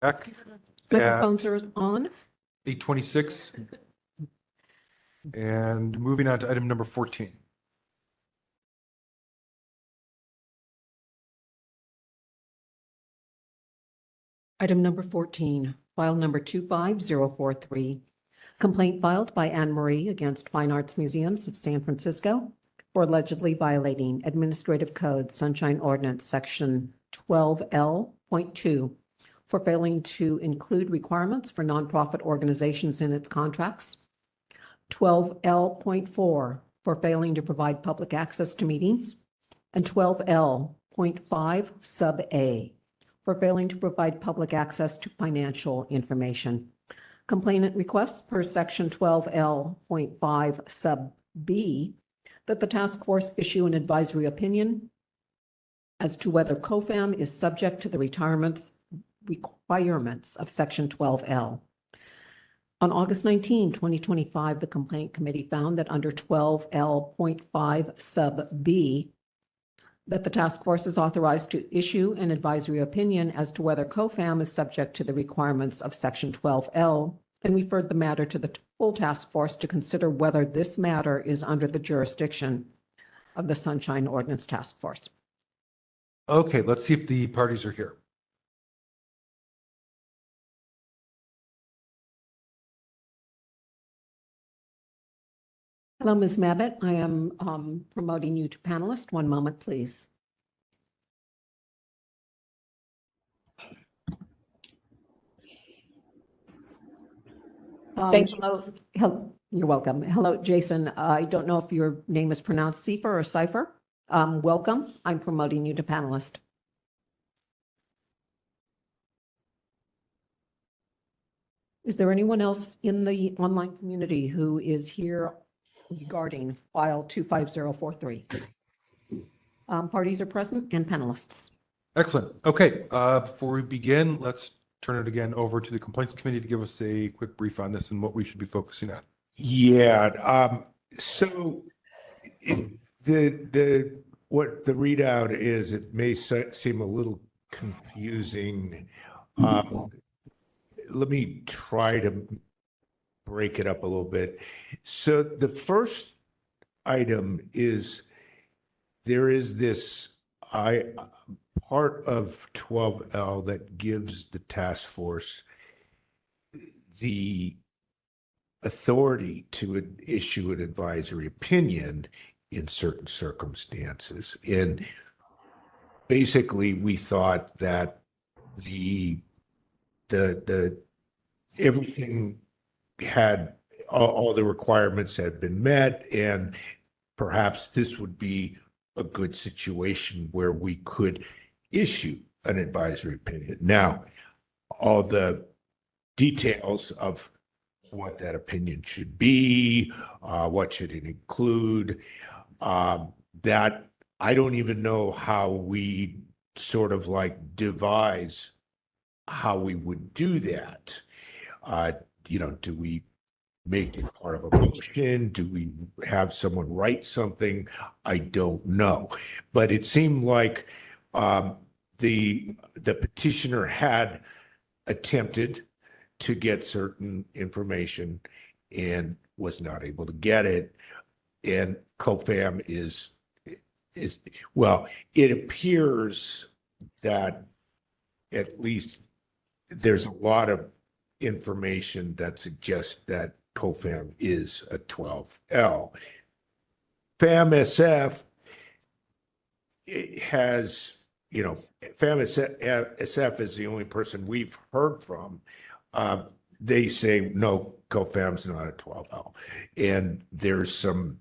Back at Microphones are on. 8:26. And moving on to item number 14. Item number 14, file number 25043. Complaint filed by Anne Marie against Fine Arts Museums of San Francisco for allegedly violating Administrative Code Sunshine Ordinance Section 12L.2 for failing to include requirements for nonprofit organizations in its contracts. 12L.4 for failing to provide public access to meetings, and 12L.5 sub A for failing to provide public access to financial information. Complainant requests per section 12L.5 sub B that the task force issue an advisory opinion as to whether COFAM is subject to the requirements of section 12L. On August 19, 2025, the complaint committee found that under 12L.5 sub B, that the task force is authorized to issue an advisory opinion as to whether COFAM is subject to the requirements of section 12L, and referred the matter to the full task force to consider whether this matter is under the jurisdiction of the Sunshine Ordinance Task Force. Okay, let's see if the parties are here. Hello, Ms. Mabott. I am promoting you to panelist. One moment, please. Thank you. Hello, you're welcome. Hello, Jason. I don't know if your name is pronounced Cipher or Cipher. Welcome. I'm promoting you to panelist. Is there anyone else in the online community who is here regarding file 25043? Parties are present and panelists. Excellent. Okay, before we begin, let's turn it again over to the Complaints Committee to give us a quick brief on this and what we should be focusing on. Yeah, so what the readout is, it may seem a little confusing. Let me try to break it up a little bit. So the first item is there is this part of 12L that gives the task force the authority to issue an advisory opinion in certain circumstances. And basically, we thought that the everything had all the requirements had been met, and perhaps this would be a good situation where we could issue an advisory opinion. Now, all the details of what that opinion should be, what should it include, that I don't even know how we sort of like devise how we would do that. Do we make it part of a motion? Do we have someone write something? I don't know. But it seemed like the petitioner had attempted to get certain information and was not able to get it. And COFAM is well, it appears that at least there's a lot of information that suggests that COFAM is a 12L. FAMSF has, FAMSF is the only person we've heard from. They say, no, COFAM's not a 12L. And there's some,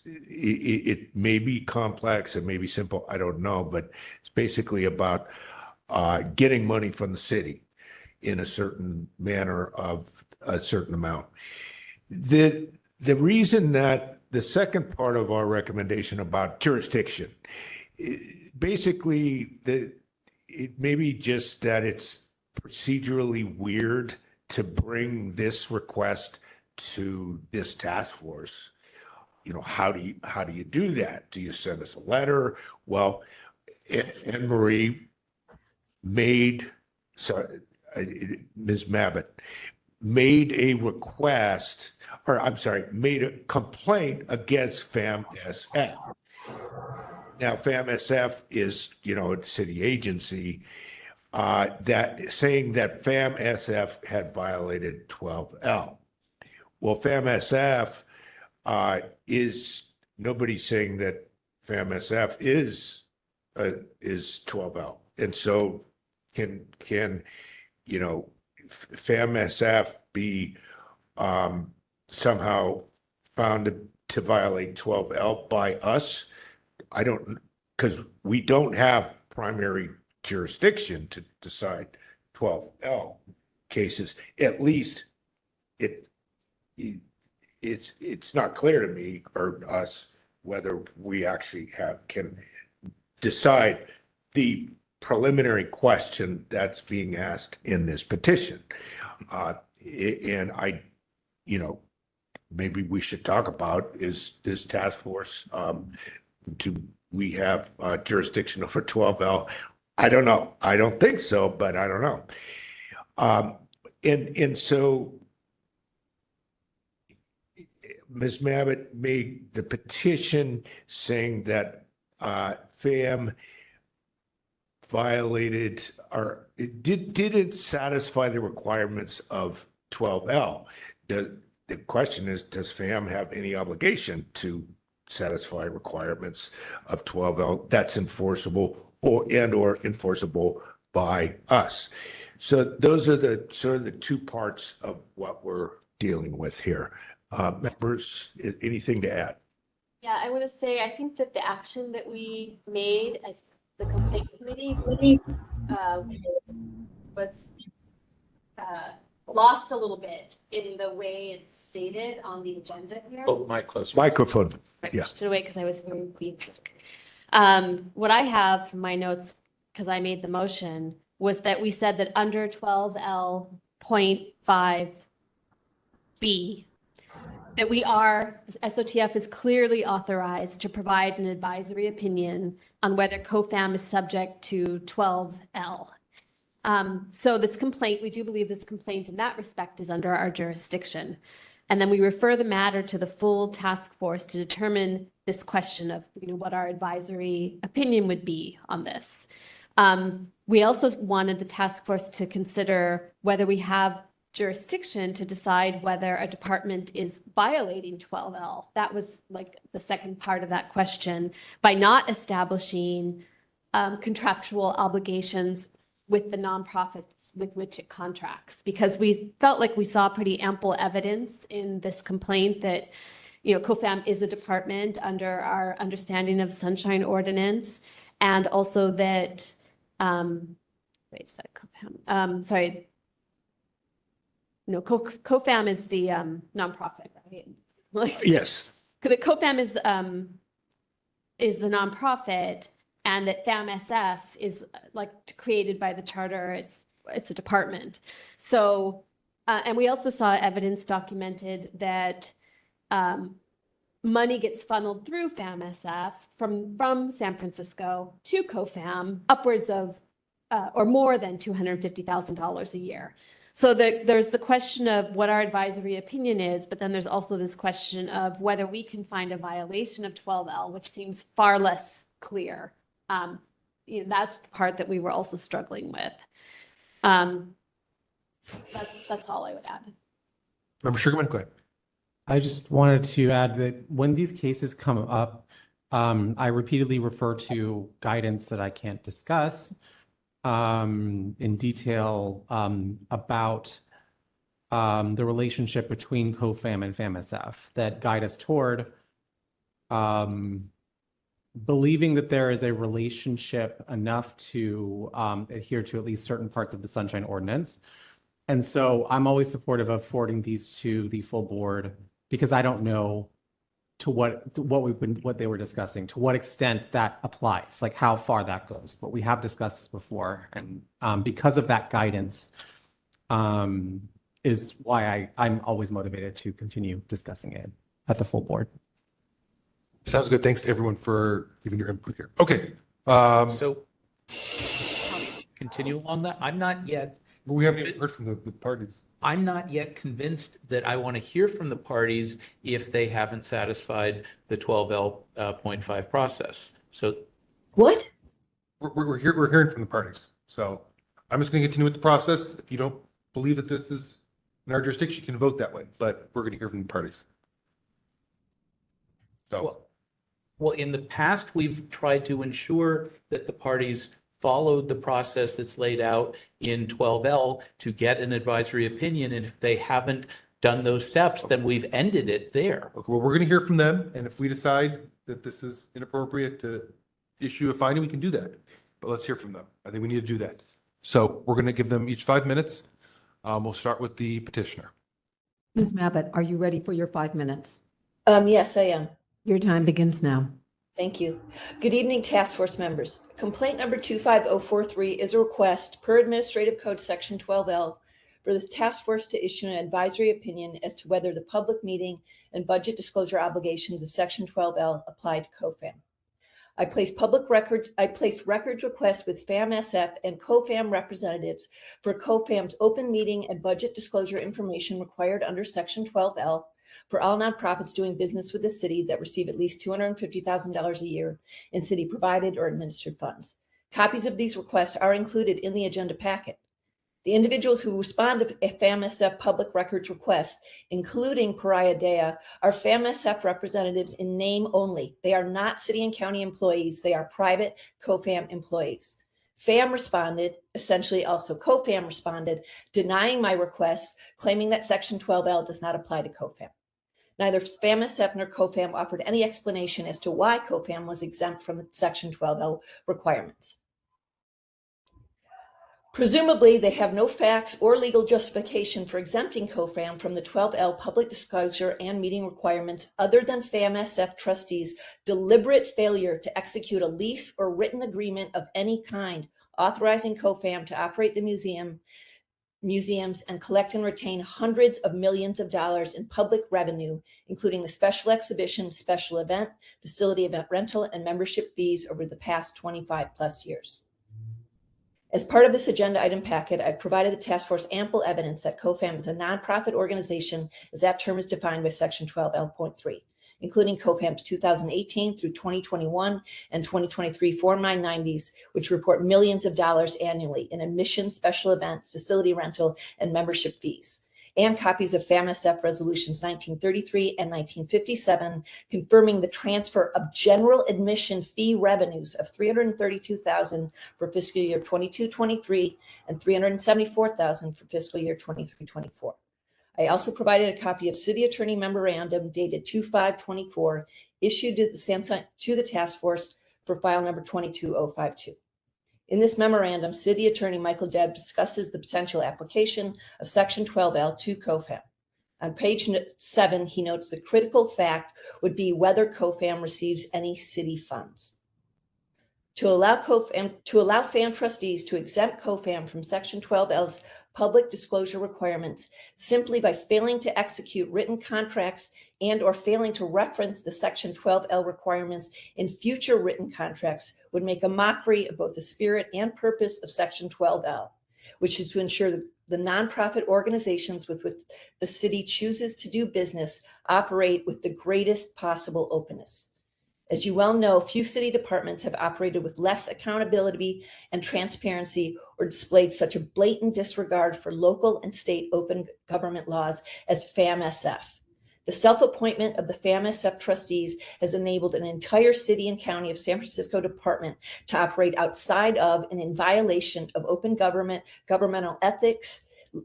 it may be complex, it may be simple, I don't know, but it's basically about getting money from the city in a certain manner of a certain amount. The reason that the second part of our recommendation about jurisdiction, basically it may be just that it's procedurally weird to bring this request to this task force. How do you do that? Do you send us a letter? Well, Anne Marie made sorry, Ms. Mabbitt made a request, or I'm sorry, made a complaint against FAMSF. Now, FAMSF is, a city agency, that saying that FAMSF had violated 12L. Well, FAMSF is, nobody's saying that FAMSF is 12L. And so can FAMSF be somehow found to violate 12L by us? I don't, because we don't have primary jurisdiction to decide 12L cases. At least it's not clear to me or us whether we actually can decide the preliminary question that's being asked in this petition. And maybe we should talk about, is this task force, do we have jurisdiction over 12L? I don't know. I don't think so, but I don't know. And so Ms. Mabbitt made the petition saying that FAM violated or didn't satisfy the requirements of 12L. The question is, does FAM have any obligation to satisfy requirements of 12L that's enforceable or enforceable by us? So those are the sort of the two parts of what we're dealing with here. Members, anything to add? Yeah, I want to say, I think that the action that we made as the complaint committee was lost a little bit in the way it's stated on the agenda here. Oh, mic closer. Microphone. I Yeah. pushed it away because I was very weak. What I have from my notes, because I made the motion, was that we said that under 12L.5B, that SOTF is clearly authorized to provide an advisory opinion on whether COFAM is subject to 12L. So this complaint, we do believe this complaint in that respect is under our jurisdiction. And then we refer the matter to the full task force to determine this question of what our advisory opinion would be on this. We also wanted the task force to consider whether we have jurisdiction to decide whether a department is violating 12L. That was like the second part of that question, by not establishing contractual obligations with the nonprofits with which it contracts, because we felt like we saw pretty ample evidence in this complaint that COFAM is a department under our understanding of Sunshine Ordinance, and also that COFAM is the nonprofit, right? Yes. Because COFAM is the nonprofit, and that FAMSF is created by the charter. It's a department. So, and we also saw evidence documented that money gets funneled through FAMSF from San Francisco to COFAM, upwards of or more than $250,000 a year. So there's the question of what our advisory opinion is, but then there's also this question of whether we can find a violation of 12L, which seems far less clear. That's the part that we were also struggling with. That's all I would add. Member Sugarman, go ahead. I just wanted to add that when these cases come up, I repeatedly refer to guidance that I can't discuss in detail about the relationship between COFAM and FAMSF that guide us toward believing that there is a relationship enough to adhere to at least certain parts of the Sunshine Ordinance. And so I'm always supportive of forwarding these to the full board, because I don't know what they were discussing, to what extent that applies, like how far that goes. But we have discussed this before, and because of that guidance is why I'm always motivated to continue discussing it at the full board. Sounds good. Thanks to everyone for giving your input here. Okay. continue along that. I'm not yet. We haven't even heard from the parties. I'm not yet convinced that I want to hear from the parties if they haven't satisfied the 12L.5 process. So What? We're hearing from the parties. So I'm just going to continue with the process. If you don't believe that this is in our jurisdiction, you can vote that way. But we're going to hear from the parties. So. Well, in the past, we've tried to ensure that the parties followed the process that's laid out in 12L to get an advisory opinion. And if they haven't done those steps, then we've ended it there. Okay, well, we're going to hear from them. And if we decide that this is inappropriate to issue a finding, we can do that. But let's hear from them. I think we need to do that. So we're going to give them each 5 minutes. We'll start with the petitioner. Ms. Mabott, are you ready for your 5 minutes? Yes, I am. Your time begins now. Thank you. Good evening, task force members. Complaint number 25043 is a request per Administrative Code Section 12L for this task force to issue an advisory opinion as to whether the public meeting and budget disclosure obligations of Section 12L apply to COFAM. I placed records requests with FAMSF and COFAM representatives for COFAM's open meeting and budget disclosure information required under Section 12L for all nonprofits doing business with the city that receive at least $250,000 a year in city provided or administered funds. Copies of these requests are included in the agenda packet. The individuals who respond to a FAMSF public records request, including Pariah Dea, are FAMSF representatives in name only. They are not city and county employees. They are private COFAM employees. FAM responded, essentially also COFAM responded, denying my requests, claiming that Section 12L does not apply to COFAM. Neither FAMSF nor COFAM offered any explanation as to why COFAM was exempt from the Section 12L requirements. Presumably, they have no facts or legal justification for exempting COFAM from the 12L public disclosure and meeting requirements other than FAMSF trustees' deliberate failure to execute a lease or written agreement of any kind authorizing COFAM to operate the museums and collect and retain hundreds of millions of dollars in public revenue, including the special exhibition, special event, facility event rental, and membership fees over the past 25 plus years. As part of this agenda item packet, I've provided the task force ample evidence that COFAM is a nonprofit organization as that term is defined by Section 12L.3, including COFAM's 2018 through 2021 and 2023 Form 990s, which report millions of dollars annually in admission, special event, facility rental, and membership fees, and copies of FAMSF Resolutions 1933 and 1957, confirming the transfer of general admission fee revenues of $332,000 for fiscal year 22-23 and $374,000 for fiscal year 23-24. I also provided a copy of City Attorney Memorandum dated 2/5/24 issued to the task force for file number 22052. In this memorandum, City Attorney Michael Debb discusses the potential application of Section 12L to COFAM. On page 7, he notes the critical fact would be whether COFAM receives any city funds. To allow FAM trustees to exempt COFAM from Section 12L's public disclosure requirements simply by failing to execute written contracts and or failing to reference the Section 12L requirements in future written contracts would make a mockery of both the spirit and purpose of Section 12L, which is to ensure that the nonprofit organizations with which the city chooses to do business operate with the greatest possible openness. As you well know, few city departments have operated with less accountability and transparency or displayed such a blatant disregard for local and state open government laws as FAMSF. The self-appointment of the FAMSF trustees has enabled an entire city and county of San Francisco department to operate outside of and in violation of open government, governmental ethics,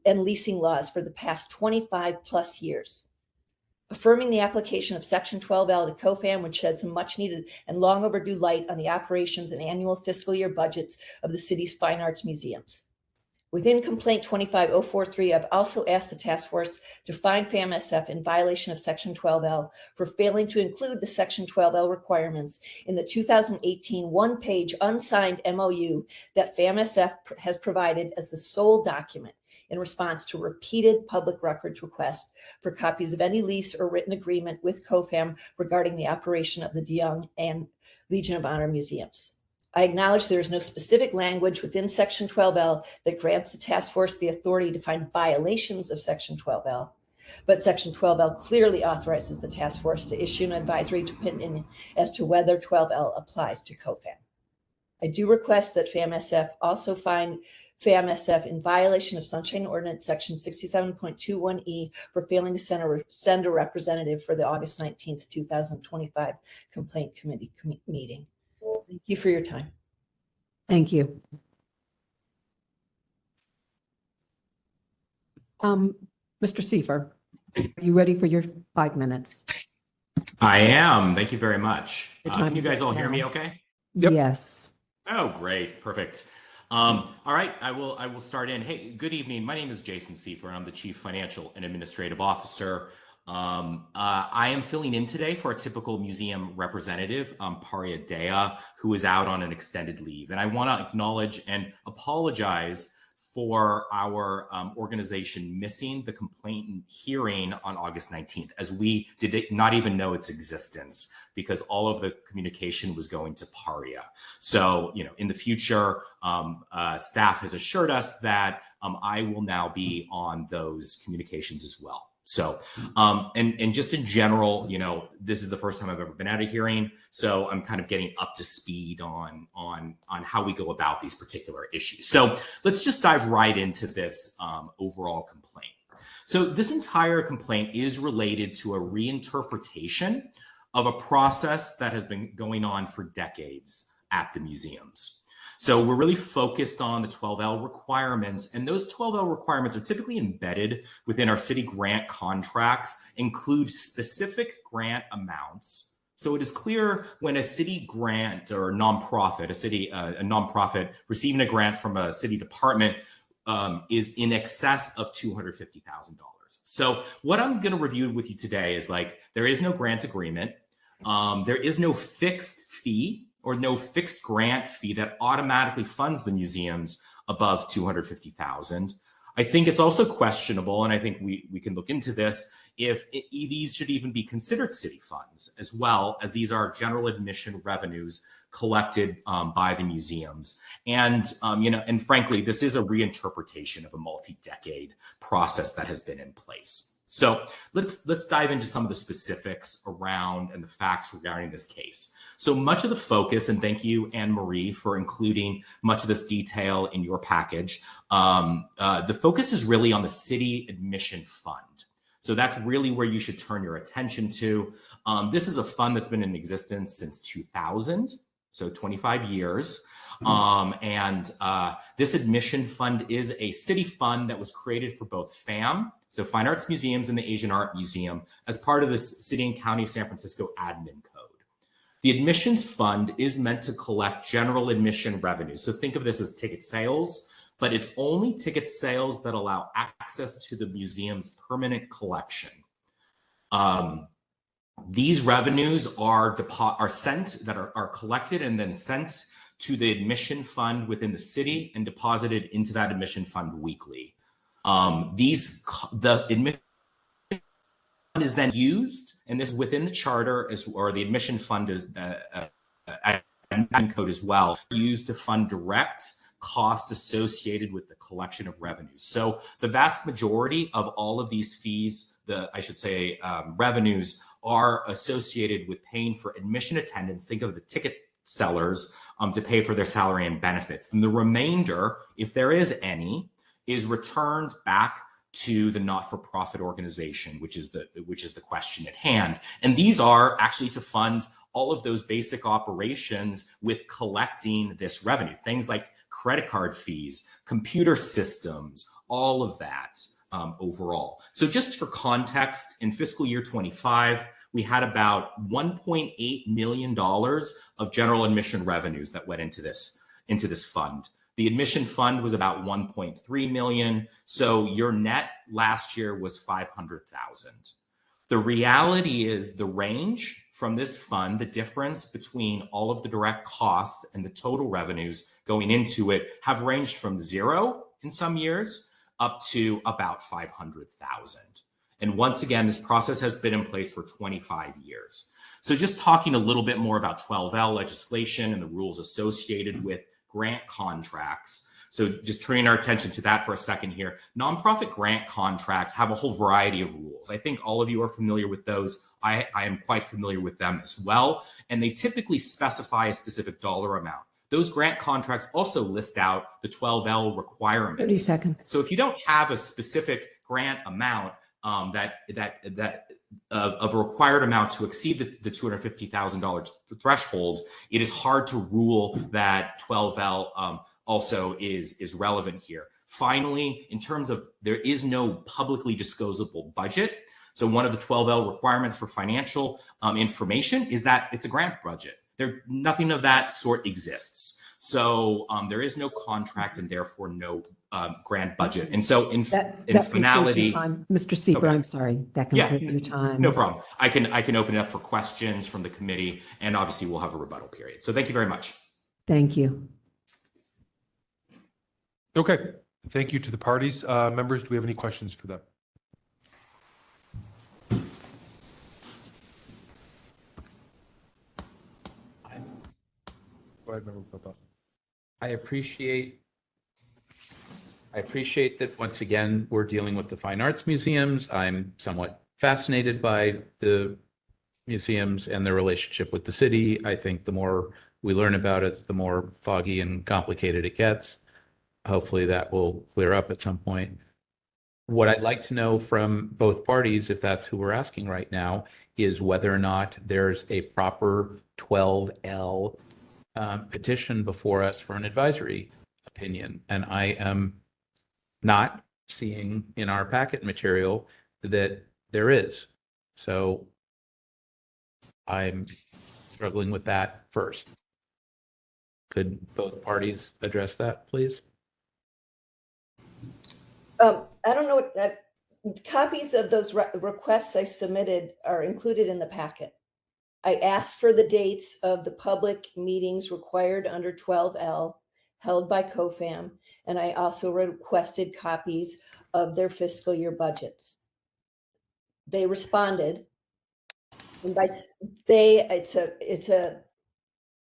and leasing laws for the past 25 plus years. Affirming the application of Section 12L to COFAM would shed some much needed and long overdue light on the operations and annual fiscal year budgets of the city's fine arts museums. Within complaint 25043, I've also asked the task force to fine FAMSF in violation of Section 12L for failing to include the Section 12L requirements in the 2018 one-page unsigned MOU that FAMSF has provided as the sole document in response to repeated public records requests for copies of any lease or written agreement with COFAM regarding the operation of the DeYoung and Legion of Honor museums. I acknowledge there is no specific language within Section 12L that grants the task force the authority to find violations of Section 12L, but Section 12L clearly authorizes the task force to issue an advisory opinion as to whether 12L applies to COFAM. I do request that FAMSF also find FAMSF in violation of Sunshine Ordinance Section 67.21E for failing to send a representative for the August 19th, 2025 Complaint Committee meeting. Thank you for your time. Thank you. Mr. Seifer, are you ready for your 5 minutes? I am. Thank you very much. The Can time you guys is all hear now. me okay? Yes. Oh, great. Perfect. All right, I will start in. Hey, good evening. My name is Jason Seifer, and I'm the Chief Financial and Administrative Officer. I am filling in today for a typical museum representative, Paria Dea, who is out on an extended leave. And I want to acknowledge and apologize for our organization missing the complaint hearing on August 19th, as we did not even know its existence because all of the communication was going to Paria. So, in the future, staff has assured us that I will now be on those communications as well. So, and just in general, this is the first time I've ever been at a hearing, so I'm kind of getting up to speed on how we go about these particular issues. So let's just dive right into this overall complaint. So this entire complaint is related to a reinterpretation of a process that has been going on for decades at the museums. So we're really focused on the 12L requirements, and those 12L requirements are typically embedded within our city grant contracts, include specific grant amounts. So it is clear when a city grant or a nonprofit, a nonprofit receiving a grant from a city department is in excess of $250,000. So what I'm going to review with you today is there is no grant agreement. There is no fixed fee or no fixed grant fee that automatically funds the museums above $250,000. I think it's also questionable, and I think we can look into this, if these should even be considered city funds, as well as these are general admission revenues collected by the museums. And, and frankly, this is a reinterpretation of a multi-decade process that has been in place. So let's dive into some of the specifics around and the facts regarding this case. So much of the focus, and thank you, Anne Marie, for including much of this detail in your package. The focus is really on the city admission fund. So that's really where you should turn your attention to. This is a fund that's been in existence since 2000, so 25 years. This admission fund is a city fund that was created for both FAM, so Fine Arts Museums, and the Asian Art Museum, as part of the City and County of San Francisco Admin Code. The admissions fund is meant to collect general admission revenue. So think of this as ticket sales, but it's only ticket sales that allow access to the museum's permanent collection. These revenues are collected and then sent to the admission fund within the city and deposited into that admission fund weekly. The admission fund is then used, and this within the charter or the admission fund is code as well, used to fund direct costs associated with the collection of revenues. So the vast majority of all of these fees, revenues, are associated with paying for admission attendants. Think of the ticket sellers to pay for their salary and benefits. And the remainder, if there is any, is returned back to the not-for-profit organization, which is the question at hand. And these are actually to fund all of those basic operations with collecting this revenue, things like credit card fees, computer systems, all of that overall. So just for context, in fiscal year 25, we had about $1.8 million of general admission revenues that went into this fund. The admission fund was about 1.3 million. So your net last year was 500,000. The reality is the range from this fund, the difference between all of the direct costs and the total revenues going into it have ranged from 0 in some years up to about 500,000. And once again, this process has been in place for 25 years. So just talking a little bit more about 12L legislation and the rules associated with grant contracts. So just turning our attention to that for a second here. Nonprofit grant contracts have a whole variety of rules. I think all of you are familiar with those. I am quite familiar with them as well. And they typically specify a specific dollar amount. Those grant contracts also list out the 12L requirements. 30 seconds. So if you don't have a specific grant amount of a required amount to exceed the $250,000 threshold, it is hard to rule that 12L also is relevant here. Finally, in terms of there is no publicly disclosable budget. So one of the 12L requirements for financial information is that it's a grant budget. Nothing of that sort exists. So there is no contract and therefore no grant budget. And so in finality, Mr. Sieber, I'm sorry, that concludes your time. No problem. I can open it up for questions from the committee, and obviously we'll have a rebuttal period. So thank you very much. Thank you. Okay, thank you to the parties. Members, do we have any questions for them? Go ahead, Member Papa. I appreciate that once again, we're dealing with the fine arts museums. I'm somewhat fascinated by the museums and their relationship with the city. I think the more we learn about it, the more foggy and complicated it gets. Hopefully that will clear up at some point. What I'd like to know from both parties, if that's who we're asking right now, is whether or not there's a proper 12L petition before us for an advisory opinion. And I am not seeing in our packet material that there is. So I'm struggling with that first. Could both parties address that, please? I don't know what copies of those requests I submitted are included in the packet. I asked for the dates of the public meetings required under 12L held by COFAM, and I also requested copies of their fiscal year budgets. They responded, and by they, it's a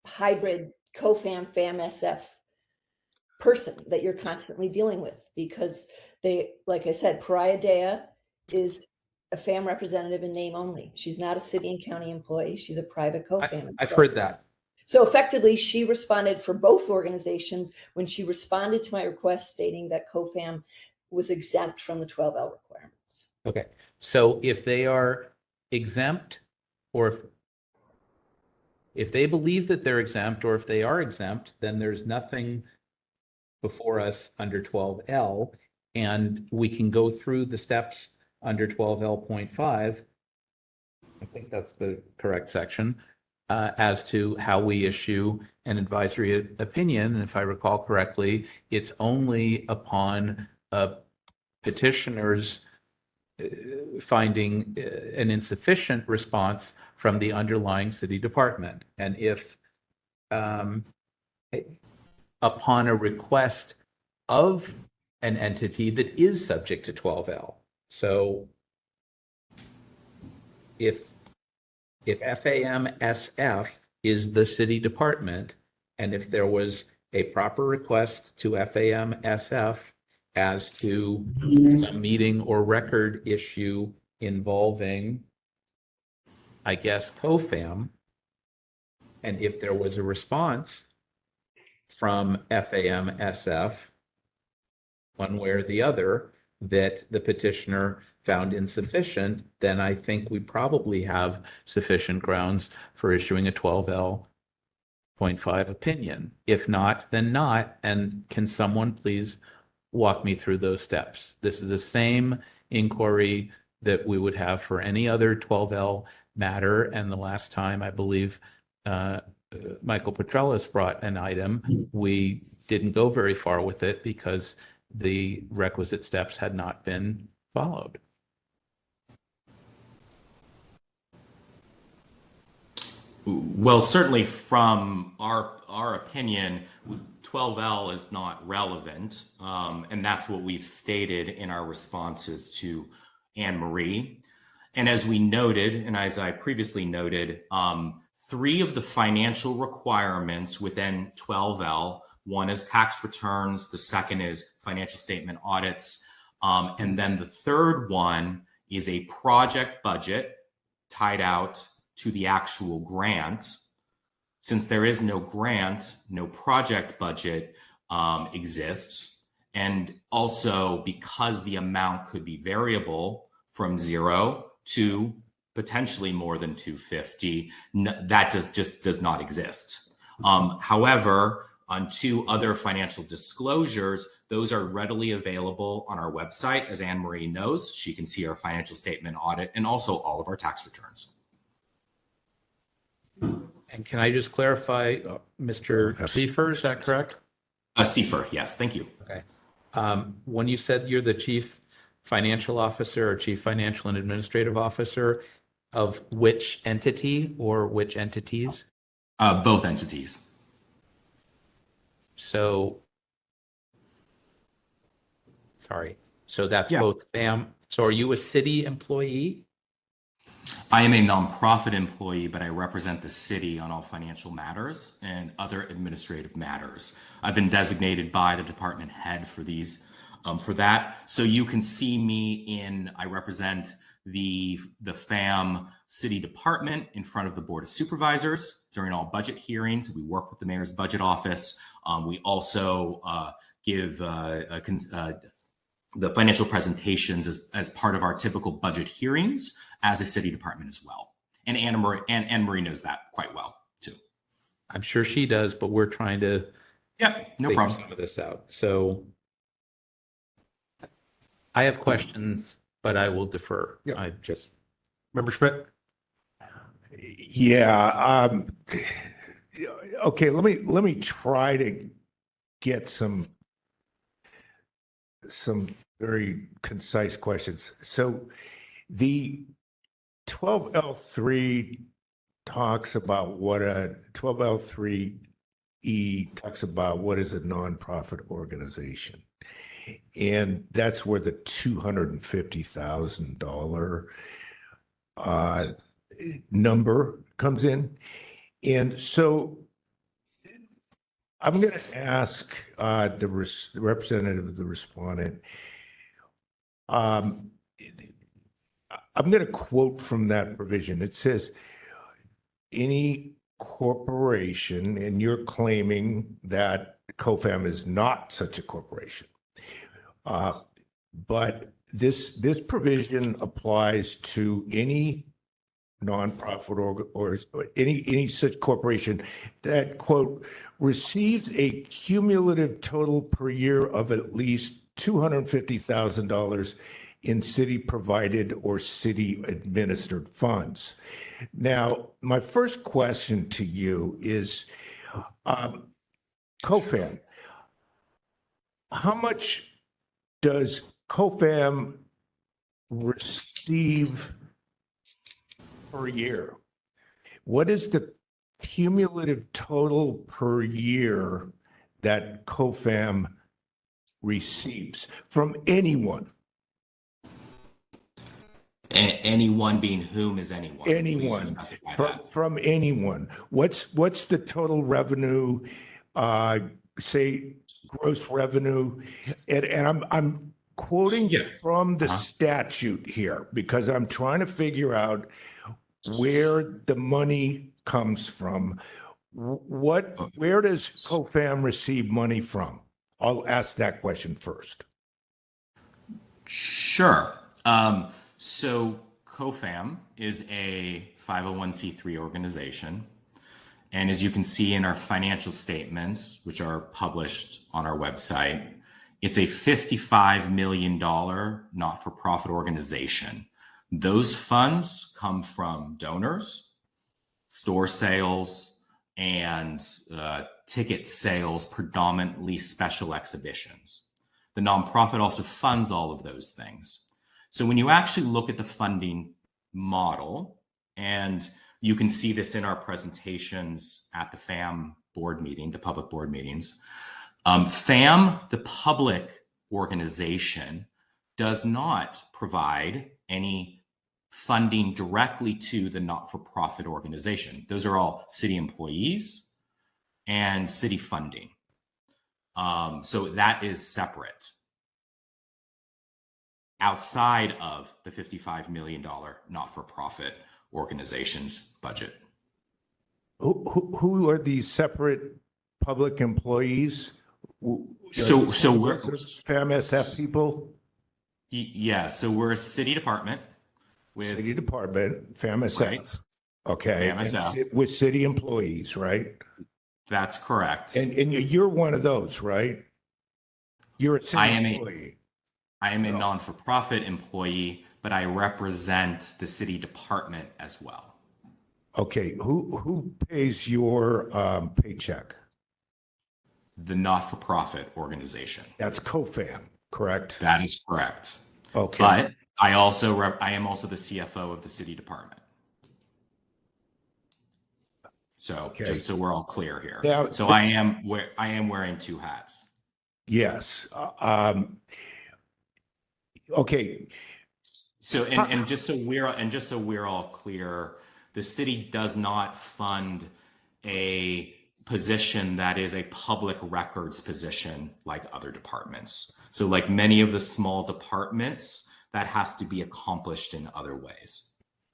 hybrid COFAM FAM-SF person that you're constantly dealing with, because they, like I said, Pariah Dea is a FAM representative in name only. She's not a city and county employee. She's a private COFAM. I've heard that. So effectively, she responded for both organizations when she responded to my request stating that COFAM was exempt from the 12L requirements. Okay. So if they are exempt, or if they believe that they're exempt, or if they are exempt, then there's nothing before us under 12L, and we can go through the steps under 12L.5. I think that's the correct section, as to how we issue an advisory opinion. And if I recall correctly, it's only upon a petitioner's finding an insufficient response from the underlying city department. And if upon a request of an entity that is subject to 12L. So if FAM-SF is the city department, and if there was a proper request to FAM-SF as to a meeting or record issue involving, I guess, COFAM, and if there was a response from FAM-SF, one way or the other, that the petitioner found insufficient, then I think we probably have sufficient grounds for issuing a 12L.5 opinion. If not, then not. And can someone please walk me through those steps? This is the same inquiry that we would have for any other 12L matter. And the last time, I believe, Michael Petrellis brought an item, we didn't go very far with it because the requisite steps had not been followed. Well, certainly from our opinion, 12L is not relevant, and that's what we've stated in our responses to Anne Marie. And as we noted, and as I previously noted, 3 of the financial requirements within 12L, one is tax returns, the second is financial statement audits, and then the third one is a project budget tied out to the actual grant. Since there is no grant, no project budget exists. And also because the amount could be variable from 0 to potentially more than 250, that just does not exist. However, on 2 other financial disclosures, those are readily available on our website. As Anne Marie knows, she can see our financial statement audit and also all of our tax returns. And can I just clarify, Mr. Seifer, is that correct? Seifer, yes, thank you. Okay. When you said you're the chief financial officer or chief financial and administrative officer of which entity or which entities? Both entities. So that's both FAM. So are you a city employee? I am a nonprofit employee, but I represent the city on all financial matters and other administrative matters. I've been designated by the department head for these, for that. So you can see me I represent the FAM city department in front of the Board of Supervisors during all budget hearings. We work with the mayor's budget office. We also give the financial presentations as part of our typical budget hearings as a city department as well. And Anne Marie knows that quite well too. I'm sure she does, but we're trying to figure some of this out. So I have questions, but I will defer. I just Member Schmidt. Yeah. Okay. Let me try to get some very concise questions. So the 12L3 talks about what a 12L3E talks about what is a nonprofit organization. And that's where the $250,000 number comes in. And so I'm going to ask the representative of the respondent. I'm going to quote from that provision. It says, any corporation, and you're claiming that COFAM is not such a corporation. But this provision applies to any nonprofit or any such corporation that, quote, receives a cumulative total per year of at least $250,000 in city provided or city administered funds. Now, my first question to you is, COFAM, how much does COFAM receive per year? What is the cumulative total per year that COFAM receives from anyone? Anyone being whom is anyone? Anyone. From anyone. What's the total revenue, say gross revenue? And I'm quoting from the statute here because I'm trying to figure out where the money comes from. Where does COFAM receive money from? I'll ask that question first. Sure. So COFAM is a 501c3 organization. And as you can see in our financial statements, which are published on our website, it's a $55 million not-for-profit organization. Those funds come from donors, store sales, and ticket sales, predominantly special exhibitions. The nonprofit also funds all of those things. So when you actually look at the funding model, and you can see this in our presentations at the FAM board meeting, the public board meetings, FAM, the public organization, does not provide any funding directly to the not-for-profit organization. Those are all city employees and city funding. So that is separate outside of the $55 million not-for-profit organization's budget. Who are these separate public employees? So we're FAMSF people? Yeah, so we're a city department with City department, FAMSF. Right. Okay. FAMSF. And with city employees, right? That's correct. And you're one of those, right? You're a city I employee. am a non-for-profit employee, but I represent the city department as well. Okay, who pays your paycheck? The not-for-profit organization. That's COFAM, correct? That is correct. Okay. But I am also the CFO of the city department. So just so we're all clear here. Yeah, so I am wearing two hats. Yes. Okay. So and just so we're all clear, the city does not fund a position that is a public records position like other departments. So like many of the small departments, that has to be accomplished in other ways.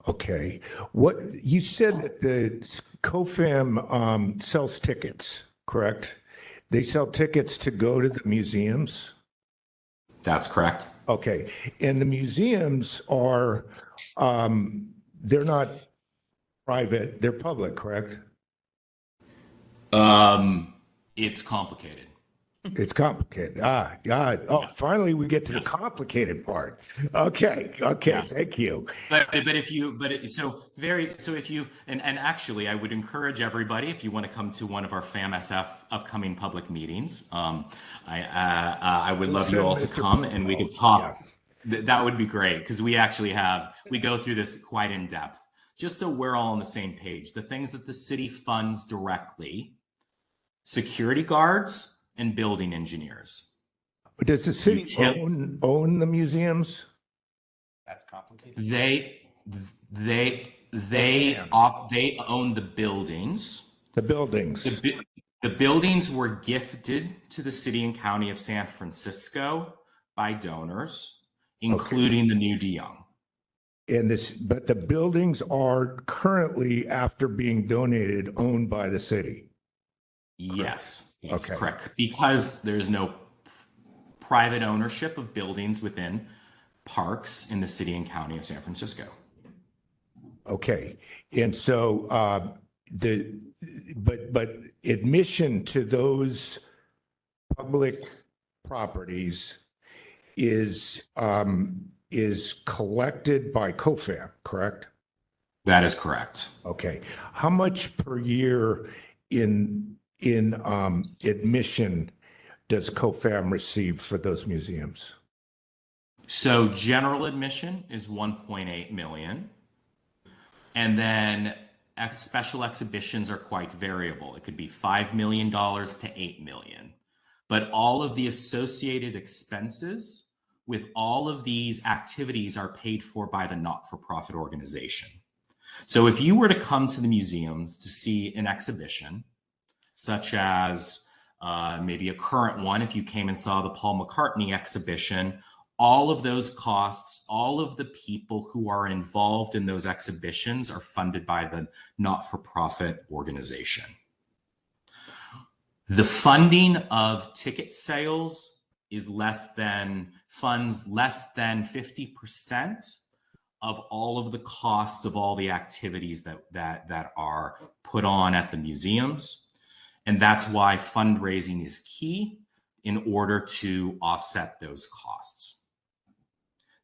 Okay. What you said that the COFAM sells tickets, correct? They sell tickets to go to the museums? That's correct. Okay. And the museums are, they're not private, they're public, correct? It's complicated. It's complicated. God. Oh, finally we get to the complicated part. Okay. Yes. Thank you. And actually I would encourage everybody, if you want to come to one of our FAMSF upcoming public meetings, I would love you all to come and we could talk. Yeah. That would be great, because we go through this quite in depth, just so we're all on the same page. The things that the city funds directly: security guards and building engineers. Does the city own the museums? That's complicated. They own the buildings. The buildings. The buildings were gifted to the city and county of San Francisco by donors, including the New De Young. But the buildings are currently, after being donated, owned by the city. Yes, that's correct. Because there's no private ownership of buildings within parks in the city and county of San Francisco. Okay. And so but admission to those public properties is collected by COFAM, correct? That is correct. Okay. How much per year in admission does COFAM receive for those museums? So general admission is 1.8 million. And then special exhibitions are quite variable. It could be $5 million to $8 million. But all of the associated expenses with all of these activities are paid for by the not-for-profit organization. So if you were to come to the museums to see an exhibition, such as maybe a current one, if you came and saw the Paul McCartney exhibition, all of those costs, all of the people who are involved in those exhibitions are funded by the not-for-profit organization. The funding of ticket sales is funds less than 50% of all of the costs of all the activities that are put on at the museums. And that's why fundraising is key in order to offset those costs.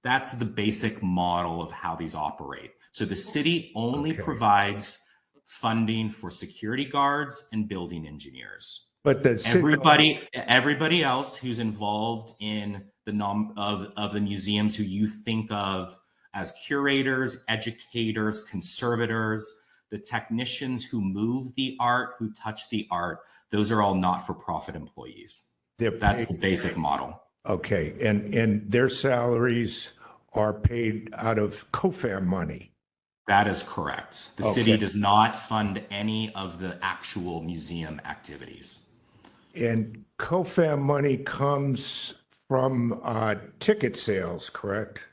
That's the basic model of how these operate. So the city only provides funding for security guards and building engineers. But everybody else who's involved in the museums, who you think of as curators, educators, conservators, the technicians who move the art, who touch the art, those are all not-for-profit employees. That's the basic model. Okay, and their salaries are paid out of COFAM money. That is correct. The city does not fund any of the actual museum activities. And COFAM money comes from ticket sales, correct?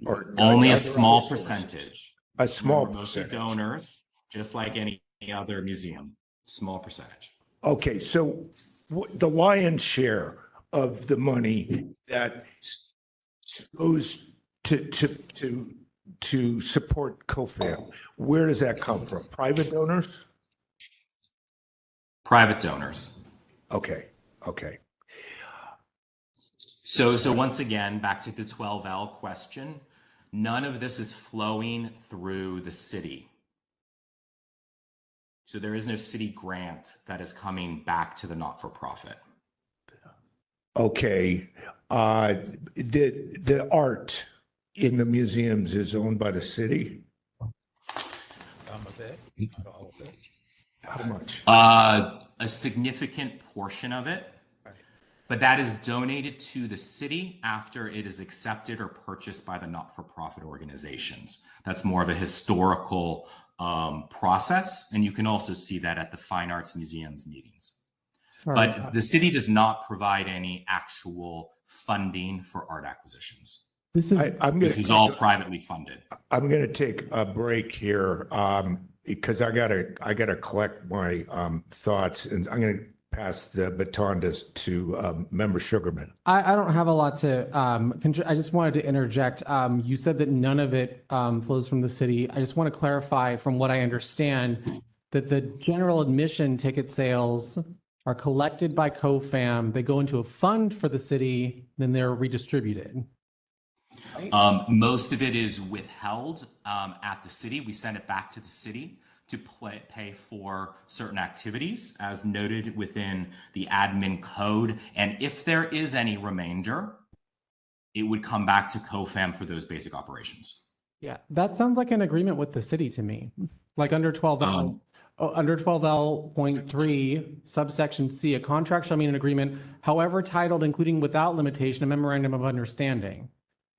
Or Only are a there small other sources? percentage. A small Remember, mostly percentage. donors, just like any other museum. Small percentage. Okay, so the lion's share of the money that goes to support COFAM, where does that come from? Private donors? Private donors. Okay. So once again, back to the 12L question, none of this is flowing through the city. So there is no city grant that is coming back to the not-for-profit. Okay. The art in the museums is owned by the city? Some of it, not all of it. How much? A significant portion of it, but that is donated to the city after it is accepted or purchased by the not-for-profit organizations. That's more of a historical process, and you can also see that at the Fine Arts Museum's meetings. But the city does not provide any actual funding for art acquisitions. This is all privately funded. I'm going to take a break here because I gotta collect my thoughts, and I'm going to pass the baton to Member Sugarman. I don't have a lot to, I just wanted to interject. You said that none of it flows from the city. I just want to clarify from what I understand that the general admission ticket sales are collected by COFAM. They go into a fund for the city, then they're redistributed. Most of it is withheld at the city. We send it back to the city to pay for certain activities as noted within the admin code. And if there is any remainder, it would come back to COFAM for those basic operations. Yeah, that sounds like an agreement with the city to me. Like under 12L, under 12L.3, subsection C, a contract shall mean an agreement, however titled, including without limitation, a memorandum of understanding.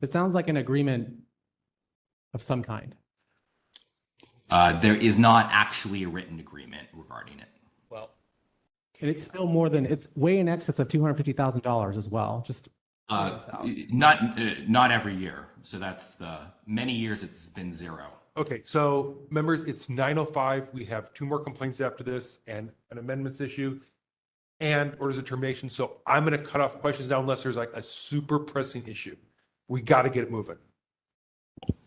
It sounds like an agreement of some kind. There is not actually a written agreement regarding it. Well, and it's still more than, it's way in excess of $250,000 as well. Just not every year. So that's the many years it's been zero. Okay, so members, it's 9:05. We have two more complaints after this and an amendments issue and orders of termination. So I'm going to cut off questions now unless there's like a super pressing issue. We got to get it moving.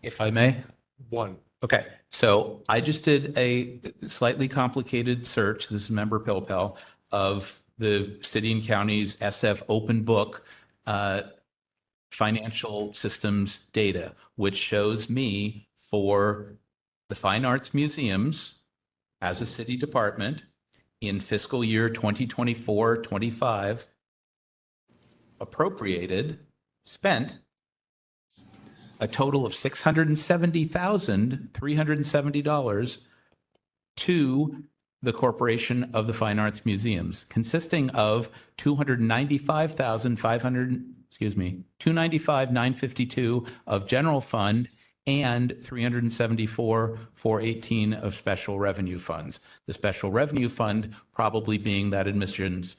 If I may. One. Okay, so I just did a slightly complicated search. This is Member Pilpel of the city and county's SF open book financial systems data, which shows me for the Fine Arts Museums as a city department in fiscal year 2024-25 spent a total of $670,370 to the Corporation of the Fine Arts Museums, consisting of $295,952 of general fund and $374,418 of special revenue funds. The special revenue fund probably being that admissions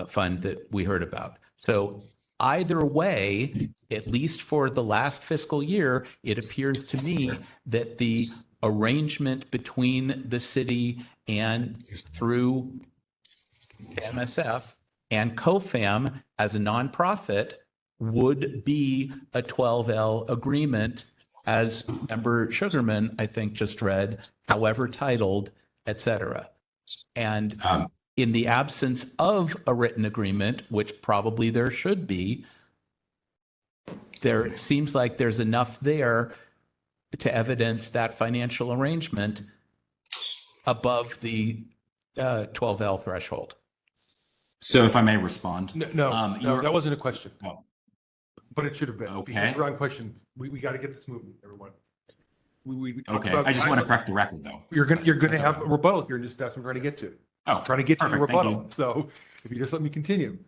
fund that we heard about. So either way, at least for the last fiscal year, it appears to me that the arrangement between the city and through MSF and COFAM as a nonprofit would be a 12L agreement, as Member Sugarman, I think, just read, however titled, et cetera. And in the absence of a written agreement, which probably there should be, there seems like there's enough there to evidence that financial arrangement above the 12L threshold. So if I may respond. No, that wasn't a question. No. But it should have been. Okay. It's the wrong question. We got to get this moving, everyone. We okay. I just want to correct the record, though. You're gonna have a rebuttal here. That's what I'm trying to get to. Oh, I'm trying to get to the perfect. Thank rebuttal. you. So if you just let me continue.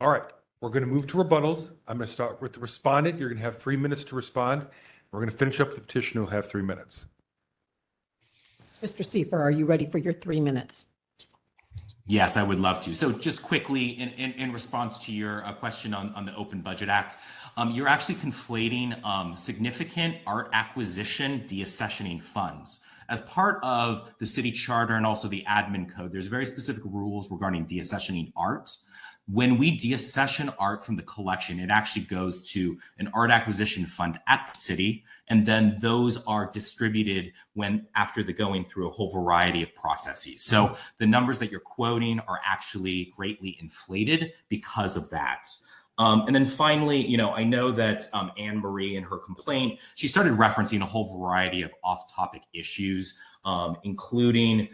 All right. We're going to move to rebuttals. I'm going to start with the respondent. You're going to have 3 minutes to respond. We're going to finish up with the petitioner who'll have 3 minutes. Mr. Seifer, are you ready for your 3 minutes? Yes, I would love to. So just quickly, in response to your question on the Open Budget Act, you're actually conflating significant art acquisition deaccessioning funds. As part of the city charter and also the admin code, there's very specific rules regarding deaccessioning art. When we deaccession art from the collection, it actually goes to an art acquisition fund at the city, and then those are distributed after the going through a whole variety of processes. So the numbers that you're quoting are actually greatly inflated because of that. And then finally, I know that Anne Marie in her complaint, she started referencing a whole variety of off-topic issues, including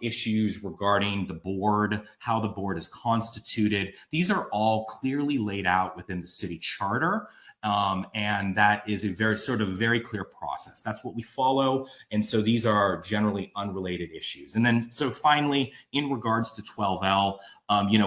issues regarding the board, how the board is constituted. These are all clearly laid out within the city charter. And that is a very clear process. That's what we follow. And so these are generally unrelated issues. And then, so finally, in regards to 12L,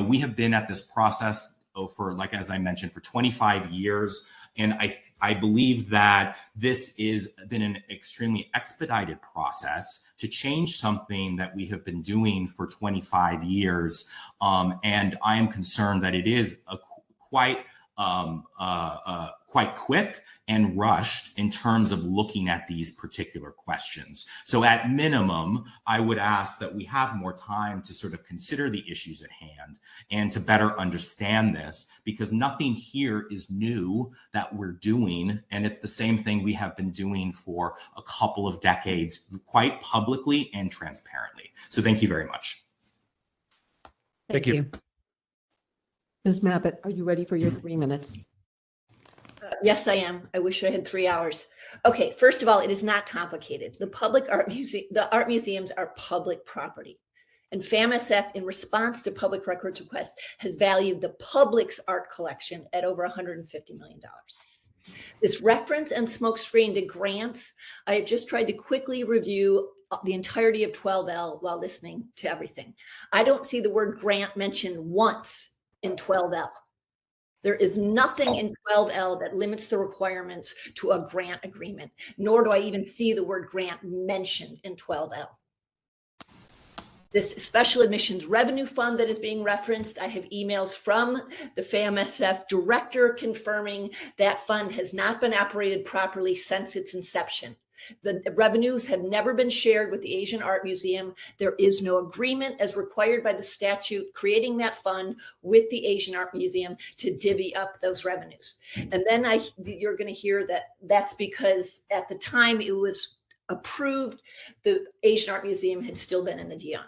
we have been at this process for, like, as I mentioned, for 25 years. And I believe that this has been an extremely expedited process to change something that we have been doing for 25 years. And I am concerned that it is quite quick and rushed in terms of looking at these particular questions. So at minimum, I would ask that we have more time to sort of consider the issues at hand and to better understand this, because nothing here is new that we're doing. And it's the same thing we have been doing for a couple of decades, quite publicly and transparently. So thank you very much. Thank you. Ms. Mabbutt, are you ready for your 3 minutes? Yes, I am. I wish I had 3 hours. Okay, first of all, it is not complicated. The art museums are public property. And FAMSF, in response to public records requests, has valued the public's art collection at over $150 million. This reference and smokescreen to grants, I have just tried to quickly review the entirety of 12L while listening to everything. I don't see the word grant mentioned once in 12L. There is nothing in 12L that limits the requirements to a grant agreement, nor do I even see the word grant mentioned in 12L. This special admissions revenue fund that is being referenced, I have emails from the FAMSF director confirming that fund has not been operated properly since its inception. The revenues have never been shared with the Asian Art Museum. There is no agreement as required by the statute creating that fund with the Asian Art Museum to divvy up those revenues. And then you're going to hear that that's because at the time it was approved, the Asian Art Museum had still been in the Dion.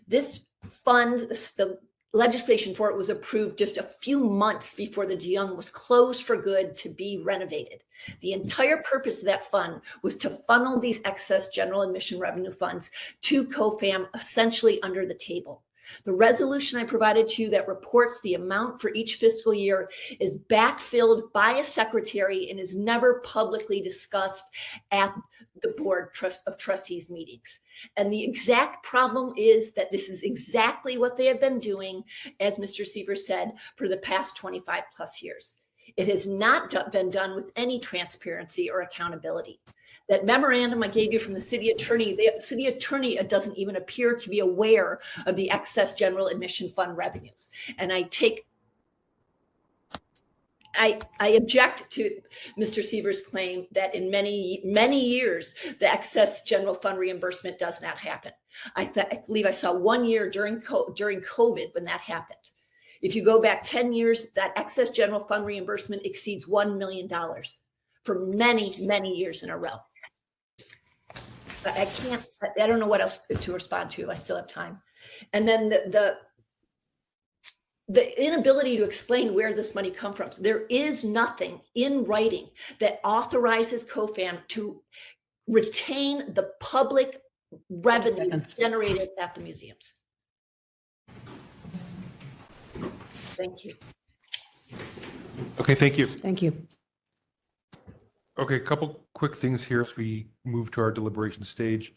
This fund, the legislation for it was approved just a few months before the Dion was closed for good to be renovated. The entire purpose of that fund was to funnel these excess general admission revenue funds to COFAM, essentially under the table. The resolution I provided to you that reports the amount for each fiscal year is backfilled by a secretary and is never publicly discussed at the board of trustees meetings. And the exact problem is that this is exactly what they have been doing, as Mr. Seifer said, for the past 25 plus years. It has not been done with any transparency or accountability. That memorandum I gave you from the city attorney doesn't even appear to be aware of the excess general admission fund revenues. And I object to Mr. Seifer's claim that in many years, the excess general fund reimbursement does not happen. I believe I saw 1 year during COVID when that happened. If you go back 10 years, that excess general fund reimbursement exceeds $1 million for many, many years in a row. I don't know what else to respond to. I still have time. And then the inability to explain where this money comes from. There is nothing in writing that authorizes COFAM to retain the public revenue generated at the museums. Thank you. Okay, thank you. Thank you. Okay, a couple quick things here as we move to our deliberation stage.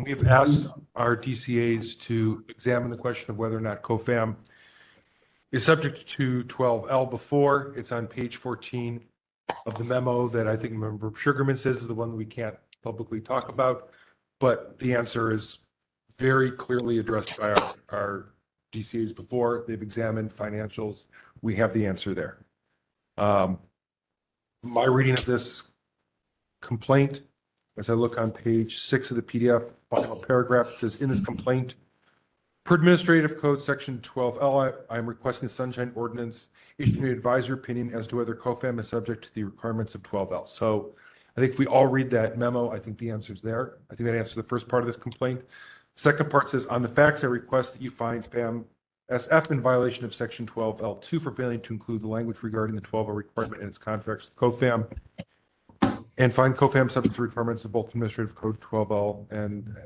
We have asked our DCAs to examine the question of whether or not COFAM is subject to 12L before. It's on page 14 of the memo that I think Member Sugarman says is the one we can't publicly talk about. But the answer is very clearly addressed by our DCAs before. They've examined financials. We have the answer there. My reading of this complaint, as I look on page 6 of the PDF, final paragraph says, in this complaint, per Administrative Code Section 12L, I am requesting the Sunshine Ordinance issue an advisory opinion as to whether COFAM is subject to the requirements of 12L. So I think if we all read that memo, I think the answer is there. I think that answers the first part of this complaint. Second part says, on the facts, I request that you find FAM SF in violation of Section 12L2 for failing to include the language regarding the 12L requirement in its contracts with COFAM, and find COFAM subject to requirements of both Administrative Code 12L and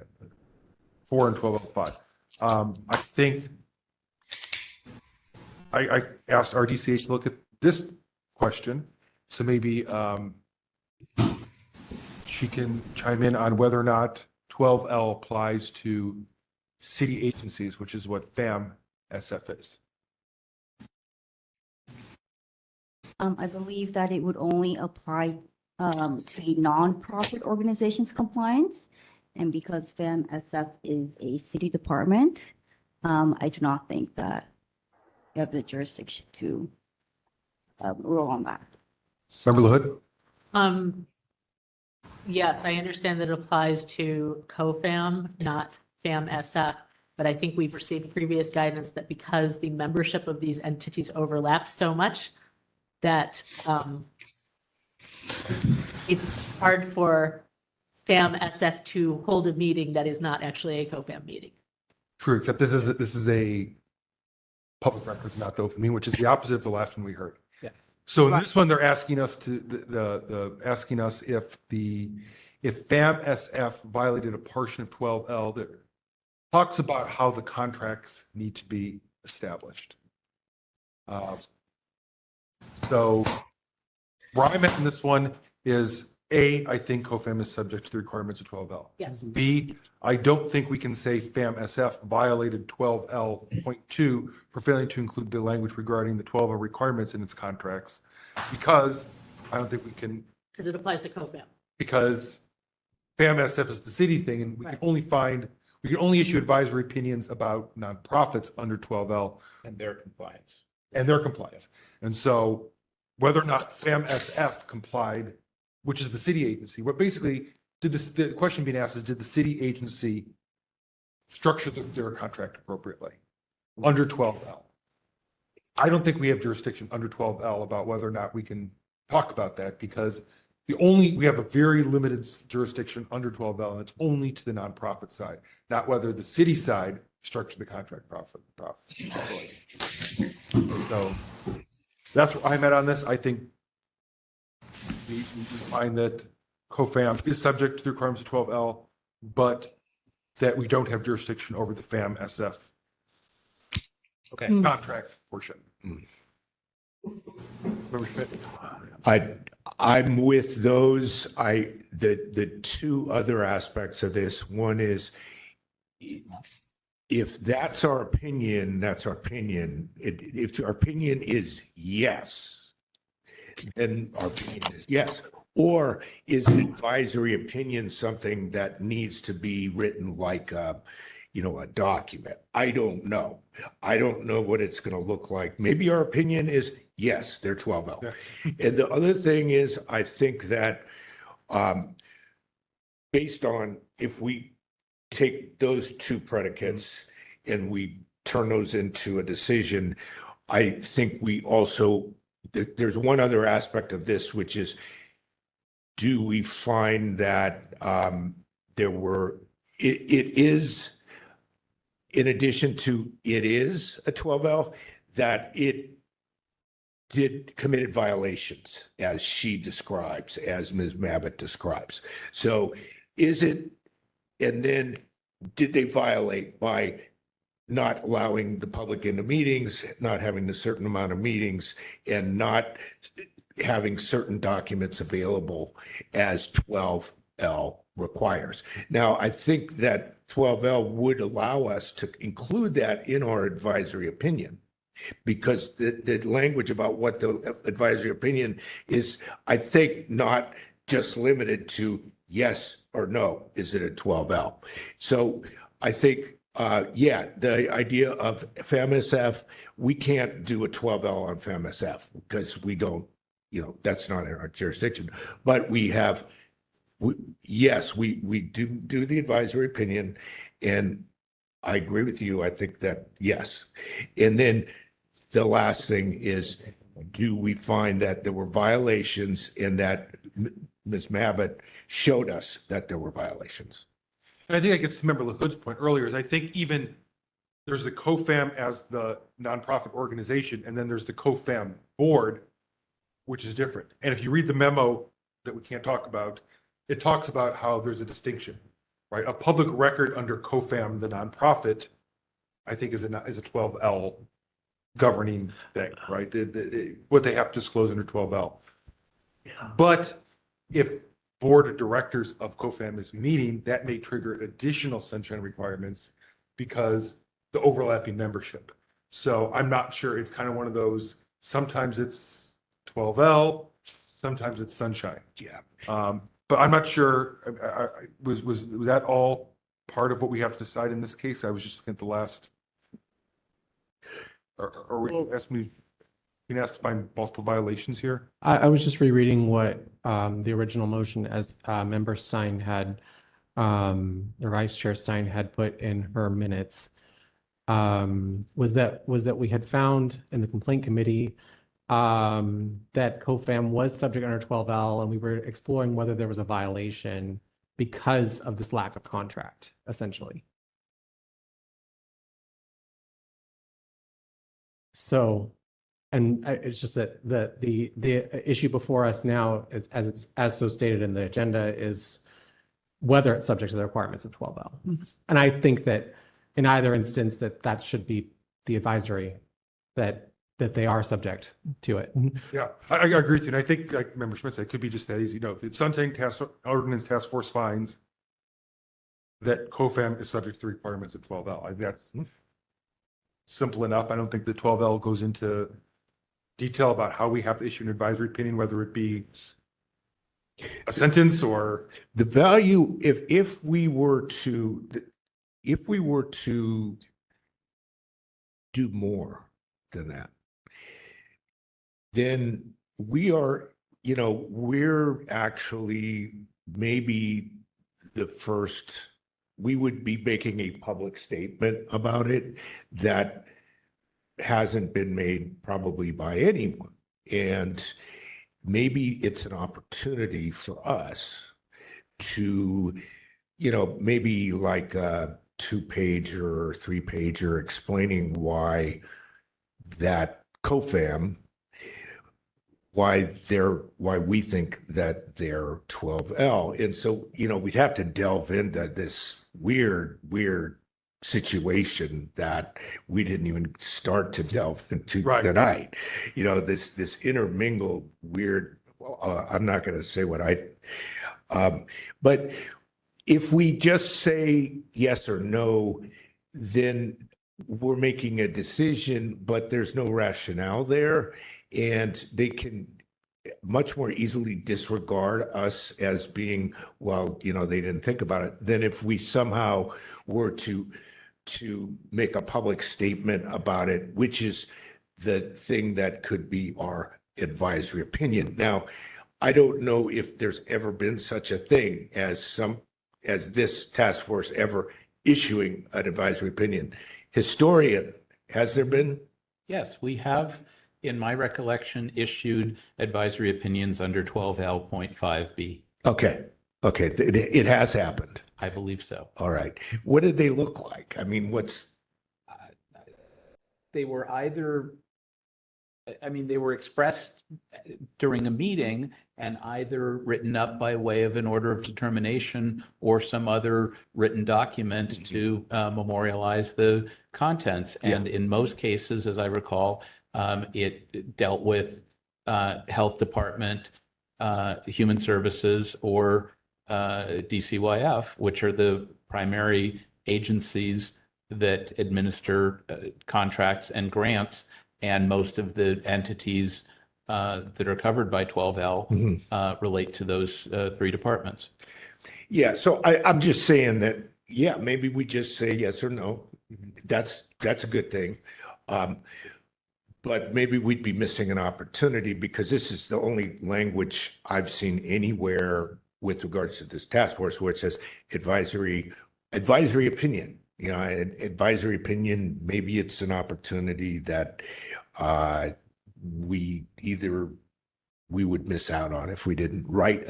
4 and 12L5. I think I asked RDCA to look at this question, so maybe she can chime in on whether or not 12L applies to city agencies, which is what FAM SF is. I believe that it would only apply to a nonprofit organization's compliance. And because FAM SF is a city department, I do not think that you have the jurisdiction to rule on that. Member LaHood? Yes, I understand that it applies to COFAM, not FAM SF, but I think we've received previous guidance that because the membership of these entities overlaps so much, that it's hard for FAM SF to hold a meeting that is not actually a COFAM meeting. True, except this is a public records, not the open meeting, which is the opposite of the last one we heard. Yeah. So in this one, they're asking us to asking us if FAM SF violated a portion of 12L that talks about how the contracts need to be established. So where I'm at in this one is A, I think COFAM is subject to the requirements of 12L. Yes. B, I don't think we can say FAM SF violated 12L.2 for failing to include the language regarding the 12L requirements in its contracts, because I don't think we can. Because it applies to COFAM. Because FAM SF is the city thing, and we can only issue advisory opinions about nonprofits under 12L. And their compliance. And so whether or not FAM SF complied, which is the city agency, what basically the question being asked is, did the city agency structure their contract appropriately under 12L? I don't think we have jurisdiction under 12L about whether or not we can talk about that, because we have a very limited jurisdiction under 12L, and it's only to the nonprofit side, not whether the city side structured the contract properly. So that's where I'm at on this. I think we find that COFAM is subject to the requirements of 12L, but that we don't have jurisdiction over the FAM SF contract portion. Member Schmidt? I'm with those. The two other aspects of this, one is, if that's our opinion, that's our opinion. If our opinion is yes, then our opinion is yes. Or is an advisory opinion something that needs to be written like a document? I don't know. I don't know what it's going to look like. Maybe our opinion is yes, they're 12L. And the other thing is, I think that based on, if we take those two predicates and we turn those into a decision, I think we also, there's one other aspect of this, which is, do we find that it is, in addition to it is a 12L, that it did committed violations, as she describes, as Ms. Mabbitt describes. So is it, and then did they violate by not allowing the public into meetings, not having a certain amount of meetings, and not having certain documents available as 12L requires? Now, I think that 12L would allow us to include that in our advisory opinion. because the language about what the advisory opinion is, I think, not just limited to yes or no, is it a 12L? So I think, yeah, the idea of FAMSF, we can't do a 12L on FAMSF because we don't, that's not in our jurisdiction. But we have, yes, we do the advisory opinion, and I agree with you. I think that, yes. And then the last thing is, do we find that there were violations and that Ms. Mabott showed us that there were violations? And I think I gets to Member LaHood's point earlier, is I think even there's the COFAM as the nonprofit organization, and then there's the COFAM board, which is different. And if you read the memo that we can't talk about, it talks about how there's a distinction, right? A public record under COFAM, the nonprofit, I think is a 12L governing thing, right? What they have to disclose under 12L. But if board of directors of COFAM is meeting, that may trigger additional sunshine requirements because the overlapping membership. So I'm not sure. It's kind of one of those, sometimes it's 12L, sometimes it's sunshine. Yeah. But I'm not sure, was that all part of what we have to decide in this case? I was just looking at the last, or we being asked to find multiple violations here? I was just rereading what the original motion as Member Stein had, or Vice Chair Stein had put in her minutes, was that we had found in the complaint committee that COFAM was subject under 12L, and we were exploring whether there was a violation because of this lack of contract, essentially. So, and it's just that the issue before us now is, as so stated in the agenda, is whether it's subject to the requirements of 12L. And I think that in either instance that should be the advisory that they are subject to it. Yeah, I agree with you. And I think, like Member Schmidt said, it could be just that easy. If it's Sunshine Ordinance Task Force finds that COFAM is subject to the requirements of 12L. I think that's simple enough. I don't think the 12L goes into detail about how we have to issue an advisory opinion, whether it be a sentence or the value. If we were to do more than that, then we're actually maybe the first, we would be making a public statement about it that hasn't been made probably by anyone. And maybe it's an opportunity for us to, maybe like a 2-pager or 3-pager explaining why that COFAM, why we think that they're 12L. And so, we'd have to delve into this weird situation that we didn't even start to delve into tonight. This intermingled weird, I'm not going to say what but if we just say yes or no, then we're making a decision, but there's no rationale there. And they can much more easily disregard us as being, well, they didn't think about it, than if we somehow were to make a public statement about it, which is the thing that could be our advisory opinion. Now, I don't know if there's ever been such a thing as this task force ever issuing an advisory opinion. Historian, has there been? Yes, we have, in my recollection, issued advisory opinions under 12L.5B. Okay. It has happened. I believe so. All right. What did they look like? I mean, they were they were expressed during a meeting and either written up by way of an order of determination or some other written document to memorialize the contents. And in most cases, as I recall, it dealt with health department, human services, or DCYF, which are the primary agencies that administer contracts and grants and most of the entities that are covered by 12L relate to those three departments. Yeah, so I'm just saying that, yeah, maybe we just say yes or no. That's a good thing. But maybe we'd be missing an opportunity because this is the only language I've seen anywhere with regards to this task force where it says advisory opinion. You know, advisory opinion, maybe it's an opportunity that we would miss out on if we didn't write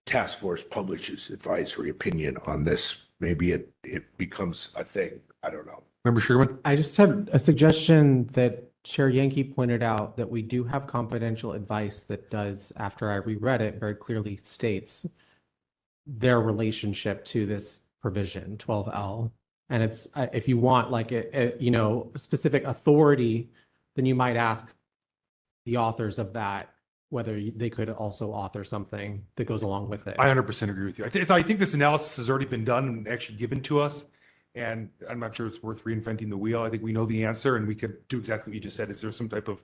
task force publishes advisory opinion on this. Maybe it becomes a thing. I don't know. Member Sherman? I just had a suggestion that Chair Yankee pointed out that we do have confidential advice that does, after I reread it, very clearly states their relationship to this provision, 12L. And it's, if you want like a specific authority, then you might ask the authors of that whether they could also author something that goes along with it. I 100% agree with you. I think this analysis has already been done and actually given to us. And I'm not sure it's worth reinventing the wheel. I think we know the answer and we could do exactly what you just said. Is there some type of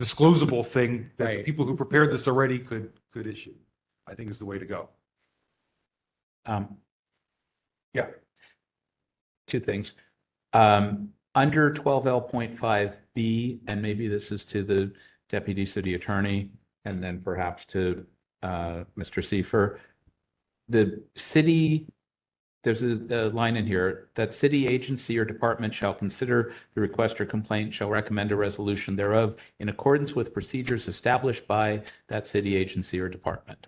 disclosable thing that the people who prepared this already could issue? I think is the way to go. Yeah. Two things. Under 12L.5B, and maybe this is to the Deputy City Attorney, and then perhaps to Mr. Seifer, the city, there's a line in here that city agency or department shall consider the request or complaint, shall recommend a resolution thereof in accordance with procedures established by that city agency or department.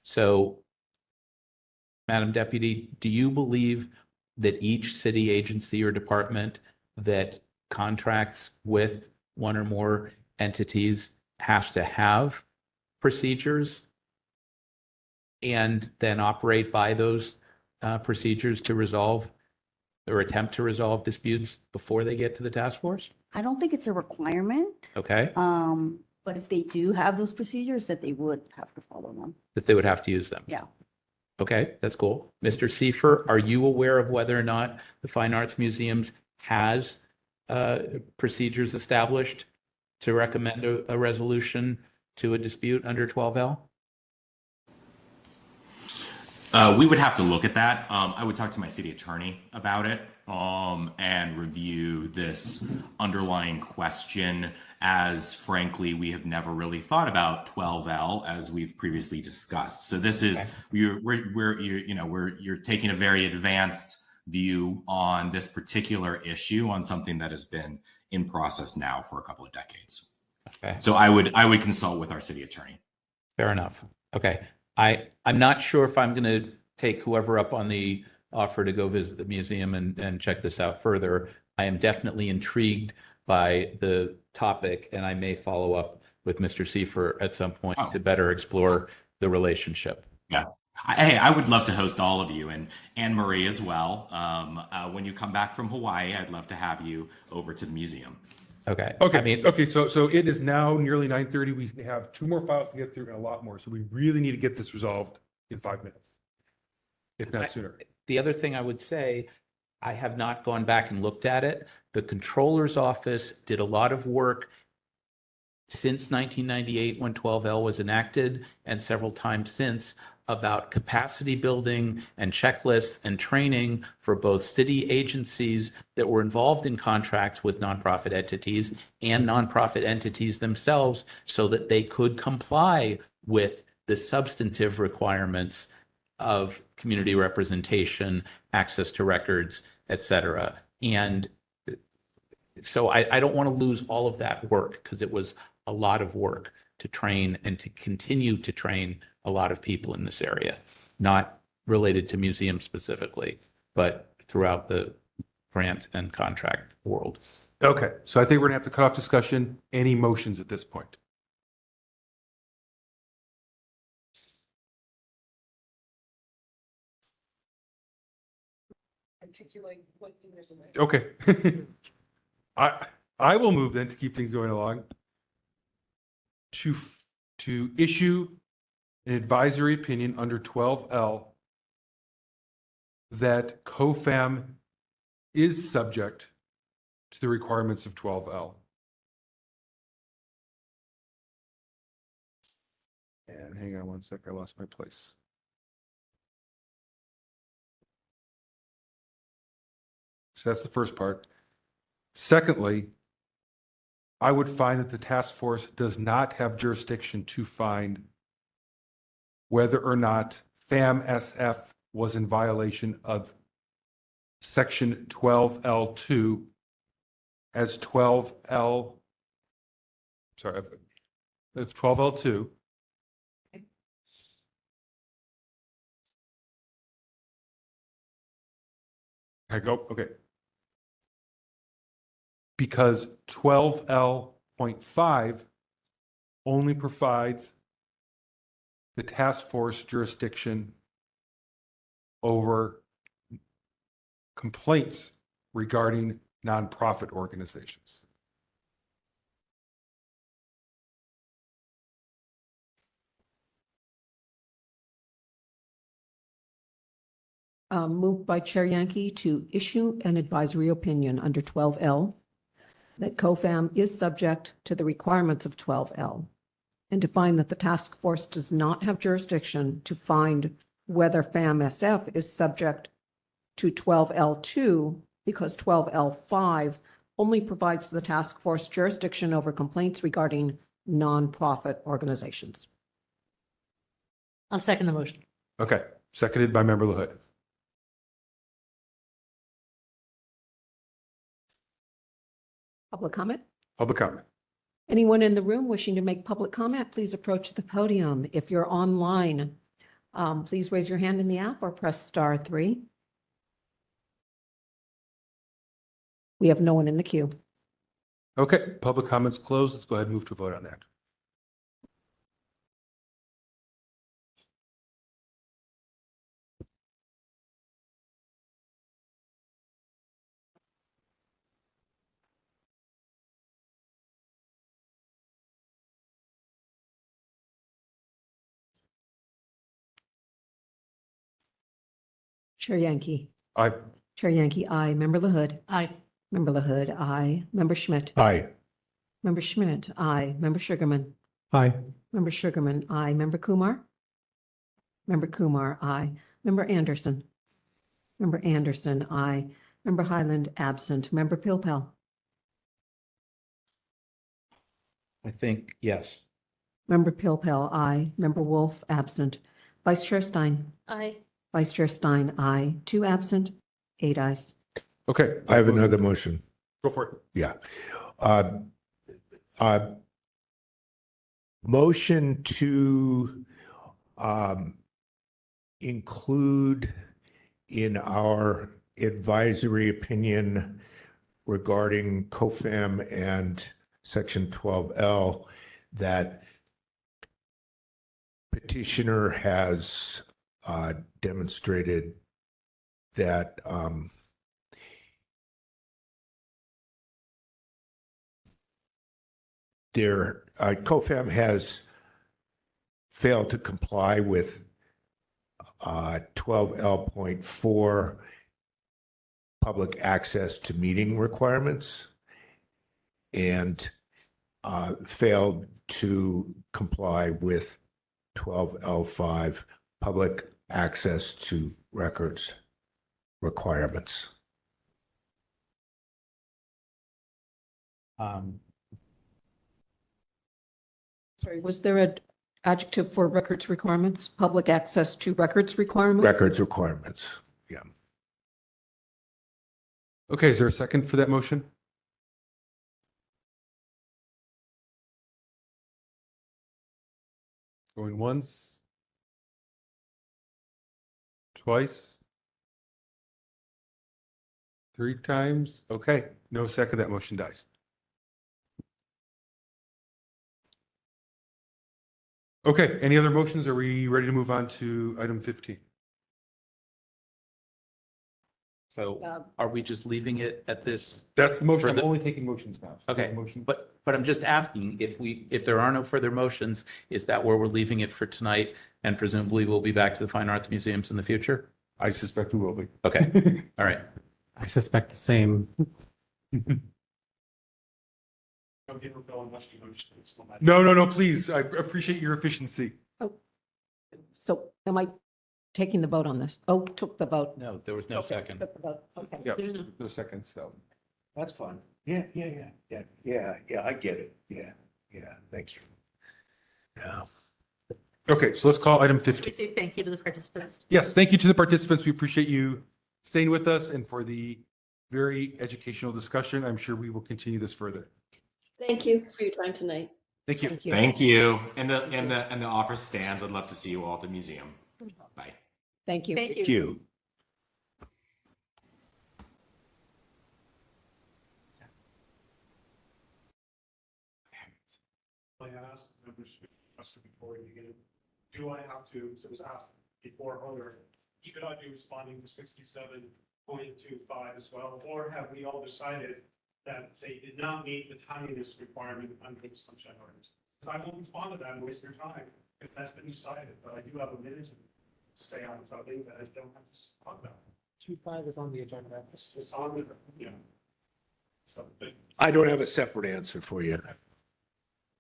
So, Madam Deputy, do you believe that each city agency or department that contracts with one or more entities has to have procedures and then operate by those procedures to resolve or attempt to resolve disputes before they get to the task force? I don't think it's a requirement. Okay. But if they do have those procedures, that they would have to follow them. That they would have to use them. Yeah. Okay, that's cool. Mr. Seifer, are you aware of whether or not the Fine Arts Museums has procedures established to recommend a resolution to a dispute under 12L? We would have to look at that. I would talk to my city attorney about it and review this underlying question, as frankly, we have never really thought about 12L as we've previously discussed. So this is, you're taking a very advanced view on this particular issue on something that has been in process now for a couple of decades. Okay. So I would consult with our city attorney. Fair enough. Okay. I'm not sure if I'm going to take whoever up on the offer to go visit the museum and check this out further. I am definitely intrigued by the topic, and I may follow up with Mr. Seifer at some point to better explore the relationship. Yeah. Hey, I would love to host all of you, and Anne Marie as well. When you come back from Hawaii, I'd love to have you over to the museum. Okay. Okay. So it is now nearly 9:30. We have 2 more files to get through and a lot more. So we really need to get this resolved in 5 minutes, if not sooner. The other thing I would say, I have not gone back and looked at it. The Controller's Office did a lot of work since 1998 when 12L was enacted, and several times since, about capacity building and checklists and training for both city agencies that were involved in contracts with nonprofit entities and nonprofit entities themselves, so that they could comply with the substantive requirements of community representation, access to records, et cetera. And so I don't want to lose all of that work, because it was a lot of work to train and to continue to train a lot of people in this area, not related to museums specifically, but throughout the grant and contract world. Okay. So I think we're going to have to cut off discussion. Any motions at this point? Articulate what there's in there. Okay. I will move then, to keep things going along, to issue an advisory opinion under 12L that COFAM is subject to the requirements of 12L. And hang on one sec, I lost my place. So that's the first part. Secondly, I would find that the task force does not have jurisdiction to find whether or not FAMSF was in violation of Section 12L2 as 12L, sorry, it's 12L2. I go, okay. Because 12L.5 only provides the task force jurisdiction over complaints regarding nonprofit organizations. Moved by Chair Yankee to issue an advisory opinion under 12L that COFAM is subject to the requirements of 12L, and to find that the task force does not have jurisdiction to find whether FAMSF is subject to 12L2 because 12L5 only provides the task force jurisdiction over complaints regarding nonprofit organizations. I'll second the motion. Okay, seconded by Member LaHood. Public comment? Public comment. Anyone in the room wishing to make public comment, please approach the podium. If you're online, please raise your hand in the app or press *3. We have no one in the queue. Okay, public comments closed. Let's go ahead and move to a vote on that. Chair Yankee. Aye. Chair Yankee, aye. Member LaHood. Aye. Member LaHood, aye. Member Schmidt. Aye. Member Schmidt, aye. Member Sugarman. Aye. Member Sugarman, aye. Member Kumar. Member Kumar, aye. Member Anderson. Member Anderson, aye. Member Highland, absent. Member Pilpel. I think yes. Member Pilpel, aye. Member Wolf, absent. Vice Chair Stein. Aye. Vice Chair Stein, aye. 2 absent, 8 ayes. Okay. I have another motion. Go for it. Yeah. Motion to include in our advisory opinion regarding COFAM and Section 12L that petitioner has demonstrated that COFAM has failed to comply with 12L.4 public access to meeting requirements and failed to comply with 12L5 public access to records requirements. Sorry, was there an adjective for records requirements? Public access to records requirements? Records requirements, yeah. Okay, is there a second for that motion? Going once. Twice. 3 times. Okay, no second, that motion dies. Okay, any other motions? Are we ready to move on to item 15? So are we just leaving it at this? That's the motion. For I'm the- only taking motions now. So Okay, motion. but I'm just asking if there are no further motions, is that where we're leaving it for tonight? And presumably we'll be back to the fine arts museums in the future? I suspect we will be. Okay, all right. I suspect the same. No, please. I appreciate your efficiency. So am I taking the vote on this? Oh, took the vote. No, there was no Okay, second. took the vote. Okay. Yeah, no second, so. That's fine. Yeah, I get it. Yeah, thank you. Yeah. Okay, so let's call item We 15. say thank you to the participants. Yes, thank you to the participants. We appreciate you staying with us and for the very educational discussion. I'm sure we will continue this further. Thank you for your time tonight. Thank you. Thank you. And the offer stands. I'd love to see you all at the museum. Bye. Thank you. Thank you. I asked members before we begin, do I have to, so it was asked before earlier, should I be responding to 67.25 as well? Or have we all decided that they did not meet the timeliness requirement under the Sunshine Ordinance? Because I won't respond to that and waste your time if that's been decided, but I do have a minute to say on something that I don't have to talk about. 2.5 is on the agenda. It's on the, something. I don't have a separate answer for you. All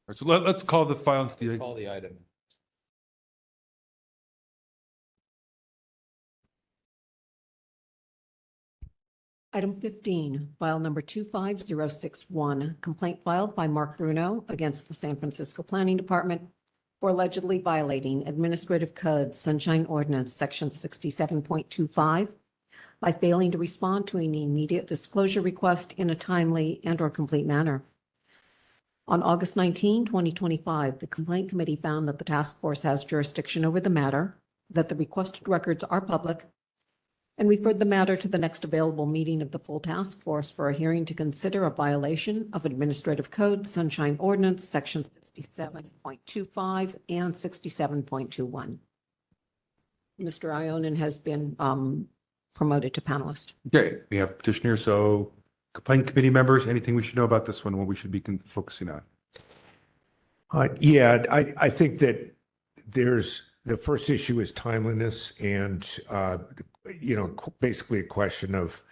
right, so let's call the file into the. Call the item. Item 15, file number 25061, complaint filed by Mark Bruno against the San Francisco Planning Department for allegedly violating Administrative Code Sunshine Ordinance Section 67.25 by failing to respond to an immediate disclosure request in a timely and/or complete manner. On August 19, 2025, the Complaint Committee found that the task force has jurisdiction over the matter, that the requested records are public, and referred the matter to the next available meeting of the full task force for a hearing to consider a violation of Administrative Code Sunshine Ordinance Section 67.25 and 67.21. Mr. Ionin has been promoted to panelist. Okay, we have petitioner. So complaint committee members, anything we should know about this one, what we should be focusing on? Yeah, I think that the first issue is timeliness and, basically a question of,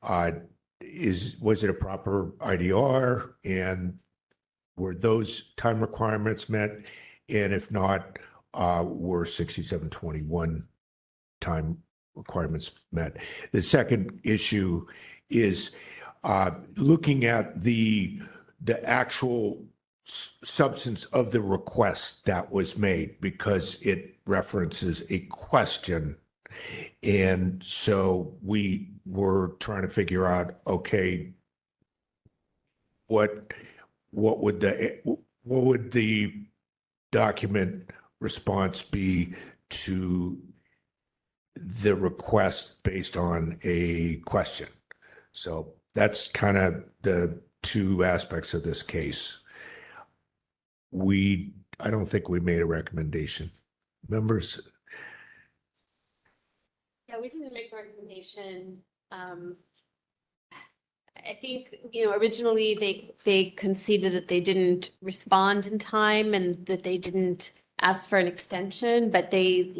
was it a proper IDR and were those time requirements met? And if not, were 6721 time requirements met? The second issue is looking at the actual substance of the request that was made, because it references a question. And so we were trying to figure out, okay, what would the document response be to the request based on a question? So that's kind of the two aspects of this case. I don't think we made a recommendation. Members? Yeah, we didn't make a recommendation. I think, originally they conceded that they didn't respond in time and that they didn't ask for an extension, but the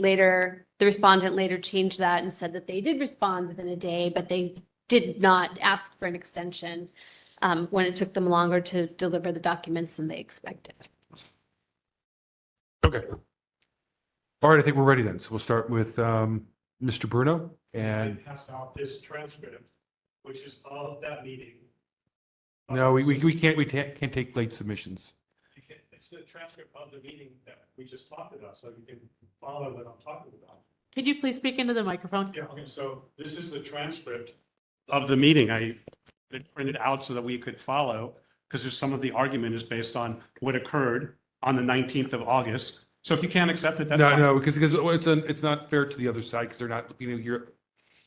respondent later changed that and said that they did respond within a day, but they did not ask for an extension when it took them longer to deliver the documents than they expected. Okay. All right, I think we're ready then. So we'll start with Mr. Bruno and. Pass out this transcript, which is of that meeting. No, we can't take late submissions. It's the transcript of the meeting that we just talked about, so you can follow what I'm talking about. Could you please speak into the microphone? Yeah, okay, so this is the transcript of the meeting. I printed out so that we could follow, because there's some of the argument is based on what occurred on the 19th of August. So if you can't accept it, that's fine. No, because it's not fair to the other side, because they're not, here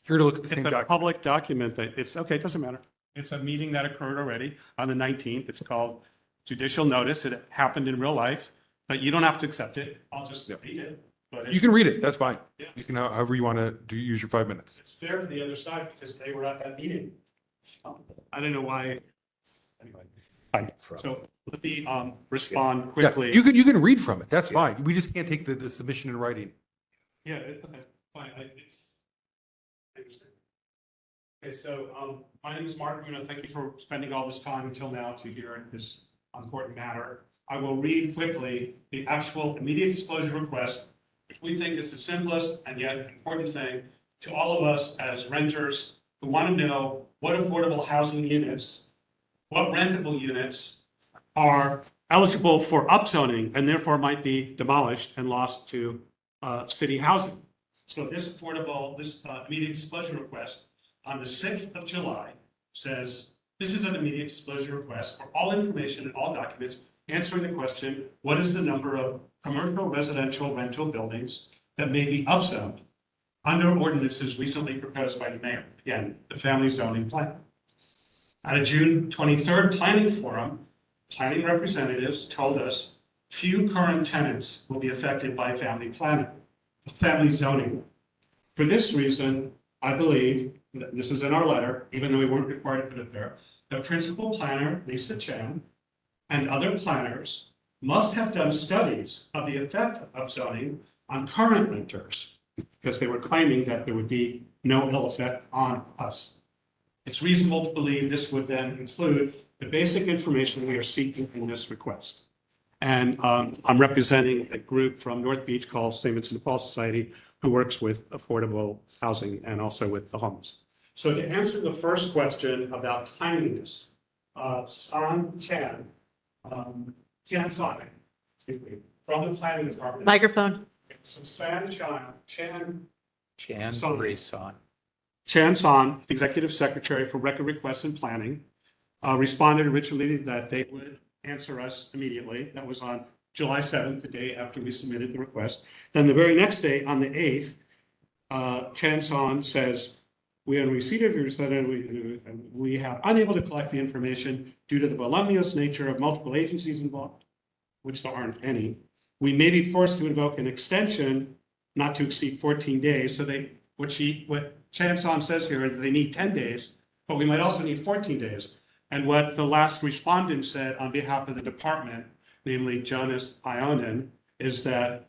to look at the same It's a document. public document that it's, okay, it doesn't matter. It's a meeting that occurred already on the 19th. It's called judicial notice. It happened in real life, but you don't have to accept it. I'll just read it. But You can read it, that's fine. You can, however you want to use your 5 minutes. it's fair to the other side because they were at that meeting. I don't know why. Anyway, fine. So let me respond Yeah, quickly. you can read from it, that's fine. We just can't take the submission in writing. Yeah, okay, fine. I understand. Okay, so my name is Mark Bruno. Thank you for spending all this time until now to hear this important matter. I will read quickly the actual immediate disclosure request, which we think is the simplest and yet important thing to all of us as renters who want to know what affordable housing units, what rentable units are eligible for upzoning and therefore might be demolished and lost to city housing. So this immediate disclosure request on the 6th of July says, this is an immediate disclosure request for all information and all documents answering the question, what is the number of commercial residential rental buildings that may be upzoned under ordinances recently proposed by the mayor? Again, the family zoning plan. At a June 23rd planning forum, planning representatives told us few current tenants will be affected by family zoning. For this reason, I believe, this is in our letter, even though we weren't required to put it there, the principal planner, Lisa Chen, and other planners must have done studies of the effect of zoning on current renters, because they were claiming that there would be no ill effect on us. It's reasonable to believe this would then include the basic information we are seeking in this request. And I'm representing a group from North Beach called St. Vincent de Paul Society, who works with affordable housing and also with the homeless. So to answer the first question about timeliness, San Chan, Chan San, from the planning department. Microphone. So San Chan Chan San, Executive Secretary for Record Requests and Planning, responded originally that they would answer us immediately. That was on July 7th, the day after we submitted the request. Then the very next day, on the 8th, Chan San says, we are in receipt of your letter. We have unable to collect the information due to the voluminous nature of multiple agencies involved, which there aren't any. We may be forced to invoke an extension not to exceed 14 days. So what Chan San says here is they need 10 days, but we might also need 14 days. And what the last respondent said on behalf of the department, namely Jonas Ionen, is that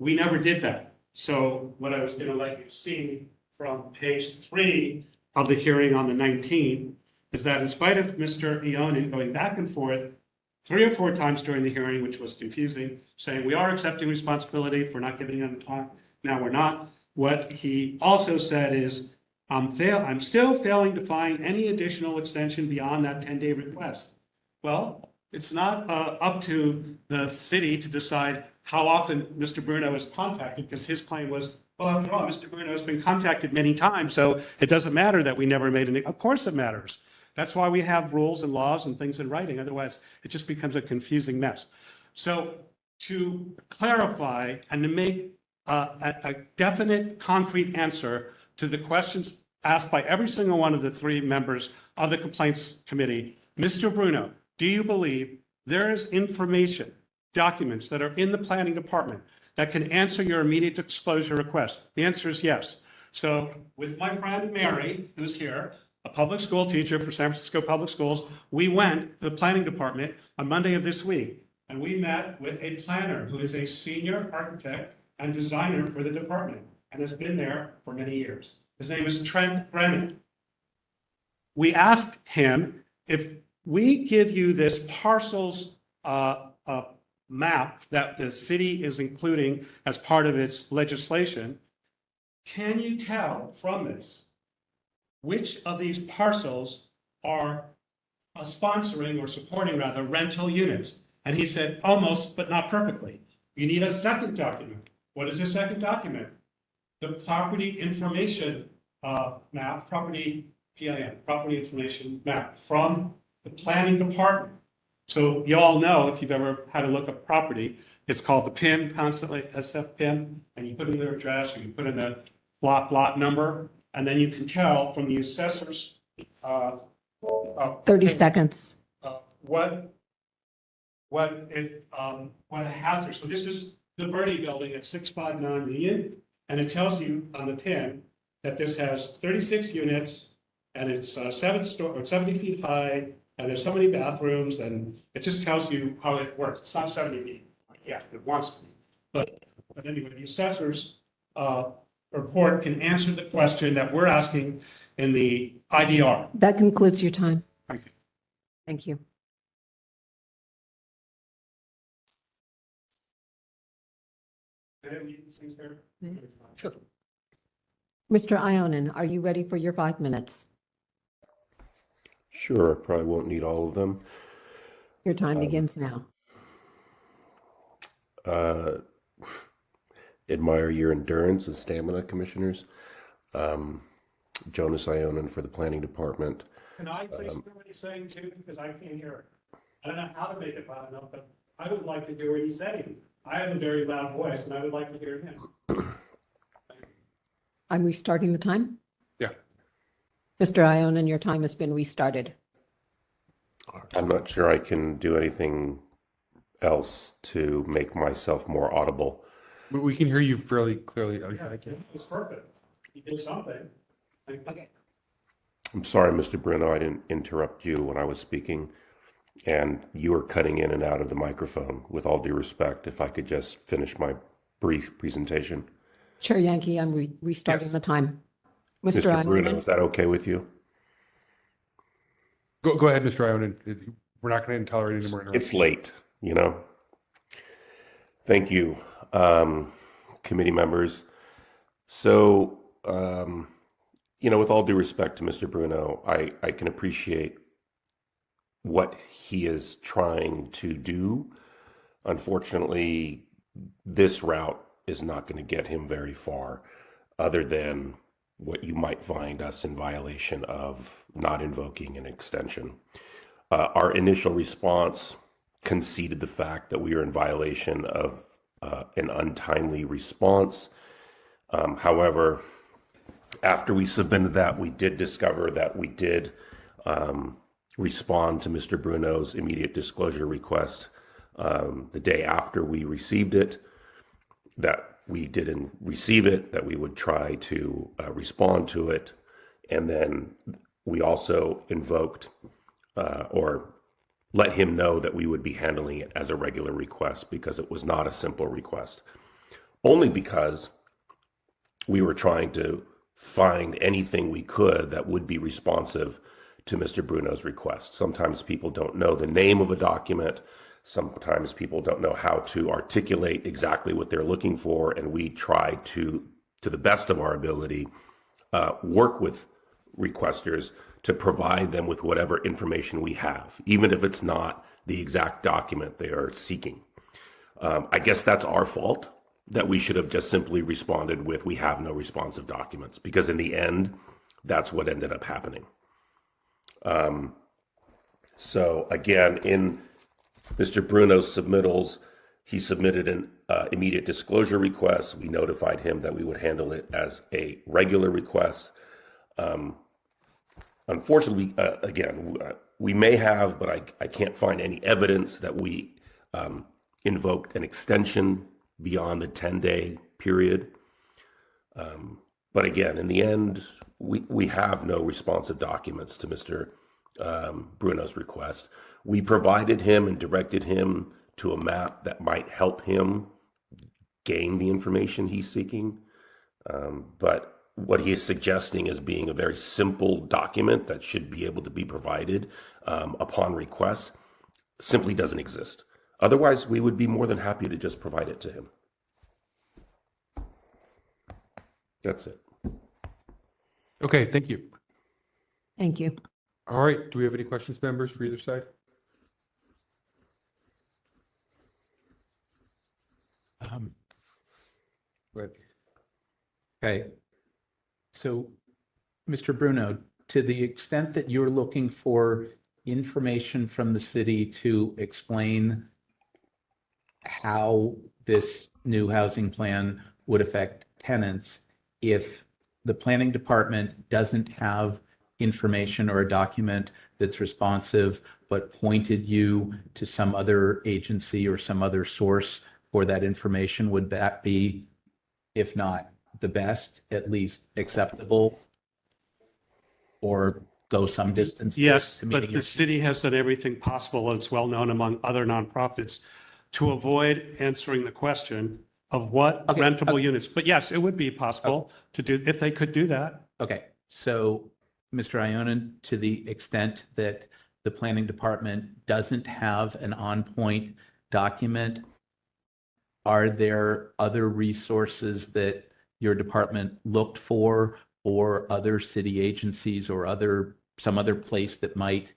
we never did that. So what I was going to let you see from page 3 of the hearing on the 19th is that in spite of Mr. Ionen going back and forth 3 or 4 times during the hearing, which was confusing, saying we are accepting responsibility for not giving them time, now we're not. What he also said is, I'm still failing to find any additional extension beyond that 10-day request. Well, it's not up to the city to decide how often Mr. Bruno is contacted, because his claim was, well, after all, Mr. Bruno has been contacted many times, so it doesn't matter that we never made any. Of course it matters. That's why we have rules and laws and things in writing. Otherwise, it just becomes a confusing mess. So to clarify and to make a definite, concrete answer to the questions asked by every single one of the 3 members of the complaints committee, Mr. Bruno, do you believe there is information, documents that are in the planning department that can answer your immediate disclosure request? The answer is yes. So with my friend Mary, who's here, a public school teacher for San Francisco Public Schools, we went to the planning department on Monday of this week, and we met with a planner who is a senior architect and designer for the department and has been there for many years. His name is Trent Brennan. We asked him, if we give you this parcels map that the city is including as part of its legislation, can you tell from this which of these parcels are sponsoring or supporting rather rental units? And he said, almost, but not perfectly. You need a second document. What is the second document? The property information map, property PIN, property information map from the planning department. So you all know, if you've ever had a look at property, it's called the PIN, constantly SF PIN, and you put in their address or you put in the lot number, and then you can tell from the assessor's 30 seconds. What it has there. So this is the Verde building at 659 Union, and it tells you on the PIN that this has 36 units, and it's 70 feet high, and there's so many bathrooms, and it just tells you how it works. It's not 70 feet. Yeah, it wants to be. But anyway, the assessor's report can answer the question that we're asking in the IDR. That concludes your time. Thank you. Thank you. And then you can see there. Sure. Mr. Ionin, are you ready for your 5 minutes? Sure, I probably won't need all of them. Your time begins now. Admire your endurance and stamina, commissioners. Jonas Ionin for the planning department. Can I please hear what he's saying too? Because I can't hear it. I don't know how to make it loud enough, but I would like to hear what he's saying. I have a very loud voice and I would like to hear him. I'm restarting the time. Yeah. Mr. Ionin, your time has been restarted. I'm not sure I can do anything else to make myself more audible. We can hear you fairly clearly. It's perfect. You did something. Okay. I'm sorry, Mr. Bruno, I didn't interrupt you when I was speaking, and you were cutting in and out of the microphone. With all due respect, if I could just finish my brief presentation. Chair Yankee, I'm restarting the time. Mr. Bruno, is that okay with you? Go ahead, Mr. Ionin. We're not going to tolerate any more interruptions. It's late, you know. Thank you, committee members. So, with all due respect to Mr. Bruno, I can appreciate what he is trying to do. Unfortunately, this route is not going to get him very far, other than what you might find us in violation of not invoking an extension. Our initial response conceded the fact that we are in violation of an untimely response. However, after we submitted that, we did discover that we did respond to Mr. Bruno's immediate disclosure request the day after we received it, that we didn't receive it, that we would try to respond to it. And then we also invoked or let him know that we would be handling it as a regular request because it was not a simple request. Only because we were trying to find anything we could that would be responsive to Mr. Bruno's request. Sometimes people don't know the name of a document. Sometimes people don't know how to articulate exactly what they're looking for, and we try to the best of our ability, work with requesters to provide them with whatever information we have, even if it's not the exact document they are seeking. I guess that's our fault, that we should have just simply responded with, we have no responsive documents, because in the end, that's what ended up happening. So again, in Mr. Bruno's submittals, he submitted an immediate disclosure request. We notified him that we would handle it as a regular request. Unfortunately, again, we may have, but I can't find any evidence that we invoked an extension beyond the 10-day period. But again, in the end, we have no responsive documents to Mr. Bruno's request. We provided him and directed him to a map that might help him gain the information he's seeking. But what he is suggesting as being a very simple document that should be able to be provided upon request simply doesn't exist. Otherwise, we would be more than happy to just provide it to him. That's it. Okay, thank you. Thank you. All right, do we have any questions, members, for either side? Go ahead. Okay. So, Mr. Bruno, to the extent that you're looking for information from the city to explain how this new housing plan would affect tenants, if the planning department doesn't have information or a document that's responsive, but pointed you to some other agency or some other source for that information, would that be, if not the best, at least acceptable, or go some distance? Yes, to but meeting the your- city has done everything possible, and it's well known among other nonprofits, to avoid answering the question of what rentable units. But yes, it would be possible to do, if they could do that. Okay, so Mr. Ionin, to the extent that the planning department doesn't have an on-point document are there other resources that your department looked for, or other city agencies or some other place that might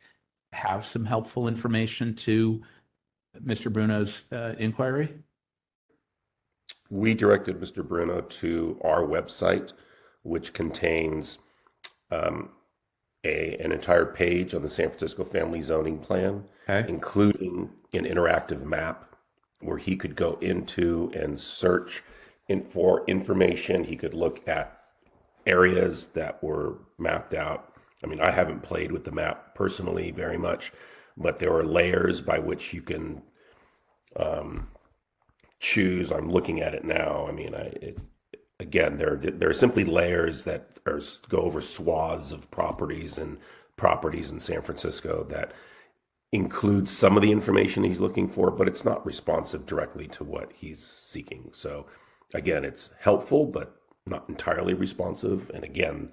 have some helpful information to Mr. Bruno's inquiry? We directed Mr. Bruno to our website, which contains an entire page on the San Francisco Family Zoning Plan, including an interactive map where he could go into and search for information. He could look at areas that were mapped out. I mean, I haven't played with the map personally very much, but there are layers by which you can choose. I'm looking at it now. I mean, again, there are simply layers that go over swaths of properties in San Francisco that includes some of the information he's looking for, but it's not responsive directly to what he's seeking. So again, it's helpful, but not entirely responsive. And again,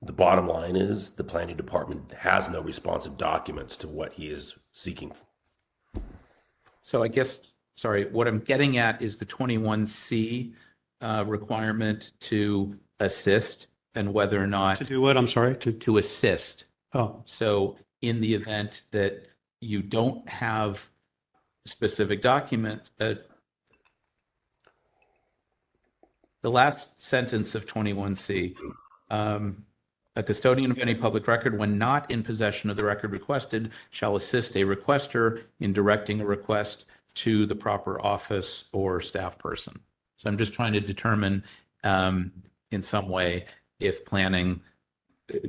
the bottom line is the planning department has no responsive documents to what he is seeking. So I guess, sorry, what I'm getting at is the 21C requirement to assist, and whether or not To do what? I'm sorry. to assist. Oh, So in the event that you don't have specific document, the last sentence of 21C, a custodian of any public record, when not in possession of the record requested, shall assist a requester in directing a request to the proper office or staff person. So I'm just trying to determine in some way if planning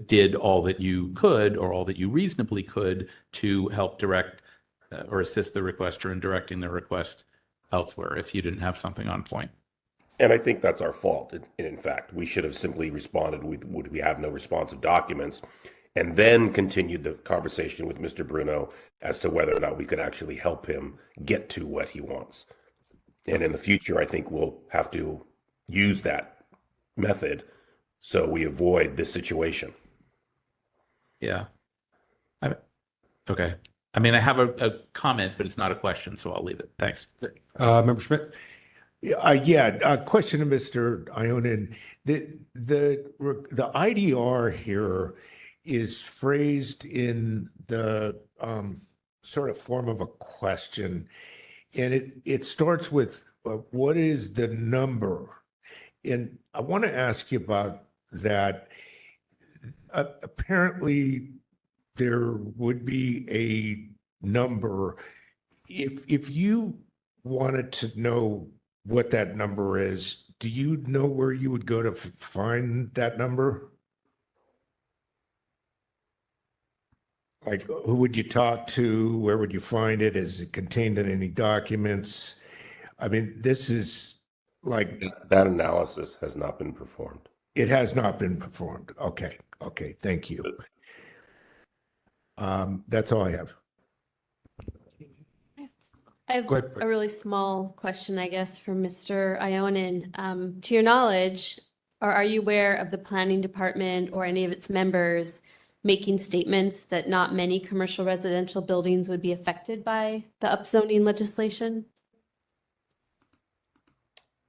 did all that you could or all that you reasonably could to help direct or assist the requester in directing the request elsewhere if you didn't have something on point. And I think that's our fault. In fact, we should have simply responded with, would we have no responsive documents, and then continued the conversation with Mr. Bruno as to whether or not we could actually help him get to what he wants. And in the future, I think we'll have to use that method so we avoid this situation. Yeah. Okay. I mean, I have a comment, but it's not a question, so I'll leave it. Thanks. Member Schmidt? A question to Mr. Ionin. The IDR here is phrased in the sort of form of a question, and it starts with what is the number? And I want to ask you about that. Apparently, there would be a number. If you wanted to know what that number is, do you know where you would go to find that number? Like, who would you talk to? Where would you find it? Is it contained in any documents? I mean, this is like... That analysis has not been performed. It has not been performed. Okay. Thank you. That's all I have. I have a really small question, I guess, for Mr. Ionin. To your knowledge, or are you aware of the planning department or any of its members making statements that not many commercial residential buildings would be affected by the upzoning legislation?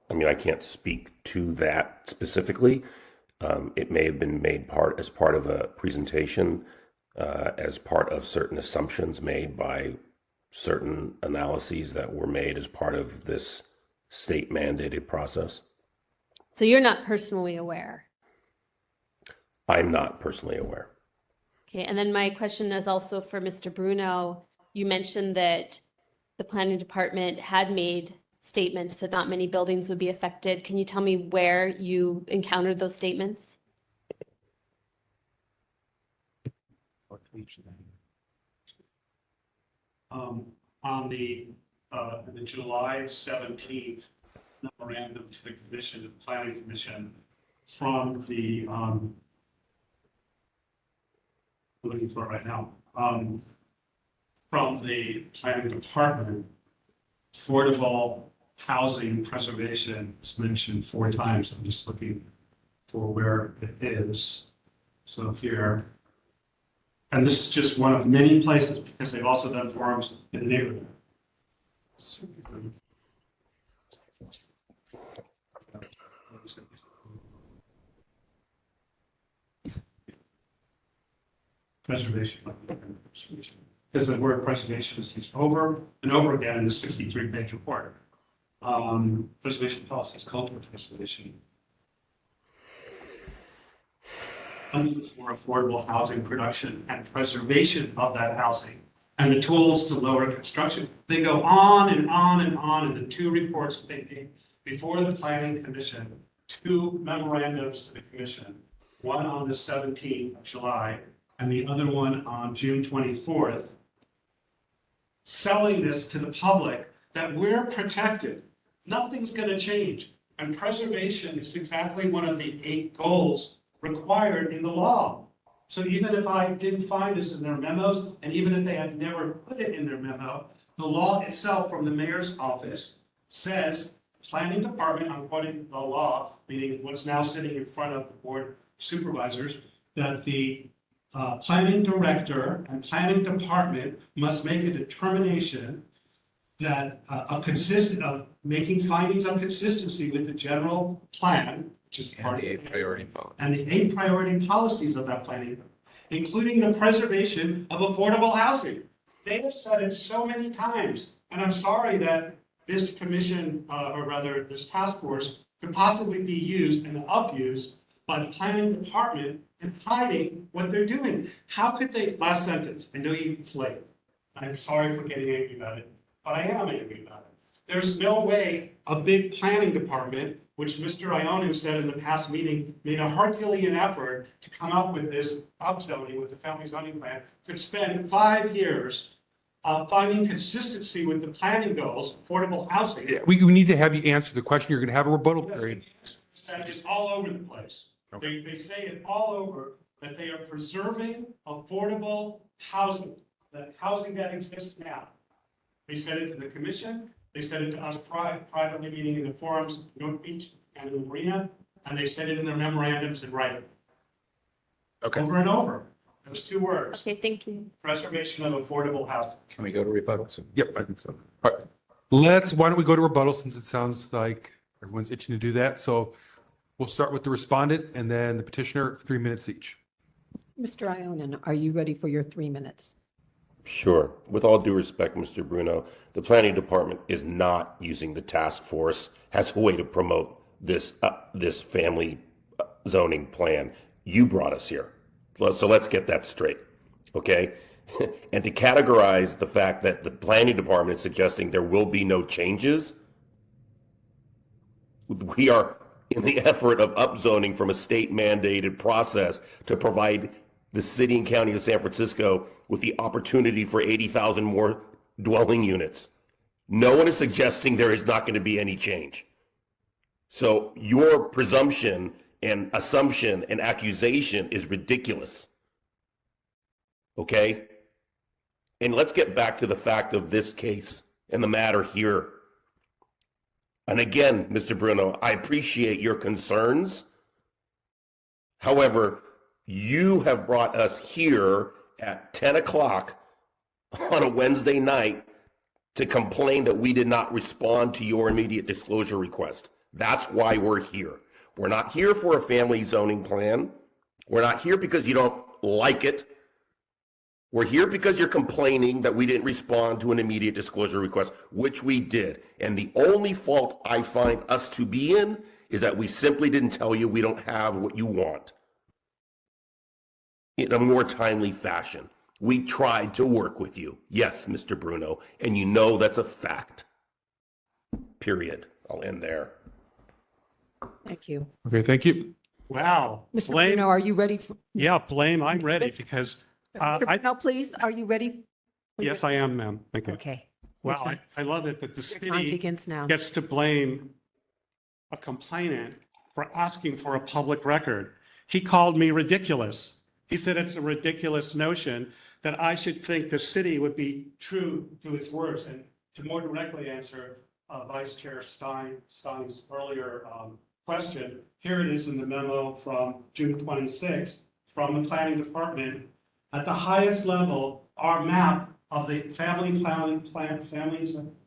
I mean, I can't speak to that specifically. It may have been made as part of a presentation, as part of certain assumptions made by certain analyses that were made as part of this state mandated process. So you're not personally aware? I'm not personally aware. Okay, and then my question is also for Mr. Bruno. You mentioned that the planning department had made statements that not many buildings would be affected. Can you tell me where you encountered those statements? On the July 17th memorandum to the commission, the planning commission, from the looking for it right now, from the planning department, affordable housing preservation is mentioned 4 times. I'm just looking for where it is. So here, and this is just one of many places because they've also done forums in the neighborhood. preservation. Because the word preservation is used over and over again in the 63-page report. Preservation policies, cultural preservation. For affordable housing production and preservation of that housing and the tools to lower construction. They go on and on and on in the two reports that they made before the Planning Commission, two memorandums to the Commission, one on the 17th of July and the other one on June 24th, selling this to the public that we're protected. Nothing's going to change. And preservation is exactly one of the 8 goals required in the law. So even if I didn't find this in their memos, and even if they had never put it in their memo, the law itself from the mayor's office says, planning department, I'm quoting the law, meaning what's now sitting in front of the board supervisors, that the planning director and planning department must make a determination that of making findings of consistency with the general plan, which is part of the 8 priority policies, and the 8 priority policies of that planning, including the preservation of affordable housing. They have said it so many times, and I'm sorry that this commission, or rather this task force, could possibly be used and abused by the planning department in hiding what they're doing. How could they, last sentence, I know it's late. I'm sorry for getting angry about it, but I am angry about it. There's no way a big planning department, which Mr. Ionin said in the past meeting, made a Herculean effort to come up with this upzoning with the family zoning plan, could spend 5 years finding consistency with the planning goals, affordable housing. Yeah, we need to have you answer the question. You're going to have a rebuttal period. That is all over the place. Okay. They say it all over, that they are preserving affordable housing, the housing that exists now. They said it to the commission. They said it to us privately, meeting in the forums, North Beach and in the marina, and they said it in their memorandums in writing. Okay. Over and over. Those 2 words. Okay, thank you. Preservation of affordable housing. Can we go to rebuttals? Yep, I think so. All right. Why don't we go to rebuttal, since it sounds like everyone's itching to do that. So we'll start with the respondent and then the petitioner, 3 minutes each. Mr. Ionin, are you ready for your 3 minutes? Sure. With all due respect, Mr. Bruno, the planning department is not using the task force as a way to promote this family zoning plan. You brought us here. So let's get that straight. Okay. And to categorize the fact that the planning department is suggesting there will be no changes, we are in the effort of upzoning from a state mandated process to provide the city and county of San Francisco with the opportunity for 80,000 more dwelling units. No one is suggesting there is not going to be any change. So your presumption and assumption and accusation is ridiculous. Okay? And let's get back to the fact of this case and the matter here. And again, Mr. Bruno, I appreciate your concerns. However, you have brought us here at 10 o'clock on a Wednesday night to complain that we did not respond to your immediate disclosure request. That's why we're here. We're not here for a family zoning plan. We're not here because you don't like it. We're here because you're complaining that we didn't respond to an immediate disclosure request, which we did. And the only fault I find us to be in is that we simply didn't tell you we don't have what you want in a more timely fashion. We tried to work with you. Yes, Mr. Bruno, and you know that's a fact. Period. I'll end there. Thank you. Okay, thank you. Wow. Mr. Bruno, are you ready? Yeah, blame. I'm ready because Mr. Bruno, please, are you ready? yes, I am, ma'am. Thank you. Okay. Wow, I love it that the Your time city begins now. gets to blame a complainant for asking for a public record. He called me ridiculous. He said it's a ridiculous notion that I should think the city would be true to its words. And to more directly answer Vice Chair Stein's earlier question, here it is in the memo from June 26th from the planning department. At the highest level, our map of the family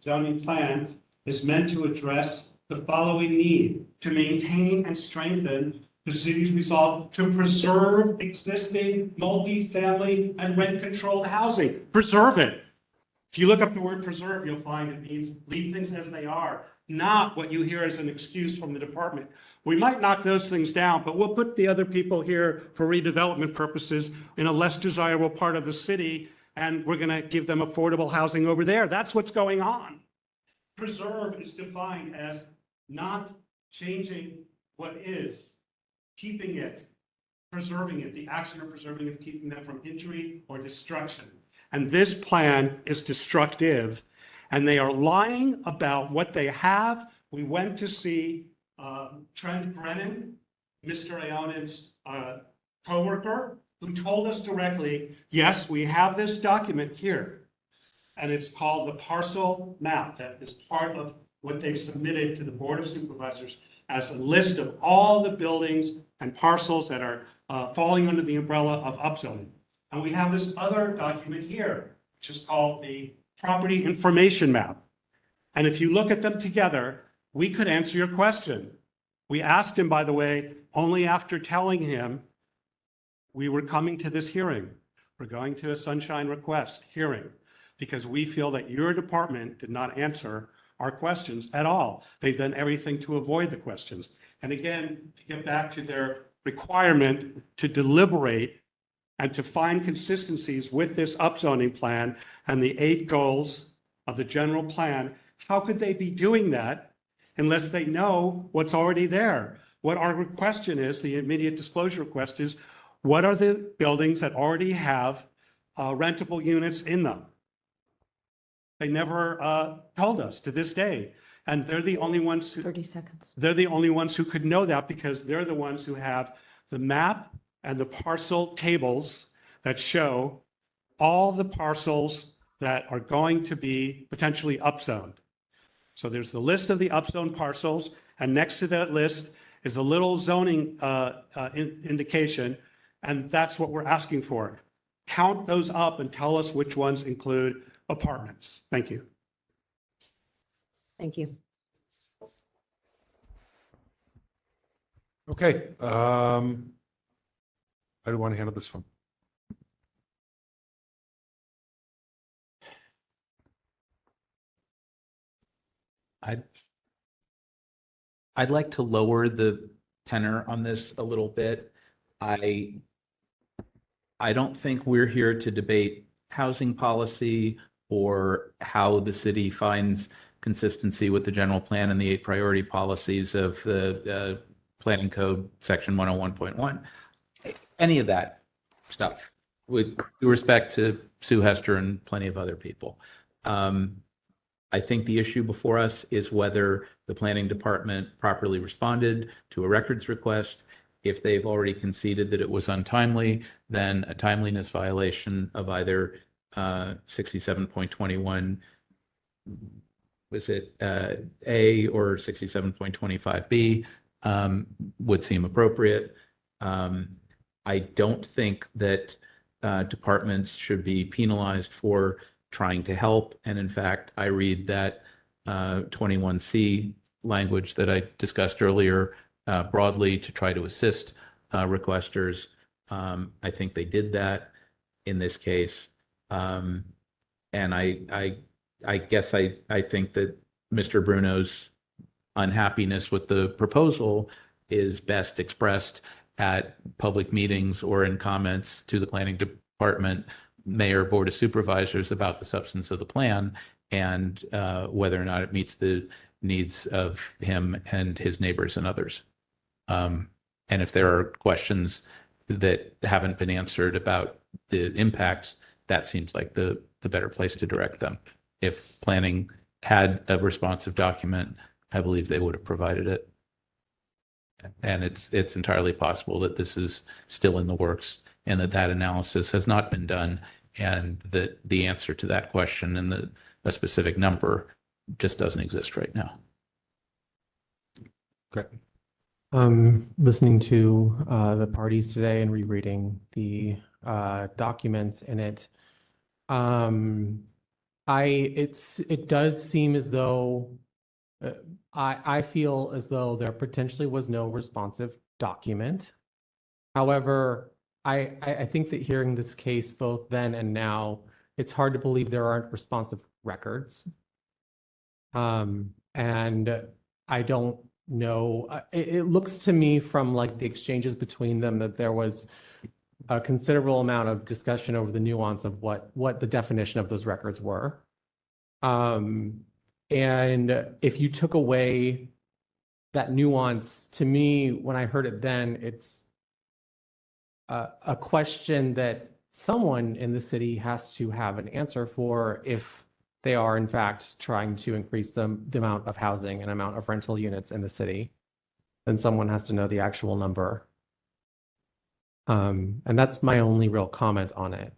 zoning plan is meant to address the following need: to maintain and strengthen The city's resolved to preserve existing multifamily and rent-controlled housing. Preserve it. If you look up the word preserve, you'll find it means leave things as they are, not what you hear as an excuse from the department. We might knock those things down, but we'll put the other people here for redevelopment purposes in a less desirable part of the city, and we're going to give them affordable housing over there. That's what's going on. Preserve is defined as not changing what is, keeping it, preserving it, the action of preserving it, keeping that from injury or destruction. And this plan is destructive, and they are lying about what they have. We went to see Trent Brennan, Mr. Aonin's coworker, who told us directly, yes, we have this document here, and it's called the parcel map. That is part of what they've submitted to the Board of Supervisors as a list of all the buildings and parcels that are falling under the umbrella of upzoning. And we have this other document here, which is called the property information map. And if you look at them together, we could answer your question. We asked him, by the way, only after telling him we were coming to this hearing. We're going to a sunshine request hearing because we feel that your department did not answer our questions at all. They've done everything to avoid the questions. And again, to get back to their requirement to deliberate and to find consistencies with this upzoning plan and the 8 goals of the general plan, how could they be doing that unless they know what's already there? What our question is, the immediate disclosure request is, what are the buildings that already have rentable units in them? They never told us to this day. And they're the only ones who, 30 seconds. They're the only ones who could know that because they're the ones who have the map and the parcel tables that show all the parcels that are going to be potentially upzoned. So there's the list of the upzoned parcels, and next to that list is a little zoning indication, and that's what we're asking for. Count those up and tell us which ones include apartments. Thank you. Thank you. Okay. I don't want to handle this one. I'd like to lower the tenor on this a little bit. I don't think we're here to debate housing policy or how the city finds consistency with the general plan and the 8 priority policies of the Planning Code Section 101.1. Any of that stuff, with due respect to Sue Hester and plenty of other people. I think the issue before us is whether the planning department properly responded to a records request. If they've already conceded that it was untimely, then a timeliness violation of either 67.21, was it A or 67.25B, would seem appropriate. I don't think that departments should be penalized for trying to help. And in fact, I read that 21C language that I discussed earlier broadly to try to assist requesters. I think they did that in this case. And I guess I think that Mr. Bruno's unhappiness with the proposal is best expressed at public meetings or in comments to the planning department, mayor, board of supervisors about the substance of the plan and whether or not it meets the needs of him and his neighbors and others. And if there are questions that haven't been answered about the impacts, that seems like the better place to direct them. If planning had a responsive document, I believe they would have provided it. And it's entirely possible that this is still in the works and that analysis has not been done, and that the answer to that question and a specific number just doesn't exist right now. Okay. Listening to the parties today and rereading the documents in it, it does seem as though I feel as though there potentially was no responsive document. However, I think that hearing this case both then and now, it's hard to believe there aren't responsive records. And I don't know, it looks to me from like the exchanges between them that there was a considerable amount of discussion over the nuance of what the definition of those records were. And if you took away that nuance, to me, when I heard it then, it's a question that someone in the city has to have an answer for if they are in fact trying to increase the amount of housing and amount of rental units in the city. Then someone has to know the actual number. And that's my only real comment on it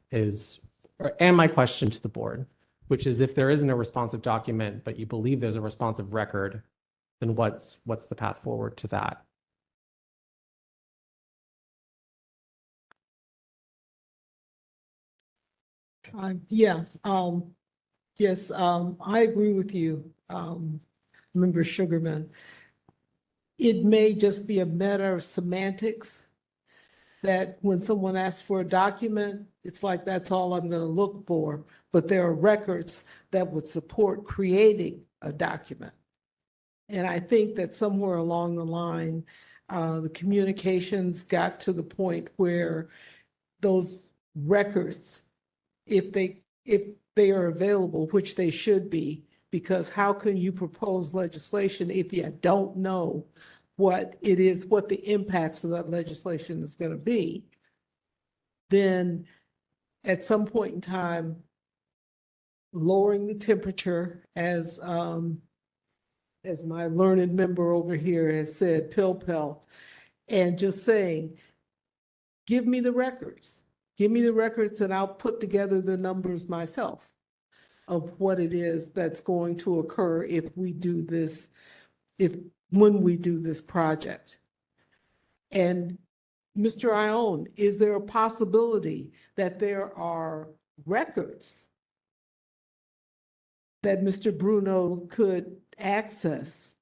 and my question to the board, which is if there isn't a responsive document, but you believe there's a responsive record, then what's the path forward to that? Yes, I agree with you, Member Sugarman. It may just be a matter of semantics that when someone asks for a document, it's like, that's all I'm going to look for. But there are records that would support creating a document. And I think that somewhere along the line, the communications got to the point where those records, if they are available, which they should be, because how can you propose legislation if you don't know what it is, what the impacts of that legislation is going to be? Then at some point in time, lowering the temperature, as my learned member over here has said, pill, and just saying, give me the records. Give me the records and I'll put together the numbers myself of what it is that's going to occur if we do this, when we do this project. And Mr. Ione, is there a possibility that there are records that Mr. Bruno could access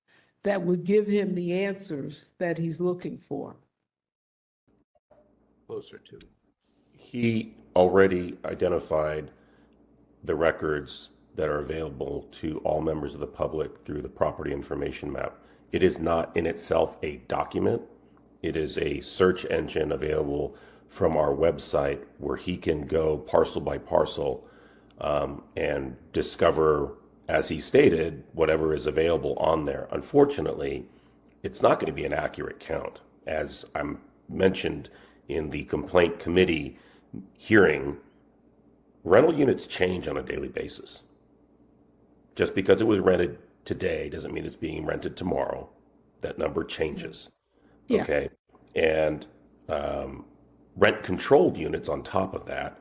that would give him the answers that he's looking for? Closer to. He already identified the records that are available to all members of the public through the property information map. It is not in itself a document. It is a search engine available from our website where he can go parcel by parcel and discover, as he stated, whatever is available on there. Unfortunately, it's not going to be an accurate count. As I mentioned in the complaint committee hearing, rental units change on a daily basis. Just because it was rented today doesn't mean it's being rented tomorrow. That number changes. Yeah. Okay. And rent controlled units on top of that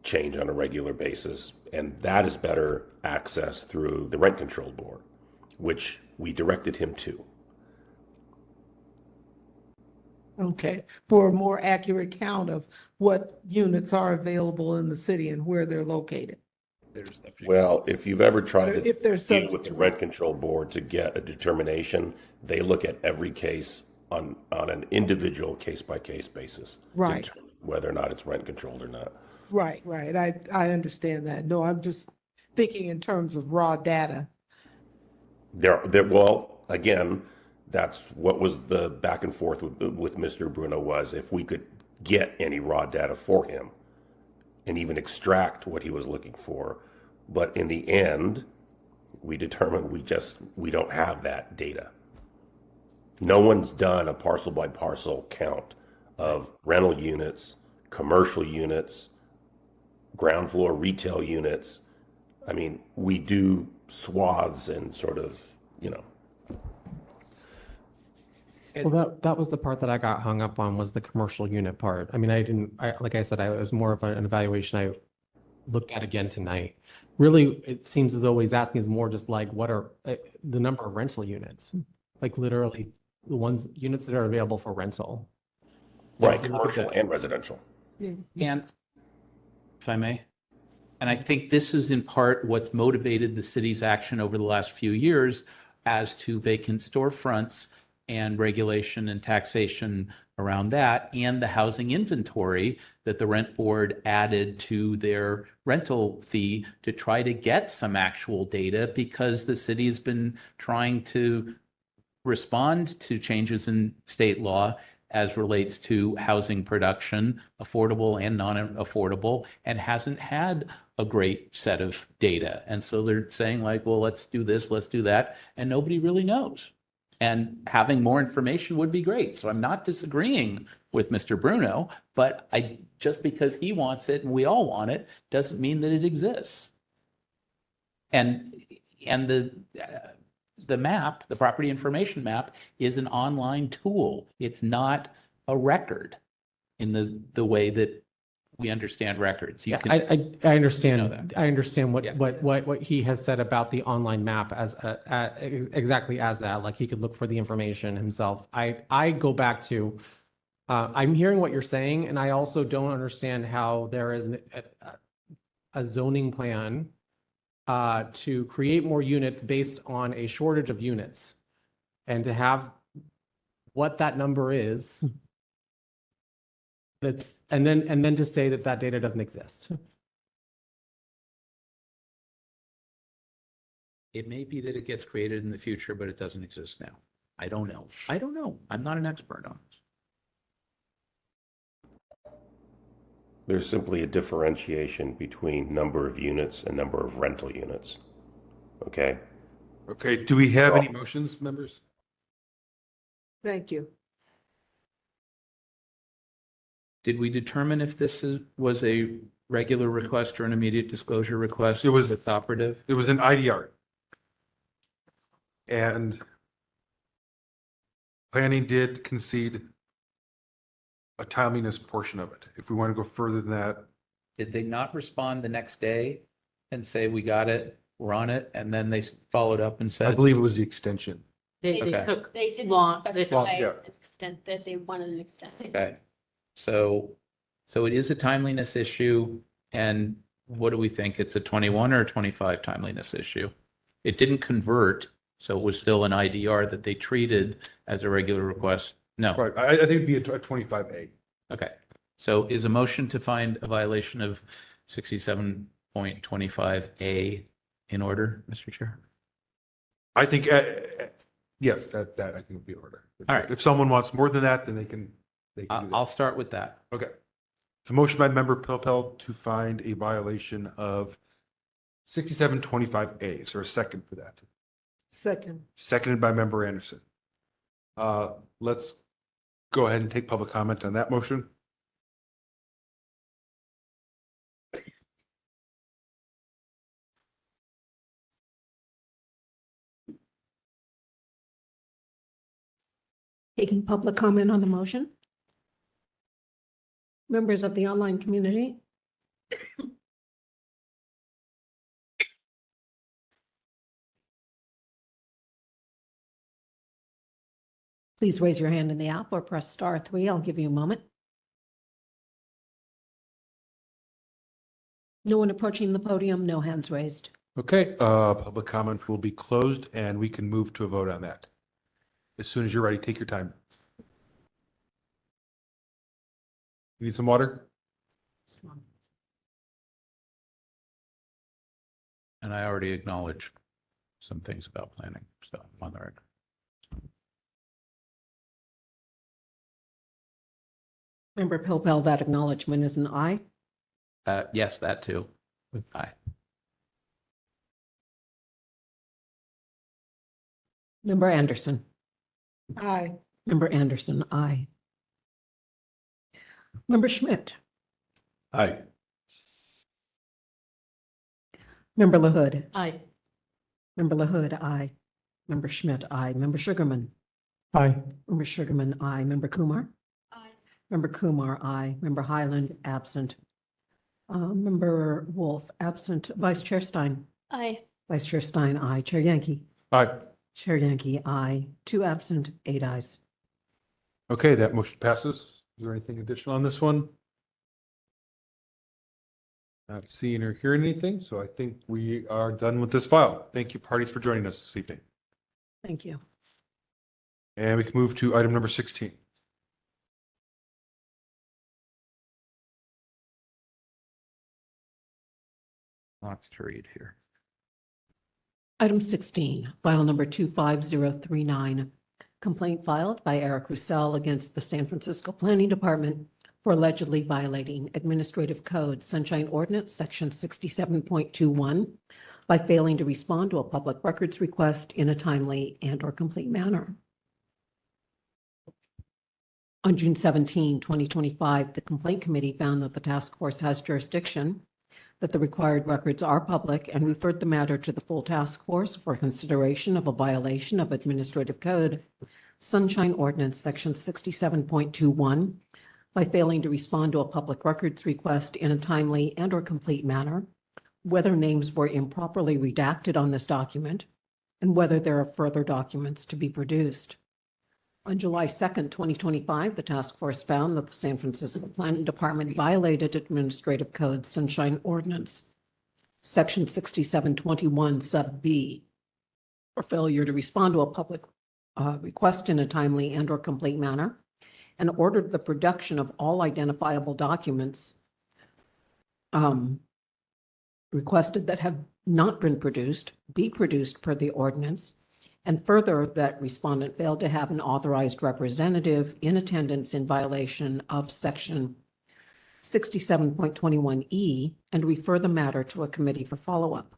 change on a regular basis. And that is better accessed through the rent control board, which we directed him to. Okay, for a more accurate count of what units are available in the city and where they're located. Well, if you've ever tried to If they're deal with the rent control board to get a determination, they look at every case on an individual case-by-case basis. Right. To determine whether or not it's rent controlled or not. Right. I understand that. No, I'm just thinking in terms of raw data. Well, again, that's what was the back and forth with Mr. Bruno, was if we could get any raw data for him and even extract what he was looking for. But in the end, we determined we don't have that data. No one's done a parcel by parcel count of rental units, commercial units, ground floor retail units. I mean, we do swaths and sort of, Well, that was the part that I got hung up on, was the commercial unit part. I mean, like I said, it was more of an evaluation I looked at again tonight. Really, it seems as though he's asking is more just like, what are the number of rental units? Like literally the units that are available for rental. Right, commercial and residential. And if I may, and I think this is in part what's motivated the city's action over the last few years as to vacant storefronts and regulation and taxation around that, and the housing inventory that the rent board added to their rental fee to try to get some actual data, because the city has been trying to respond to changes in state law as relates to housing production, affordable and non-affordable, and hasn't had a great set of data. And so they're saying like, well, let's do this, let's do that, and nobody really knows. And having more information would be great. So I'm not disagreeing with Mr. Bruno, but just because he wants it and we all want it doesn't mean that it exists. And the map, the property information map, is an online tool. It's not a record in the way that we understand records. I understand. I understand what he has said about the online map as exactly as that. Like he could look for the information himself. I go back to I'm hearing what you're saying, and I also don't understand how there is a zoning plan to create more units based on a shortage of units, and to have what that number is. And then to say that data doesn't exist. It may be that it gets created in the future, but it doesn't exist now. I don't know. I'm not an expert on this. There's simply a differentiation between number of units and number of rental units. Okay? Okay, do we have any motions, members? Thank you. Did we determine if this was a regular request or an immediate disclosure request? It was operative. It was an IDR. And planning did concede a timeliness portion of it. If we want to go further than that. Did they not respond the next day and say, we got it, we're on it? And then they followed up and said, I believe it was the extension. They Okay. took They did long. specify yeah. an extent that they wanted an extension. okay. So it is a timeliness issue. And what do we think? It's a 21 or a 25 timeliness issue? It didn't convert, so it was still an IDR that they treated as a regular request. No. Right, I think it'd be a 25A. Okay. So is a motion to find a violation of 67.25A in order, Mr. Chair? I think, yes, that I think would be in order. All right. If someone wants more than that, then they can do that. I'll start with that. Okay. So motion by member Pilpel to find a violation of 6725A. Is there a second for that? Second. Seconded by member Anderson. Let's go ahead and take public comment on that motion. Taking public comment on the motion. Members of the online community. Please raise your hand in the app or press *3. I'll give you a moment. No one approaching the podium, no hands raised. Okay, public comment will be closed and we can move to a vote on that. As soon as you're ready, take your time. You need some water? And I already acknowledged some things about planning, so I'm on the record. Member Pilpel, that acknowledgement is an aye. Yes, that too. Aye. Member Anderson. Aye. Member Anderson, aye. Member Schmidt. Aye. Member LaHood. Aye. Member LaHood, aye. Member Schmidt, aye. Member Sugarman. Aye. Member Sugarman, aye. Member Kumar. Aye. Member Kumar, aye. Member Highland, absent. Member Wolf, absent. Vice Chair Stein. Aye. Vice Chair Stein, aye. Chair Yankee. Aye. Chair Yankee, aye. 2 absent, 8 ayes. Okay, that motion passes. Is there anything additional on this one? Not seeing or hearing anything, so I think we are done with this file. Thank you, parties, for joining us this evening. Thank you. And we can move to item number 16. Lots to read here. Item 16, file number 25039, complaint filed by Eric Roussel against the San Francisco Planning Department for allegedly violating Administrative Code Sunshine Ordinance, Section 67.21, by failing to respond to a public records request in a timely and/or complete manner. On June 17, 2025, the Complaint Committee found that the task force has jurisdiction, that the required records are public, and referred the matter to the full task force for consideration of a violation of Administrative Code Sunshine Ordinance, Section 67.21, by failing to respond to a public records request in a timely and/or complete manner, whether names were improperly redacted on this document, and whether there are further documents to be produced. On July 2nd, 2025, the task force found that the San Francisco Planning Department violated Administrative Code Sunshine Ordinance, Section 6721, Sub B, for failure to respond to a public request in a timely and/or complete manner, and ordered the production of all identifiable documents requested that have not been produced, be produced per the ordinance, and further that respondent failed to have an authorized representative in attendance in violation of Section 67.21E, and refer the matter to a committee for follow-up.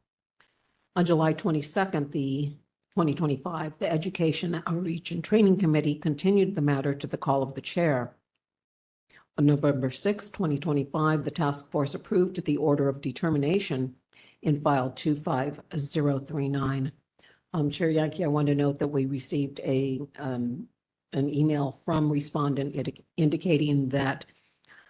On July 22nd, 2025, the Education, Outreach, and Training Committee continued the matter to the call of the chair. On November 6, 2025, the task force approved the order of determination in file 25039. Chair Yankee, I want to note that we received an email from respondent indicating that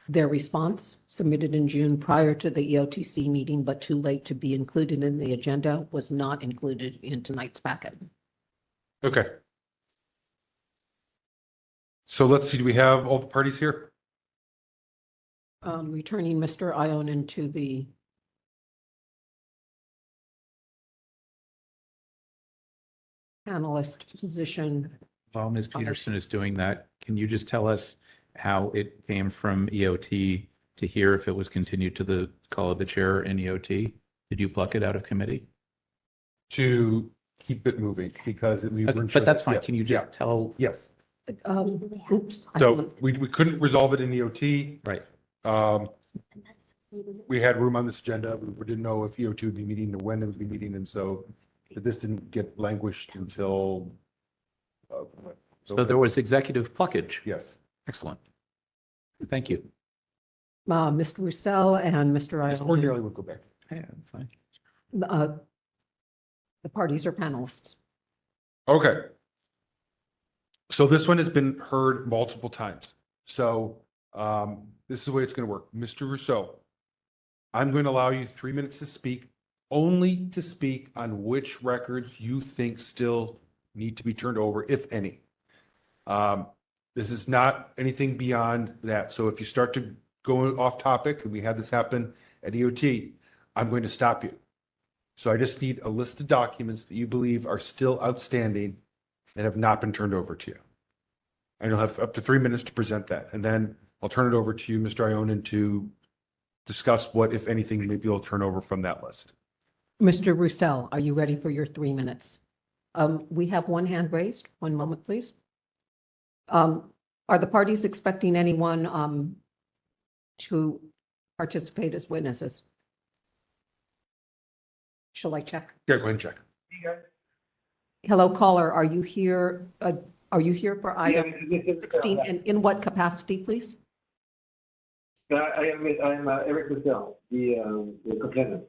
their response, submitted in June prior to the EOTC meeting, but too late to be included in the agenda, was not included in tonight's packet. Okay. So let's see, do we have all the parties here? Returning Mr. Ionin to the panelist position. While Ms. Peterson is doing that, can you just tell us how it came from EOT to here if it was continued to the call of the chair in EOT? Did you pluck it out of committee? To keep it moving because we were. But that's fine. Yes. Can you just tell? Yes. Oops. So we couldn't resolve it in EOT. Right. We had room on this agenda. We didn't know if EOT would be meeting or when it would be meeting. And so this didn't get languished until. So there was executive pluckage. Yes. Excellent. Thank you. Mr. Roussel and Mr. Ionin. Ordinarily we'll go back. Yeah, fine. The parties are panelists. Okay. So this one has been heard multiple times. So this is the way it's going to work. Mr. Rousseau, I'm going to allow you 3 minutes to speak, only to speak on which records you think still need to be turned over, if any. This is not anything beyond that. So if you start to go off topic, and we had this happen at EOT, I'm going to stop you. So I just need a list of documents that you believe are still outstanding that have not been turned over to you. And you'll have up to 3 minutes to present that. And then I'll turn it over to you, Mr. Ionin, to discuss what, if anything, maybe you'll turn over from that list. Mr. Roussel, are you ready for your 3 minutes? We have one hand raised. One moment, please. Are the parties expecting anyone to participate as witnesses? Shall I check? Yeah, go ahead and check. Hello, caller. Are you here? Are you here for item 16? And in what capacity, please? I'm Eric Roussel, the complainant.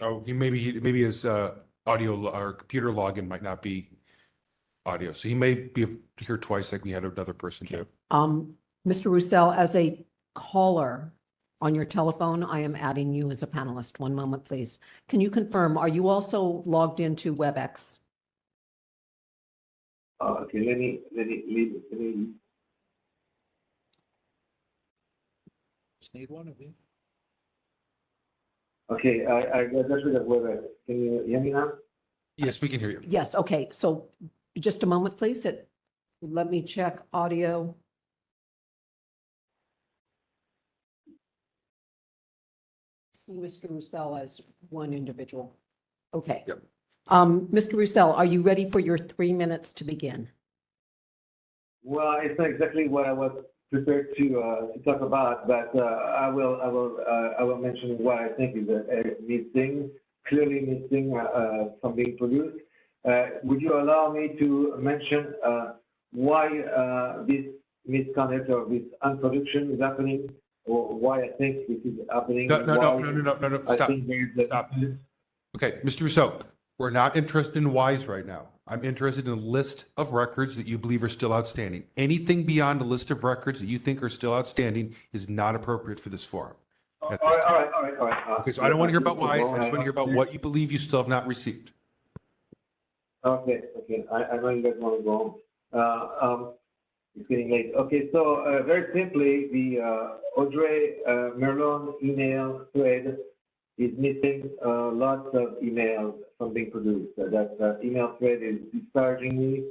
Oh, maybe his audio or computer login might not be audio, so he may be here twice, like we had another person do. Mr. Roussel, as a caller on your telephone, I am adding you as a panelist. One moment, please. Can you confirm, are you also logged into WebEx? Okay, let me. Just need one of you. Okay, I got rid of WebEx. Can you hear me now? Yes, we can hear you. Yes, okay. So just a moment, please. Let me check audio. See Mr. Roussel as one individual. Okay. Yep. Mr. Roussel, are you ready for your 3 minutes to begin? Well, it's not exactly what I was prepared to talk about, but I will mention what I think is clearly missing from being produced. Would you allow me to mention why this misconduct or this unproduction is happening, or why I think this is happening? No, I stop. think there is Stop. Okay, Mr. Rousseau, we're not interested in whys right now. I'm interested in a list of records that you believe are still outstanding. Anything beyond a list of records that you think are still outstanding is not appropriate for this forum. All right. Okay, so I don't want to hear about whys. I just want to hear about what you believe you still have not received. Okay. I know you guys want to go home. It's getting late. Okay, so very simply, the Audrey Merlon email thread is missing lots of emails from being produced. That email thread is discouraging me,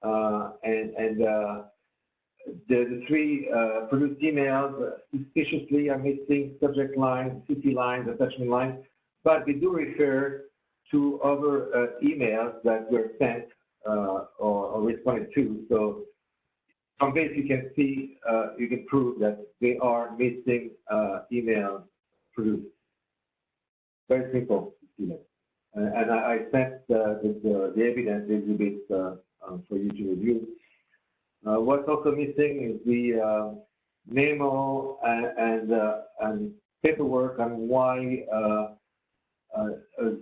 and the three produced emails suspiciously are missing subject lines, city lines, attachment lines, but they do refer to other emails that were sent or responded to. So from this, you can see, you can prove that they are missing emails produced. Very simple, and I sent the evidence exhibit for you to review. What's also missing is the memo and paperwork on why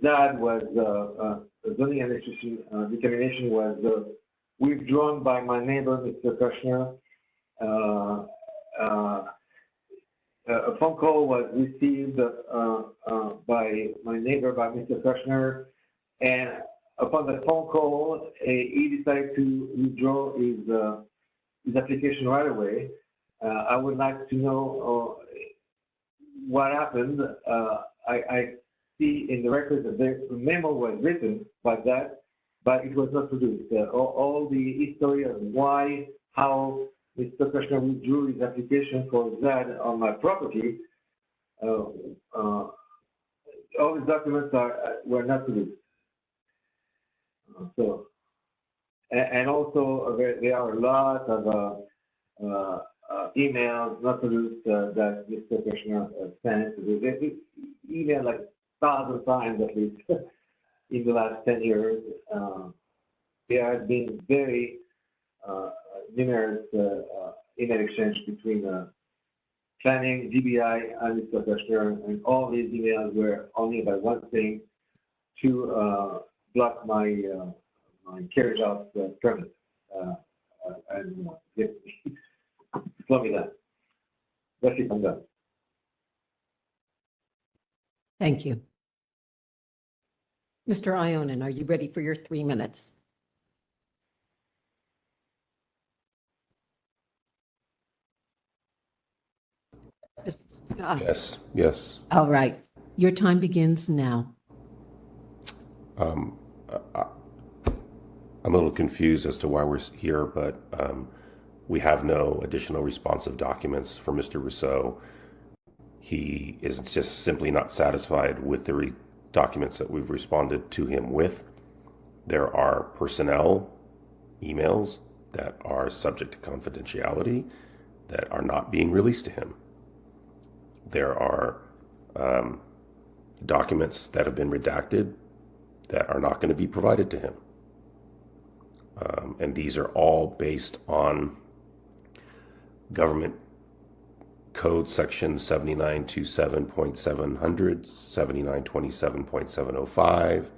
ZAD was zoning administration determination was withdrawn by my neighbor, Mr. Kushner. A phone call was received by my neighbor, by Mr. Kushner, and upon the phone call, he decided to withdraw his application right away. I would like to know what happened. I see in the record that the memo was written by that, but it was not produced. All the history of why, how Mr. Kushner withdrew his application for ZAD on my property, all the documents were not produced. And also there are a lot of emails not produced that Mr. Kushner sent. They emailed like 1,000 times at least in the last 10 years. There has been very numerous email exchange between planning, DBI, and Mr. Kushner, and all these emails were only about one thing: to block my carriage out permit and slow me down. That's it, I'm done. Thank you. Mr. Ionin, are you ready for your 3 minutes? Yes. All right. Your time begins now. I'm a little confused as to why we're here, but we have no additional responsive documents for Mr. Rousseau. He is just simply not satisfied with the documents that we've responded to him with. There are personnel emails that are subject to confidentiality that are not being released to him. There are documents that have been redacted that are not going to be provided to him. And these are all based on government code section 7927.700, 7927.705,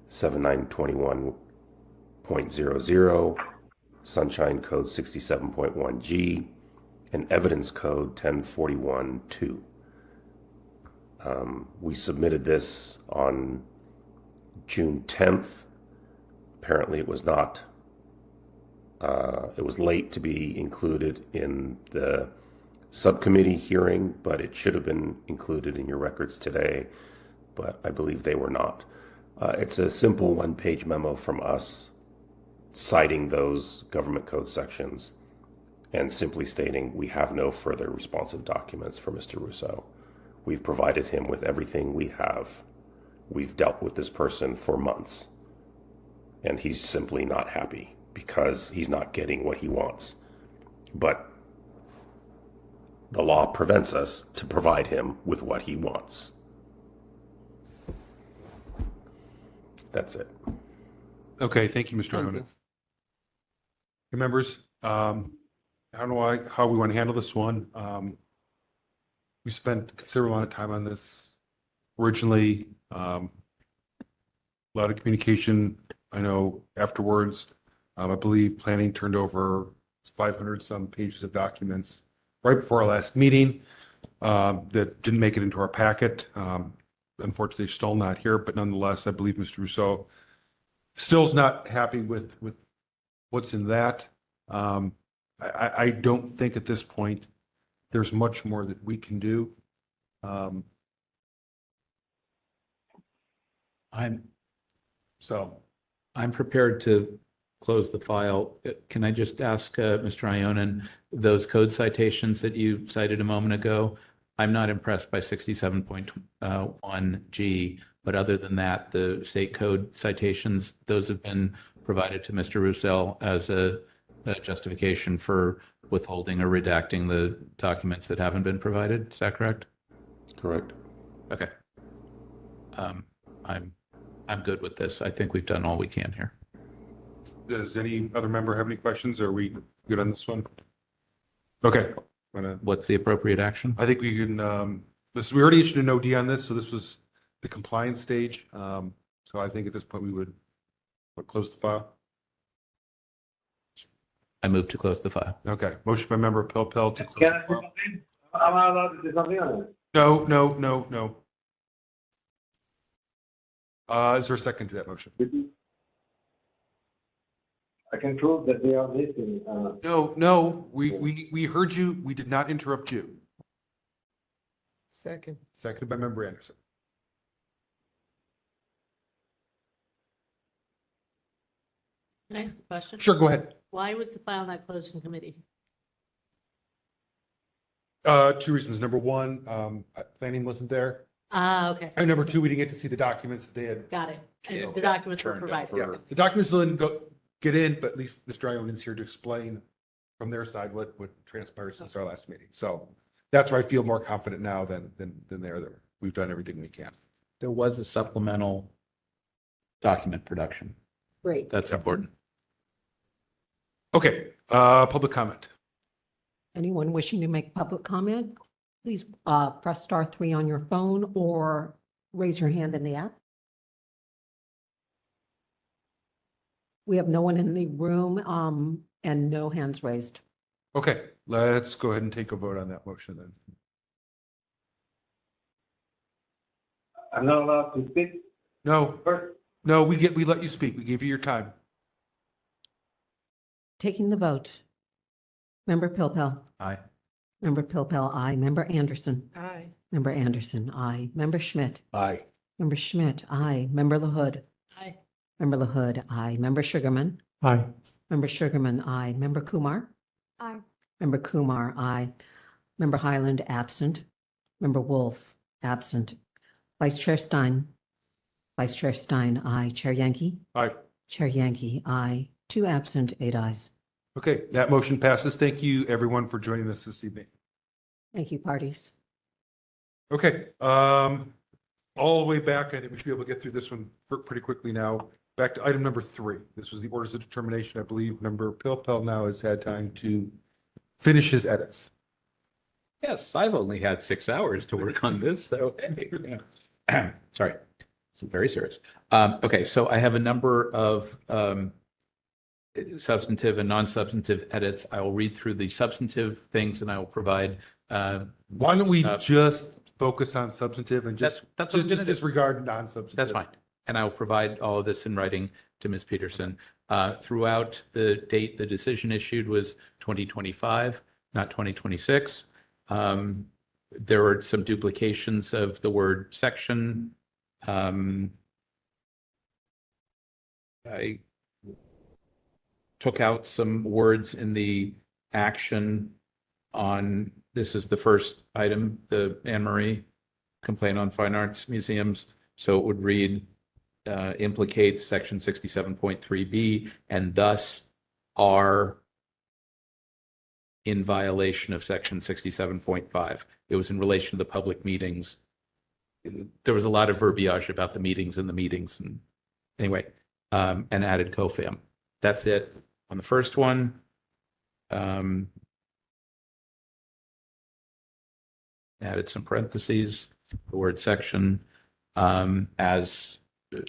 7921.00, Sunshine Code 67.1G, and Evidence Code 1041-2. We submitted this on June 10th. Apparently it was not, it was late to be included in the subcommittee hearing, but it should have been included in your records today, but I believe they were not. It's a simple one-page memo from us citing those government code sections and simply stating we have no further responsive documents for Mr. Rousseau. We've provided him with everything we have. We've dealt with this person for months, and he's simply not happy because he's not getting what he wants. But the law prevents us to provide him with what he wants. That's it. Okay, thank you, Mr. Ionin. Members, how we want to handle this one? We spent a considerable amount of time on this originally. A lot of communication. I know afterwards, I believe planning turned over 500 some pages of documents right before our last meeting that didn't make it into our packet. Unfortunately, still not here, but nonetheless, I believe Mr. Rousseau still's not happy with what's in that. I don't think at this point there's much more that we can do. I'm prepared to close the file. Can I just ask Mr. Ionin, those code citations that you cited a moment ago, I'm not impressed by 67.1G, but other than that, the state code citations, those have been provided to Mr. Roussel as a justification for withholding or redacting the documents that haven't been provided. Is that correct? Correct. Okay. I'm good with this. I think we've done all we can here. Does any other member have any questions? Are we good on this one? Okay. What's the appropriate action? I think we can, we already issued an OD on this, so this was the compliance stage. So I think at this point we would close the file. I move to close the file. Okay. Motion by member Pilpel to close Can the I say file. something? Am I allowed to say something on it? No. Is there a second to that motion? I can prove that they are missing. No. We heard you. We did not interrupt you. Second. Seconded by member Anderson. Can I ask a question? Sure, go ahead. Why was the file not closed in committee? Two reasons. Number one, planning wasn't there. Okay. And number two, we didn't get to see the documents that they had. Got it. And the documents were provided. Yeah, the documents didn't get in, but at least Mr. Ionin's here to explain from their side what transpired since our last meeting. So that's where I feel more confident now than there. We've done everything we can. There was a supplemental document production. Great. That's important. Okay, public comment. Anyone wishing to make public comment, please press *3 on your phone or raise your hand in the app. We have no one in the room and no hands raised. Okay, let's go ahead and take a vote on that motion then. I'm not allowed to speak? No, we let you speak. We gave you your time. Taking the vote. Member Pilpel. Aye. Member Pilpel, aye. Member Anderson. Aye. Member Anderson, aye. Member Schmidt. Aye. Member Schmidt, aye. Member LaHood. Aye. Member LaHood, aye. Member Sugarman. Aye. Member Sugarman, aye. Member Kumar. Aye. Member Kumar, aye. Member Highland, absent. Member Wolf, absent. Vice Chair Stein. Vice Chair Stein, aye. Chair Yankee. Aye. Chair Yankee, aye. 2 absent, 8 ayes. Okay, that motion passes. Thank you, everyone, for joining us this evening. Thank you, parties. Okay, all the way back, I think we should be able to get through this one pretty quickly now. Back to item number 3. This was the orders of determination. I believe member Pilpel now has had time to finish his edits. Yes, I've only had 6 hours to work on this, so sorry, it's very serious. Okay, so I have a number of substantive and non-substantive edits. I will read through the substantive things and I will provide. Why don't we just focus on substantive and just disregard non-substantive? That's fine. And I will provide all of this in writing to Ms. Peterson. Throughout the date the decision issued was 2025, not 2026. There were some duplications of the word section. took out some words in the action on, this is the first item, the Anne Marie complaint on fine arts museums. So it would read, implicates section 67.3B and thus are in violation of section 67.5. It was in relation to the public meetings. There was a lot of verbiage about the meetings and the meetings, and anyway, and added COFAM. That's it on the first one. Added some parentheses, the word section, as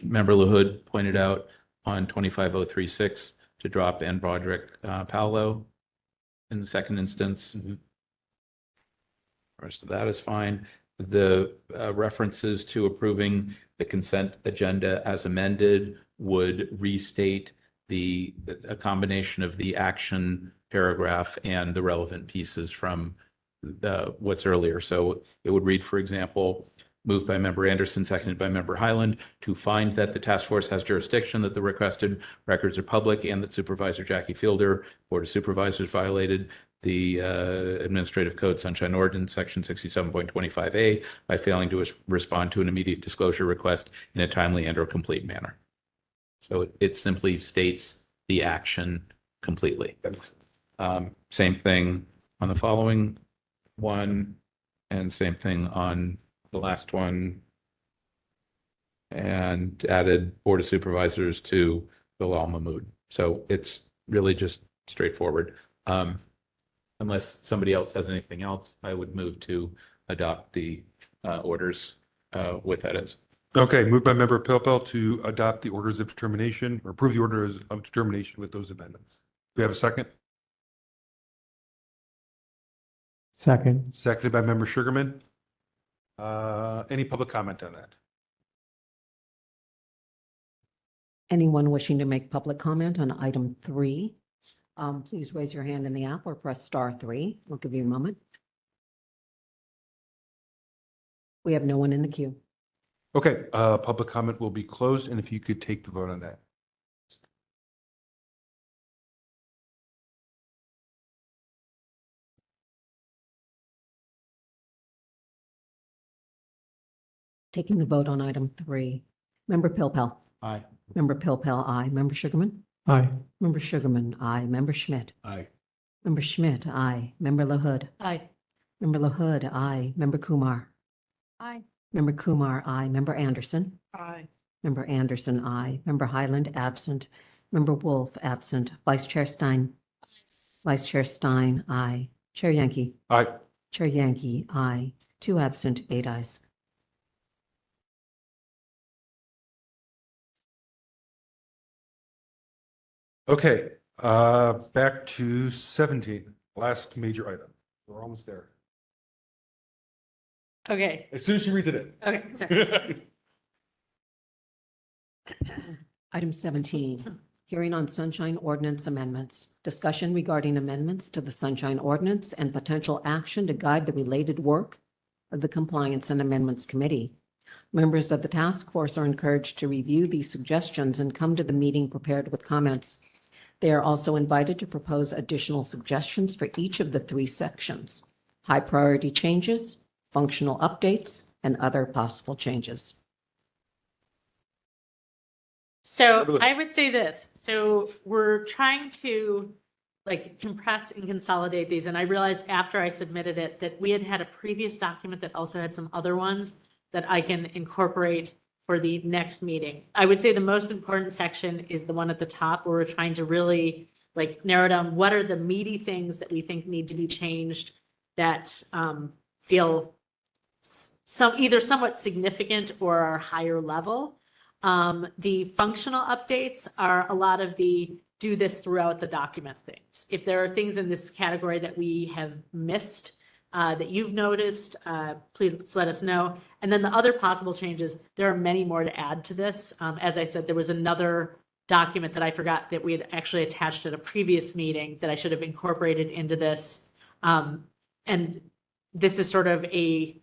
Member LaHood pointed out on 25036 to drop and Broderick Paolo in the second instance. The rest of that is fine. The references to approving the consent agenda as amended would restate a combination of the action paragraph and the relevant pieces from what's earlier. So it would read, for example, moved by Member Anderson, seconded by Member Highland, to find that the task force has jurisdiction, that the requested records are public, and that Supervisor Jackie Fielder, Board of Supervisors, violated the Administrative Code Sunshine Ordinance, Section 67.25A, by failing to respond to an immediate disclosure request in a timely and/or complete manner. So it simply states the action completely. Same thing on the following one, and same thing on the last one, and added Board of Supervisors to Bilal Mahmood. So it's really just straightforward. Unless somebody else has anything else, I would move to adopt the orders with edits. Okay, moved by Member Pilpel to adopt the orders of determination or approve the orders of determination with those amendments. Do we have a second? Second. Seconded by Member Sugarman. Any public comment on that? Anyone wishing to make public comment on item 3, please raise your hand in the app or press *3. We'll give you a moment. We have no one in the queue. Okay, public comment will be closed, and if you could take the vote on that. Taking the vote on item 3. Member Pilpel. Aye. Member Pilpel, aye. Member Sugarman. Aye. Member Sugarman, aye. Member Schmidt. Aye. Member Schmidt, aye. Member LaHood. Aye. Member LaHood, aye. Member Kumar. Aye. Member Kumar, aye. Member Anderson. Aye. Member Anderson, aye. Member Highland, absent. Member Wolf, absent. Vice Chair Stein. Vice Chair Stein, aye. Chair Yankee. Aye. Chair Yankee, aye. 2 absent, 8 ayes. Okay, back to 17, last major item. We're almost there. Okay. As soon as she reads it in. Okay, sorry. Item 17, hearing on Sunshine Ordinance amendments. Discussion regarding amendments to the Sunshine Ordinance and potential action to guide the related work of the Compliance and Amendments Committee. Members of the task force are encouraged to review these suggestions and come to the meeting prepared with comments. They are also invited to propose additional suggestions for each of the 3 sections: high priority changes, functional updates, and other possible changes. So I would say this. So we're trying to compress and consolidate these. And I realized after I submitted it that we had a previous document that also had some other ones that I can incorporate for the next meeting. I would say the most important section is the one at the top where we're trying to really narrow down what are the meaty things that we think need to be changed that feel either somewhat significant or are higher level. The functional updates are a lot of the do this throughout the document things. If there are things in this category that we have missed, that you've noticed, please let us know. And then the other possible changes, there are many more to add to this. As I said, there was another document that I forgot that we had actually attached at a previous meeting that I should have incorporated into this. And this is sort of a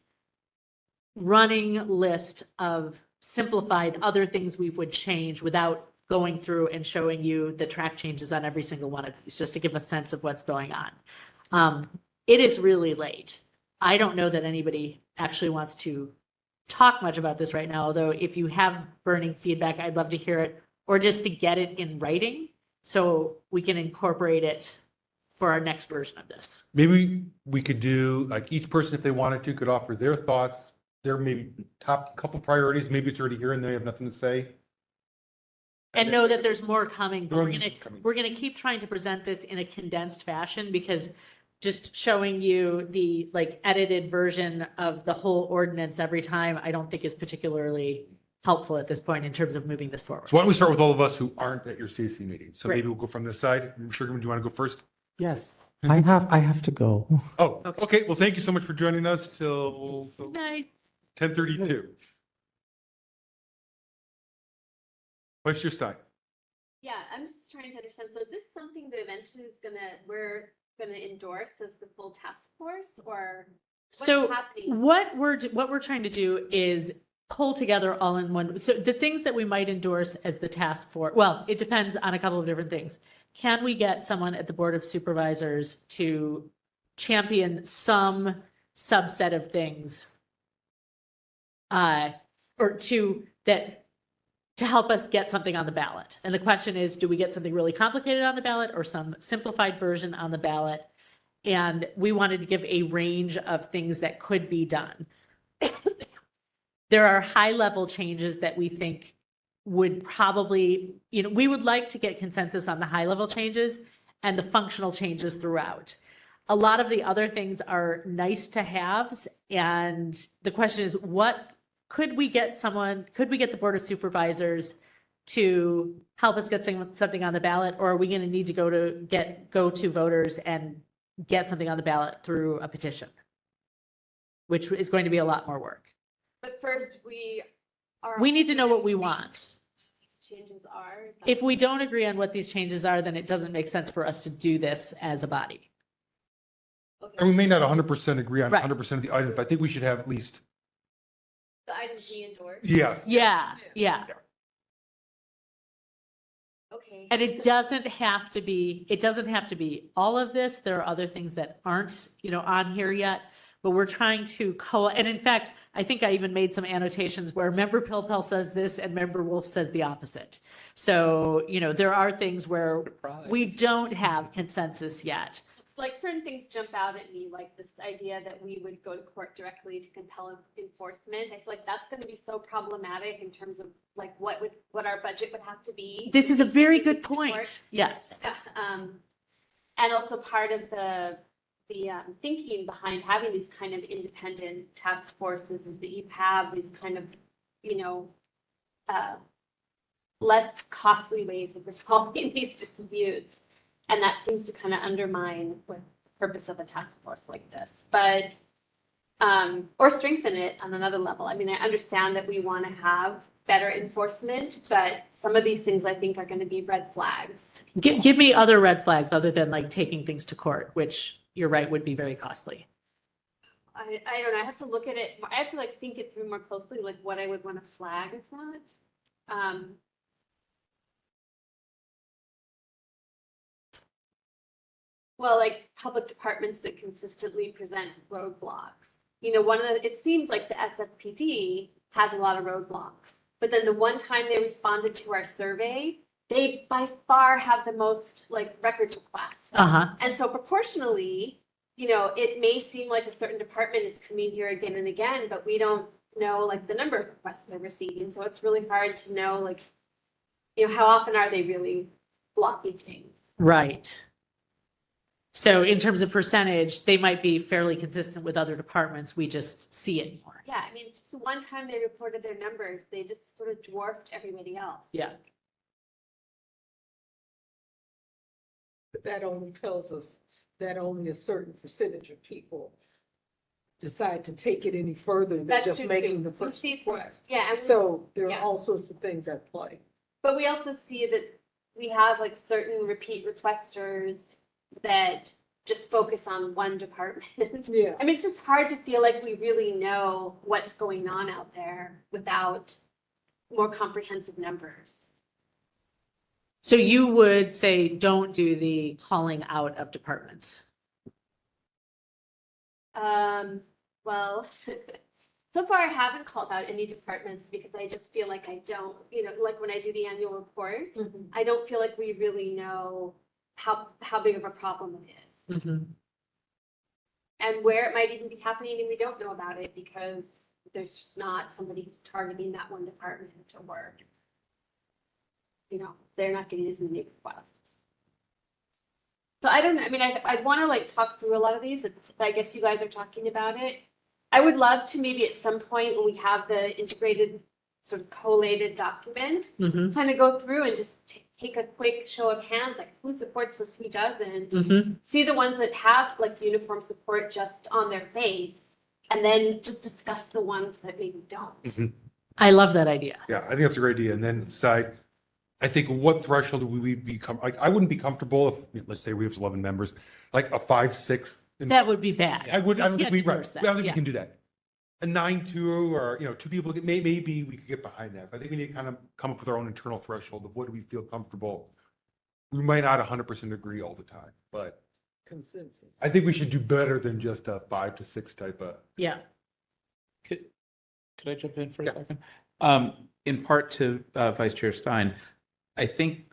running list of simplified other things we would change without going through and showing you the track changes on every single one of these, just to give a sense of what's going on. It is really late. I don't know that anybody actually wants to talk much about this right now, although if you have burning feedback, I'd love to hear it, or just to get it in writing so we can incorporate it for our next version of this. Maybe we could do, like, each person, if they wanted to, could offer their thoughts, their maybe top couple priorities. Maybe it's already here and they have nothing to say. And know that there's more coming, but More we're gonna keep trying to present this in a condensed fashion, because just showing you the like edited version of the whole ordinance every time, I don't think is particularly helpful at this point in terms of moving this forward. So why don't we start with all of us who aren't at your CAC meeting? So Great. maybe we'll go from this side. Sugarman, do you want to go first? Yes, I have to go. Oh, okay. Well, thank you so much for joining us till Good night. 10:32. Vice Chair Stein. Yeah, I'm just trying to understand. So is this something that eventually we're gonna endorse as the full task force, or what's So happening? what we're trying to do is pull together all in one. So the things that we might endorse as the task force, well, it depends on a couple of different things. Can we get someone at the Board of Supervisors to champion some subset of things? Or to help us get something on the ballot. And the question is, do we get something really complicated on the ballot or some simplified version on the ballot? And we wanted to give a range of things that could be done. There are high level changes that we think would probably, we would like to get consensus on the high level changes and the functional changes throughout. A lot of the other things are nice to haves. And the question is, could we get the Board of Supervisors to help us get something on the ballot, or are we going to need to go to voters and get something on the ballot through a petition, which is going to be a lot more work. But first, we need to know what we want. These changes are. If we don't agree on what these changes are, then it doesn't make sense for us to do this as a body. And we may not 100% agree on Right. 100% of the items, but I think we should have at least. The items we endorse. Yes. Yeah. Okay. And it doesn't have to be all of this. There are other things that aren't, on here yet, but we're trying to and in fact, I think I even made some annotations where Member Pilpel says this and Member Wolf says the opposite. So, there are things where we don't have consensus yet. Like certain things jump out at me, like this idea that we would go to court directly to compel enforcement. I feel like that's going to be so problematic in terms of like what our budget would have to be. This is a very good to court. point. Yes. And also part of the thinking behind having these kind of independent task forces is that you have these kind of, less costly ways of resolving these disputes. And that seems to kind of undermine what the purpose of a task force like this, but, or strengthen it on another level. I mean, I understand that we want to have better enforcement, but some of these things I think are going to be red flags. Give me other red flags other than like taking things to court, which you're right would be very costly. I don't know. I have to look at it. I have to like think it through more closely, like what I would want to flag as that. Well, like public departments that consistently present roadblocks. It seems like the SFPD has a lot of roadblocks, but then the one time they responded to our survey, they by far have the most like records requests. And so proportionally, it may seem like a certain department is coming here again and again, but we don't know like the number of requests they're receiving. So it's really hard to know like, how often are they really blocking things? Right. So in terms of percentage, they might be fairly consistent with other departments. We just see it more. Yeah, I mean, it's just one time they reported their numbers, they just sort of dwarfed everybody else. Yeah. That only tells us that only a certain percentage of people decide to take it any further than That's just true, making too. the first We see- request. Yeah, and So there yeah. are all sorts of things at play. But we also see that we have like certain repeat requesters that just focus on one department. Yeah. I mean, it's just hard to feel like we really know what's going on out there without more comprehensive numbers. So you would say, don't do the calling out of departments. Well, so far I haven't called out any departments because I just feel like I don't, like when I do the annual report, I don't feel like we really know how big of a problem it is. And where it might even be happening and we don't know about it because there's just not somebody who's targeting that one department to work. They're not getting as many requests. So I don't know. I mean, I'd want to like talk through a lot of these. I guess you guys are talking about it. I would love to maybe at some point when we have the integrated sort of collated document, kind of go through and just take a quick show of hands, like who supports this, who doesn't. See the ones that have like uniform support just on their face, and then just discuss the ones that maybe don't. I love that idea. Yeah, I think that's a great idea. And then decide, I think, what threshold would we become? Like, I wouldn't be comfortable if, let's say we have 11 members, like a 5-6. That would be bad. I don't think we endorse that. I don't think we can do that. A 9-2 or, 2 people, maybe we could get behind that. I think we need to kind of come up with our own internal threshold of what do we feel comfortable. We might not 100% agree all the time, but Consensus. I think we should do better than just a 5 to 6 type of. Yeah. Could I jump in for a second? In part to Vice Chair Stein, I think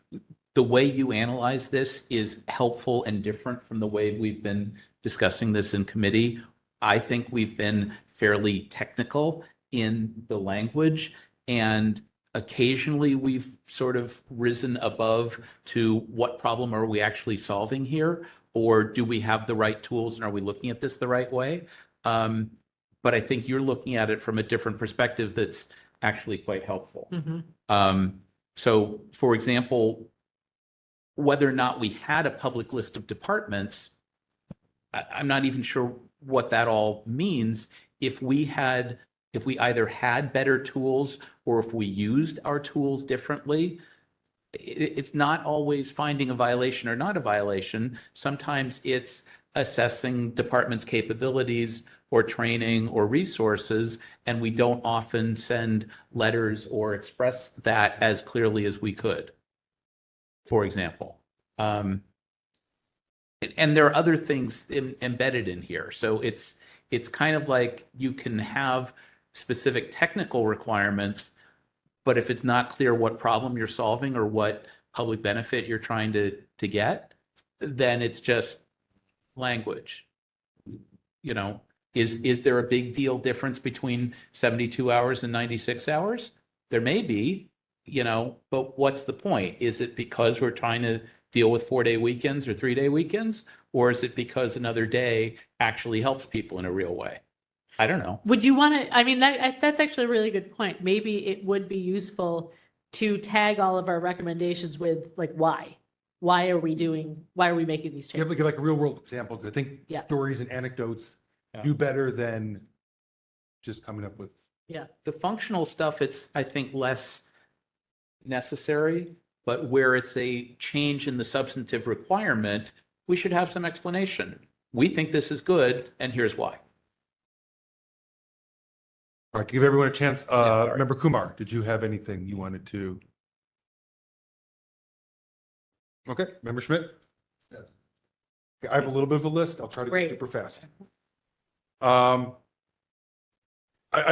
the way you analyze this is helpful and different from the way we've been discussing this in committee. I think we've been fairly technical in the language, and occasionally we've sort of risen above to what problem are we actually solving here, or do we have the right tools and are we looking at this the right way? But I think you're looking at it from a different perspective that's actually quite helpful. So, for example, whether or not we had a public list of departments, I'm not even sure what that all means. If we either had better tools or if we used our tools differently, it's not always finding a violation or not a violation. Sometimes it's assessing departments' capabilities or training or resources, and we don't often send letters or express that as clearly as we could, for example. And there are other things embedded in here. So it's kind of like you can have specific technical requirements, but if it's not clear what problem you're solving or what public benefit you're trying to get, then it's just language. Is there a big deal difference between 72 hours and 96 hours? There may be, but what's the point? Is it because we're trying to deal with 4-day weekends or 3-day weekends? Or is it because another day actually helps people in a real way? I don't know. Would you want to, I mean, that's actually a really good point. Maybe it would be useful to tag all of our recommendations with like, why? Why are we making these changes? You have like a real world example, because I think stories and anecdotes do better than just coming up with. Yeah. The functional stuff, it's, I think, less necessary, but where it's a change in the substantive requirement, we should have some explanation. We think this is good, and here's why. All right, to give everyone a chance, Member Kumar, did you have anything you wanted to? Okay, Member Schmidt? Yes. Okay, I have a little bit of a list. I'll try to be super fast. I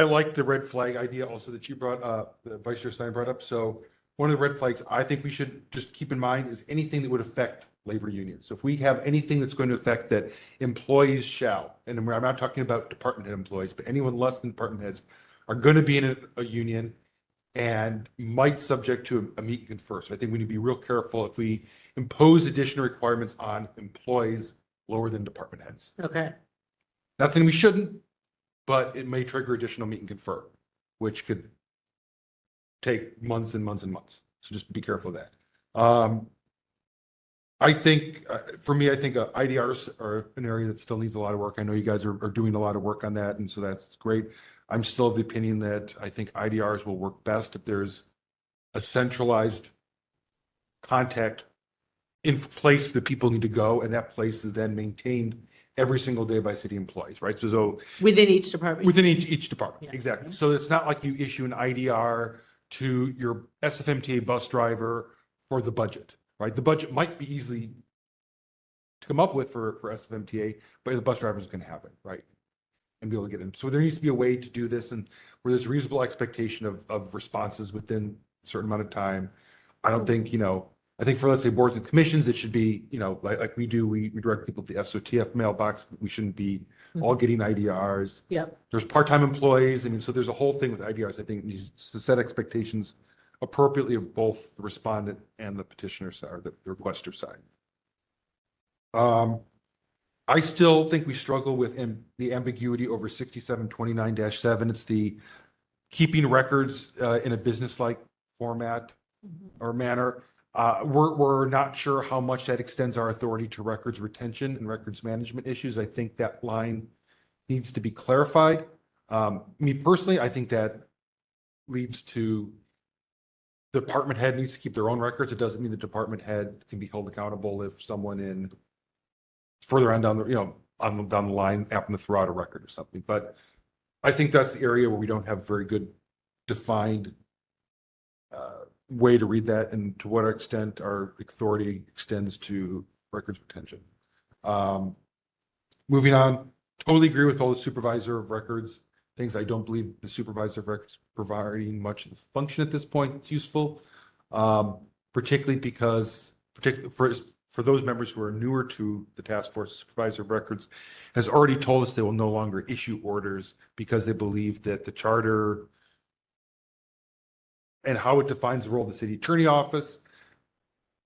like the red flag idea also that you brought up, the Vice Chair Stein brought up. So one of the red flags I think we should just keep in mind is anything that would affect labor unions. So if we have anything that's going to affect that employees shall, and I'm not talking about department head employees, but anyone less than department heads are going to be in a union and might subject to a meet and confer. So I think we need to be real careful if we impose additional requirements on employees lower than department heads. Okay. Not saying we shouldn't, but it may trigger additional meet and confer, which could take months and months and months. So just be careful of that. I think, for me, I think IDRs are an area that still needs a lot of work. I know you guys are doing a lot of work on that, and so that's great. I'm still of the opinion that I think IDRs will work best if there's a centralized contact in place that people need to go, and that place is then maintained every single day by city employees, right? So within each department. Within each department, Yeah. exactly. So it's not like you issue an IDR to your SFMTA bus driver for the budget, right? The budget might be easily to come up with for SFMTA, but the bus driver is going to have it, right? And be able to get in. So there needs to be a way to do this, and where there's reasonable expectation of responses within a certain amount of time. I don't think, I think for, let's say, boards and commissions, it should be, like we do, we direct people to the SOTF mailbox. We shouldn't be all getting IDRs. Yep. There's part-time employees. I mean, so there's a whole thing with IDRs. I think needs to set expectations appropriately of both the respondent and the petitioner side, or the requester side. I still think we struggle with the ambiguity over 6729-7. It's the keeping records in a business-like format or manner. We're not sure how much that extends our authority to records retention and records management issues. I think that line needs to be clarified. Me personally, I think that leads to the department head needs to keep their own records. It doesn't mean the department head can be held accountable if someone in further on down the, down the line happen to throw out a record or something. But I think that's the area where we don't have very good defined way to read that, and to what extent our authority extends to records retention. Moving on, totally agree with all the supervisor of records things. I don't believe the supervisor of records providing much of the function at this point. It's useful, particularly because, for those members who are newer to the task force, supervisor of records has already told us they will no longer issue orders because they believe that the charter and how it defines the role of the city attorney office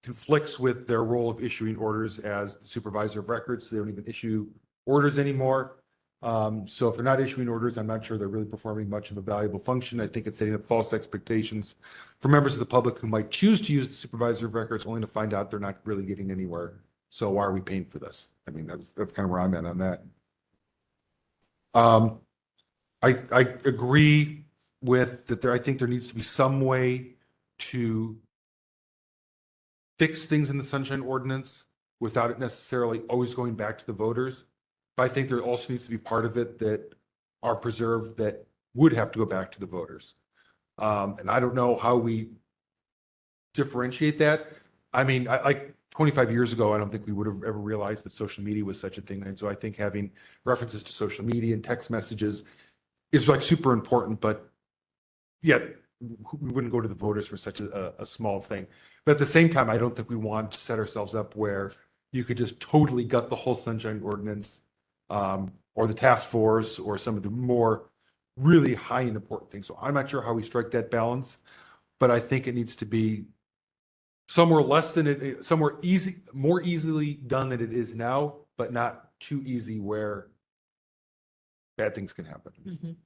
conflicts with their role of issuing orders as the supervisor of records. They don't even issue orders anymore. So if they're not issuing orders, I'm not sure they're really performing much of a valuable function. I think it's setting up false expectations for members of the public who might choose to use the supervisor of records only to find out they're not really getting anywhere. So why are we paying for this? I mean, that's kind of where I'm at on that. I agree with that. I think there needs to be some way to fix things in the Sunshine Ordinance without it necessarily always going back to the voters. But I think there also needs to be part of it that are preserved that would have to go back to the voters. And I don't know how we differentiate that. I mean, like 25 years ago, I don't think we would have ever realized that social media was such a thing. And so I think having references to social media and text messages is like super important, but yet we wouldn't go to the voters for such a small thing. But at the same time, I don't think we want to set ourselves up where you could just totally gut the whole Sunshine Ordinance, or the task force, or some of the more really high and important things. So I'm not sure how we strike that balance, but I think it needs to be somewhere less than it, somewhere more easily done than it is now, but not too easy where bad things can happen.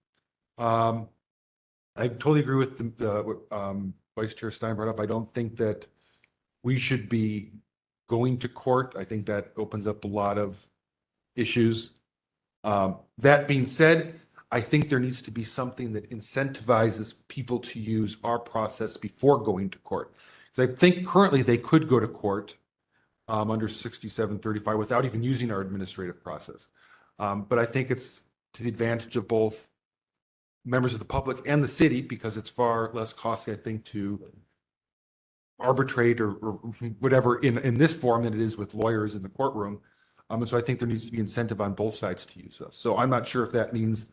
I totally agree with what Vice Chair Stein brought up. I don't think that we should be going to court. I think that opens up a lot of issues. That being said, I think there needs to be something that incentivizes people to use our process before going to court. Because I think currently they could go to court under 6735 without even using our administrative process. But I think it's to the advantage of both members of the public and the city, because it's far less costly, I think, to arbitrate or whatever in this form than it is with lawyers in the courtroom. And so I think there needs to be incentive on both sides to use us. So I'm not sure if that means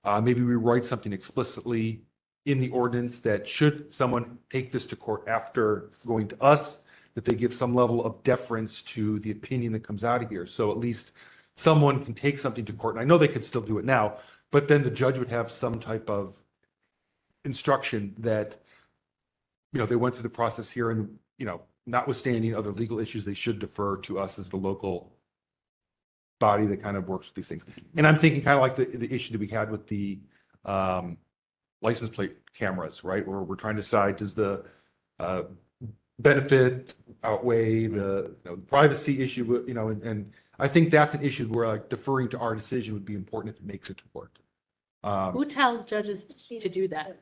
maybe we write something explicitly in the ordinance that should someone take this to court after going to us, that they give some level of deference to the opinion that comes out of here. So at least someone can take something to court. And I know they could still do it now, but then the judge would have some type of instruction that, they went through the process here, and, notwithstanding other legal issues, they should defer to us as the local body that kind of works with these things. And I'm thinking kind of like the issue that we had with the license plate cameras, right? Where we're trying to decide, does the benefit outweigh the privacy issue, and I think that's an issue where like deferring to our decision would be important if it makes it to court. Who tells judges to do that?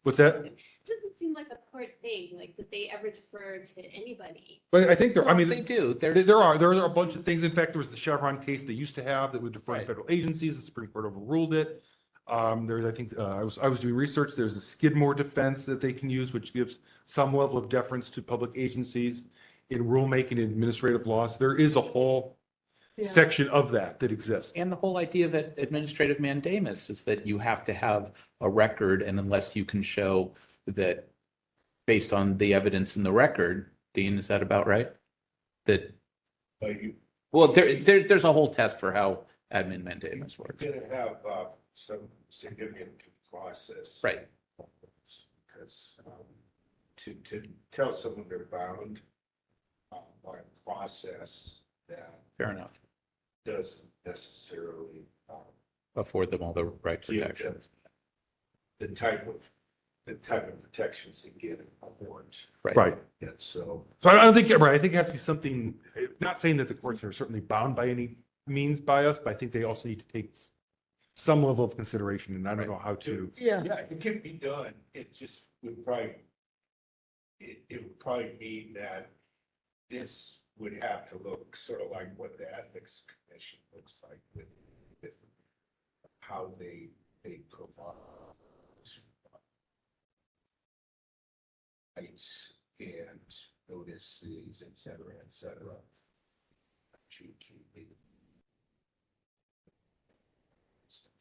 What's that? It doesn't seem like a court thing, like that they ever defer to anybody. But I think there, I mean, they do. There are a bunch of things. In fact, there was the Chevron case they used to have that would defer to federal agencies. The Supreme Court overruled it. There's, I think, I was doing research. There's a Skidmore defense that they can use, which gives some level of deference to public agencies in rulemaking and administrative laws. There is a whole section of that exists. And the whole idea of administrative mandamus is that you have to have a record, and unless you can show that based on the evidence in the record, Dean, is that about right? That, well, there's a whole test for how admin mandamus works. You're gonna have some significant process. Right. Because to tell someone they're bound by a process that Fair enough. doesn't necessarily Afford them all the right give protection. them the type of protections they get in court. Right. Yeah, so So I don't think, right, I think it has to be something, not saying that the courts are certainly bound by any means by us, but I think they also need to take some level of consideration, and I don't know how to. yeah, it can be done. It just would probably it would probably mean that this would have to look sort of like what the ethics commission looks like with how they provide rights and notices, et cetera, et cetera.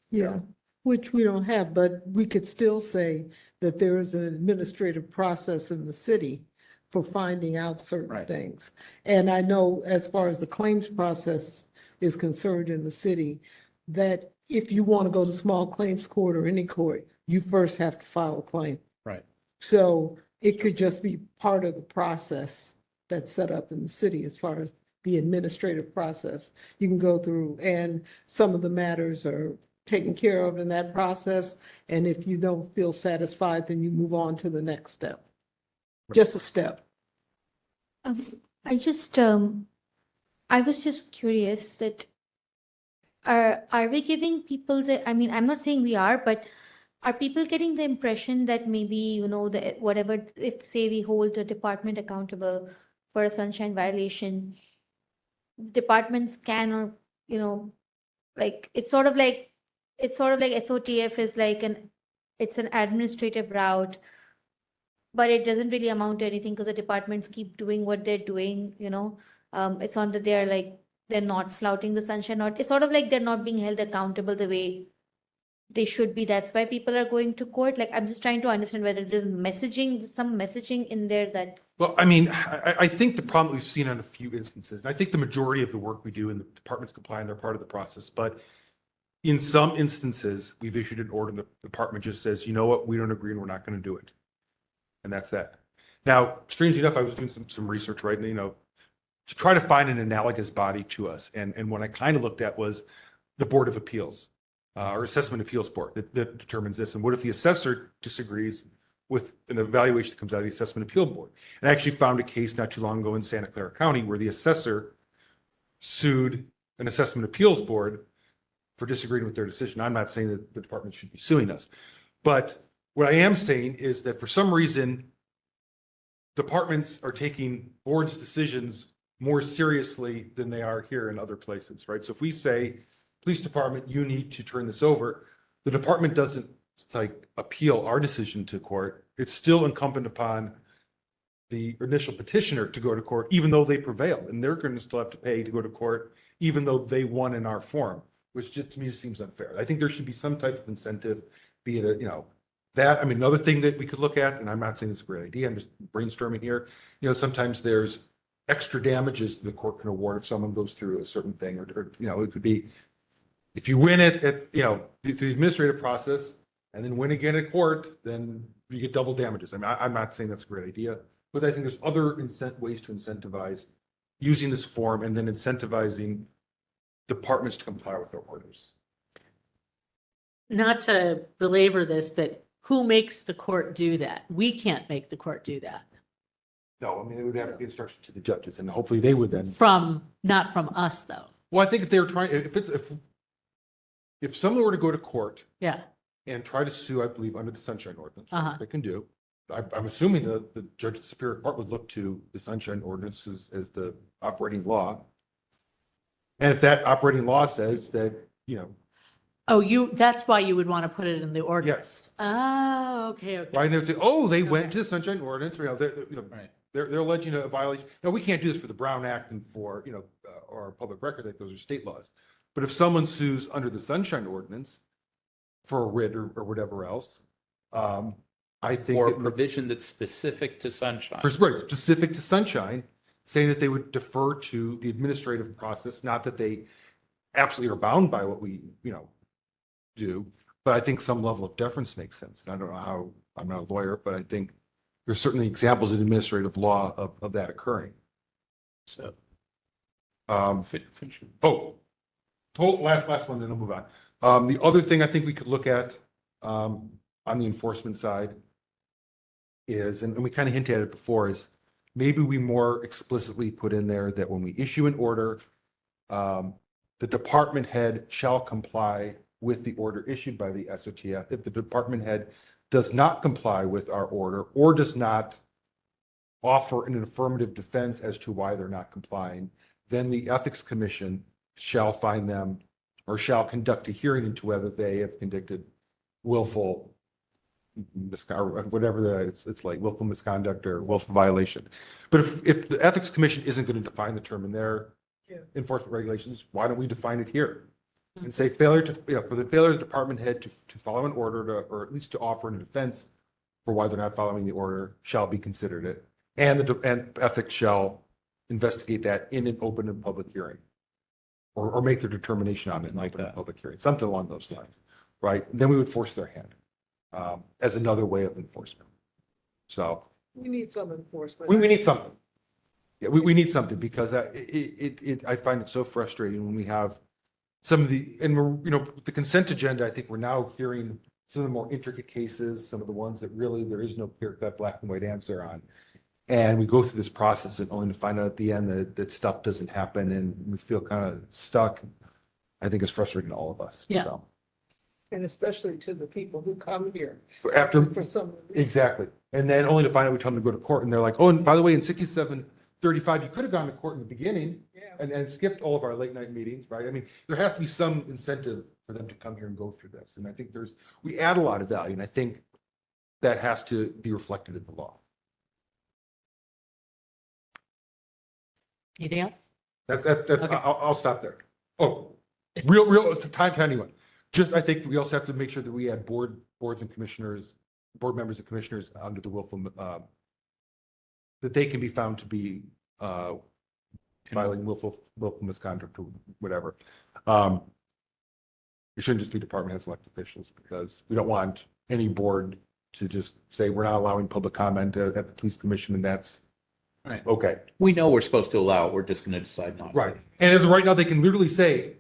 Yeah, which we don't have, but we could still say that there is an administrative process in the city for finding out certain things. And I know as far as the claims process is concerned in the city, that if you want to go to small claims court or any court, you first have to file a claim. Right. So it could just be part of the process that's set up in the city as far as the administrative process you can go through. And some of the matters are taken care of in that process. And if you don't feel satisfied, then you move on to the next step. Just a step. I was just curious that are we giving people the, I mean, I'm not saying we are, but are people getting the impression that maybe, you know, the whatever, if say we hold a department accountable for a sunshine violation, departments can, or, you know, like it's sort of like SOTF is like it's an administrative route, but it doesn't really amount to anything because the departments keep doing what they're doing, you know. It's not that they're not flouting the sunshine, or it's sort of like they're not being held accountable the way they should be. That's why people are going to court. Like, I'm just trying to understand whether there's some messaging in there that. Well, I mean, I think the problem we've seen on a few instances, and I think the majority of the work we do in the departments comply and they're part of the process, but in some instances, we've issued an order and the department just says, you know what, we don't agree and we're not going to do it. And that's that. Now, strangely enough, I was doing some research, right, you know, to try to find an analogous body to us. And what I kind of looked at was the Board of Appeals or Assessment Appeals Board that determines this. And what if the assessor disagrees with an evaluation that comes out of the Assessment Appeal Board? And I actually found a case not too long ago in Santa Clara County where the assessor sued an Assessment Appeals Board for disagreeing with their decision. I'm not saying that the department should be suing us, but what I am saying is that for some reason, departments are taking boards' decisions more seriously than they are here in other places, right? So if we say, police department, you need to turn this over, the department doesn't appeal our decision to court. It's still incumbent upon the initial petitioner to go to court, even though they prevail, and they're going to still have to pay to go to court, even though they won in our form, which just to me seems unfair. I think there should be some type of incentive, be it that. I mean, another thing that we could look at, and I'm not saying it's a great idea, I'm just brainstorming here. Sometimes there's extra damages the court can award if someone goes through a certain thing, or it could be if you win it at through the administrative process and then win again at court, then you get double damages. I mean, I'm not saying that's a great idea, but I think there's other ways to incentivize using this form and then incentivizing departments to comply with their orders. Not to belabor this, but who makes the court do that? We can't make the court do that. No, I mean, it would have to be instruction to the judges, and hopefully they would then. Not from us, though. Well, I think if they were trying, if someone were to go to court. Yeah. And try to sue, I believe, under the Sunshine Ordinance, Uh-huh. they can do. I'm assuming the judge of the Superior Court would look to the Sunshine Ordinance as the operating law. And if that operating law says that, Oh, that's why you would want to put it in the ordinance. Yes. Oh, okay, okay. Right, they would say, oh, they went to the Sunshine Ordinance, they're alleging a violation. No, we can't do this for the Brown Act and for, or Public Record Act, those are state laws. But if someone sues under the Sunshine Ordinance for a writ or whatever else, I think. Or a provision that's specific to sunshine. Right, specific to sunshine, saying that they would defer to the administrative process, not that they absolutely are bound by what we, do. But I think some level of deference makes sense. And I don't know how, I'm not a lawyer, but I think there's certainly examples in administrative law of that occurring. So, last one, then I'll move on. The other thing I think we could look at on the enforcement side is, and we kind of hinted at it before, is maybe we more explicitly put in there that when we issue an order, the department head shall comply with the order issued by the SOTF. If the department head does not comply with our order or does not offer an affirmative defense as to why they're not complying, then the Ethics Commission shall find them or shall conduct a hearing into whether they have conducted willful it's like willful misconduct or willful violation. But if the Ethics Commission isn't going to define the term in their enforcement regulations, why don't we define it here? And say failure to, for the failure of the department head to follow an order or at least to offer an defense for why they're not following the order shall be considered it. And ethics shall investigate that in an open and public hearing or make their determination on it in an open and public hearing, something along those lines, right? Then we would force their hand as another way of enforcement. So We need some enforcement. we need something. Yeah, we need something because I find it so frustrating when we have some of the, and we're, the consent agenda, I think we're now hearing some of the more intricate cases, some of the ones that really there is no clear-cut black and white answer on. And we go through this process and only to find out at the end that stuff doesn't happen and we feel kind of stuck. I think it's frustrating to all of us. Yeah. So. And especially to the people who come here. For some. Exactly. And then only to find out we tell them to go to court and they're like, oh, and by the way, in 6735, you could have gone to court in the beginning and skipped all of our late night meetings, right? I mean, there has to be some incentive for them to come here and go through this. And I think we add a lot of value and I think that has to be reflected in the law. Anything else? That's Okay. I'll stop there. Oh, real, it's a tiny one. Just, I think we also have to make sure that we add board members and commissioners under the willful, that they can be found to be filing willful misconduct or whatever. It shouldn't just be department heads, elected officials, because we don't want any board to just say, we're not allowing public comment at the police commission, and that's right. Okay. We know we're supposed to allow it. We're just going to decide not to. Right. And as of right now, they can literally say,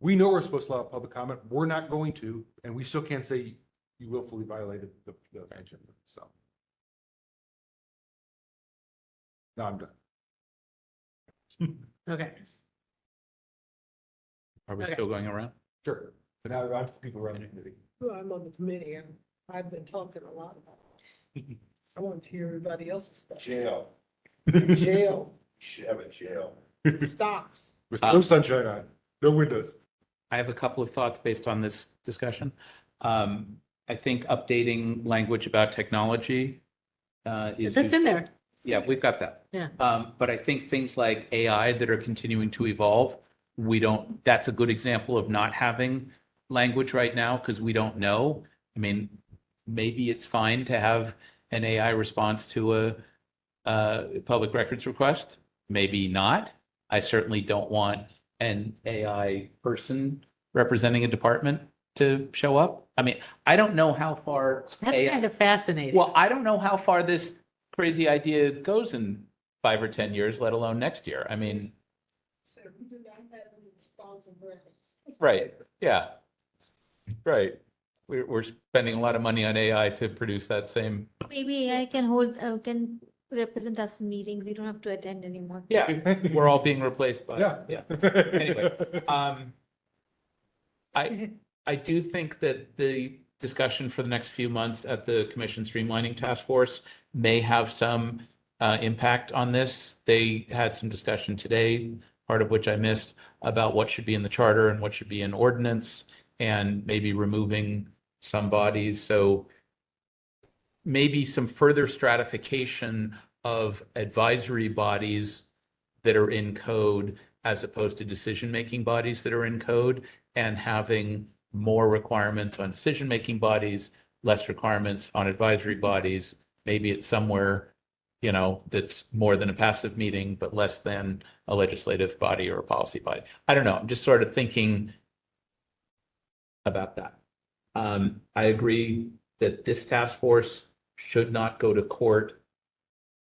we know we're supposed to allow public comment. We're not going to, and we still can't say you willfully violated the agenda. So. No, I'm done. Okay. Are we Okay. still going around? Sure. But now I'm people around the committee. Well, I'm on the committee and I've been talking a lot about it. I want to hear everybody else's stuff. Jail. Jail, Should have a jail. stocks. With no sunshine on, no windows. I have a couple of thoughts based on this discussion. I think updating language about technology is. That's in there. Yeah, we've got that. Yeah. But I think things like AI that are continuing to evolve, that's a good example of not having language right now because we don't know. I mean, maybe it's fine to have an AI response to a public records request. Maybe not. I certainly don't want an AI person representing a department to show up. I mean, I don't know how far. That's kind of fascinating. Well, I don't know how far this crazy idea goes in 5 or 10 years, let alone next year. I mean. So we do not have any responsive records. Right. Yeah. Right. We're spending a lot of money on AI to produce that same. Maybe AI can represent us in meetings. We don't have to attend anymore. Yeah, we're all being replaced by. Yeah. Anyway, I do think that the discussion for the next few months at the Commission Streamlining Task Force may have some impact on this. They had some discussion today, part of which I missed, about what should be in the charter and what should be in ordinance. and maybe removing some bodies. So maybe some further stratification of advisory bodies that are in code as opposed to decision-making bodies that are in code, and having more requirements on decision-making bodies, less requirements on advisory bodies. Maybe it's somewhere, that's more than a passive meeting, but less than a legislative body or a policy body. I don't know. I'm just sort of thinking about that. I agree that this task force should not go to court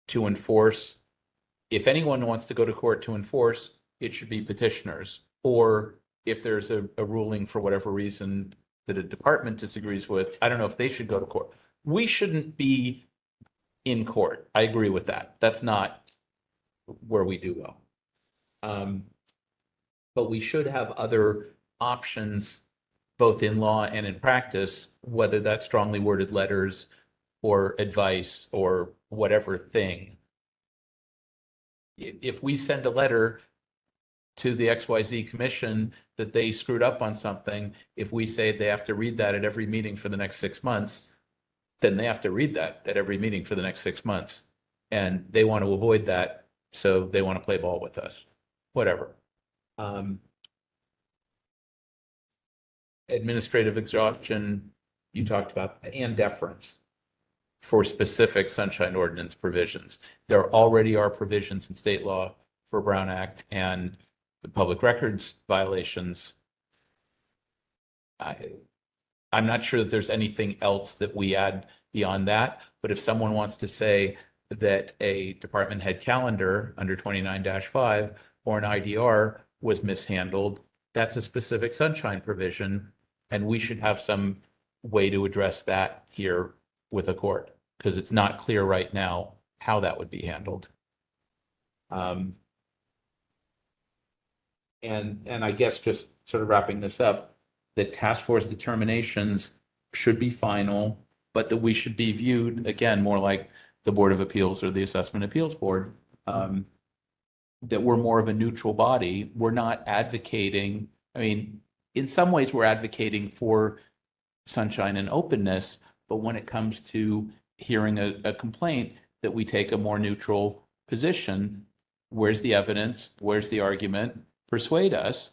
to enforce. If anyone wants to go to court to enforce, it should be petitioners. Or if there's a ruling for whatever reason that a department disagrees with, I don't know if they should go to court. We shouldn't be in court. I agree with that. That's not where we do well. But we should have other options, both in law and in practice, whether that's strongly worded letters or advice or whatever thing. If we send a letter to the XYZ commission that they screwed up on something, if we say they have to read that at every meeting for the next 6 months, then they have to read that at every meeting for the next 6 months. And they want to avoid that, so they want to play ball with us. Whatever. Administrative exhaustion, you talked about, and deference for specific Sunshine Ordinance provisions. There already are provisions in state law for Brown Act and the public records violations. I'm not sure that there's anything else that we add beyond that, but if someone wants to say that a department head calendar under 29-5 or an IDR was mishandled, that's a specific Sunshine provision, and we should have some way to address that here with a court, because it's not clear right now how that would be handled. And I guess just sort of wrapping this up, the task force determinations should be final, but that we should be viewed, again, more like the Board of Appeals or the Assessment Appeals Board, that we're more of a neutral body. We're not advocating, I mean, in some ways we're advocating for sunshine and openness, but when it comes to hearing a complaint, that we take a more neutral position. Where's the evidence? Where's the argument? Persuade us.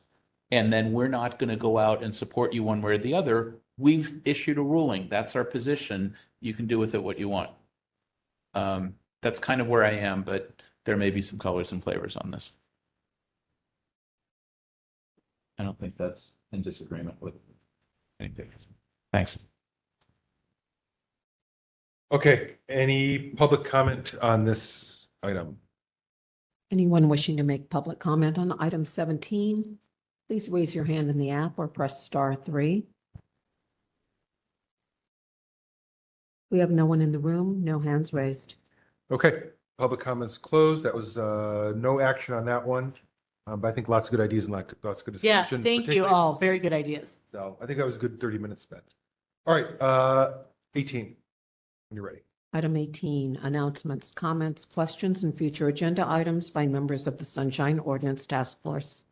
And then we're not going to go out and support you one way or the other. We've issued a ruling. That's our position. You can do with it what you want. That's kind of where I am, but there may be some colors and flavors on this. I don't think that's in disagreement with anything. Thanks. Okay, any public comment on this item? Anyone wishing to make public comment on item 17, please raise your hand in the app or press *3. We have no one in the room, no hands raised. Okay, public comments closed. That was no action on that one. But I think lots of good ideas and lots of good Yeah, discussion. thank you all. Very good ideas. So I think that was a good 30 minutes spent. All right, 18, when you're ready. Item 18, announcements, comments, questions, and future agenda items by members of the Sunshine Ordinance Task Force.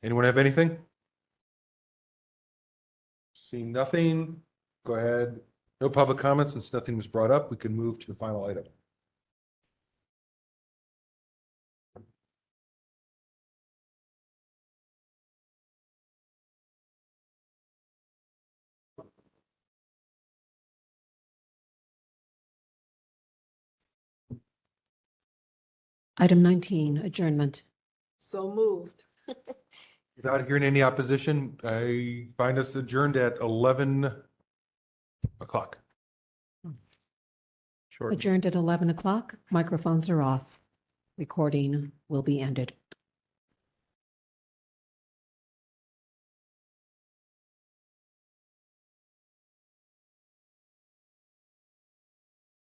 Anyone have anything? Seeing nothing, go ahead. No public comments, since nothing was brought up, we can move to the final item. Item 19, adjournment. So moved. Without hearing any opposition, I find us adjourned at 11 o'clock. Adjourned at 11 o'clock. Microphones are off. Recording will be ended.